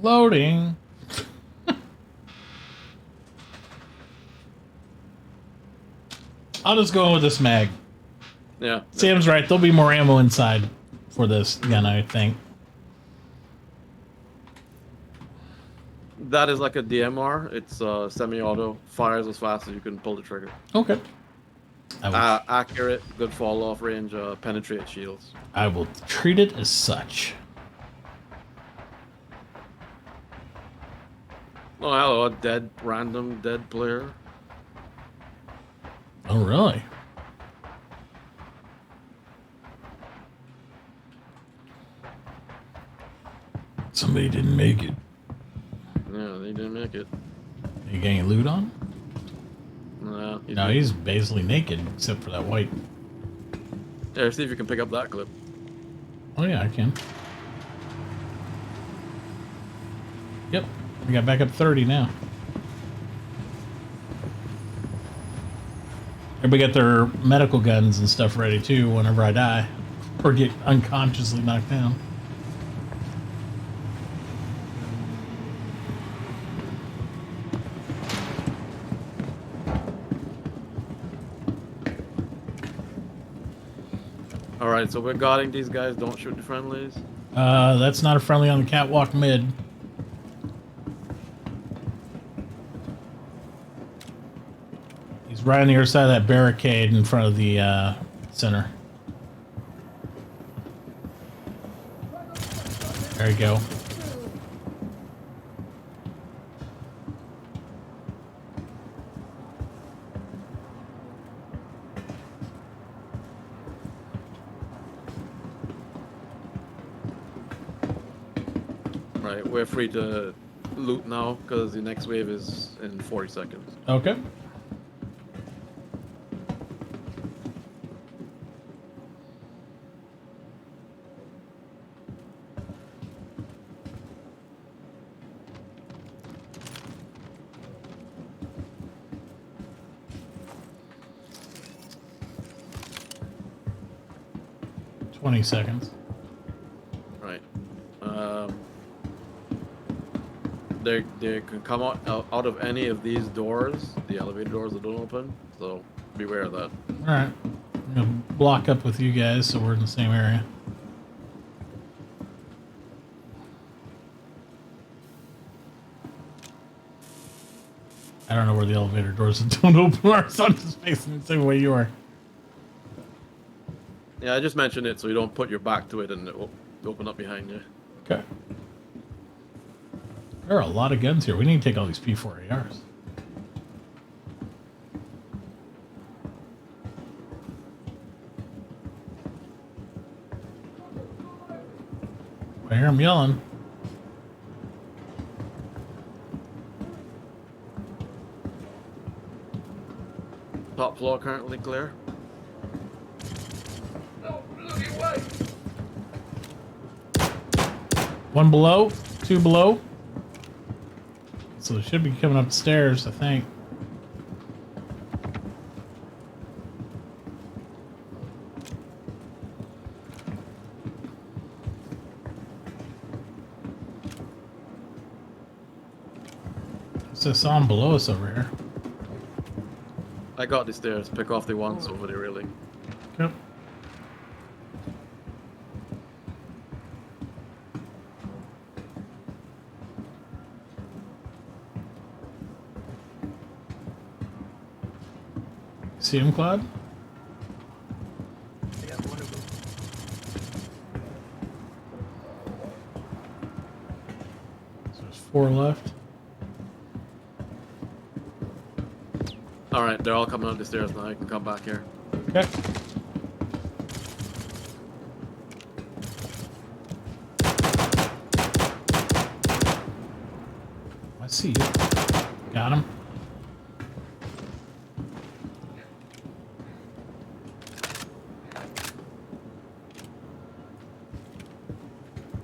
Loading. I'll just go with this mag. Yeah. Sam's right. There'll be more ammo inside for this gun, I think. That is like a DMR. It's semi-auto. Fires as fast as you can pull the trigger. Okay. Accurate, good fall-off range, penetrate shields. I will treat it as such. Oh, hello, a random dead player. Oh, really? Somebody didn't make it. Yeah, they didn't make it. You got any loot on? No, No, he's basically naked except for that white. Yeah, see if you can pick up that clip. Oh yeah, I can. Yep, we got back up 30 now. Everybody got their medical guns and stuff ready too whenever I die or get unconsciously knocked down. Alright, so we're guarding these guys. Don't shoot the friendlies. That's not a friendly on the catwalk mid. He's right on the other side of that barricade in front of the center. There you go. Right, we're free to loot now because the next wave is in 40 seconds. Okay. $20 seconds. Right. they can come out of any of these doors, the elevator doors that don't open. So beware of that. All right. I'm gonna block up with you guys so we're in the same area. I don't know where the elevator doors don't open are, so I'm just facing the same way you are. Yeah, I just mentioned it so you don't put your back to it and it will open up behind you. Okay. There are a lot of guns here. We need to take all these P4ARs. I hear them yelling. Top floor currently clear. One below, two below. So it should be coming up the stairs, I think. So I saw him below us over here. I got the stairs. Pick off the ones over there, really. Yep. See him, Claude? Yeah, one of them. So there's 4 left. Alright, they're all coming up the stairs now. You can come back here. Okay. I see you. Got him.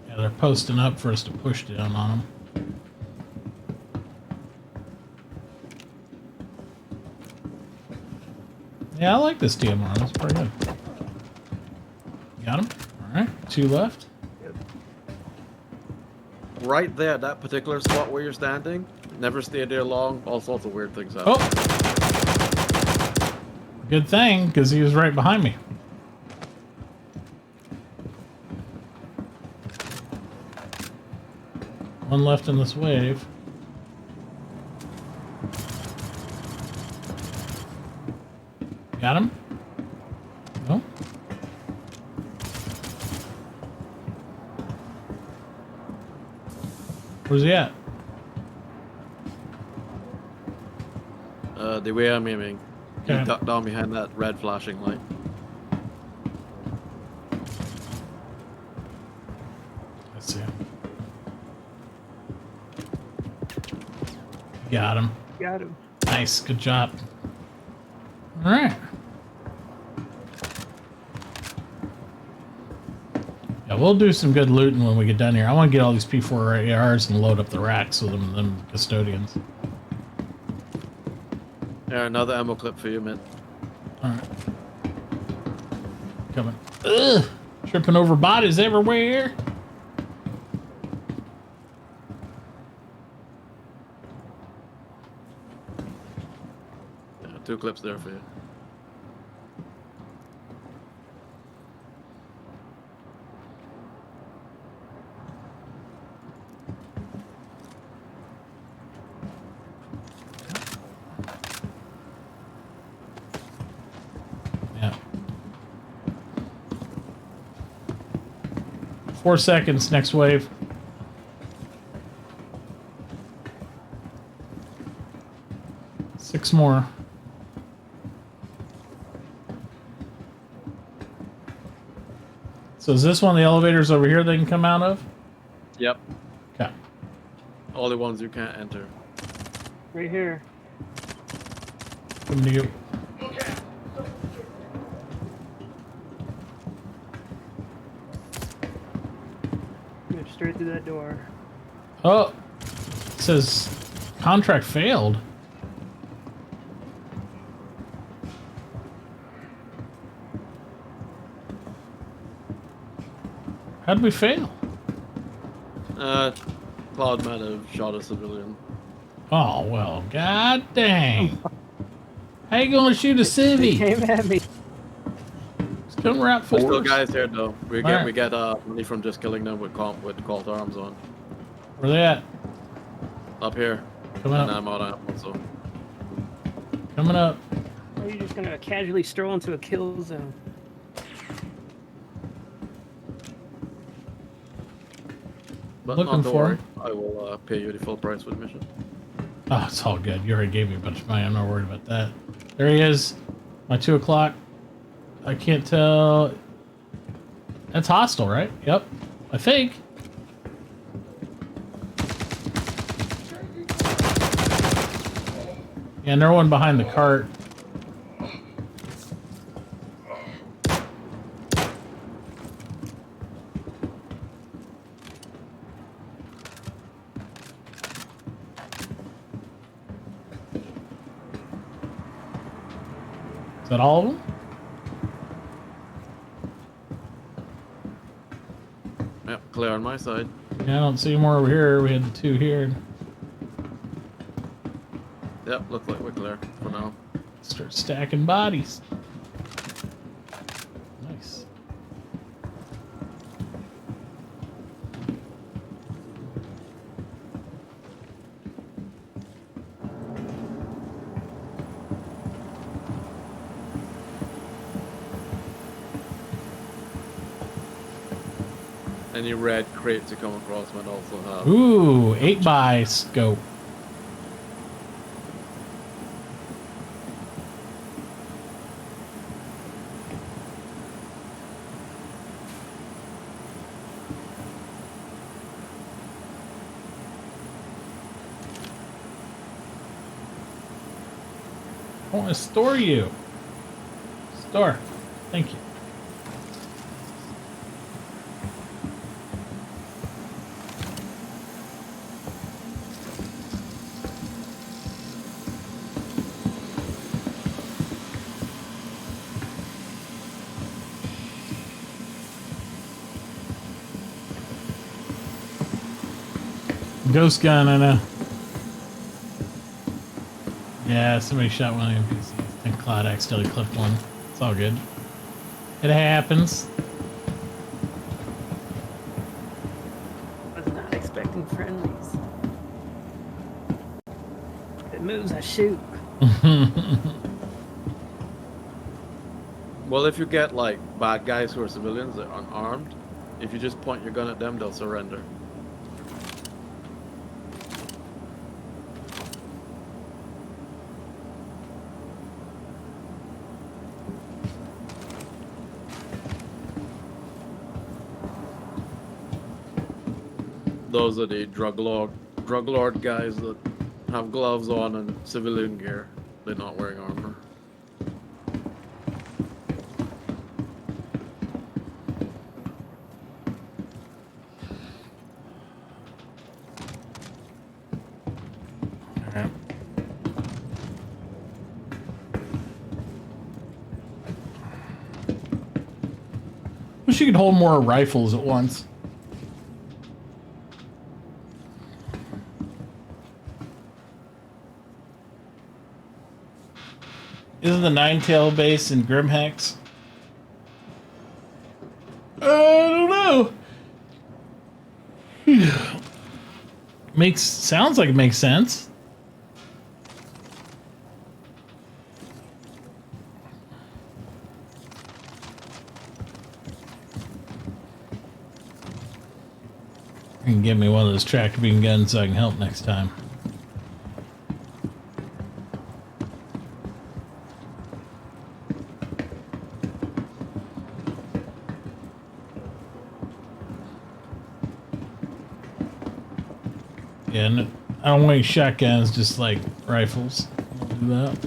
Yeah, they're posting up for us to push down on them. Yeah, I like this DMR. That's pretty good. Got him. All right, 2 left. Right there, that particular spot where you're standing. Never stay there long. All sorts of weird things happen. Oh! Good thing, because he was right behind me. One left in this wave. Got him? No? Where's he at? The way I'm aiming. Okay. He ducked down behind that red flashing light. Let's see. Got him. Got him. Nice. Good job. All right. Yeah, we'll do some good looting when we get done here. I want to get all these P4ARs and load up the racks with them custodians. Yeah, another ammo clip for you, man. All right. Coming. Ugh! Tripping over bodies everywhere. Yeah, 2 clips there for you. Yeah. 4 seconds, next wave. Six more. So is this one of the elevators over here they can come out of? Yep. Okay. All the ones you can't enter. Right here. Coming to you. Go straight through that door. Oh, it says contract failed. How'd we fail? Cloudman have shot a civilian. Oh, well, god dang. How you gonna shoot a They civvy? came at me. It's coming right for There's still us. guys here though. We Alright. get money from just killing them with called arms on. Where they at? Up here. Coming And up. I'm out of ammo, so. Coming up. Or are you just gonna casually stroll into a kill zone? But Looking don't for worry. him. I will pay you the full price for the mission. Oh, it's all good. You already gave me a bunch of money. I'm not worried about that. There he is. My 2 o'clock. I can't tell. That's hostile, right? Yep. I think. Yeah, and they're one behind the cart. Is that all of them? Yep, clear on my side. Yeah, I don't see more over here. We had the 2 here. Yep, looks like we're clear for now. Start stacking bodies. Nice. Any red crates you come across might also have. Ooh, 8x scope. I want to store you. Store. Thank you. Ghost gun, I know. Yeah, somebody shot one of the NPCs. I think Cloud accidentally clipped one. It's all good. It happens. I was not expecting friendlies. If it moves, I shoot. Well, if you get like bad guys who are civilians that are unarmed, if you just point your gun at them, they'll surrender. Those are the drug lord guys that have gloves on and civilian gear. They're not wearing armor. Alright. Wish you could hold more rifles at once. Isn't the Ninetail base in Grimhex? I don't know. Sounds like it makes sense. You can give me one of those tractor beam guns so I can help next time. Yeah, no, I don't want any shotguns, just like rifles. I'll do that.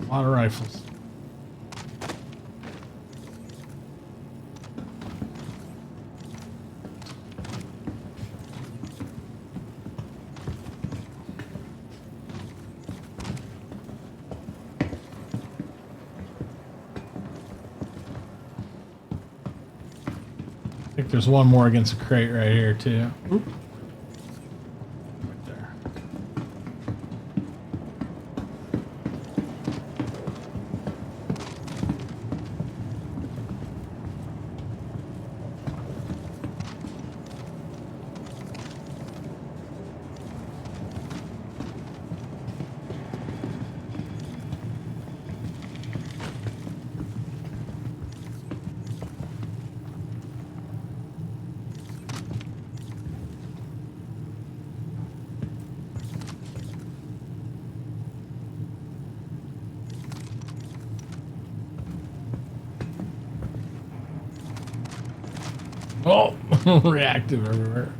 A lot of rifles. think there's one more against a crate right here too. Oop. Right there. Oh, reactive everywhere.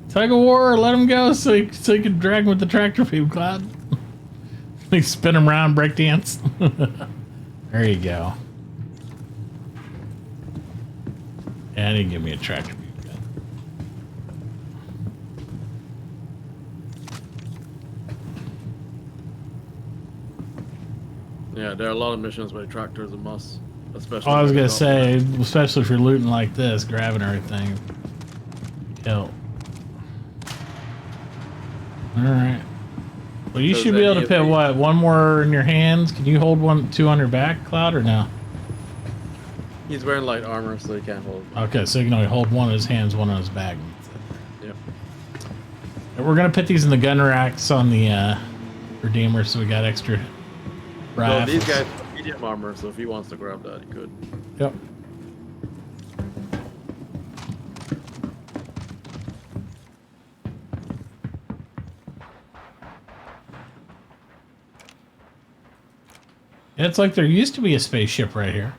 Tug of war, let him go so you can drag him with the tractor beam, Cloud. They spin him around, break dance. There you go. And he give me a tractor beam gun. Yeah, there are a lot of missions where tractors a must. Especially Oh, I was when gonna you say, especially if you're looting like this, grabbing everything. Kill. Alright. Well, you So should be then able to you- put what? One more in your hands? Can you hold two on your back, Cloud, or no? He's wearing light armor, so he can't hold. Okay, so you can only hold one in his hands, one on his back. Yep. And we're gonna put these in the gun racks on the Redeemer, so we got extra Well, these rifles. guys have medium armor, so if he wants to grab that, he could. Yep. It's like there used to be a spaceship right here.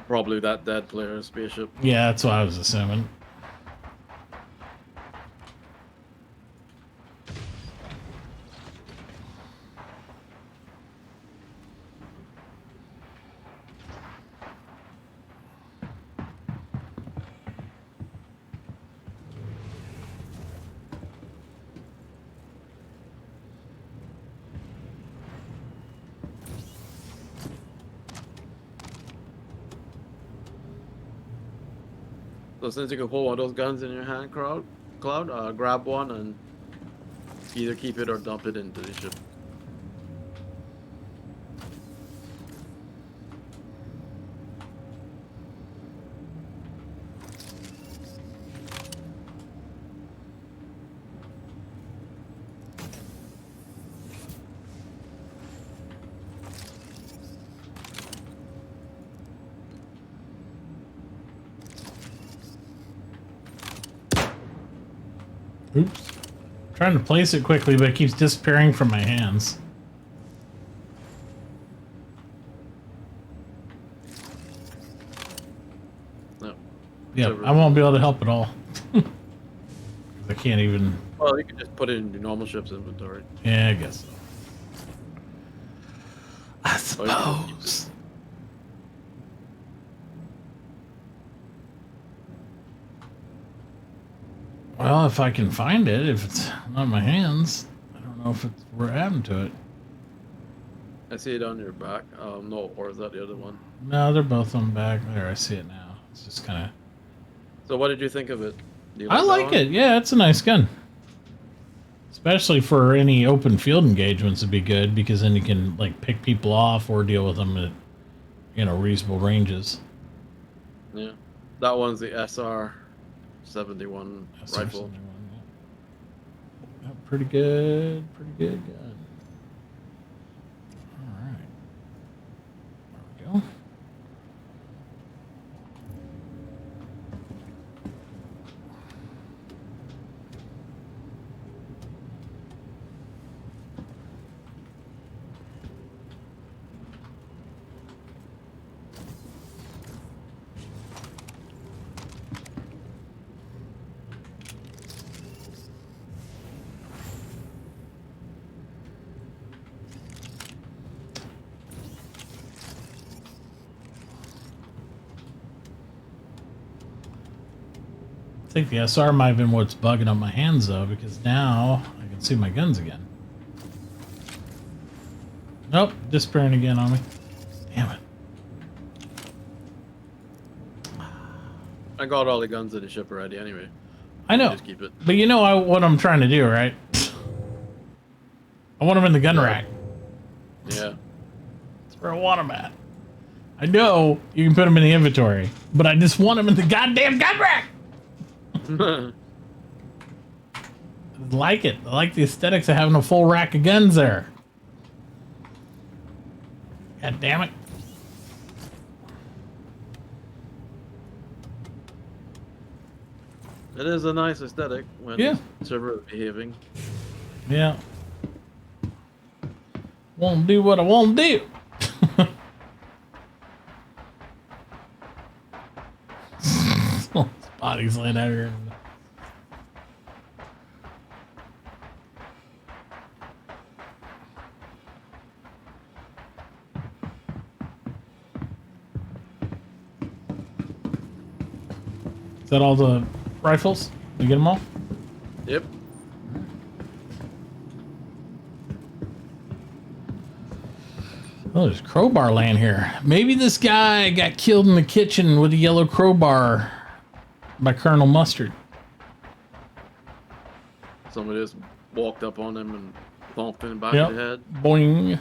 Probably that dead player spaceship. Yeah, that's what I was assuming. So since you can hold one of those guns in your hand, Cloud, grab one and either keep it or dump it into the ship. Oops. Trying to place it quickly, but it keeps disappearing from my hands. No. Yeah, I won't be able to help at all. I can't even... Well, you can just put it in your normal ship's inventory. Yeah, I guess so. I Or you can keep suppose. Well, if I can find it, if it's not in my hands, I don't know if it's what happened to it. I see it on your back. No, or is that the other one? No, they're both on the back. There, I see it now. It's just kind of... So what did you think of it? Do you I that like one? it. Yeah, it's a nice gun. Especially for any open field engagements would be good, because then you can like pick people off or deal with them at, reasonable ranges. Yeah. That one's the SR-71 rifle. Yeah, pretty good gun. All right. There we go. I think the SR might have been what's bugging up my hands though, because now I can see my guns again. Nope, disappearing again on me. Damn it. I got all the guns in the ship already anyway. I know. Just keep it. But you know what I'm trying to do, right? I want them in the gun rack. Yeah. That's where I want them at. I know you can put them in the inventory, but I just want them in the goddamn gun rack. I like it. I like the aesthetics of having a full rack of guns there. God damn it. It is a nice aesthetic when Yeah. server is behaving. Yeah. Won't do what I won't do. Bodies laying out here. Is that all the rifles? You get them all? Yep. Oh, there's crowbar laying here. Maybe this guy got killed in the kitchen with a yellow crowbar by Colonel Mustard. Somebody just walked up on him and bumped him in the back Yep. of the head. Boing.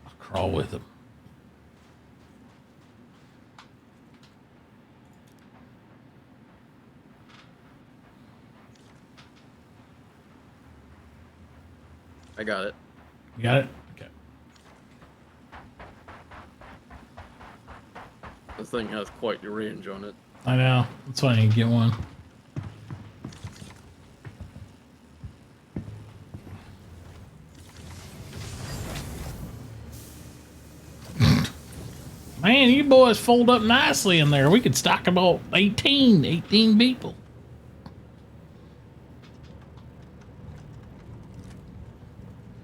I'll crawl with him. I got it. You got it? Okay. This thing has quite the range on it. I know. That's why I need to get one. Man, you boys fold up nicely in there. We could stock about 18 people.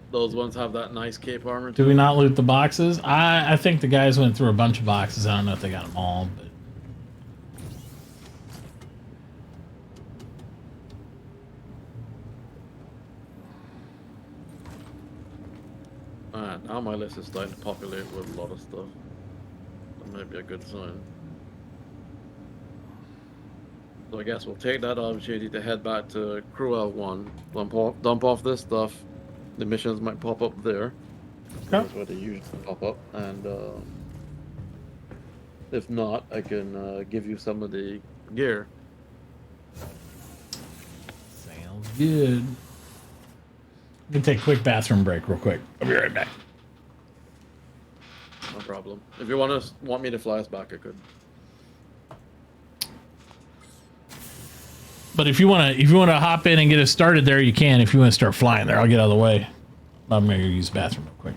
Those ones have that nice cape armor. Do we not loot the boxes? I think the guys went through a bunch of boxes. I don't know if they got them all, but Alright, now my list is starting to populate with a lot of stuff. That might be a good sign. So I guess we'll take that opportunity to head back to Crew L1, dump off this stuff. The missions might pop up there. That's where they usually pop up. And if not, I can give you some of the gear. sounds good. We can take a quick bathroom break real quick. I'll be right back. No problem. If you want me to fly us back, I could. But if you wanna hop in and get us started there, you can. If you want to start flying there, I'll get out of the way. I'm gonna go use the bathroom real quick.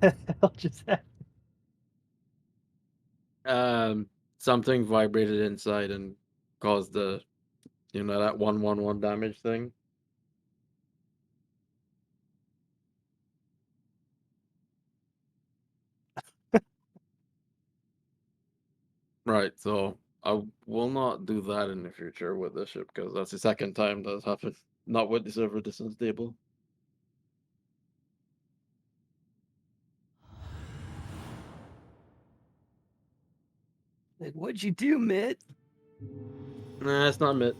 Hell just happened? Something vibrated inside and caused the, that 111 damage thing. Right, so I will not do that in the future with this ship because that's the second time that's happened. Not with the server distance table. Like, what'd you do, Mitt? Nah, it's not Mitt.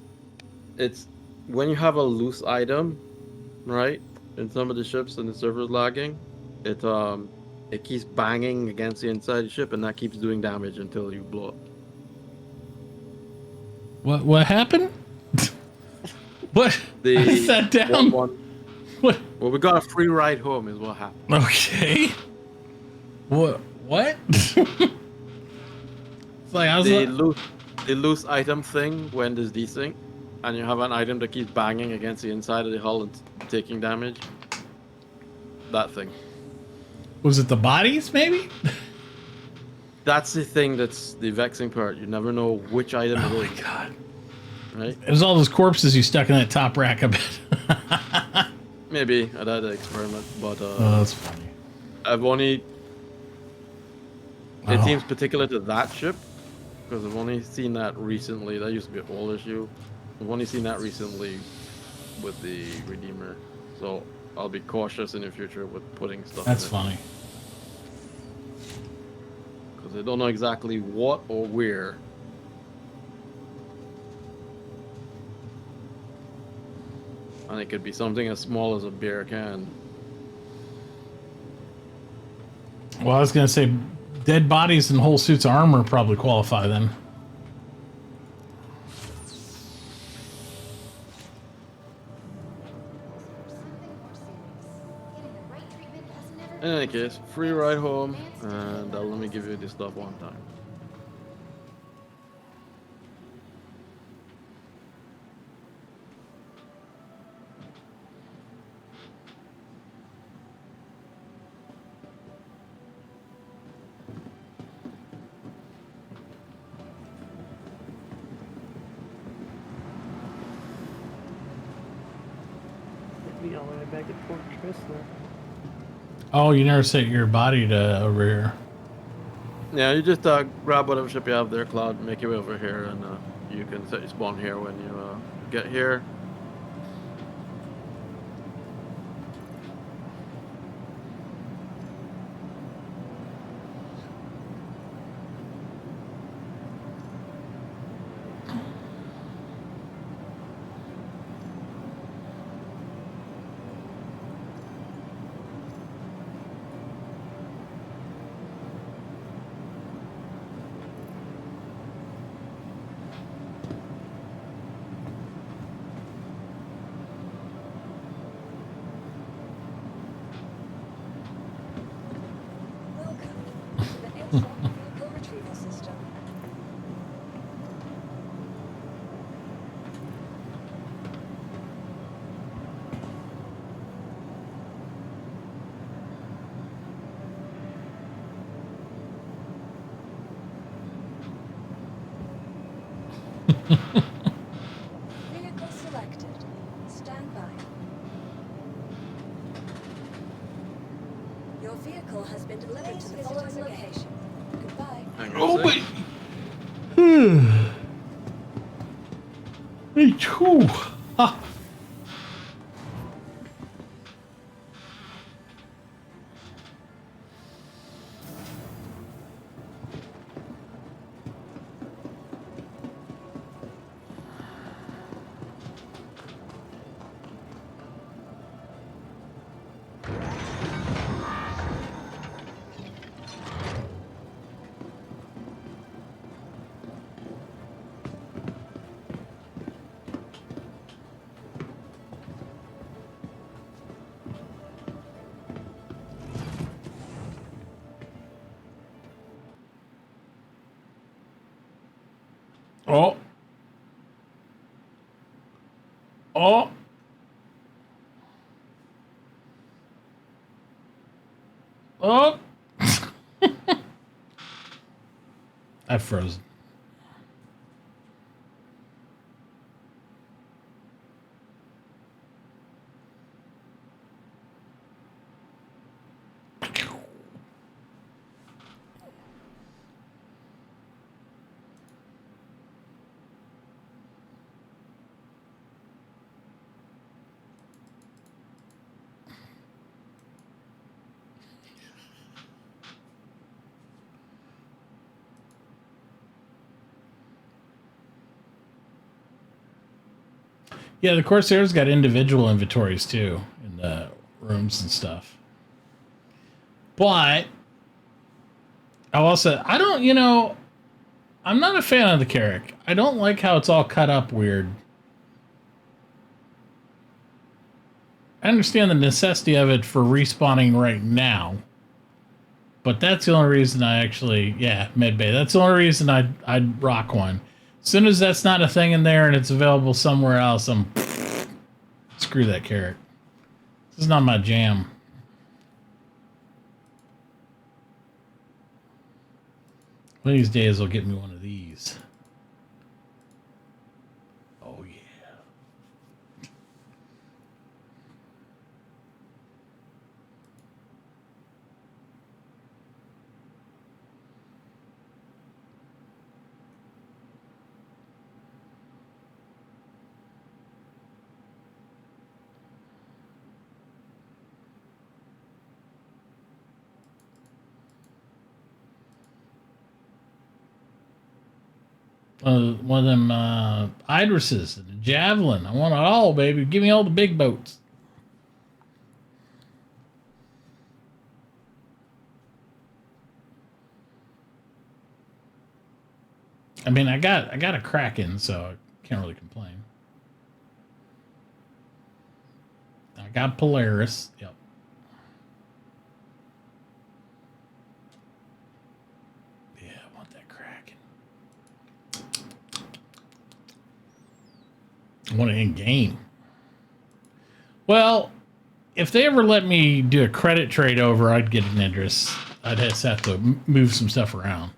It's when you have a loose item, right? In some of the ships and the server's lagging, it keeps banging against the inside of the ship, and that keeps doing damage until you blow it. What happened? What? I sat down. What? Well, we got a free ride home, is what happened. Okay. What? It's like I was the loose item thing when there's desync, and you have an item that keeps banging against the inside of the hull and taking damage. That thing. Was it the bodies, maybe? That's the thing that's the vexing part. You never know which item it is. Oh my god. Right? It was all those corpses you stuck in that top rack a bit. Maybe I'd had an experiment, but Oh, that's funny. I've only. Wow. It seems particular to that ship, because I've only seen that recently. That used to be an old issue. I've only seen that recently with the Redeemer, so I'll be cautious in the future with putting stuff. That's in funny. Because I don't know exactly what or where. And it could be something as small as a beer can. Well, I was gonna say, dead bodies and whole suits of armor probably qualify then. In any case, free ride home, and let me give you this stuff one time. Take me all the way back at Fort Tristler. Oh, you never set your body to over here. Yeah, you just grab whatever ship you have there, Cloud, make your way over here, and you can set your spawn here when you get here. Vehicle retrieval system. Vehicle selected. Stand by. Your vehicle has been delivered to the following location. Goodbye. Oh my! Me too. Ah. Oh. Oh. Oh. I froze. Yeah, the Corsair's got individual inventories too rooms and stuff. But I also, I don't, you know, I'm not a fan of the Carrack. I don't like how it's all cut up weird. I understand the necessity of it for respawning right now. But that's the only reason I actually, yeah, medbay. That's the only reason I'd rock one. As soon as that's not a thing in there and it's available somewhere else, I'm screw that Carrack. This is not my jam. One of these days I'll get me one of these. Oh yeah. One of them Idrises and a Javelin. I want it all, baby. Give me all the big boats. I mean, I got a Kraken, so I can't really complain. I got Polaris. Yep. I want it in game. Well, if they ever let me do a credit trade over, I'd get an Idris. I'd just have to move some stuff around.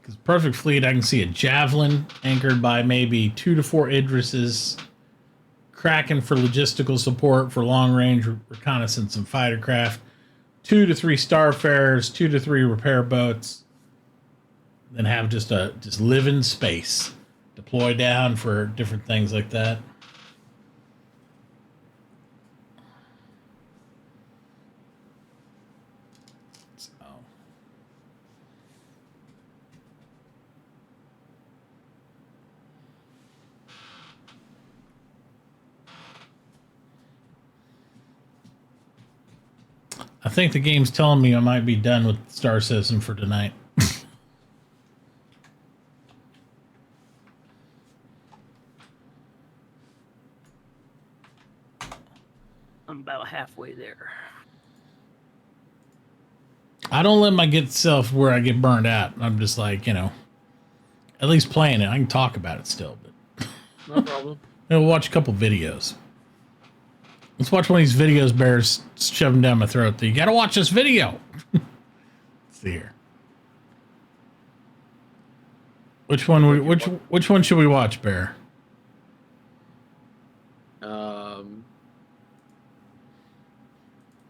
Because Perfect Fleet, I can see a Javelin anchored by maybe 2 to 4 Idrises, Kraken for logistical support for long-range reconnaissance and fighter craft, 2 to 3 Starfarers, 2 to 3 repair boats, then have just live in space, deploy down for different things like that. I think the game's telling me I might be done with Star Citizen for tonight. I'm about halfway there. I don't let my get self where I get burned out. I'm just like, you know, at least playing it. I can talk about it still, but No problem. I'll watch a couple videos. Let's watch one of these videos Bears shoving down my throat. You gotta watch this video. Let's see here. Which one? Which one should we watch, Bear?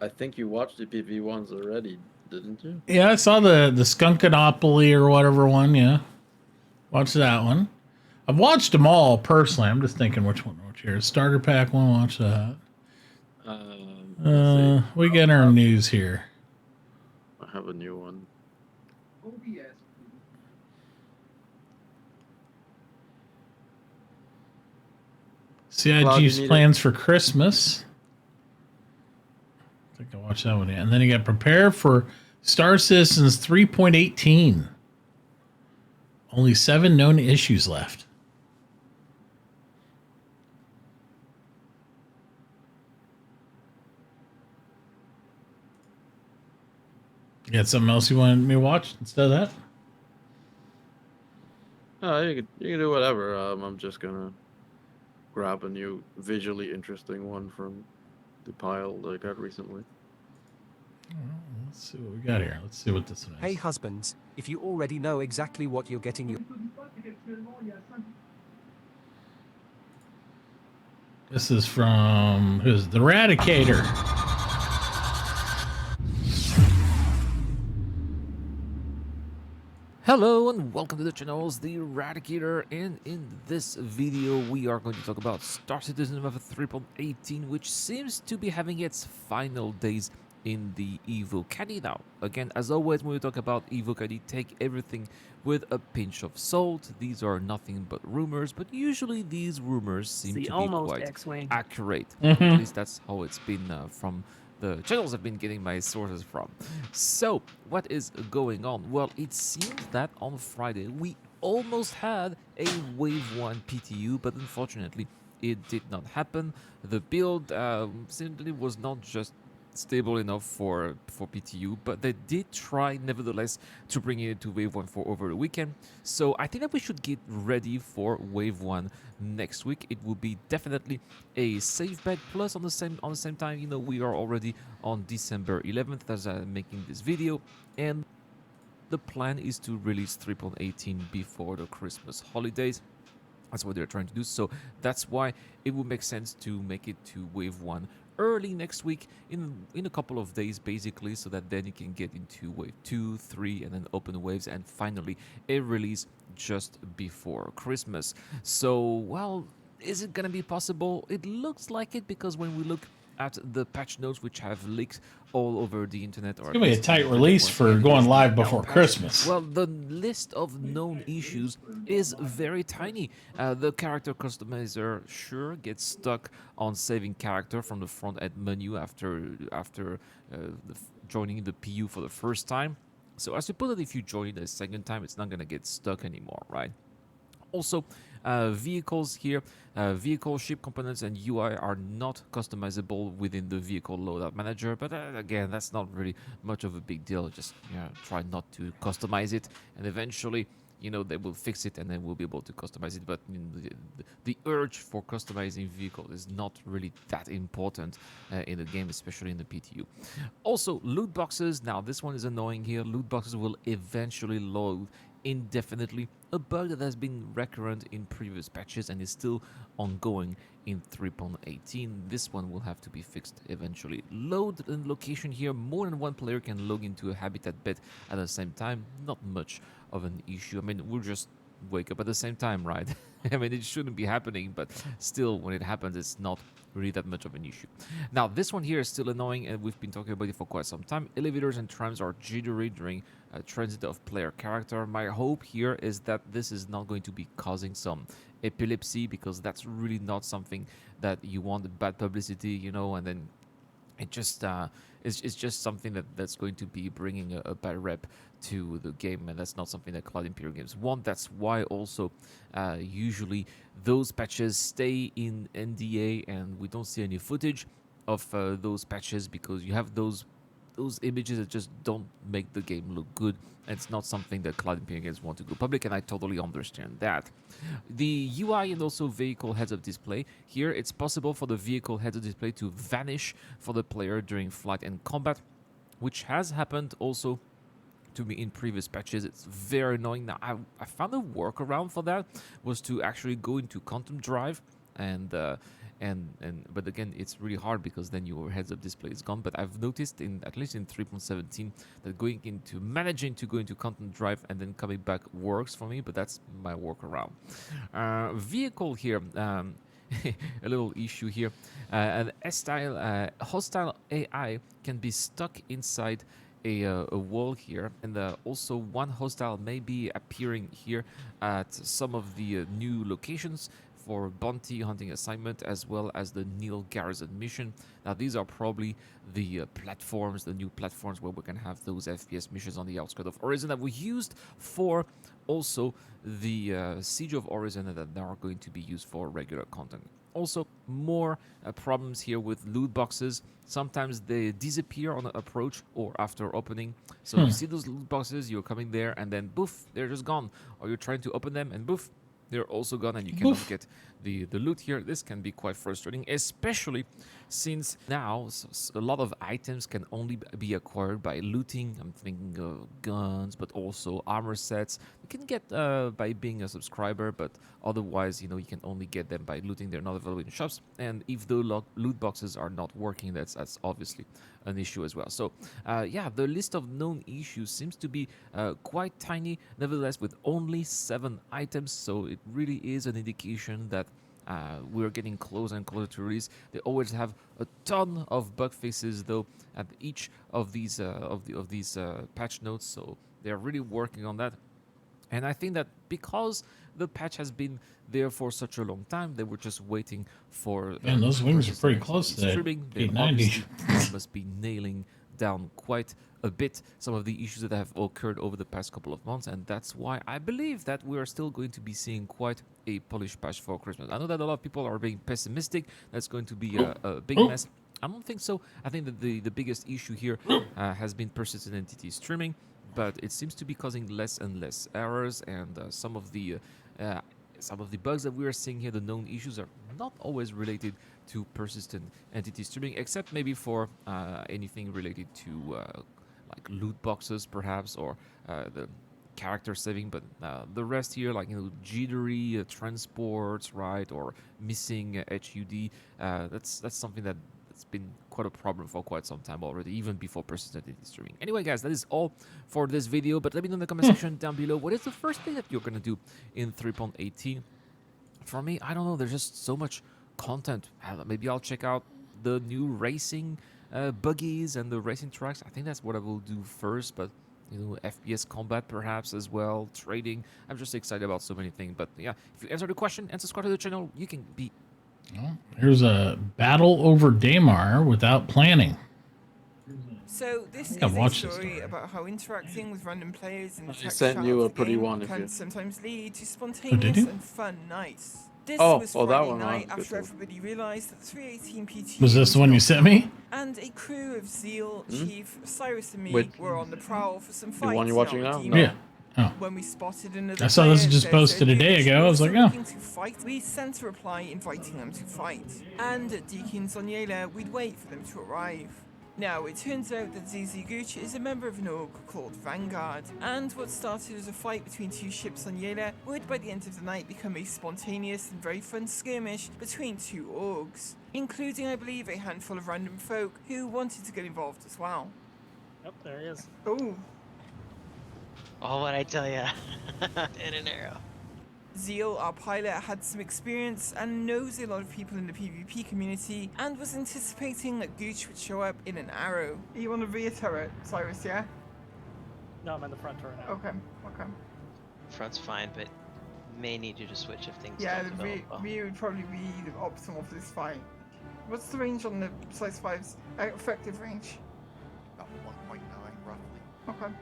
I think you watched the PV ones already, didn't you? Yeah, I saw the Skunkanopoly or whatever one. Yeah, watched that one. I've watched them all personally. I'm just thinking which one to watch here. Starter pack one. Watch that. We get our news here. I have a new one. CIG's plans for Christmas. I think I watched that one. Yeah. And then you got prepare for Star Citizens 3.18. Only 7 known issues left. You got something else you wanted me to watch instead of that? Oh, you can do whatever. I'm just gonna grab a new visually interesting one from the pile that I got recently. Let's see what we got here. Let's see what this one is. Hey husbands, if you already know exactly what you're getting, you... This is from, who's the Eradicator? Hello and welcome to the channels, The Eradicator, and in this video we are going to talk about Star Citizen Method 3.18, which seems to be having its final days in the Evo Caddy. Now, again, as always, when we talk about Evo Caddy, take everything with a pinch of salt. These are nothing but rumors, but usually these rumors seem to be quite accurate. At least that's how it's been from the channels I've been getting my sources from. So, what is going on? Well, it seems that on Friday we almost had a Wave 1 PTU, but unfortunately it did not happen. The build simply was not just stable enough for PTU, but they did try nevertheless to bring it to Wave 1 for over the weekend. So I think that we should get ready for Wave 1 next week. It will be definitely a safe bet. Plus on the same time, you know, we are already on December 11th as I'm making this video, and the plan is to release 3.18 before the Christmas holidays. That's what they're trying to do. So that's why it would make sense to make it to Wave 1 early next week in a couple of days, basically, so that then you can get into Wave 2, 3, and then open waves, and finally a release just before Christmas. So, well, is it gonna be possible? It looks like it, because when we look at the patch notes, which have leaked all over the internet, or it's gonna be a tight release for going live before Christmas. Well, the list of known issues is very tiny. The character customizer sure gets stuck on saving character from the front end menu after joining the PU for the first time. So I suppose that if you join it a second time, it's not gonna get stuck anymore, right? Also, vehicles here, vehicle ship components and UI are not customizable within the vehicle loadout manager, but again, that's not really much of a big deal. Just try not to customize it, and eventually, you know, they will fix it and then we'll be able to customize it. But you know, the urge for customizing vehicles is not really that important in the game, especially in the PTU. Also, loot boxes. Now, this one is annoying here. Loot boxes will eventually load indefinitely, a bug that has been recurrent in previous patches and is still ongoing in 3.18. This one will have to be fixed eventually. Load and location here, more than one player can log into a habitat bed at the same time. Not much of an issue. I mean, we'll just wake up at the same time, right? I mean, it shouldn't be happening, but still, when it happens, it's not really that much of an issue. Now, this one here is still annoying, and we've been talking about it for quite some time. Elevators and trams are jittery during transit of player character. My hope here is that this is not going to be causing some epilepsy, because that's really not something that you want, bad publicity, you know, and then it just it's just something that's going to be bringing a bad rep to the game, and that's not something that Cloud Imperium games want. That's why also usually those patches stay in NDA, and we don't see any footage of those patches, because you have those images that just don't make the game look good. It's not something that Cloud Imperium games want to go public, and I totally understand that. The UI and also vehicle heads-up display. Here, it's possible for the vehicle heads-up display to vanish for the player during flight and combat, which has happened also to me in previous patches. It's very annoying. Now, I found a workaround for that, was to actually go into Quantum Drive and but again, it's really hard, because then your heads-up display is gone. But I've noticed, at least in 3.17, that managing to go into Content Drive and then coming back works for me, but that's my workaround. Vehicle here, a little issue here. An hostile AI can be stuck inside a wall here, and also one hostile may be appearing here at some of the new locations for bounty hunting assignment, as well as the Neil Garrison mission. Now, these are probably the platforms, the new platforms where we can have those FPS missions on the outskirts of Horizon that we used for also the Siege of Horizon, that are going to be used for regular content. Also, more problems here with loot boxes. Sometimes they disappear on approach or after opening. So you see those loot boxes, you're coming there, and then poof, they're just gone. Or you're trying to open them, and poof, they're also gone, and you cannot get the loot here. This can be quite frustrating, especially since now a lot of items can only be acquired by looting. I'm thinking of guns, but also armor sets. You can get by being a subscriber, but otherwise, you can only get them by looting. They're not available in shops, and if the loot boxes are not working, that's obviously an issue as well. So yeah, the list of known issues seems to be quite tiny, nevertheless, with only 7 items. So it really is an indication that we're getting closer and closer to release. They always have a ton of bug fixes though at each of these patch notes, so they're really working on that. And I think that because the patch has been there for such a long time, they were just waiting for. Man, those wings are pretty close to that streaming. They 890. obviously must be nailing down quite a bit some of the issues that have occurred over the past couple of months, and that's why I believe that we are still going to be seeing quite a polished patch for Christmas. I know that a lot of people are being pessimistic. That's going to be a big mess. I don't think so. I think that the biggest issue here has been persistent entity streaming, but it seems to be causing less and less errors, and some of the bugs that we are seeing here, the known issues, are not always related to persistent entity streaming, except maybe for anything related to like loot boxes perhaps, or the character saving. But the rest here, like jittery transports, right, or missing HUD, that's something that's been quite a problem for quite some time already, even before persistent entity streaming. Anyway, guys, that is all for this video, but let me know in the comment section down below, what is the first thing that you're gonna do in 3.18? For me, I don't know, there's just so much content. Maybe I'll check out the new racing buggies and the racing tracks. I think that's what I will do first, but FPS combat perhaps as well, trading. I'm just excited about so many things. But yeah, if you answer the question and subscribe to the channel, you can be. Oh, here's a battle over Daymar without planning. So this is I've a watched this story about how interacting with random players in the I tech sent chat you of a the pretty game one if can you- sometimes lead to did spontaneous you? and fun nights. This Oh, was that Friday one, night that's after good. everybody realised that 318 PT Was this the one you sent me? and a crew of Zeal, Hmm? Chief, Cyrus and me Which- were on the prowl for some The fights. one you're in watching our now? team. No. Yeah. Oh. When we spotted another I saw this player just that posted said a day Gooch ago. I was also like, oh. looking to fight, we sent a reply inviting them to fight. And at Deakin's on Yela, we'd wait for them to arrive. Now, it turns out that ZZ Gooch is a member of an org called Vanguard, and what started as a fight between 2 ships on Yela would by the end of the night become a spontaneous and very fun skirmish between 2 orgs, including, I believe, a handful of random folk who wanted to get involved as well. Yep, there he is. Oh. Oh, what I tell ya? In an arrow. Zeal, our pilot, had some experience and knows a lot of people in the PvP community and was anticipating that Gooch would show up in an arrow. You on the rear turret, Cyrus, yeah? No, I'm in the front turret now. Okay, okay. Front's fine, but may need you to switch if things Yeah, don't the develop well. rear would probably be the optimal for this fight. What's the range on the Slice 5's effective range? About 1.9 roughly. Okay.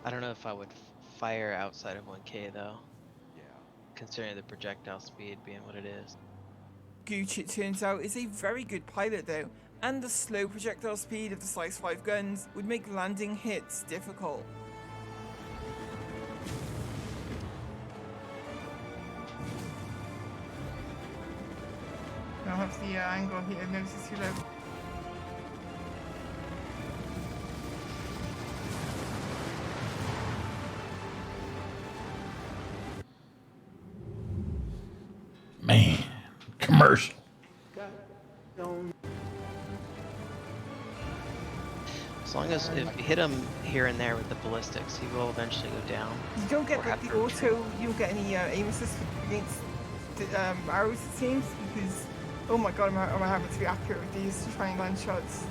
I don't know if I would fire outside of 1K though, Yeah. considering the projectile speed being what it is. Gooch, it turns out, is a very good pilot though, and the slow projectile speed of the Slice 5 guns would make landing hits difficult. I'll have the angle here, notice it's too low. Man, commercial. As long as if you hit him here and there with the ballistics, he will eventually go down. You don't get or like have the to retreat. auto, you don't get any aim assist against the arrows it seems, because oh my god, am I having to be accurate with these to try and land shots.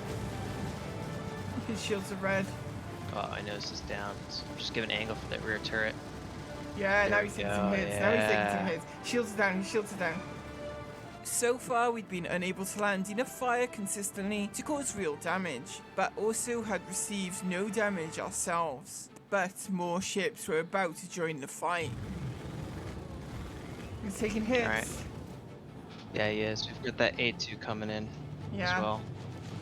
His shields are red. Oh, I know this is down. So just give an angle for that rear turret. Yeah, There now we he's taking go, some hits. Now he's taking some yeah. hits. Shields are down, his shields are down. So far, we'd been unable to land enough fire consistently to cause real damage, but also had received no damage ourselves. But more ships were about to join the fight. He's taking hits. Alright. Yeah, he is. We've got that A2 coming in Yeah. as well.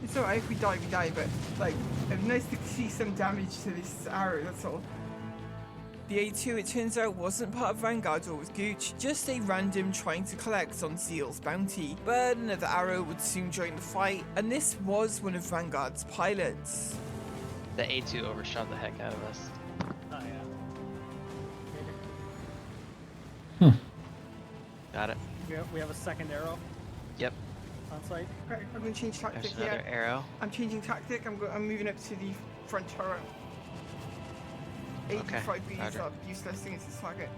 It's alright if we die, but like, it's nice to see some damage to this arrow, that's all. The A2, it turns out, wasn't part of Vanguard or with Gooch, just a random trying to collect on Zeal's bounty. But another arrow would soon join the fight, and this was one of Vanguard's pilots. The A2 overshot the heck out of us. Oh yeah. Got it. We have a second arrow Yep. on site. Okay, I'm going to change tactic There's here. another arrow. I'm changing tactic. I'm moving up to the front turret. Okay, 85Bs roger. are useless against this target.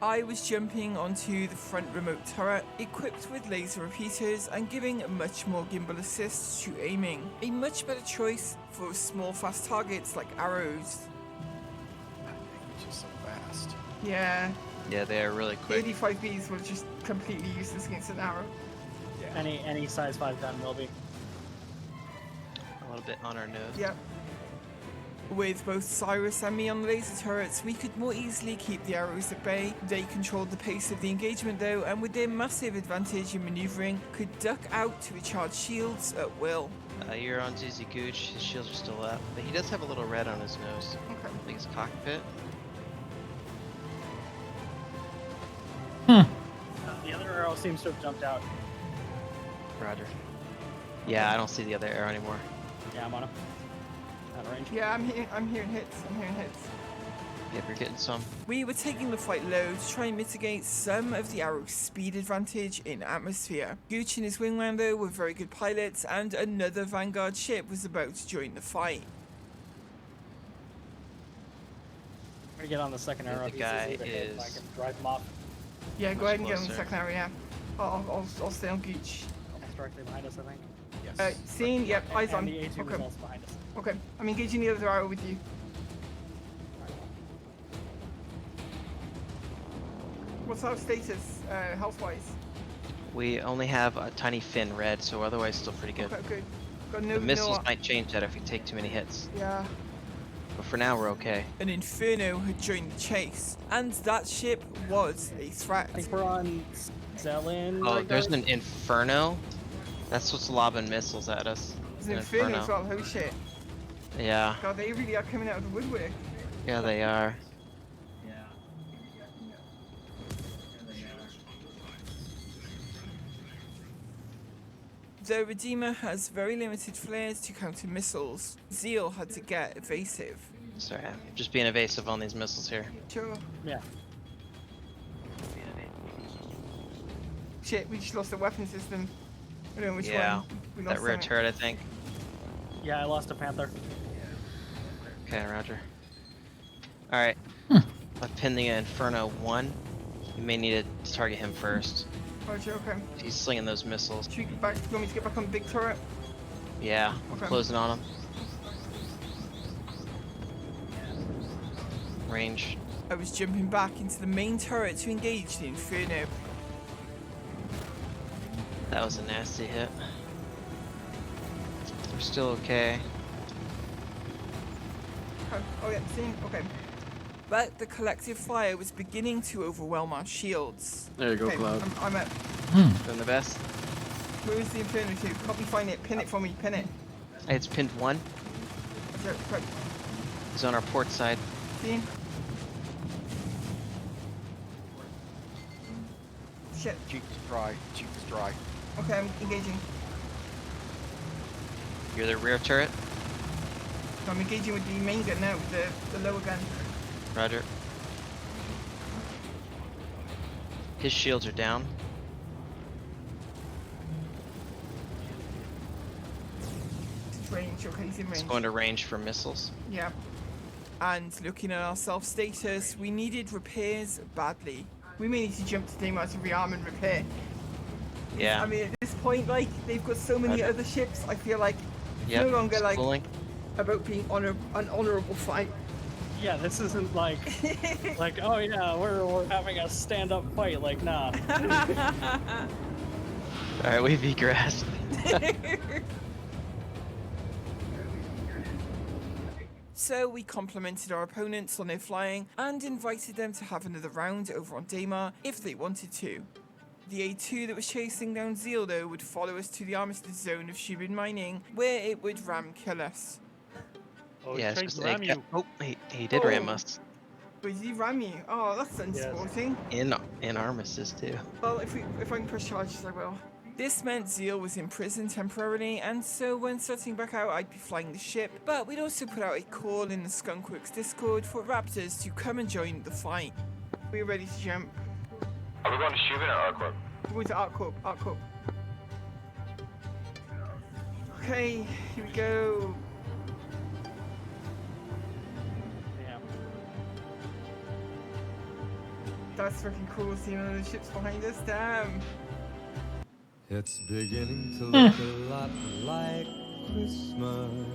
I was jumping onto the front remote turret, equipped with laser repeaters and giving much more gimbal assists to aiming. A much better choice for small fast targets like arrows. It's just so fast. Yeah, Yeah, they are really quick. 85Bs were just completely useless against an arrow. Any size 5 gun will be. A little bit on our nose. Yep. With both Cyrus and me on the laser turrets, we could more easily keep the arrows at bay. They controlled the pace of the engagement though, and with their massive advantage in maneuvering, could duck out to recharge shields at will. You're on ZZ Gooch. His shields are still up, but he does have a little red on his nose. Okay. I think his cockpit. The other arrow seems to have jumped out. Roger. Yeah, I don't see the other arrow anymore. Yeah, I'm on him. Out of range. Yeah, I'm hearing hits. I'm hearing hits. Yep, you're getting some. We were taking the fight low to try and mitigate some of the arrow's speed advantage in atmosphere. Gooch and his wingman though were very good pilots, and another Vanguard ship was about to join the fight. I'm gonna get on the second arrow. The guy I is. can drive him off. Yeah, go ahead and get on the closer. second area. I'll stay on Gooch. Almost directly behind us, I think. Yes. Scene, yep, eyes on. And the A2 was Okay. also behind us. Okay, I'm engaging the other arrow with you. What's our status, health-wise? We only have a tiny fin red, so otherwise still pretty good. Okay, good. Got no, The missiles no, might change that if we take too many hits, yeah. but for now we're okay. An Inferno had joined the chase, and that ship was a threat. I think we're on Zelin. Oh, right, there's guys? an Inferno. That's what's lobbing missiles at us. There's an Inferno as well, holy shit. Yeah, God, they really are coming out of the woodwork. yeah, they are. The Redeemer has very limited flares to counter missiles. Zeal had to get evasive. Sorry, I'm just being evasive on these missiles here. Sure. Yeah. Shit, we just lost the weapon system. I don't know which Yeah, one. We that lost rear something. turret, I think. Yeah, I lost a Panther. Okay, roger. Alright. I've pinned the Inferno 1. You may need to target him first. Roger, okay. He's slinging those missiles. Should we get back? You want me to get back on the big turret? Yeah, I'm Okay. closing on him. Range. I was jumping back into the main turret to engage the Inferno. That was a nasty hit. We're still okay. Oh yeah, seen? Okay. But the collective fire was beginning to overwhelm our shields. There you go, Okay, Cloud. I'm at. Doing the best. Where is the Inferno to? Help me find it. Pin it for me. Pin it. It's pinned 1. Right. He's on our port side. Seen? Shit. Cheek is dry. Cheek is dry. Okay, I'm engaging. You're the rear turret. So I'm engaging with the main gun now, with the lower gun. Roger. His shields are down. It's range. Okay, he's in range. It's going to range for missiles. Yeah. And looking at our self-status, we needed repairs badly. We may need to jump to Daimar to rearm and repair. Yeah. I mean, at this point, like, they've got so many other ships, I feel like it's Yep, no longer, it's like, cooling. about being an honorable fight. Yeah, this isn't like, like, oh yeah, we're having a stand-up fight. Like, nah. Alright, we've egressed. So we complimented our opponents on their flying and invited them to have another round over on Daimar if they wanted to. The A2 that was chasing down Zeal though would follow us to the armistice zone of Shubin Mining, where it would ram kill us. Yeah, it's just oh, he did ram us. Wait, he ran me. Oh, that's unsporting. In armistice too. Well, if I can push charges, I will. This meant Zeal was in prison temporarily, and so when starting back out, I'd be flying the ship. But we'd also put out a call in the Skunkworks Discord for Raptors to come and join the fight. We're ready to jump. Are we going to Shubin or Arcorp? We're going to Arcorp. Arcorp. Okay, here we go. Damn. That's freaking cool seeing all the ships behind us. Damn. It's beginning to look a lot like Christmas.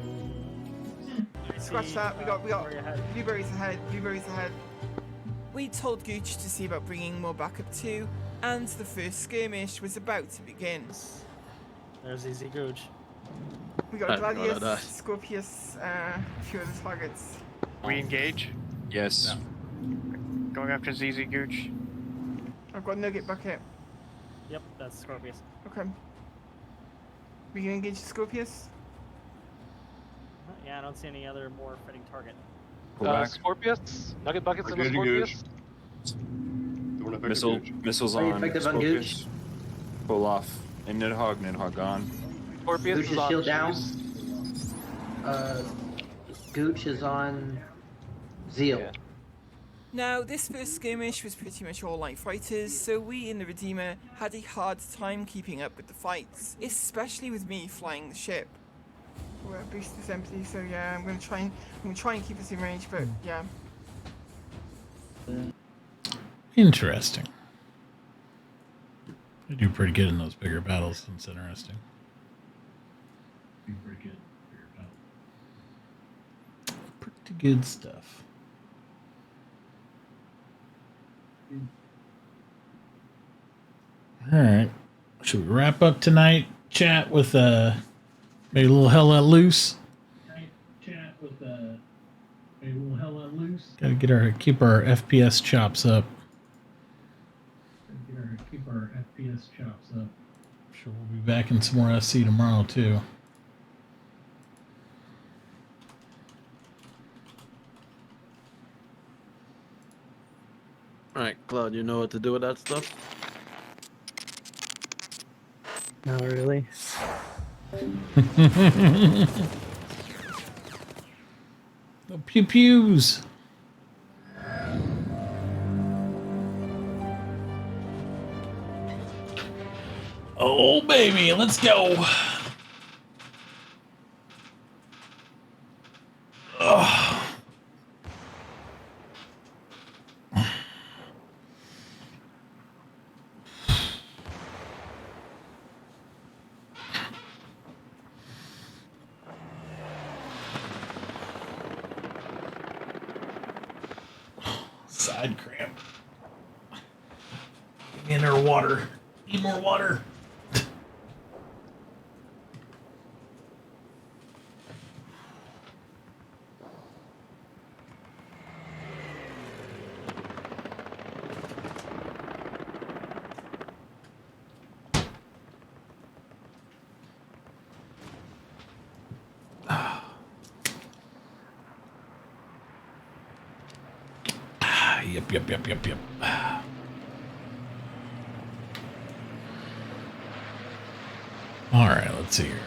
Scratch that. We got blueberries ahead. Blueberries ahead. We told Gooch to see about bringing more backup too, and the first skirmish was about to begin. There's Easy Gooch. We got Gladius, Scorpius, a few other targets. We engage? Yes. Going after ZZ Gooch. I've got Nugget Bucket. Yep, that's Scorpius. Okay. We gonna engage Scorpius? Yeah, I don't see any other more fitting target. Scorpius? Nugget Buckets We're in the good to Scorpius? Missiles on Scorpius. Pull off. And Nidhogg gone. Scorpius Gooch is on shield down. shoes. Gooch is on Zeal. Yeah. Now, this first skirmish was pretty much all light fighters, so we in the Redeemer had a hard time keeping up with the fights, especially with me flying the ship. Well, our boost is empty, so yeah, I'm gonna try and keep us in range, but yeah. Interesting. I do pretty good in those bigger battles. That's interesting. Do pretty good. Bigger battle. Pretty good stuff. All right. Should we wrap up tonight? Chat with maybe a little Hell Let Loose. Chat with maybe a little Hell Let Loose. Gotta keep our FPS chops up. Keep our FPS chops up. Sure, we'll be back in some more SC tomorrow too. Alright, Cloud, you know what to do with that stuff? Not really. The pew pews. Oh baby, let's go. Ugh. Side cramp. Give me another water. Need more water. Yep. All right, let's see here.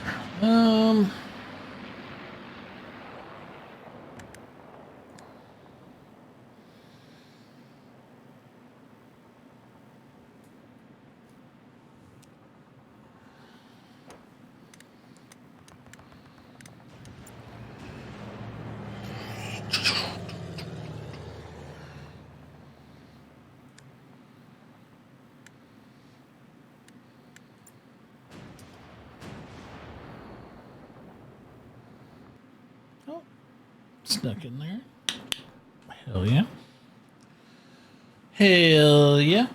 Snuck in there. Hell yeah. Hell yeah.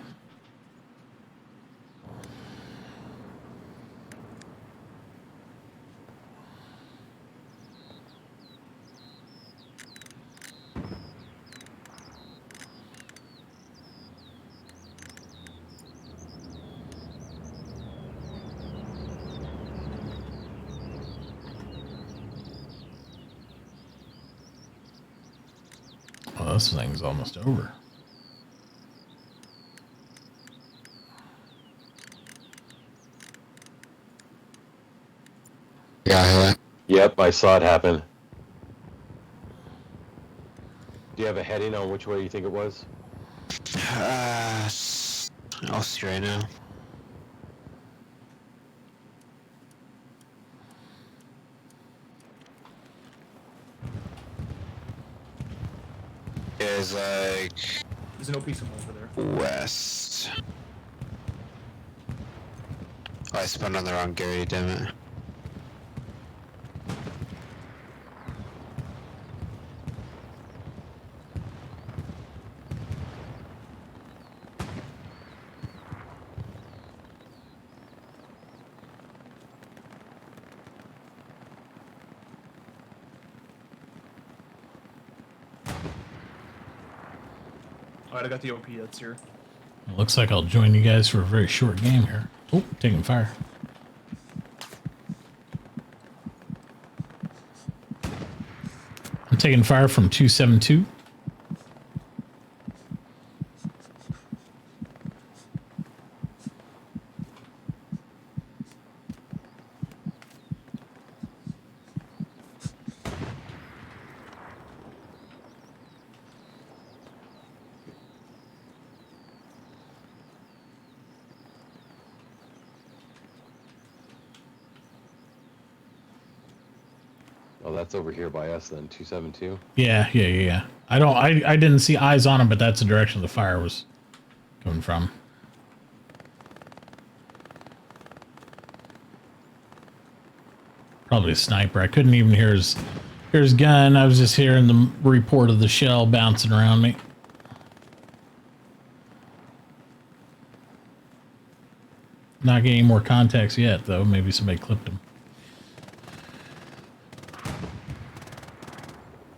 Oh, this thing's almost over. Yeah. Yep, I saw it happen. Do you have a heading on which way you think it was? I'll see right now. Is like. There's no piece of over there. West. Oh, I spun on the wrong Gary, damn it. Alright, I got the OP that's here. It looks like I'll join you guys for a very short game here. Oh, taking fire. I'm taking fire from 272. Oh, that's over here by us then, 272. Yeah. I didn't see eyes on him, but that's the direction the fire was coming from. Probably a sniper. I couldn't even hear his gun. I was just hearing the report of the shell bouncing around me. Not getting any more contacts yet, though. Maybe somebody clipped him.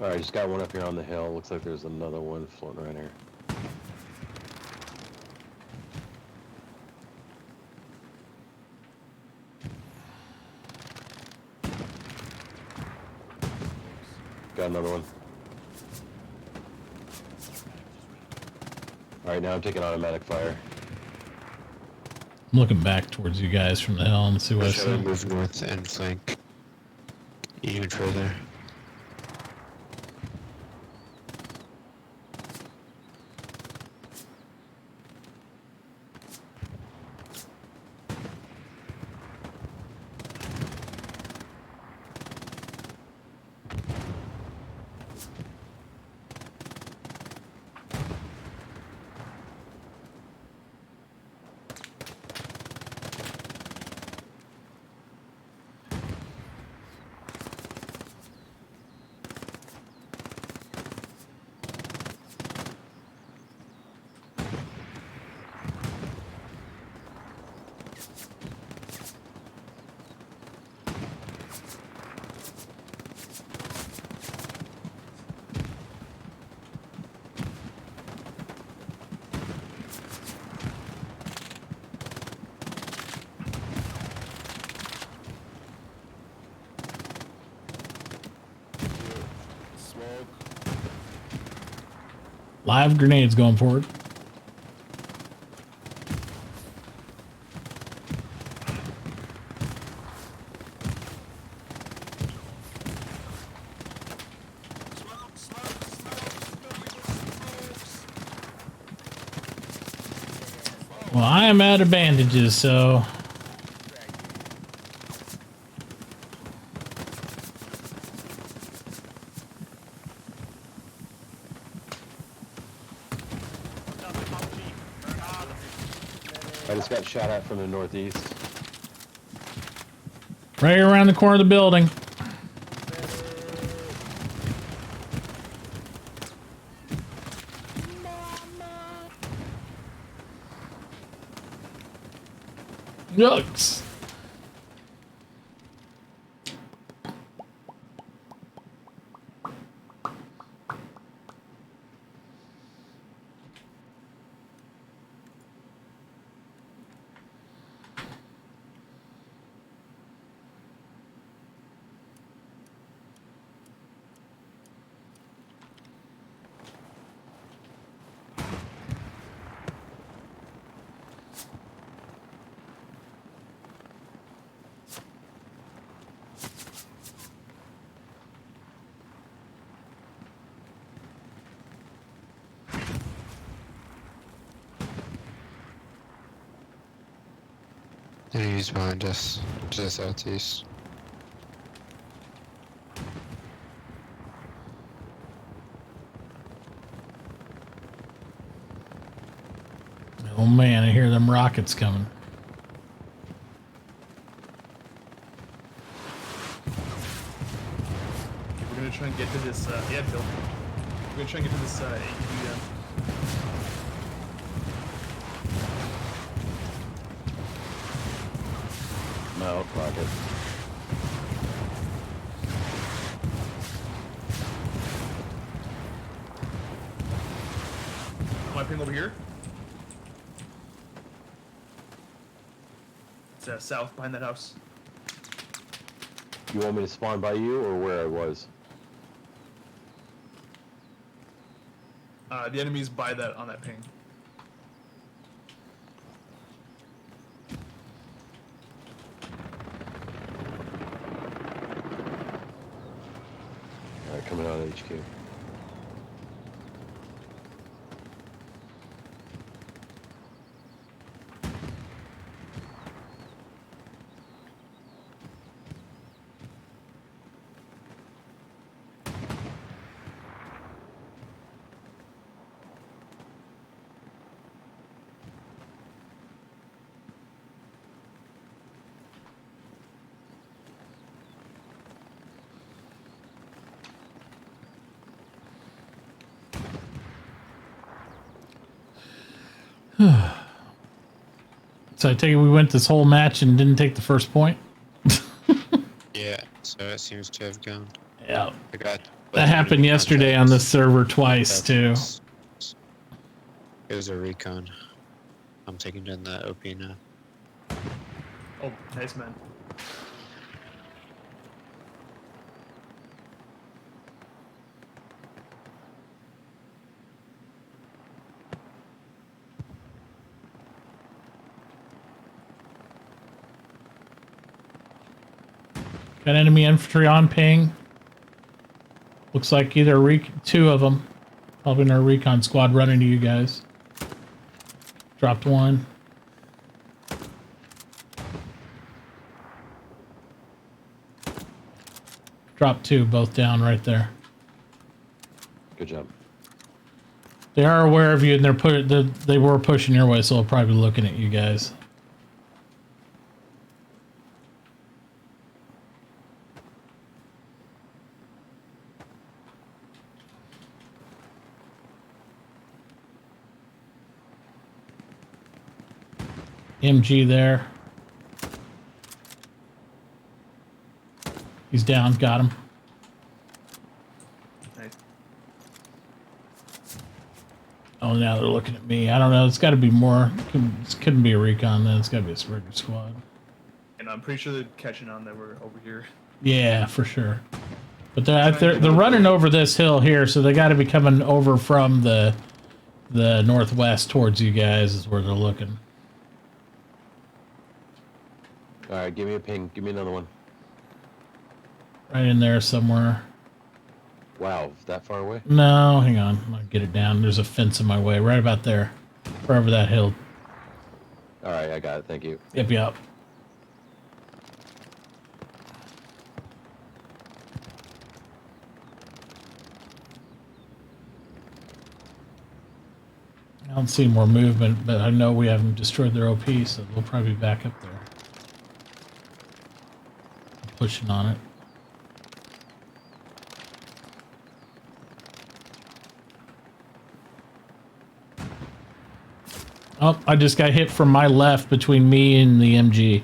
Alright, just got one up here on the hill. Looks like there's another one floating around here. Got another one. Alright, now I'm taking automatic fire. I'm looking back towards you guys from the hill and see what I see. Move north and flank. Even further. Live grenades going forward. Well, I am out of bandages, so... I just got shot at from the northeast. Right around the corner of the building. Yucks. Enemies behind us, to the southeast. Oh man, I hear them rockets coming. We're gonna try and get to this, yeah, Bill. We're gonna try and get to this, ATV, No, rocket. My ping over here. It's south behind that house. You want me to spawn by you or where I was? The enemy's by that on that ping. Alright, coming out of HQ. So I take it we went this whole match and didn't take the first point? Yeah, so it seems to have gone. Yeah. I got That happened yesterday on this server twice, too. It was a recon. I'm taking down that OP now. Oh, nice, man. Got enemy infantry on ping. Looks like either two of them. Probably in our recon squad running to you guys. Dropped one. Dropped two, both down right there. Good job. They are aware of you, and they were pushing your way, so they'll probably be looking at you guys. MG there. He's down, got him. Nice. Oh, now they're looking at me. I don't know. It's got to be more. It couldn't be a recon then. It's got to be a regular squad. And I'm pretty sure they're catching on that we're over here. Yeah, for sure. But they're running over this hill here, so they got to be coming over from the northwest towards you guys is where they're looking. Alright, give me a ping. Give me another one. Right in there somewhere. Wow, that far away? No, hang on. I'll get it down. There's a fence in my way. Right about there. Wherever that hill. Alright, I got it. Thank you. Yep. I don't see more movement, but I know we haven't destroyed their OP, so they'll probably be back up there. Pushing on it. Oh, I just got hit from my left between me and the MG.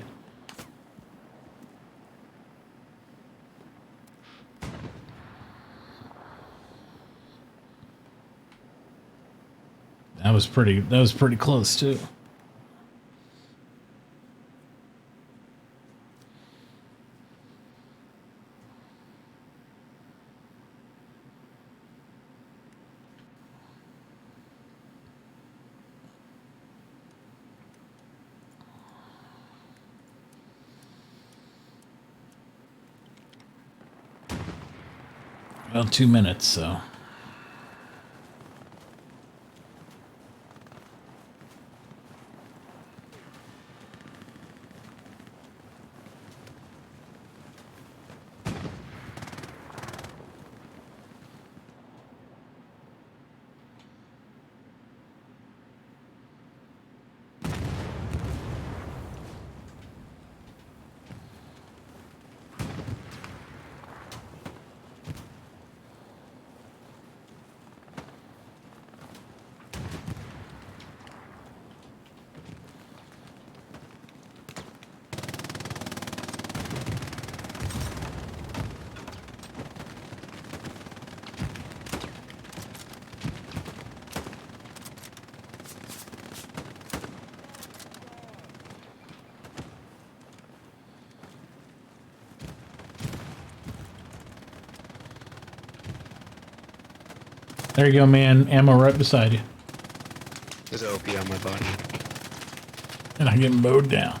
That was pretty close too. Well, 2 minutes, so. There you go, man. Ammo right beside you. There's OP on my body. And I get mowed down.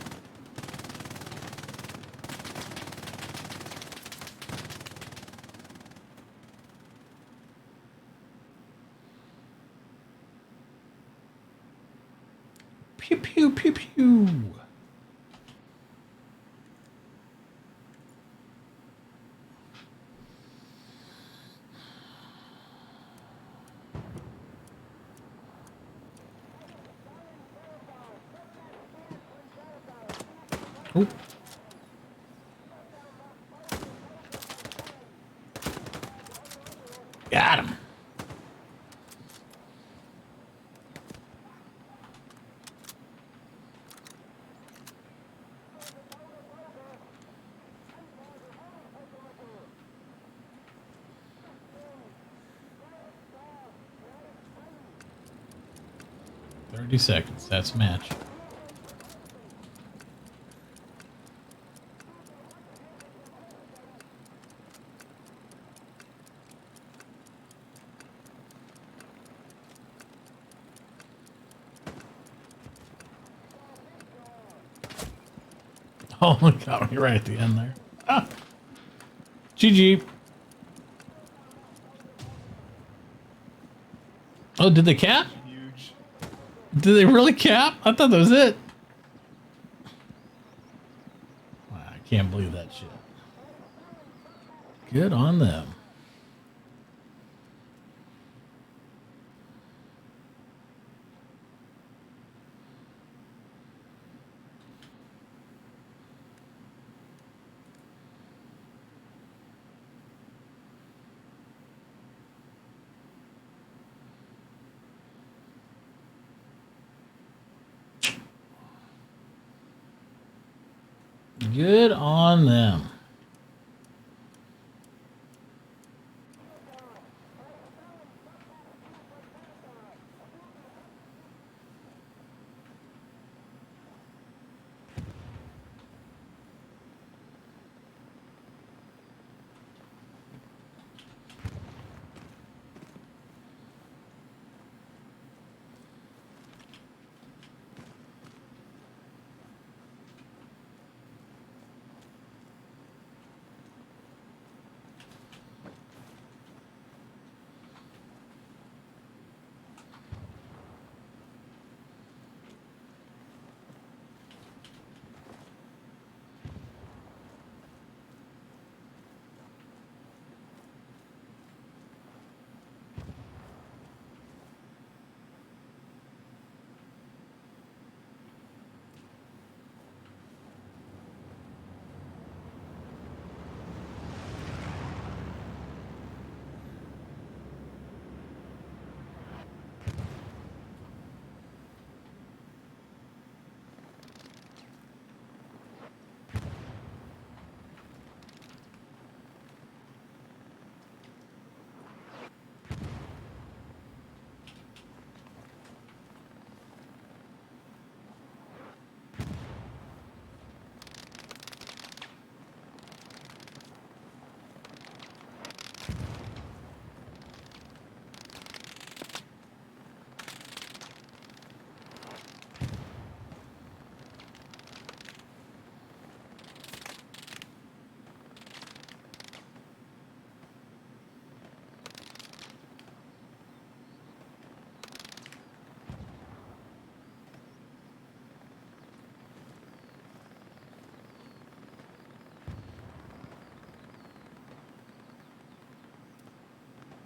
Pew, pew, pew, pew. Oop. Got him. "30 seconds. That's a match." Oh, got me right at the end there. Ah. GG. Oh, did they cap? Huge. Did they really cap? I thought that was it. Wow, I can't believe that shit. Good on them. Good on them.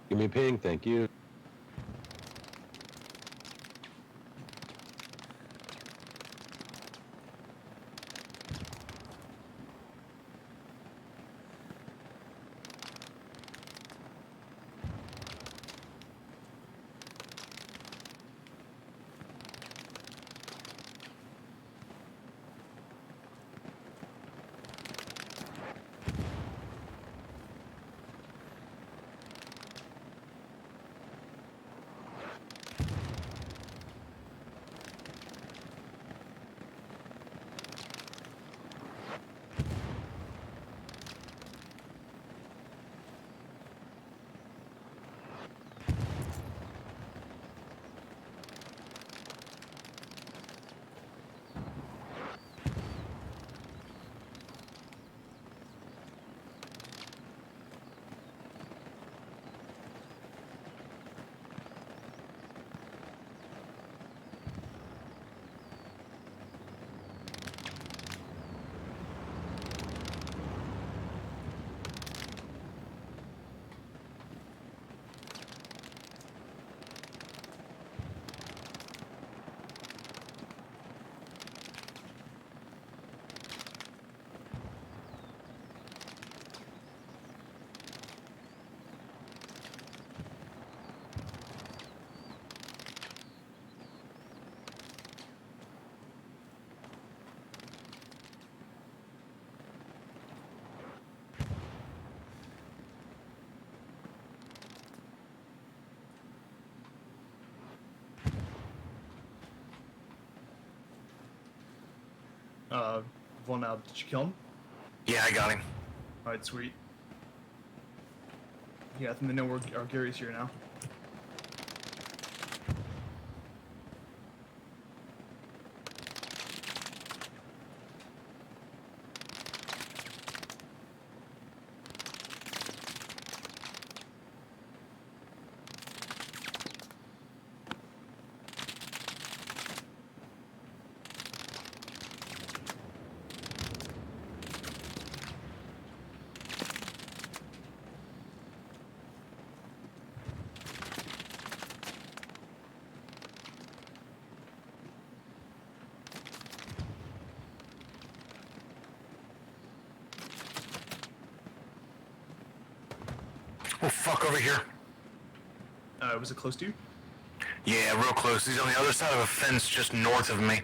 Give me a ping, thank you. Volnab, did you kill him? Yeah, I got him. Alright, sweet. Yeah, I think they know our Gary's here now. Oh, fuck, over here. Was it close to you? Yeah, real close. He's on the other side of a fence just north of me.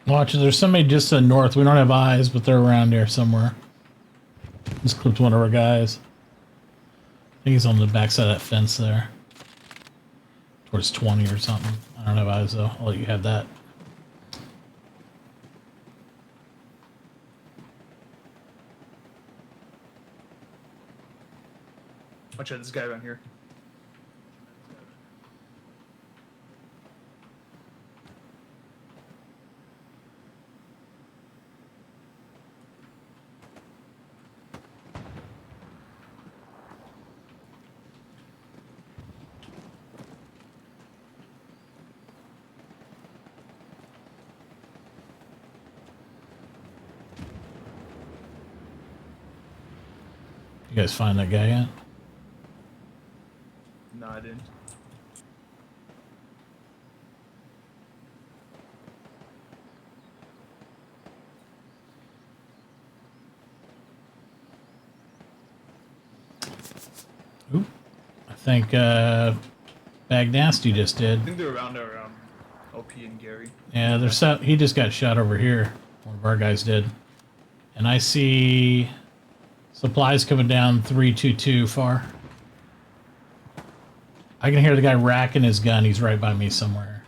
Watch, there's somebody just to the north. We don't have eyes, but they're around here somewhere. Just clipped one of our guys. I think he's on the backside of that fence there. Towards 20 or something. I don't have eyes though. I'll let you have that. Watch out, this guy around here. You guys find that guy yet? No, I didn't. Oop. I think Bag Nasty just did. I think they're around our LP and Gary. Yeah, there's he just got shot over here. One of our guys did. And I see supplies coming down 322 far. I can hear the guy racking his gun. He's right by me somewhere.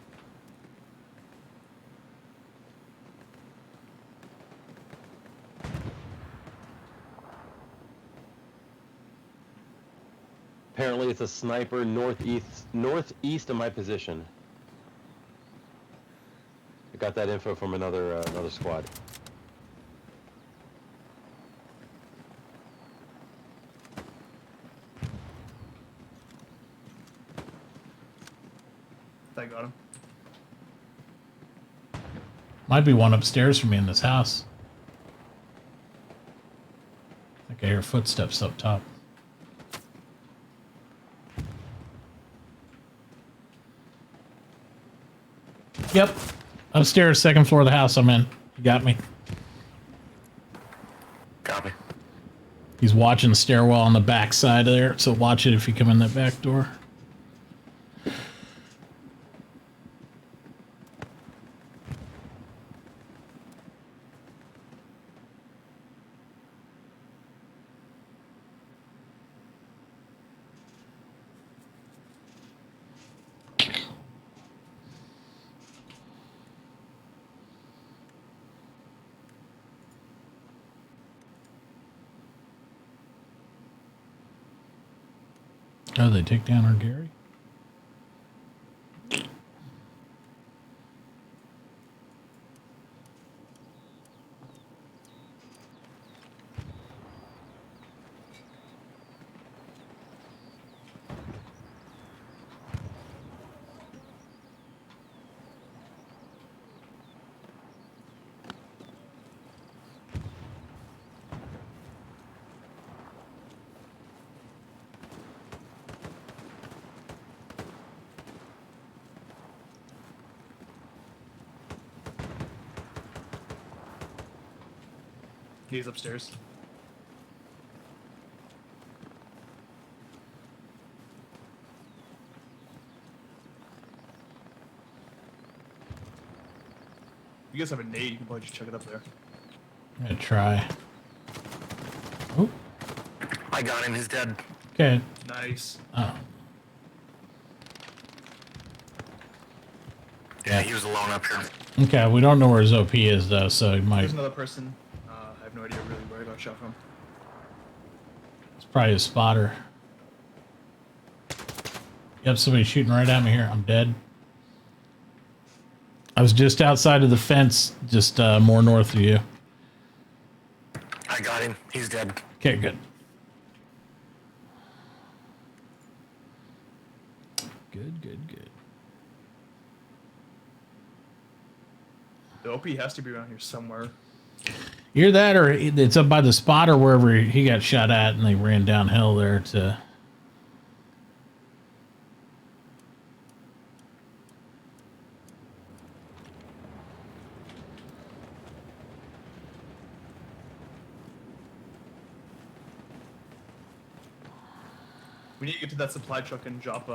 Apparently it's a sniper northeast of my position. I got that info from another squad. I got him. Might be one upstairs from me in this house. I think I hear footsteps up top. Yep. Upstairs, second floor of the house I'm in. You got me. Copy. He's watching the stairwell on the back side there, so watch it if you come in that back door. Oh, they take down our Gary? He's upstairs. you guys have a nade, you can probably just chuck it up there. I'm gonna try. Oh. I got him. He's dead. Okay. Nice. Oh. Yeah, he was alone up here. Okay, we don't know where his OP is though, so he might. There's another person. I have no idea really where I got shot from. It's probably a spotter. Yep, somebody shooting right at me here. I'm dead. I was just outside of the fence, just more north of you. I got him. He's dead. Okay, good. Good, good, good. The OP has to be around here somewhere. Either that or it's up by the spot or wherever he got shot at and they ran downhill there to... We need to get to that supply truck and drop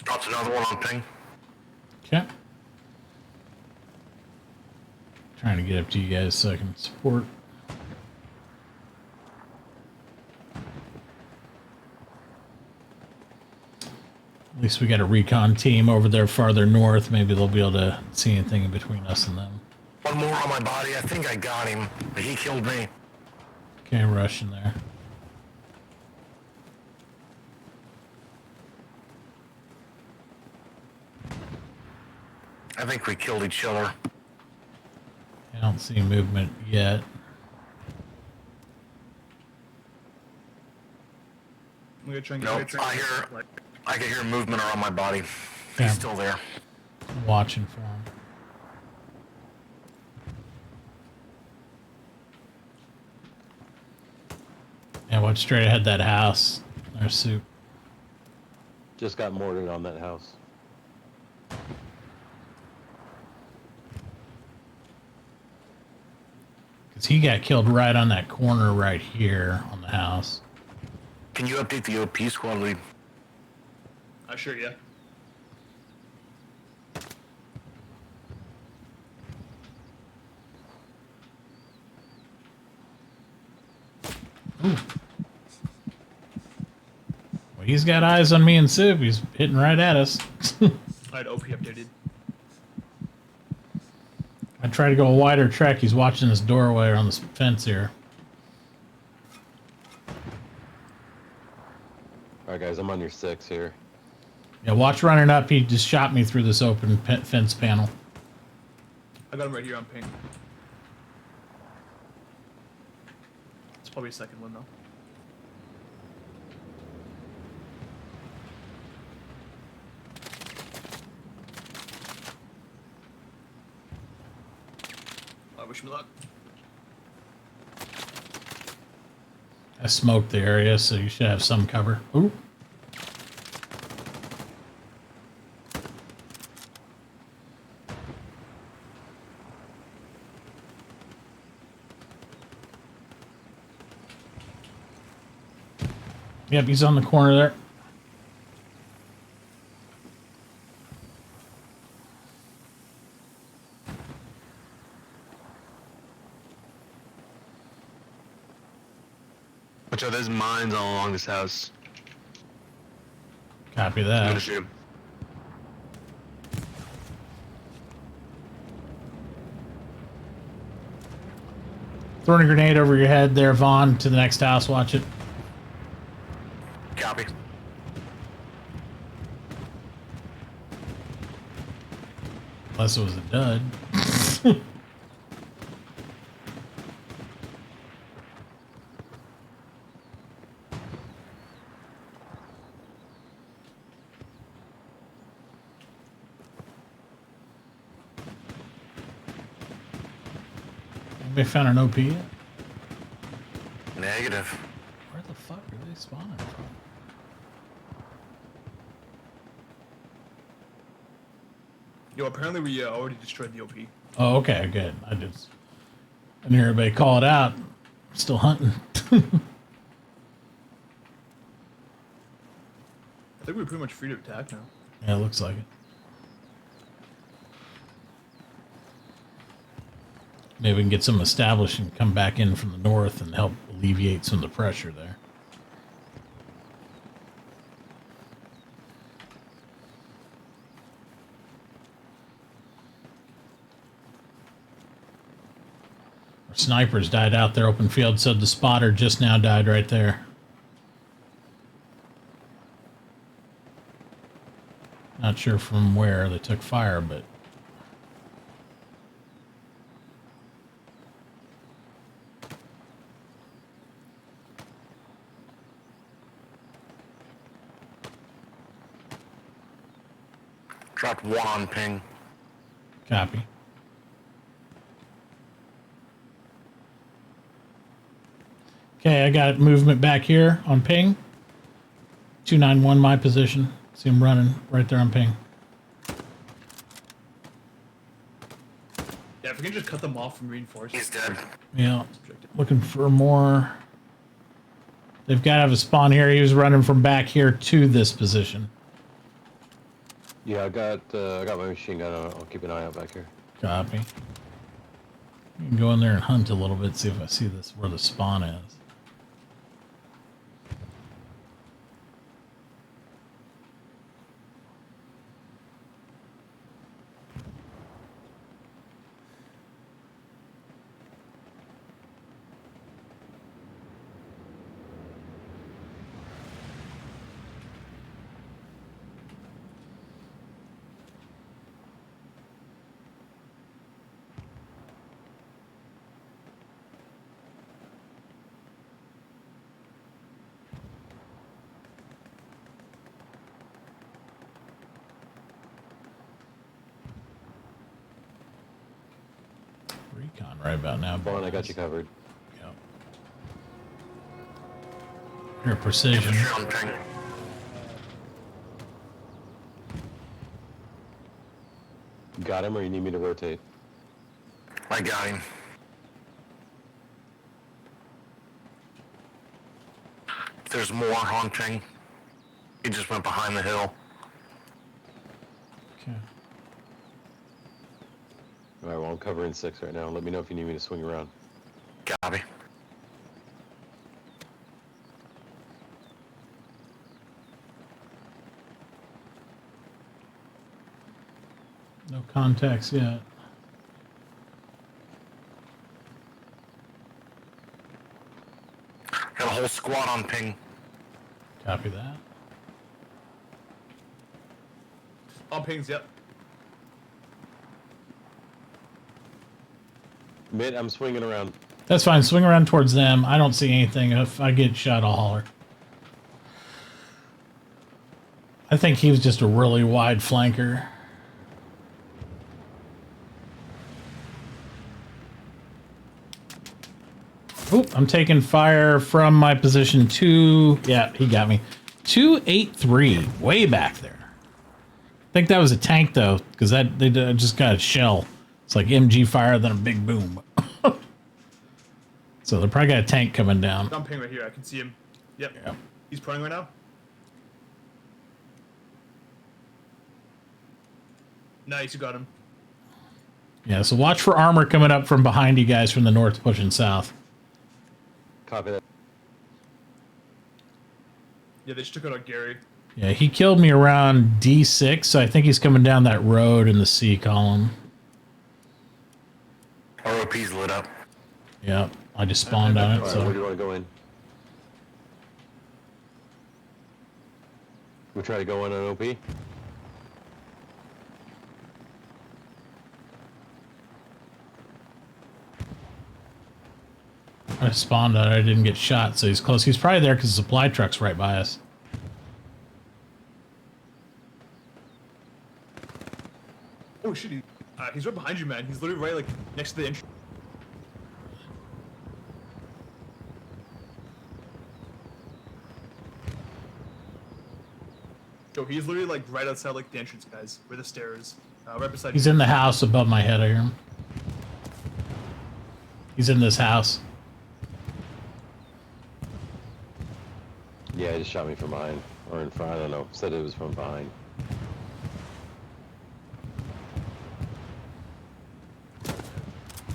Dropped another one on ping. Okay. Trying to get up to you guys so I can support. At least we got a recon team over there farther north. Maybe they'll be able to see anything in between us and them. One more on my body. I think I got him, but he killed me. Okay, rushing there. I think we killed each other. I don't see movement yet. I'm gonna try and Nope, I can hear movement around my body. Yeah. He's still there. I'm watching for him. Yeah, watch straight ahead that house. There's Soup. Just got mortared on that house. Because he got killed right on that corner right here on the house. Can you update the OP squad lead? Sure, yeah. Ooh. Well, he's got eyes on me and Soup. He's hitting right at us. Alright, OP updated. I try to go a wider trek. He's watching this doorway or on this fence here. Alright guys, I'm on your 6 here. Yeah, watch running up. He just shot me through this open fence panel. I got him right here on ping. It's probably a second one though. Wish me luck. I smoked the area, so you should have some cover. Ooh. Yep, he's on the corner there. Watch out, there's mines all along this house. Copy I'm that. gonna shoot him. Throwing a grenade over your head there, Vaughn, to the next house. Watch it. Copy. Unless it was a dud. Anybody found an OP yet? Negative. Where the fuck are they spawning from? Yo, apparently we already destroyed the OP. Oh, okay, good. I didn't hear everybody call it out. Still hunting. I think we're pretty much free to attack now. Yeah, it looks like it. Maybe we can get some established and come back in from the north and help alleviate some of the pressure there. Our snipers died out there open field, so the spotter just now died right there. Not sure from where they took fire, but Dropped 1 on ping. copy. Okay, I got movement back here on ping. 291 my position. See him running right there on ping. Yeah, if we can just cut them off from reinforcing. He's dead. Yeah, looking for more. They've got to have a spawn here. He was running from back here to this position. Yeah, I got my machine gun. I'll keep an eye out back here. Copy. You can go in there and hunt a little bit, see if I see this where the spawn is. Recon right about now. Vaughn, I got you covered. Yep. Your precision. Got him, or you need me to rotate? I got him. There's more haunting. He just went behind the hill. Okay. Alright, well, I'm covering 6 right now. Let me know if you need me to swing around. Copy. No contacts yet. Got a whole squad on ping. Copy that. On pings, yep. Mid, I'm swinging around. That's fine. Swing around towards them. I don't see anything. If I get shot, I'll holler. I think he was just a really wide flanker. Oop, I'm taking fire from my position 2. Yeah, he got me. 283, way back there. I think that was a tank though, because they just got a shell. It's like MG fire, then a big boom. So they probably got a tank coming down. On ping right here. I can see him. Yep. Yep. He's pulling right now. Nice, you got him. Yeah, so watch for armor coming up from behind you guys from the north pushing south. Copy that. Yeah, they just took out Gary. Yeah, he killed me around D6, so I think he's coming down that road in the C column. ROP's lit up. Yep, I just spawned on it, Alright, so... where do you want to go in? We try to go in on OP? I spawned on it, I didn't get shot, so he's close. He's probably there because the supply truck's right by us. Oh shit, he's right behind you, man. He's literally right like next to the entrance. Yo, he's literally like right outside like the entrance, guys, where the stairs. Right beside. He's in the house above my head, I hear him. He's in this house. Yeah, he just shot me from behind. Or in front, I don't know. Said it was from behind.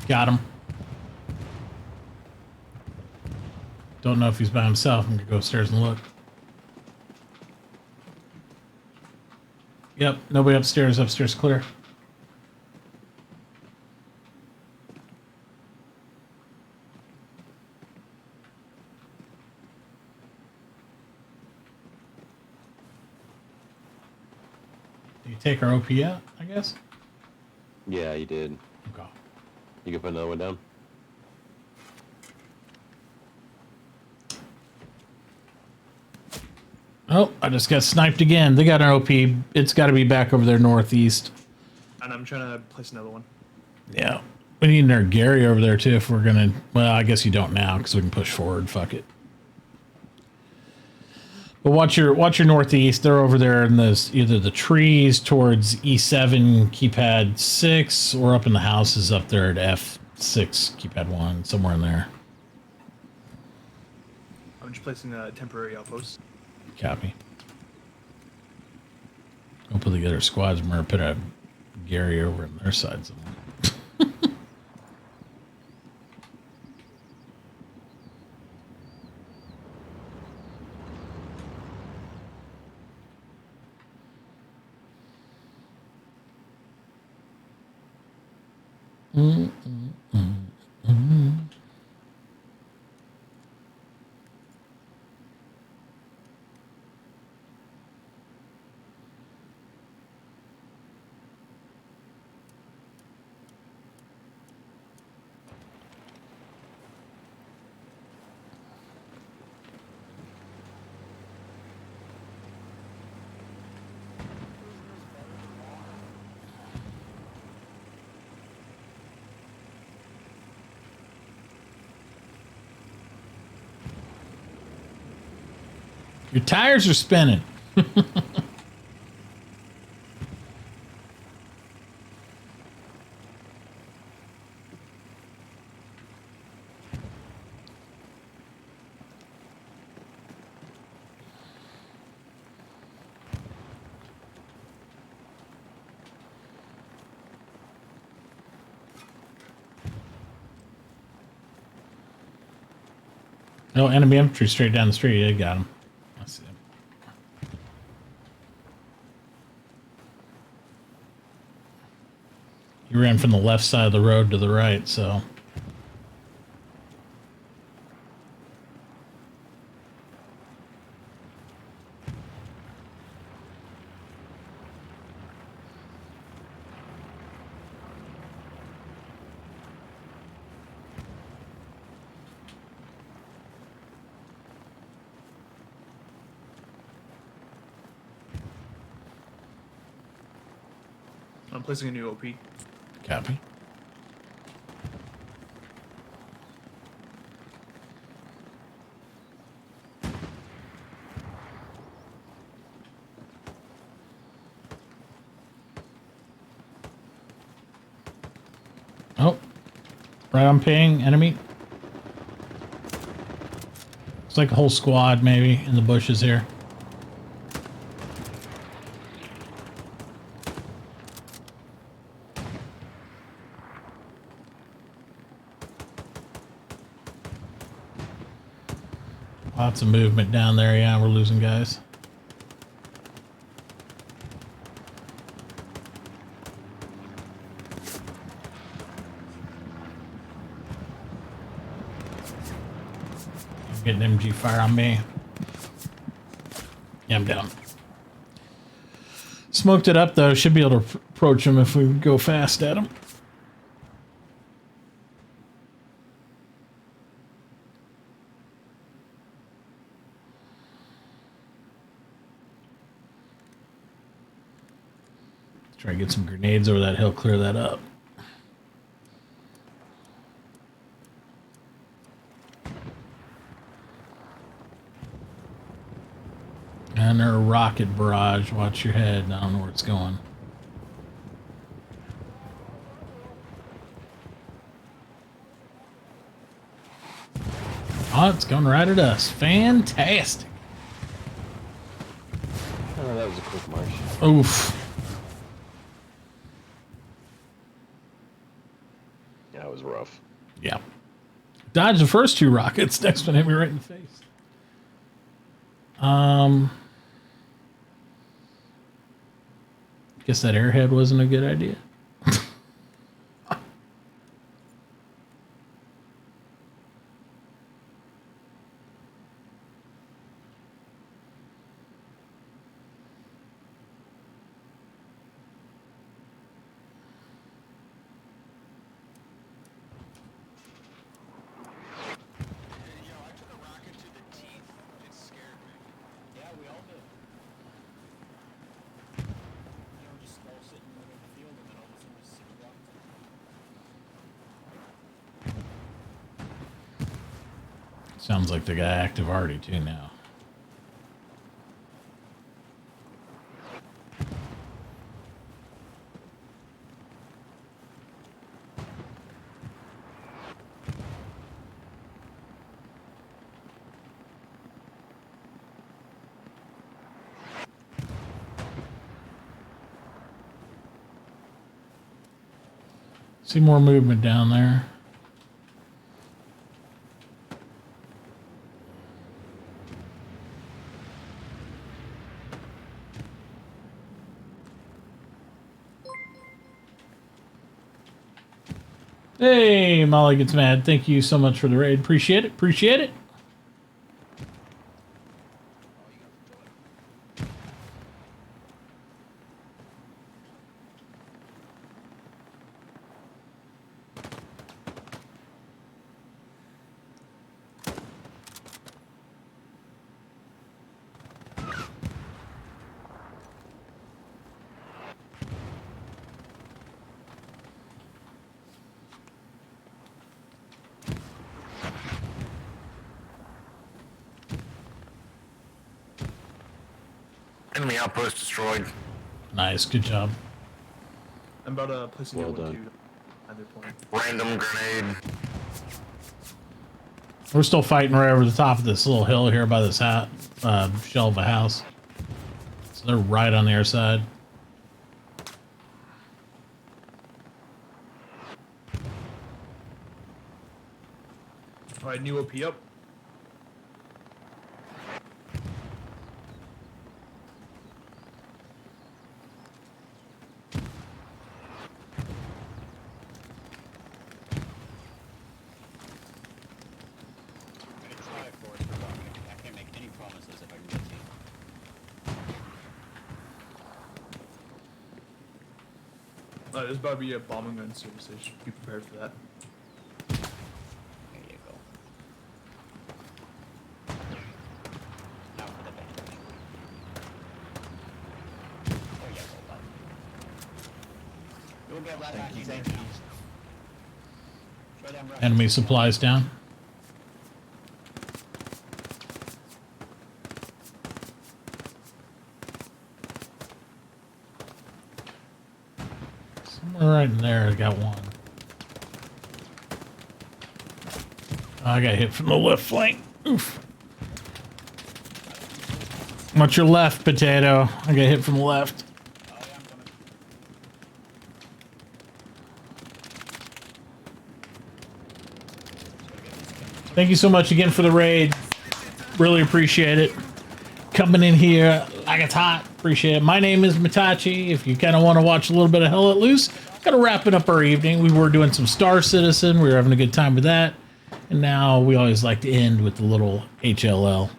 Got him. Don't know if he's by himself. I'm gonna go upstairs and look. Yep, nobody upstairs. Upstairs clear. Did you take our OP out, I guess? Yeah, you did. Okay. You can put another one down. Oh, I just got sniped again. They got an OP. It's got to be back over there northeast. And I'm trying to place another one. Yeah. We need our Gary over there too if we're gonna. Well, I guess you don't now because we can push forward. Fuck it. But watch your northeast. They're over there in this either the trees towards E7 keypad 6 or up in the houses up there at F6 keypad 1 somewhere in there. I'm just placing a temporary outpost. Copy. Hopefully the other squads are going to put a Gary over on their side somewhere. Your tires are spinning. No, enemy infantry straight down the street. I got him. I see him. He ran from the left side of the road to the right, so. I'm placing a new OP. Copy. Oh, right on ping, enemy. It's like a whole squad maybe in the bushes here. Lots of movement down there. Yeah, we're losing guys. I'm getting MG fire on me. Yeah, I'm down. Smoked it up though. Should be able to approach him if we go fast at him. Try to get some grenades over that hill, clear that up. And their rocket barrage. Watch your head. I don't know where it's going. Oh, it's going right at us. Fantastic. Oh, that was a quick march. Oof. Yeah. Dodged the first 2 rockets. Next one hit me right in the face. Guess that airhead wasn't a good idea. Sounds like they got active already too now. See more movement down there. Hey, Molly gets mad. Thank you so much for the raid. Appreciate it. Appreciate it. Enemy outpost destroyed. Nice, good job. I'm about to place a new Well one done. too. At their point. Random grenade. We're still fighting right over the top of this little hill here by this shell of a house. So they're right on the other side. Alright, new OP up. There's about to be a bombing gun service station. Be prepared for that. There you go. Now for the ventilation. There you go, bud. You'll get that back in there now. Show them Enemy supplies down. Somewhere right in there, I got one. Oh, I got hit from the left flank. Oof. What's your left, Potato? I got hit from the left. Thank you so much again for the raid. Really appreciate it. Coming in here like it's hot. Appreciate it. My name is Mitachi. If you kind of want to watch a little bit of Hell Let Loose, kind of wrapping up our evening. We were doing some Star Citizen. We were having a good time with that. And now we always like to end with the little HLL.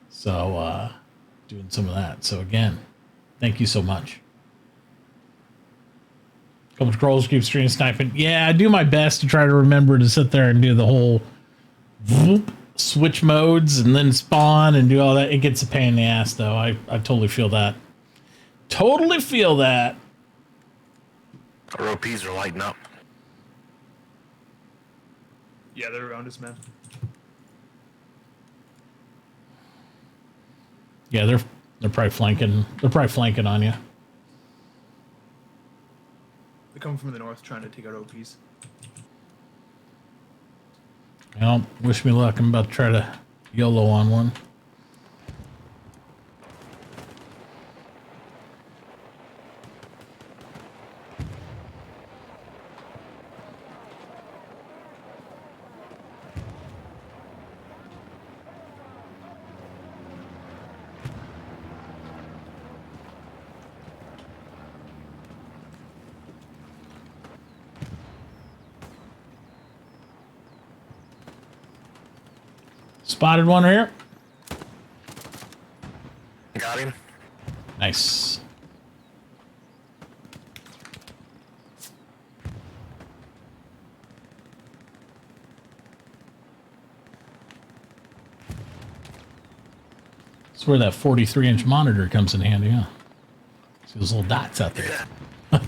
So, doing some of that. So again, thank you so much. Couple of scrolls, keep stream sniping. Yeah, I do my best to try to remember to sit there and do the whole whoop, switch modes and then spawn and do all that. It gets a pain in the ass though. I totally feel that. Totally feel that. Our OPs are lighting up. Yeah, they're around us, man. Yeah, they're probably flanking. They're probably flanking on you. They're coming from the north trying to take out OPs. Well, wish me luck. I'm about to try to YOLO on one. Spotted one here. Got him. Nice. That's where that 43-inch monitor comes in handy, huh? See those little dots out there. Got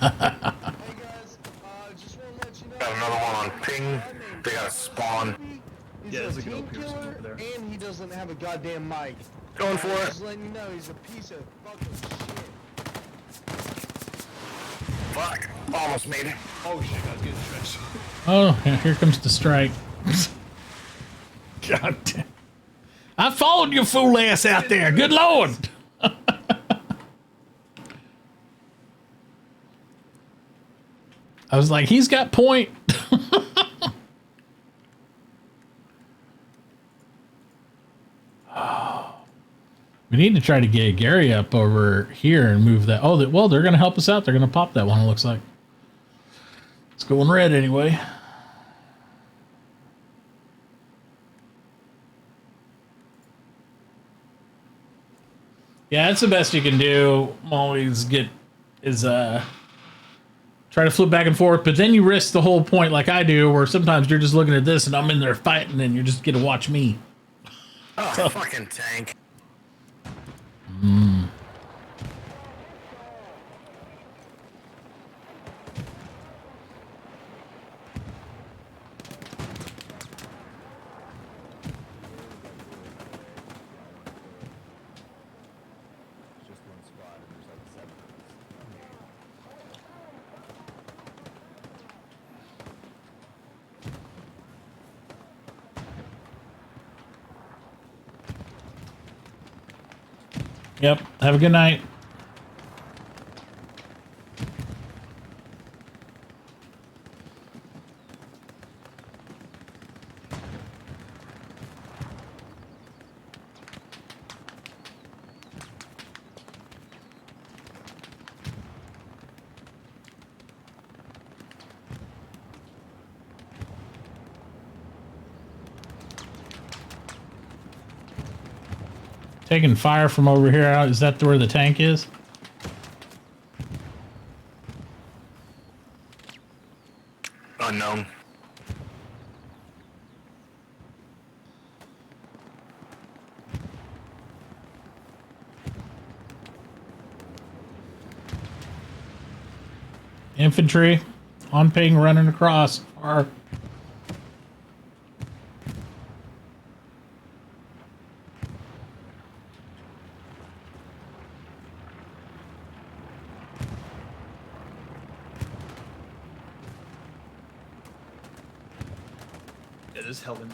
another one on ping. They got a spawn. Yeah, there's a good old Pearson over there. And he doesn't have a goddamn mic. Going for it. Just letting you know, he's a piece of fucking shit. Fuck. Almost made it. Oh shit, guys, get in the trench. Oh, yeah, here comes the strike. God damn. I followed your fool ass out there. Good Lord. I was like, he's got point. We need to try to get Gary up over here and move that. Oh, well, they're going to help us out. They're going to pop that one, it looks like. It's going red anyway. Yeah, that's the best you can do. Always try to flip back and forth, but then you risk the whole point like I do, where sometimes you're just looking at this and I'm in there fighting and you just get to watch me. Oh, fucking tank. Mm. Yep. Have a good night. Taking fire from over here out. Is that where the tank is? Unknown. Infantry on ping running across. Or Yeah, there's Helen.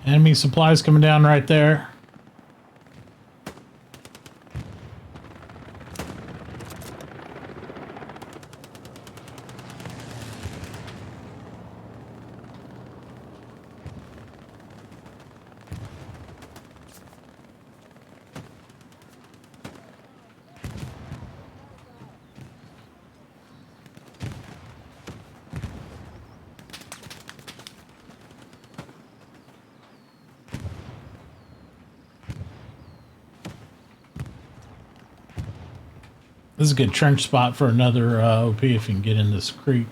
enemy supplies coming down right there. This is a good trench spot for another OP if you can get in this creek.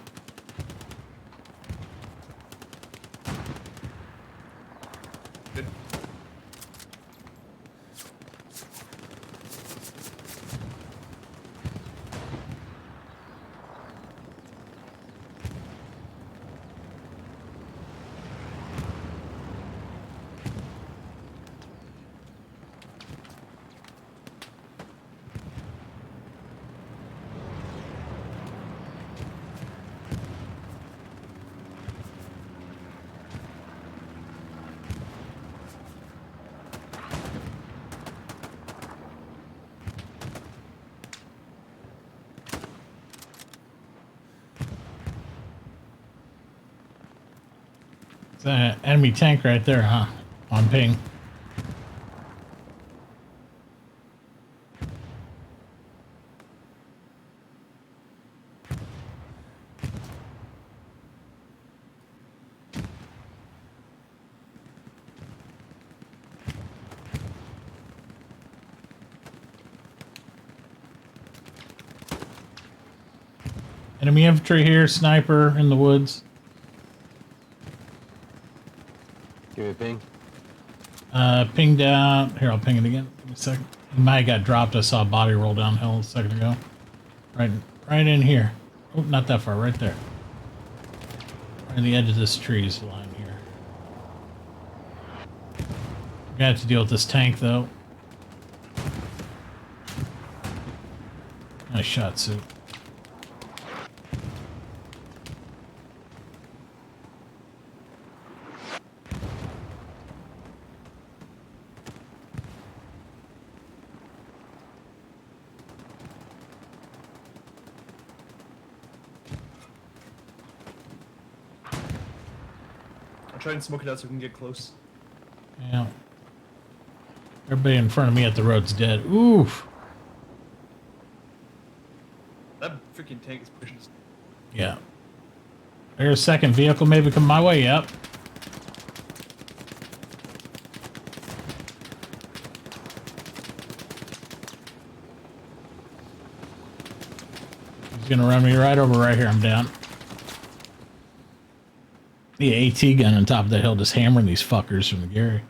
It's an enemy tank right there, huh? On ping. Enemy infantry here, sniper in the woods. Give me a ping. Ping down. Here, I'll ping it again. Give me a second. He might have got dropped. I saw a body roll downhill a second ago. Right in here. Oh, not that far. Right there. Right on the edge of this trees line here. We're gonna have to deal with this tank, though. Nice shot, Sue. I'll try and smoke it out so we can get close. Yeah. Everybody in front of me at the road's dead. Oof. That freaking tank is pushing us. Yeah. There's a second vehicle maybe come my way. Yep. He's gonna run me right over right here. I'm down. The AT gun on top of the hill just hammering these fuckers from the Gary.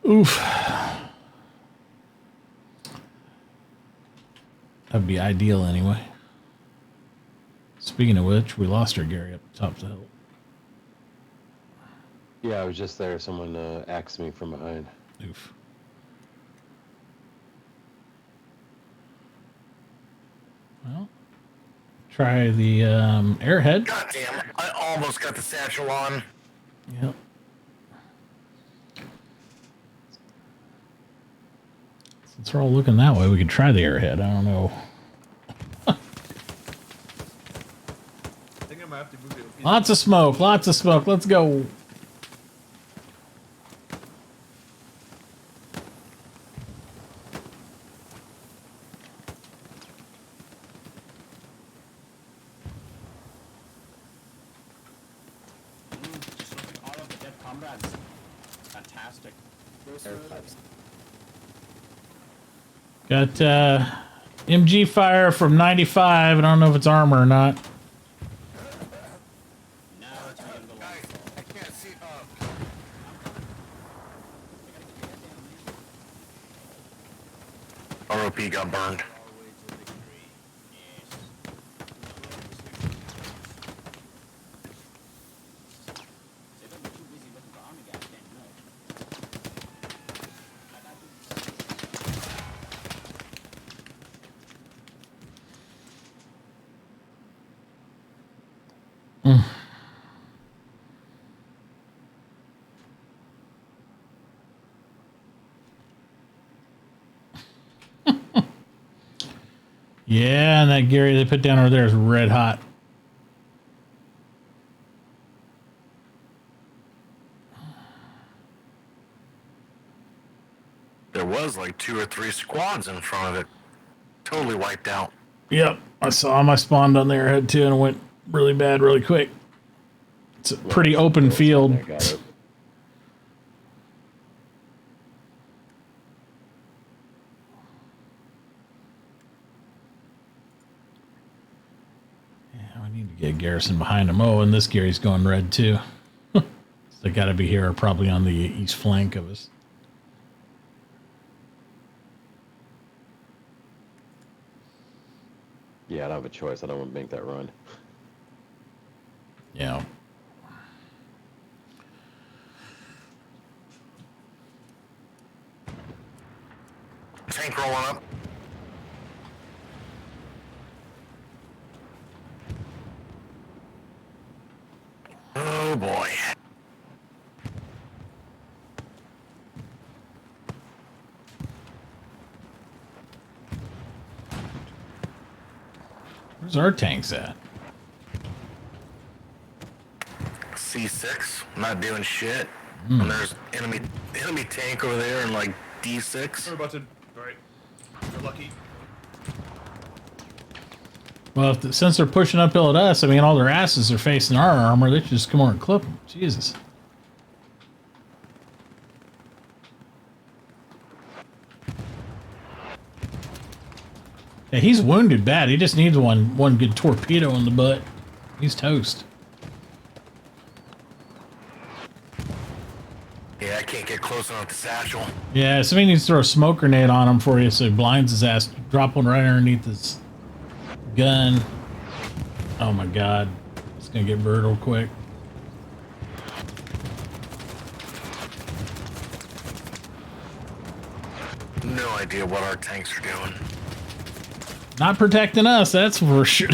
Oof. That'd be ideal anyway. Speaking of which, we lost our Gary up top of the hill. Yeah, I was just there. Someone axed me from behind. Oof. Well, try the airhead. God damn, I almost got the satchel on. Yep. Since we're all looking that way, we could try the airhead. I don't know. I think I might have to move it. Lots of smoke. Lots of smoke. Let's go. Just look at all of the dead comrades. Fantastic. Got MG fire from 95. I don't know if it's armor or not. ROP got burned. Yeah, and that Gary they put down over there is red hot. There was like 2 or 3 squads in front of it. Totally wiped out. Yep, I saw him. I spawned on the airhead too, and it went really bad really quick. It's a pretty open field. I got it. Get Garrison behind him. Oh, and this Gary's going red too. So they got to be here, probably on the east flank of us. Yeah, I don't have a choice. I don't want to make that run. Yeah. Tank rolling up. Oh boy. Where's our tanks at? C6. I'm not doing shit. Hmm. And there's enemy tank over there and like D6. We're about to. Alright. You're lucky. Well, since they're pushing uphill at us, I mean, all their asses are facing our armor. They should just come over and clip them. Jesus. Yeah, he's wounded bad. He just needs one good torpedo in the butt. He's toast. Yeah, I can't get close enough to Satchel. Yeah, somebody needs to throw a smoke grenade on him for you so he blinds his ass. Drop one right underneath his gun. Oh my god. It's gonna get brutal quick. No idea what our tanks are doing. Not protecting us, that's for sure.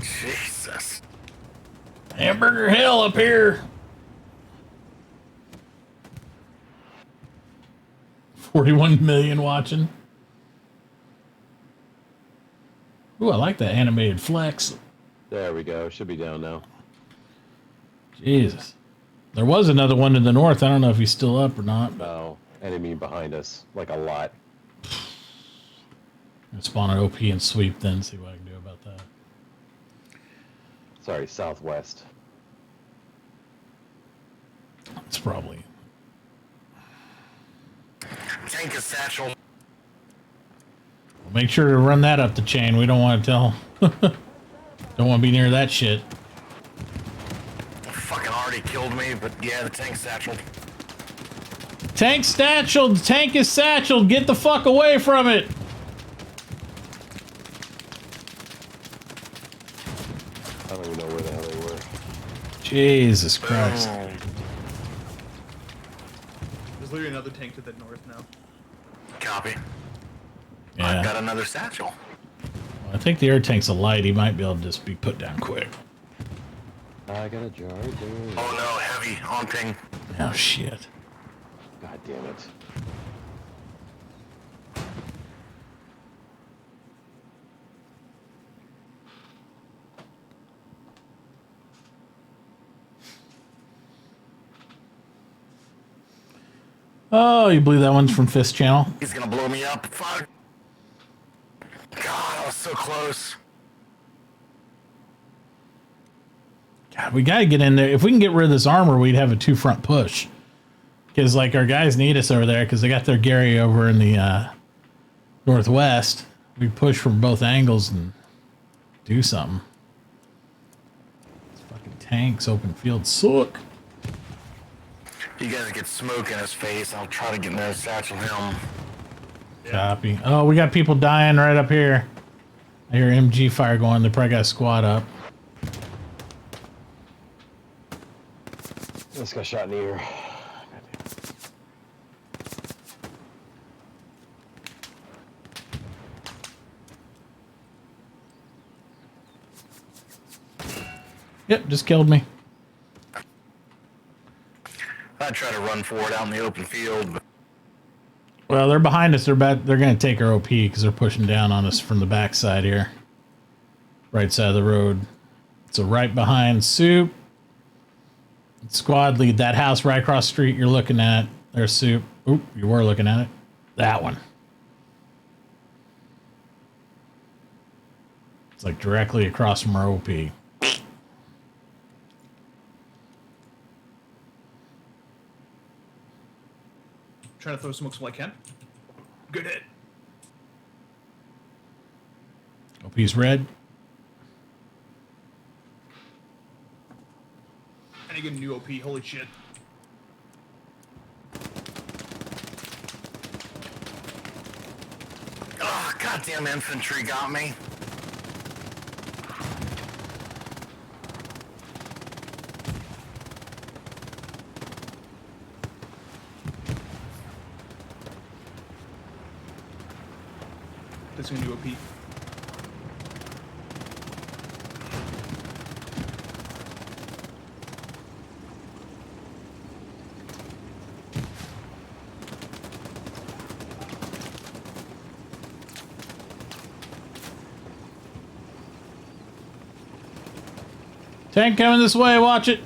Jesus. Hamburger hell up here. 41 million watching. Ooh, I like that animated flex. There we go. Should be down now. Jesus. There was another one in the north. I don't know if he's still up or not. No. Enemy behind us. Like a lot. I'll spawn an OP and sweep then, see what I can do about that. Sorry, southwest. It's probably... Tank is Satchel. Make sure to run that up the chain. We don't want to tell. Don't want to be near that shit. Fucking already killed me, but yeah, the tank's satcheled. Tank satcheled! The tank is satcheled! Get the fuck away from it! I don't even know where the hell they were. Jesus Christ. There's literally another tank to the north now. Copy. Yeah. I've got another satchel. I think the air tank's a light. He might be able to just be put down quick. I got a jar, dude. Oh no, heavy on ping. Oh shit. God damn it. Oh, you believe that one's from Fist Channel? He's gonna blow me up. Fuck. God, I was so close. God, we gotta get in there. If we can get rid of this armor, we'd have a two-front push. Because, like, our guys need us over there because they got their Gary over in the northwest. We push from both angles and do something. These fucking tanks, open field suck. You guys get smoke in his face. I'll try to get in there and satchel him. Copy. Oh, we got people dying right up here. I hear MG fire going. They probably got a squad up. Just got shot in the ear. Yep, just killed me. I'd try to run forward out in the open field, but Well, they're behind us. They're going to take our OP because they're pushing down on us from the backside here. Right side of the road. So right behind Soup. Squad lead. That house right across the street you're looking at. There's Soup. Oop, you were looking at it. That one. It's like directly across from our OP. Trying to throw smokes while I can. Good hit. OP's red. And you get a new OP. Holy shit. oh, goddamn infantry got me. That's a new OP. Tank coming this way, watch it.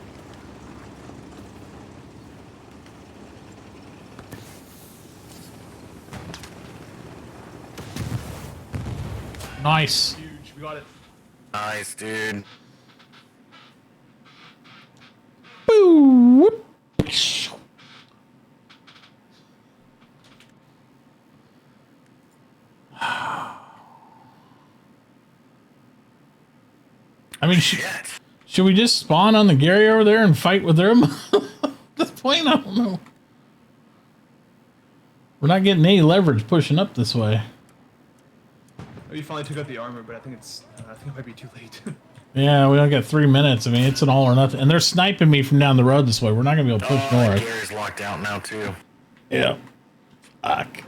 Nice. Huge. We got it. Nice, dude. Boo! I mean, should we just spawn on the Gary over there and fight with them? At this point, I don't know. We're not getting any leverage pushing up this way. Oh, you finally took out the armor, but I think it might be too late. Yeah, we only got 3 minutes. I mean, it's an all or nothing. And they're sniping me from down the road this way. We're not going to be able to push north. Gary's locked out now, too. Yeah. Fuck.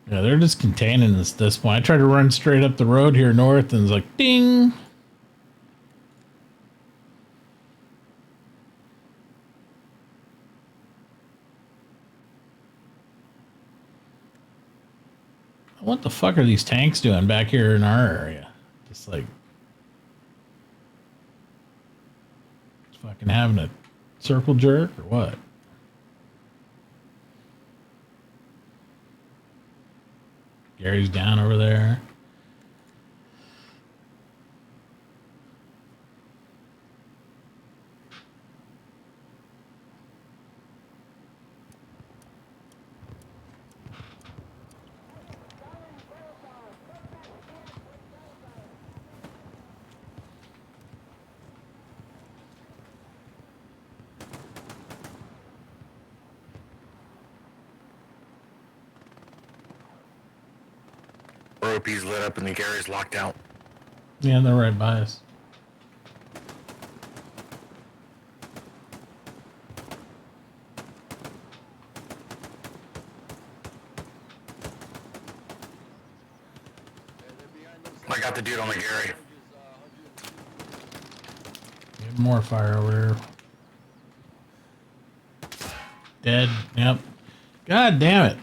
Yeah, they're just containing us at this point. I tried to run straight up the road here north, and it's like, ding. What the fuck are these tanks doing back here in our area? Just like fucking having a circle jerk or what? Gary's down over there. Ropey's lit up and the Gary's locked out. Yeah, they're right by us. I got the dude on the Gary. More fire over there. Dead. Yep. God damn it.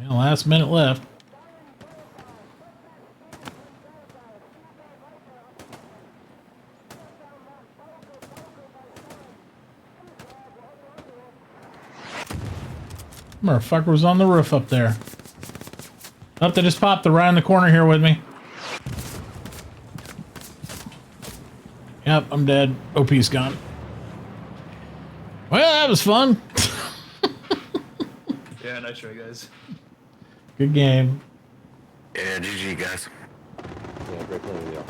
Last minute left. Motherfucker was on the roof up there. Up, they just popped. They're right in the corner here with me. Yep, I'm dead. OP's gone. Well, that was fun. Yeah, nice try, guys. Good game. Yeah, GG, guys. Yeah, great playing with y'all.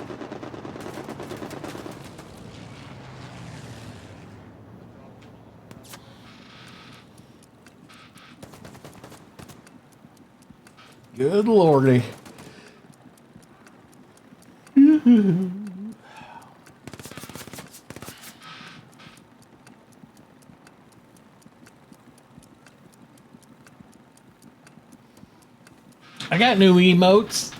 Good lordy. I got new emotes.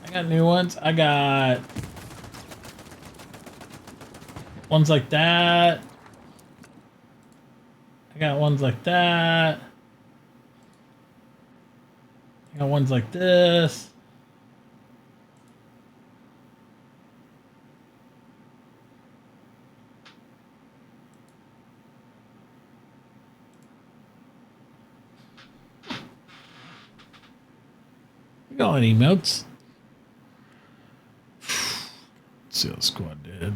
I got new ones. I got ones like that. I got ones like that. I got ones like this. We got any emotes. Let's see how the squad did.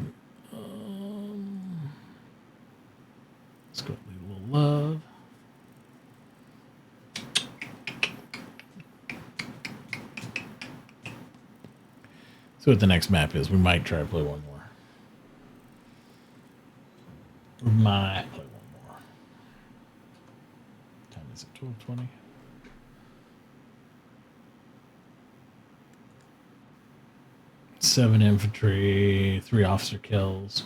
Squad need a little love. See what the next map is. We might try to play one more. We might play one more. What time is it? 12:20. Seven infantry, 3 officer kills.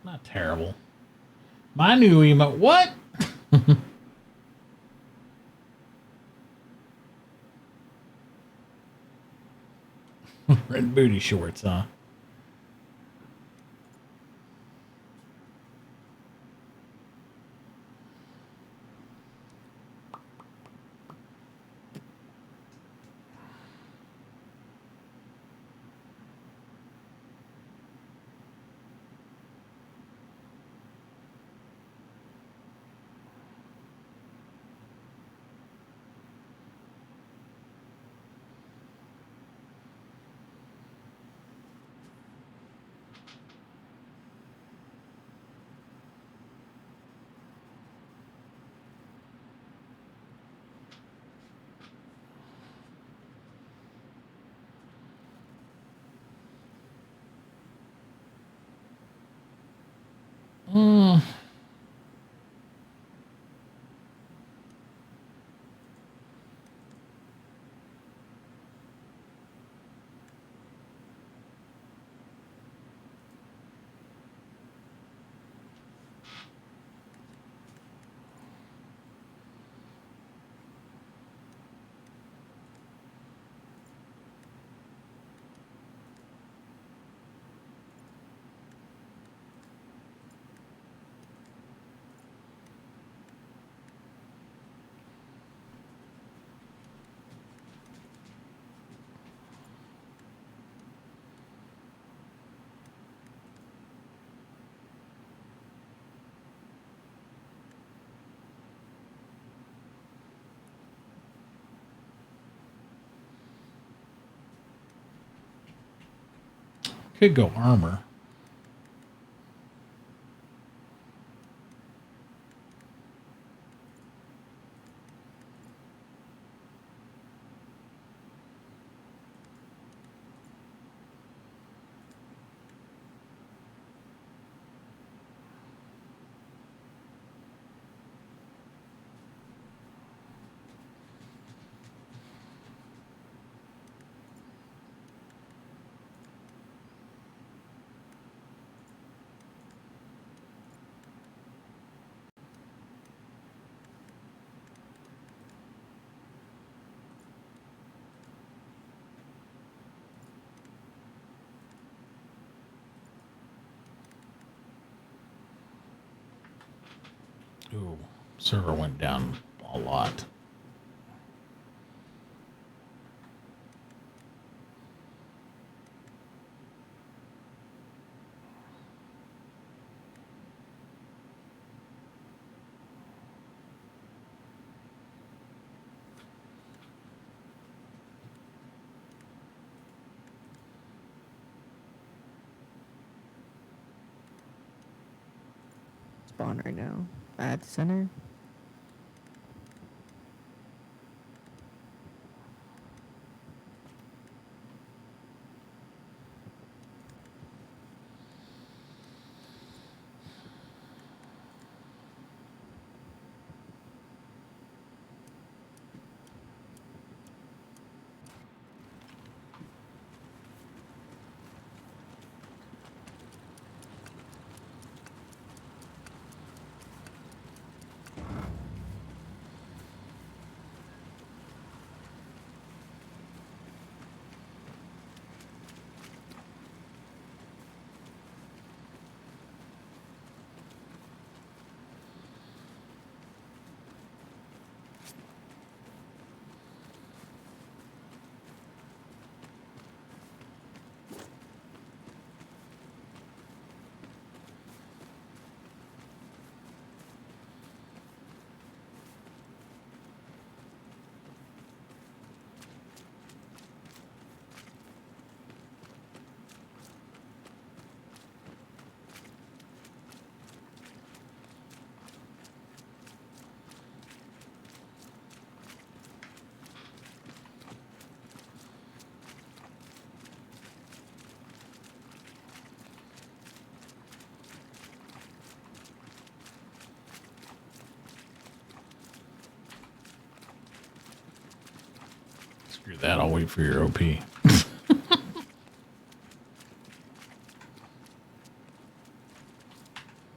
Not terrible. My new emote. What? Red booty shorts, huh? Mm. Could go armor. Ooh, server went down a lot. Spawn right now. At the center. Screw that, I'll wait for your OP.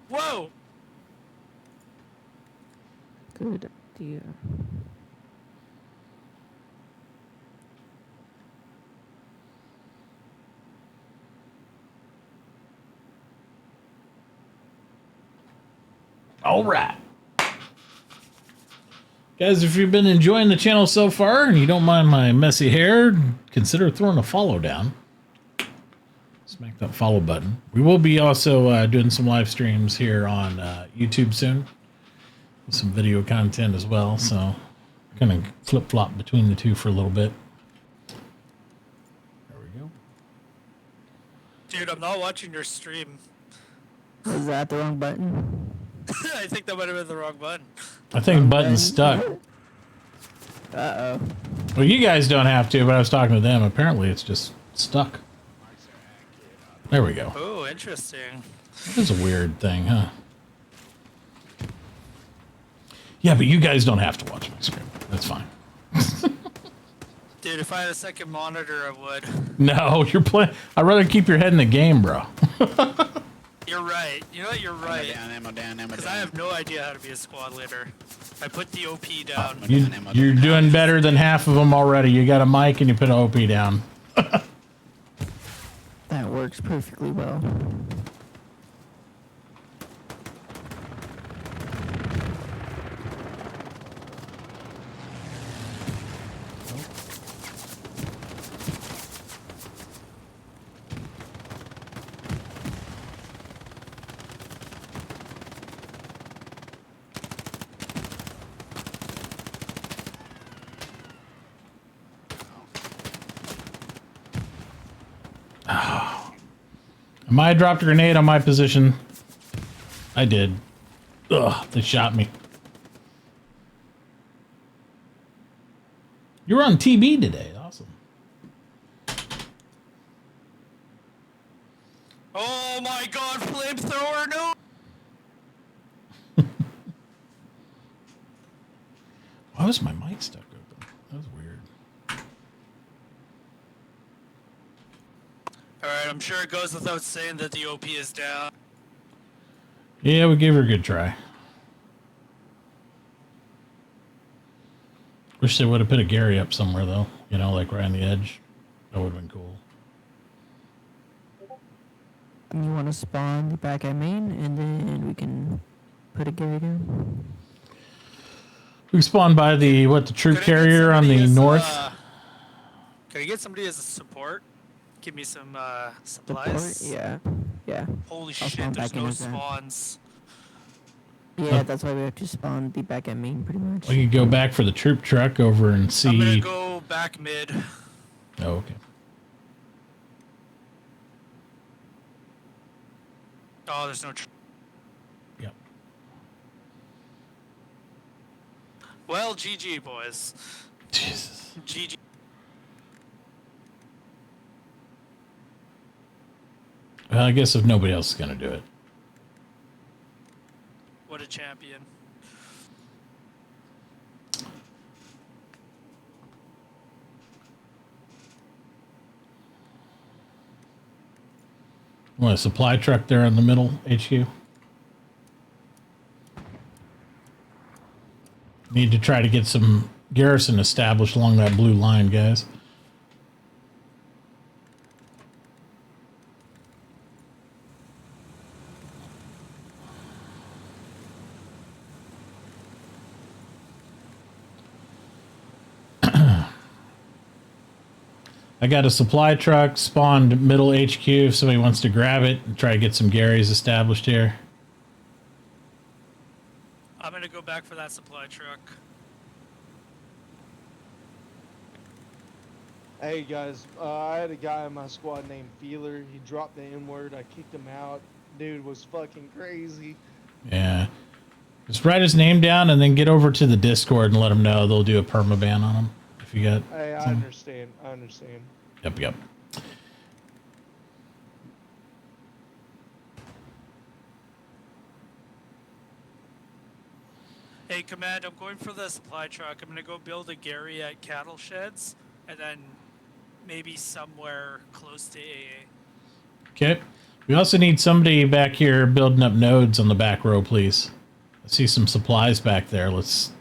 Whoa! Good idea. All right. Guys, if you've been enjoying the channel so far and you don't mind my messy hair, consider throwing a follow down. Smack that follow button. We will be also doing some live streams here on YouTube soon. With some video content as well, so kind of flip-flop between the two for a little bit. There we go. Dude, I'm not watching your stream. Was that the wrong button? I think that might have been the wrong button. I think the button's stuck. Uh-oh. Well, you guys don't have to, but I was talking to them. Apparently, it's just stuck. There we go. Oh, interesting. That is a weird thing, huh? Yeah, but you guys don't have to watch my stream. That's fine. Dude, if I had a second monitor, I would. No, you're playing. I'd rather keep your head in the game, bro. You're right. You know what? You're right. Ammo down. Because I have no idea how to be a squad leader. I put the OP down. You're doing better than half of them already. You got a mic and you put an OP down. That works perfectly well. I dropped a grenade on my position. I did. Ugh, they shot me. You were on TB today. Awesome. Oh my god, flamethrower, no! Why was my mic stuck open? That was weird. Alright, I'm sure it goes without saying that the OP is down. Yeah, we gave her a good try. Wish they would have put a Gary up somewhere, though. You know, like right on the edge. That would have been cool. You want to spawn the back at main, and then we can put a Gary down? We spawned by the, the troop carrier on the north? Can I get somebody as a support? Give me some supplies. Support? Yeah. Holy I'll shit, spawn there's back in no as that. spawns. Yeah, that's why we have to spawn the back at main, pretty much. We could go back for the troop truck over and see. I'm gonna go back mid. Oh, okay. Oh, there's no. Yep. Well, GG, boys. Jesus. GG. Well, I guess if nobody else is going to do it. What a champion. Want a supply truck there in the middle, HQ? Need to try to get some garrison established along that blue line, guys. I got a supply truck spawned middle HQ if somebody wants to grab it and try to get some Garys established here. I'm gonna go back for that supply truck. Hey guys, I had a guy in my squad named Feeler. He dropped the N-word. I kicked him out. Dude was fucking crazy. Yeah. Just write his name down and then get over to the Discord and let them know. They'll do a permaban on him if you got. Hey, I some. understand. I understand. Yep. Hey, Command, I'm going for the supply truck. I'm gonna go build a Gary at Cattle Sheds, and then maybe somewhere close to AA. Okay. We also need somebody back here building up nodes on the back row, please. I see some supplies back there. Let's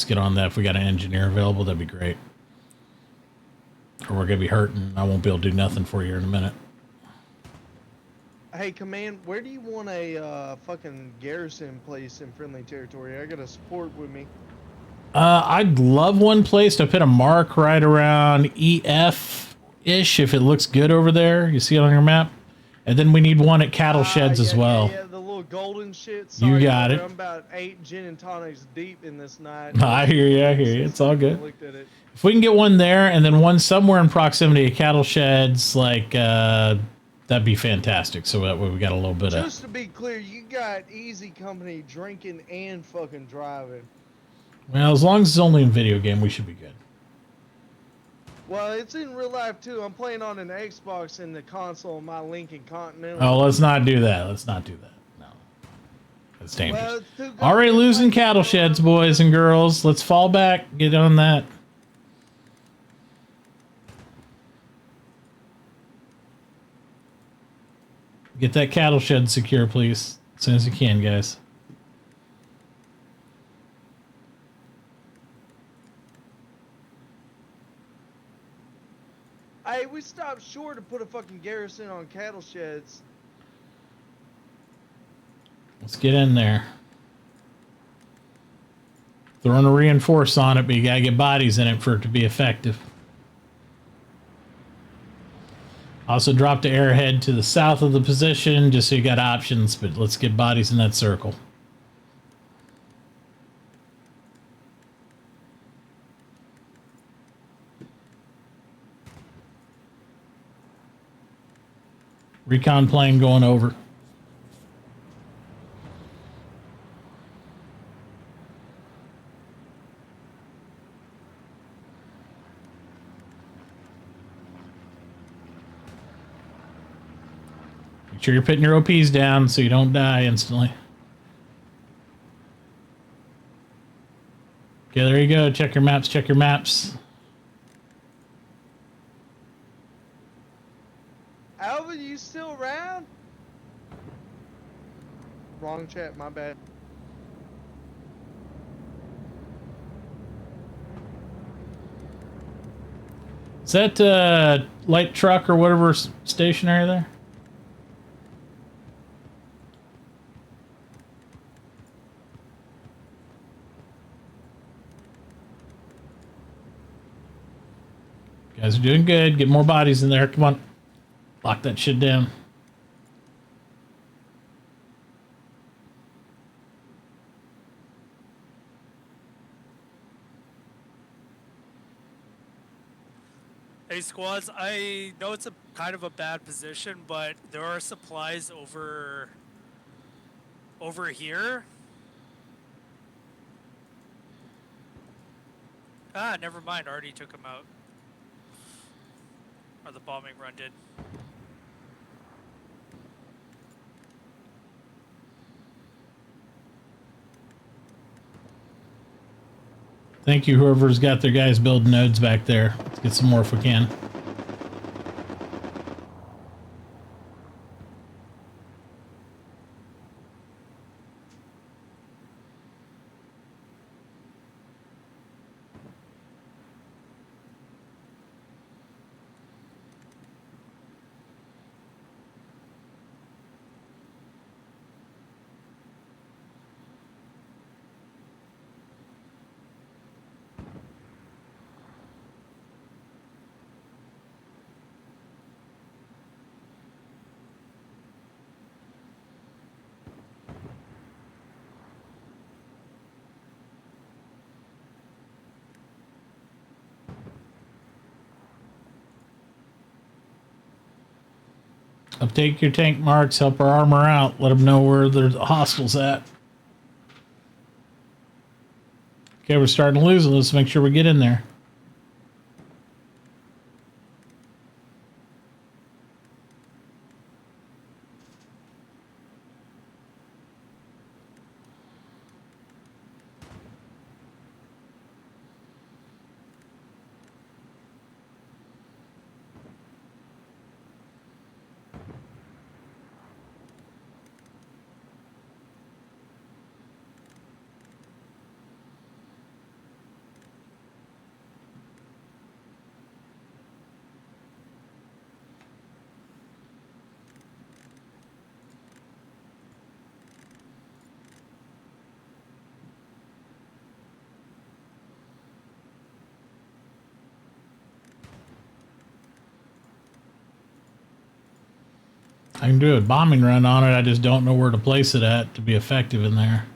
get on that. If we got an engineer available, that'd be great. Or we're gonna be hurting. I won't be able to do nothing for you in a minute. Hey, Command, where do you want a fucking garrison place in friendly territory? I got a support with me. I'd love one place to put a mark right around EF-ish if it looks good over there. You see it on your map? And then we need one at cattle sheds as well. Yeah, the little golden shit. You Sorry, got brother, it. I'm about 8 gin and tonics deep in this night. I hear you. I hear you. It's all I good. looked at it. If we can get one there and then one somewhere in proximity of cattle sheds, like, that'd be fantastic. So that way we got a little bit of... Just to be clear, you got easy company drinking and fucking driving. Well, as long as it's only in video game, we should be good. Well, it's in real life too. I'm playing on an Xbox and the console on my Lincoln Continental. Oh, let's not do that. Let's not do that. No. That's dangerous. Well, it's too good. Already losing cattle sheds, boys and girls. Let's fall back. Get on that. Get that cattle shed secure, please. As soon as you can, guys. Hey, we stopped short to put a fucking garrison on cattle sheds. Let's get in there. Throwing a reinforce on it, but you gotta get bodies in it for it to be effective. Also dropped the airhead to the south of the position, just so you got options, but let's get bodies in that circle. Recon plane going over. Make sure you're putting your OPs down so you don't die instantly. Okay, there you go. Check your maps, check your maps. Alvin, you still around? Wrong chat, my bad. Is that light truck or whatever stationary there? You guys are doing good. Get more bodies in there. Come on. Lock that shit down. Hey squads, I know it's a kind of a bad position, but there are supplies over here. Ah, never mind. Already took them out. Or the bombing run did. Thank you, whoever's got their guys building nodes back there. Let's get some more if we can. Update your tank marks, help our armor out, let them know where the hostiles at. Okay, we're starting to lose it. Let's make sure we get in there. I can do a bombing run on it. I just don't know where to place it at to be effective in there.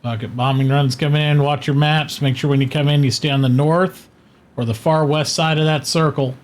Bucket bombing runs coming in. Watch your maps. Make sure when you come in, you stay on the north or the far west side of that circle.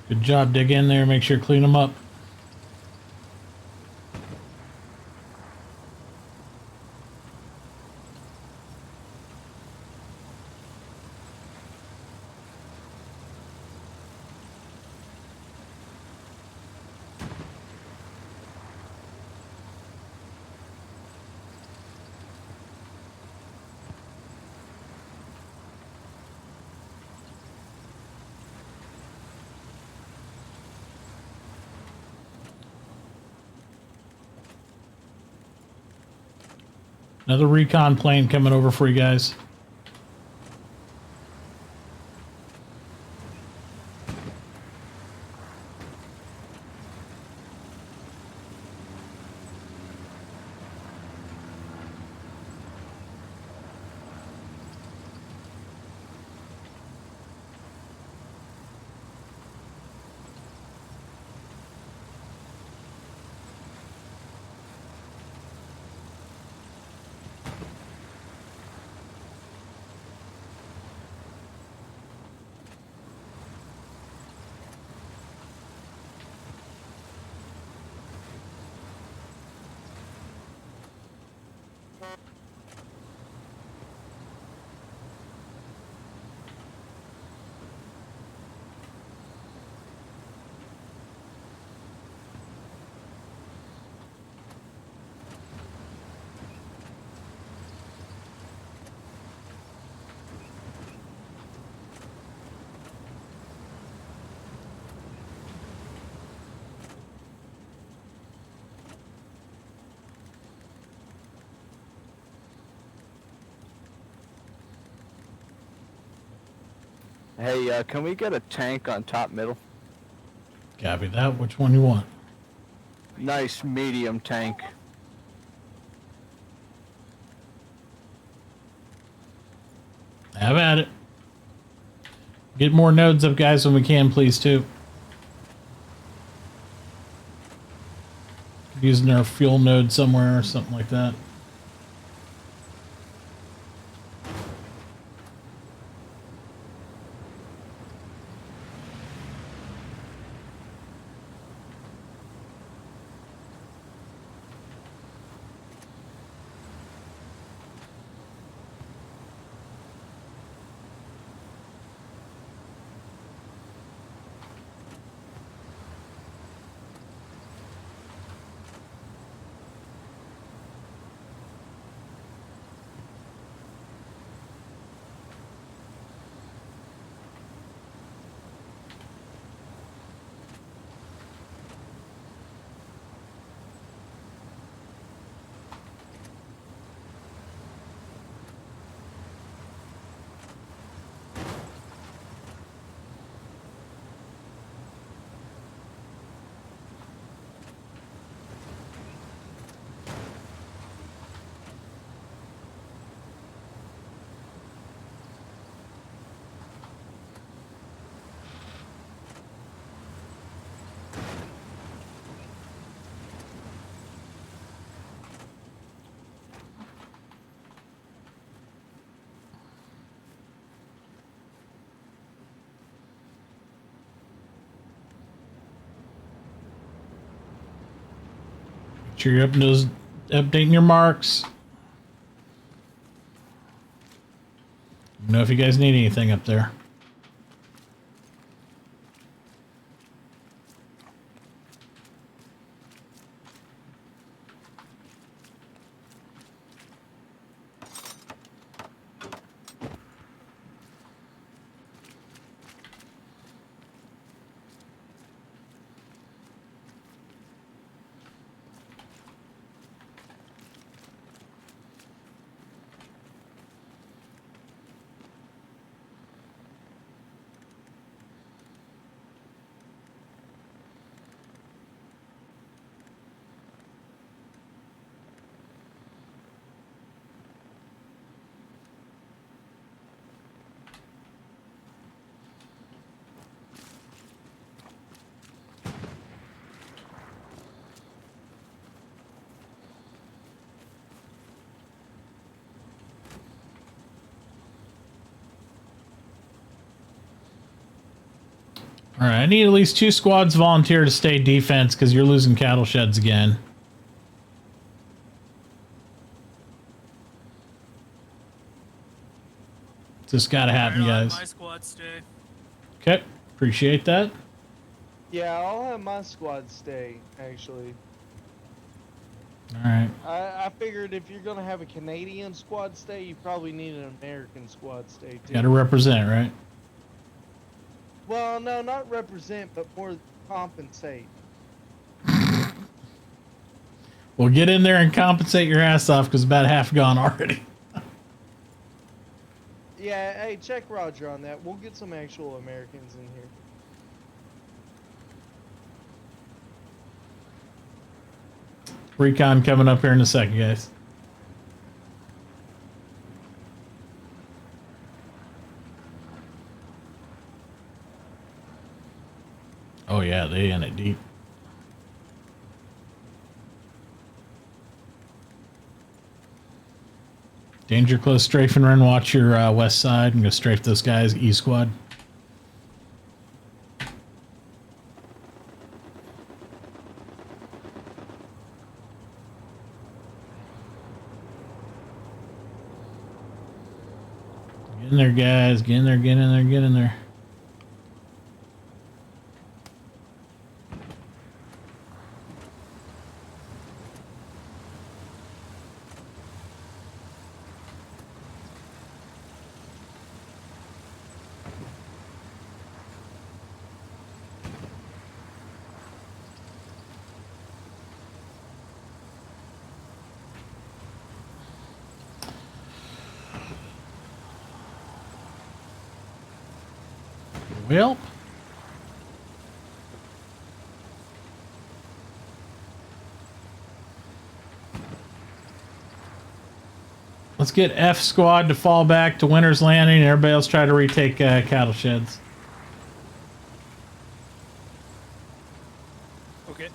Good job. Dig in there. Make sure you clean them up. Another recon plane coming over for you guys. Hey, can we get a tank on top middle? Copy that. Which one you want? Nice medium tank. Have at it. Get more nodes up, guys, when we can, please, too. Using our fuel node somewhere or something like that. sure you're updating your marks. Let me know if you guys need anything up there. All right, I need at least 2 squads volunteer to stay defense because you're losing cattle sheds again. Just gotta happen, guys. My squad stay. Okay, appreciate that. Yeah, I'll have my squad stay, actually. All right. I figured if you're going to have a Canadian squad stay, you probably need an American squad stay, too. Gotta represent, right? Well, no, not represent, but more compensate. Well, get in there and compensate your ass off because about half gone already. Yeah, hey, check Roger on that. We'll get some actual Americans in here. Recon coming up here in a second, guys. Oh yeah, they in it deep. Danger close, strafe and run. Watch your west side and go strafe those guys. E squad. Get in there, guys. Get in there, get in there, get in there. Well, let's get F squad to fall back to Winter's Landing and everybody else try to retake cattle sheds. Okay.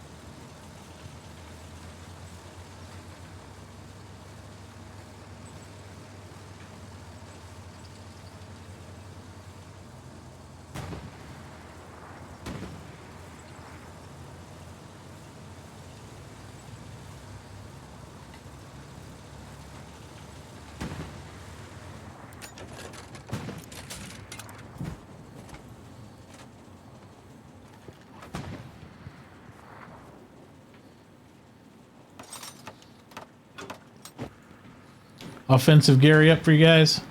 Offensive Gary up for you guys.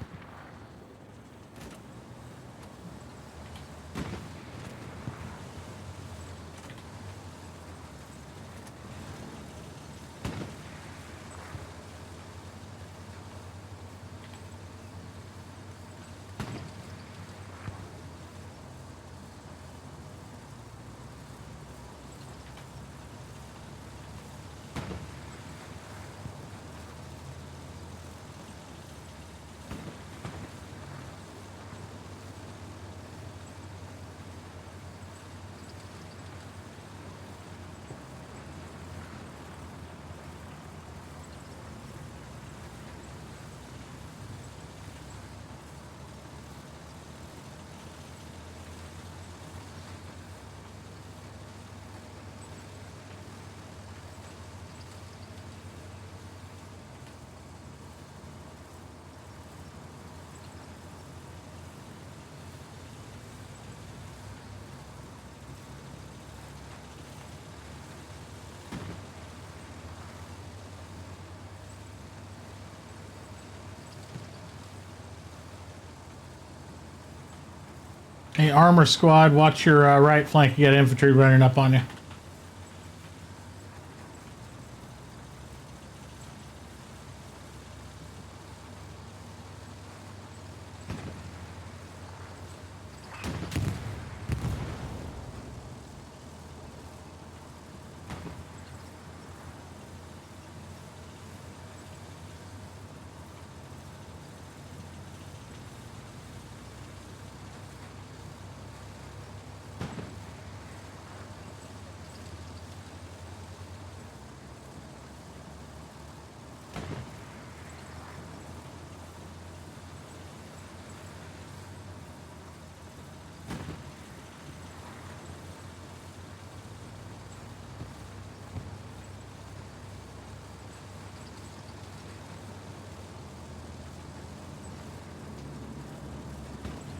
Hey, armor squad, watch your right flank. You got infantry running up on you.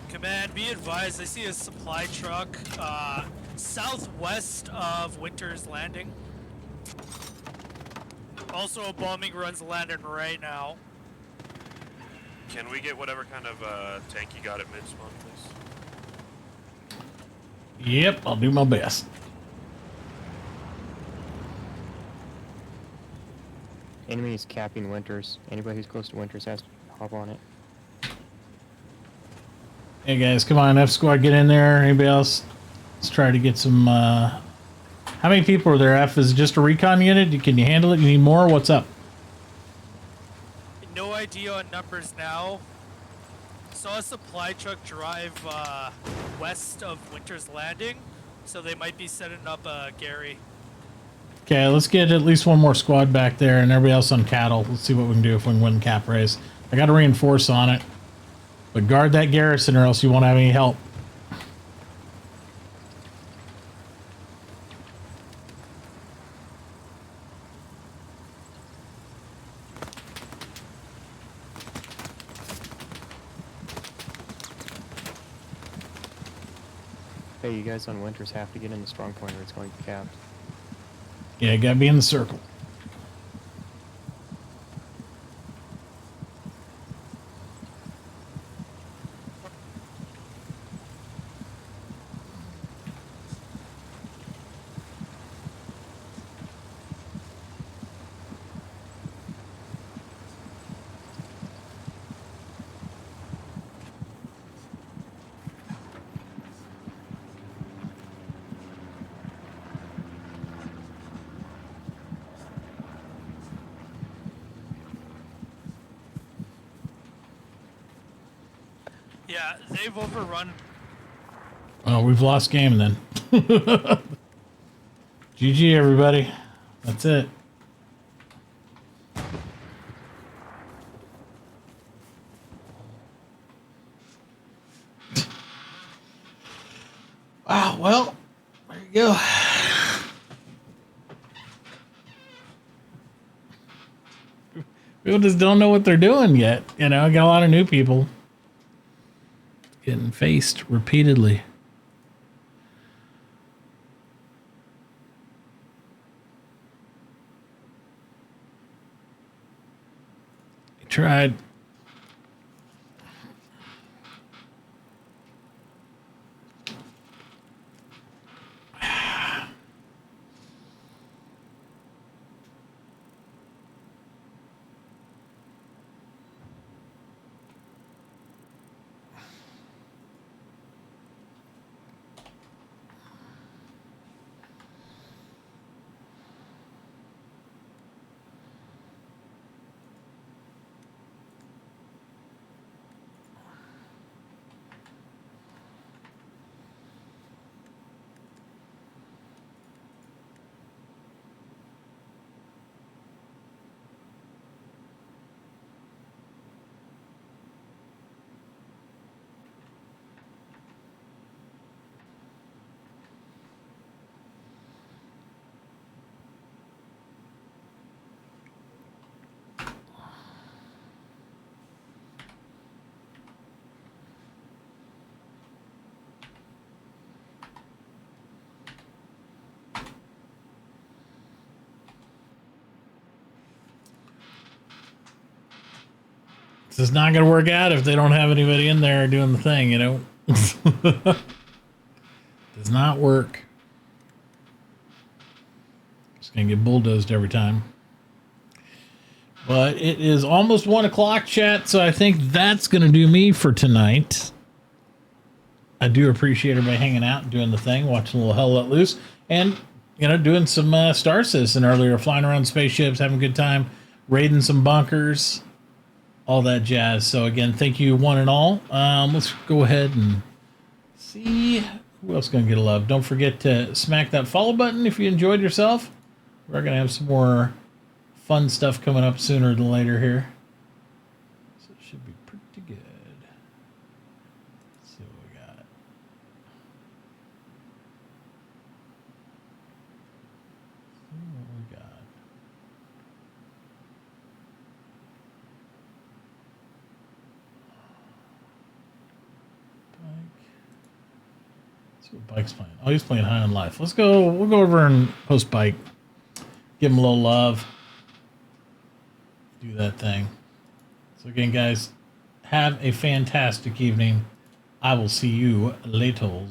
Command, be advised, I see a supply truck southwest of Winter's Landing. Also, a bombing run's landing right now. Can we get whatever kind of tank you got at mid-spawn, please? Yep, I'll do my best. Enemy is capping Winters. Anybody who's close to Winters has to hop on it. Hey guys, come on, F squad, get in there. Anybody else? Let's try to get some. How many people are there? F, is it just a recon unit? Can you handle it? You need more? What's up? No idea on numbers now. Saw a supply truck drive west of Winter's Landing, so they might be setting up Gary. Okay, let's get at least one more squad back there and everybody else on cattle. Let's see what we can do if we can win the cap race. I got to reinforce on it. But guard that garrison or else you won't have any help. Hey, you guys on Winters have to get in the strong point or it's going to be capped. Yeah, gotta be in the circle. Yeah, they've overrun. Oh, we've lost game then. GG, everybody. That's it. Wow, well, there you go. People just don't know what they're doing yet. You know, I got a lot of new people getting faced repeatedly. Tried. This is not going to work out if they don't have anybody in there doing the thing, you know. Does not work. Just gonna get bulldozed every time. But it is almost 1 o'clock, chat, so I think that's gonna do me for tonight. I do appreciate everybody hanging out and doing the thing, watching a little Hell Let Loose, and doing some Star Citizen earlier, flying around spaceships, having a good time, raiding some bunkers, all that jazz. So again, thank you one and all. Let's go ahead and see who else is going to get a love. Don't forget to smack that follow button if you enjoyed yourself. We're going to have some more fun stuff coming up sooner than later here. So it should be pretty good. Let's see what we got. See what Bike's playing. Oh, he's playing High on Life. Let's go. We'll go over and post Bike. Give him a little love. Do that thing. So again, guys, have a fantastic evening. I will see you later.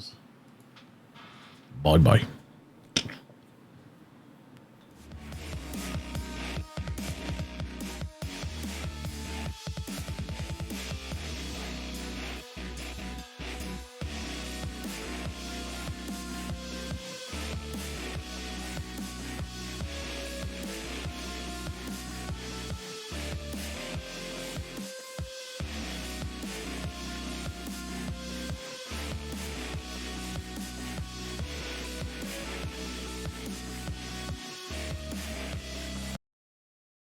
Bye-bye.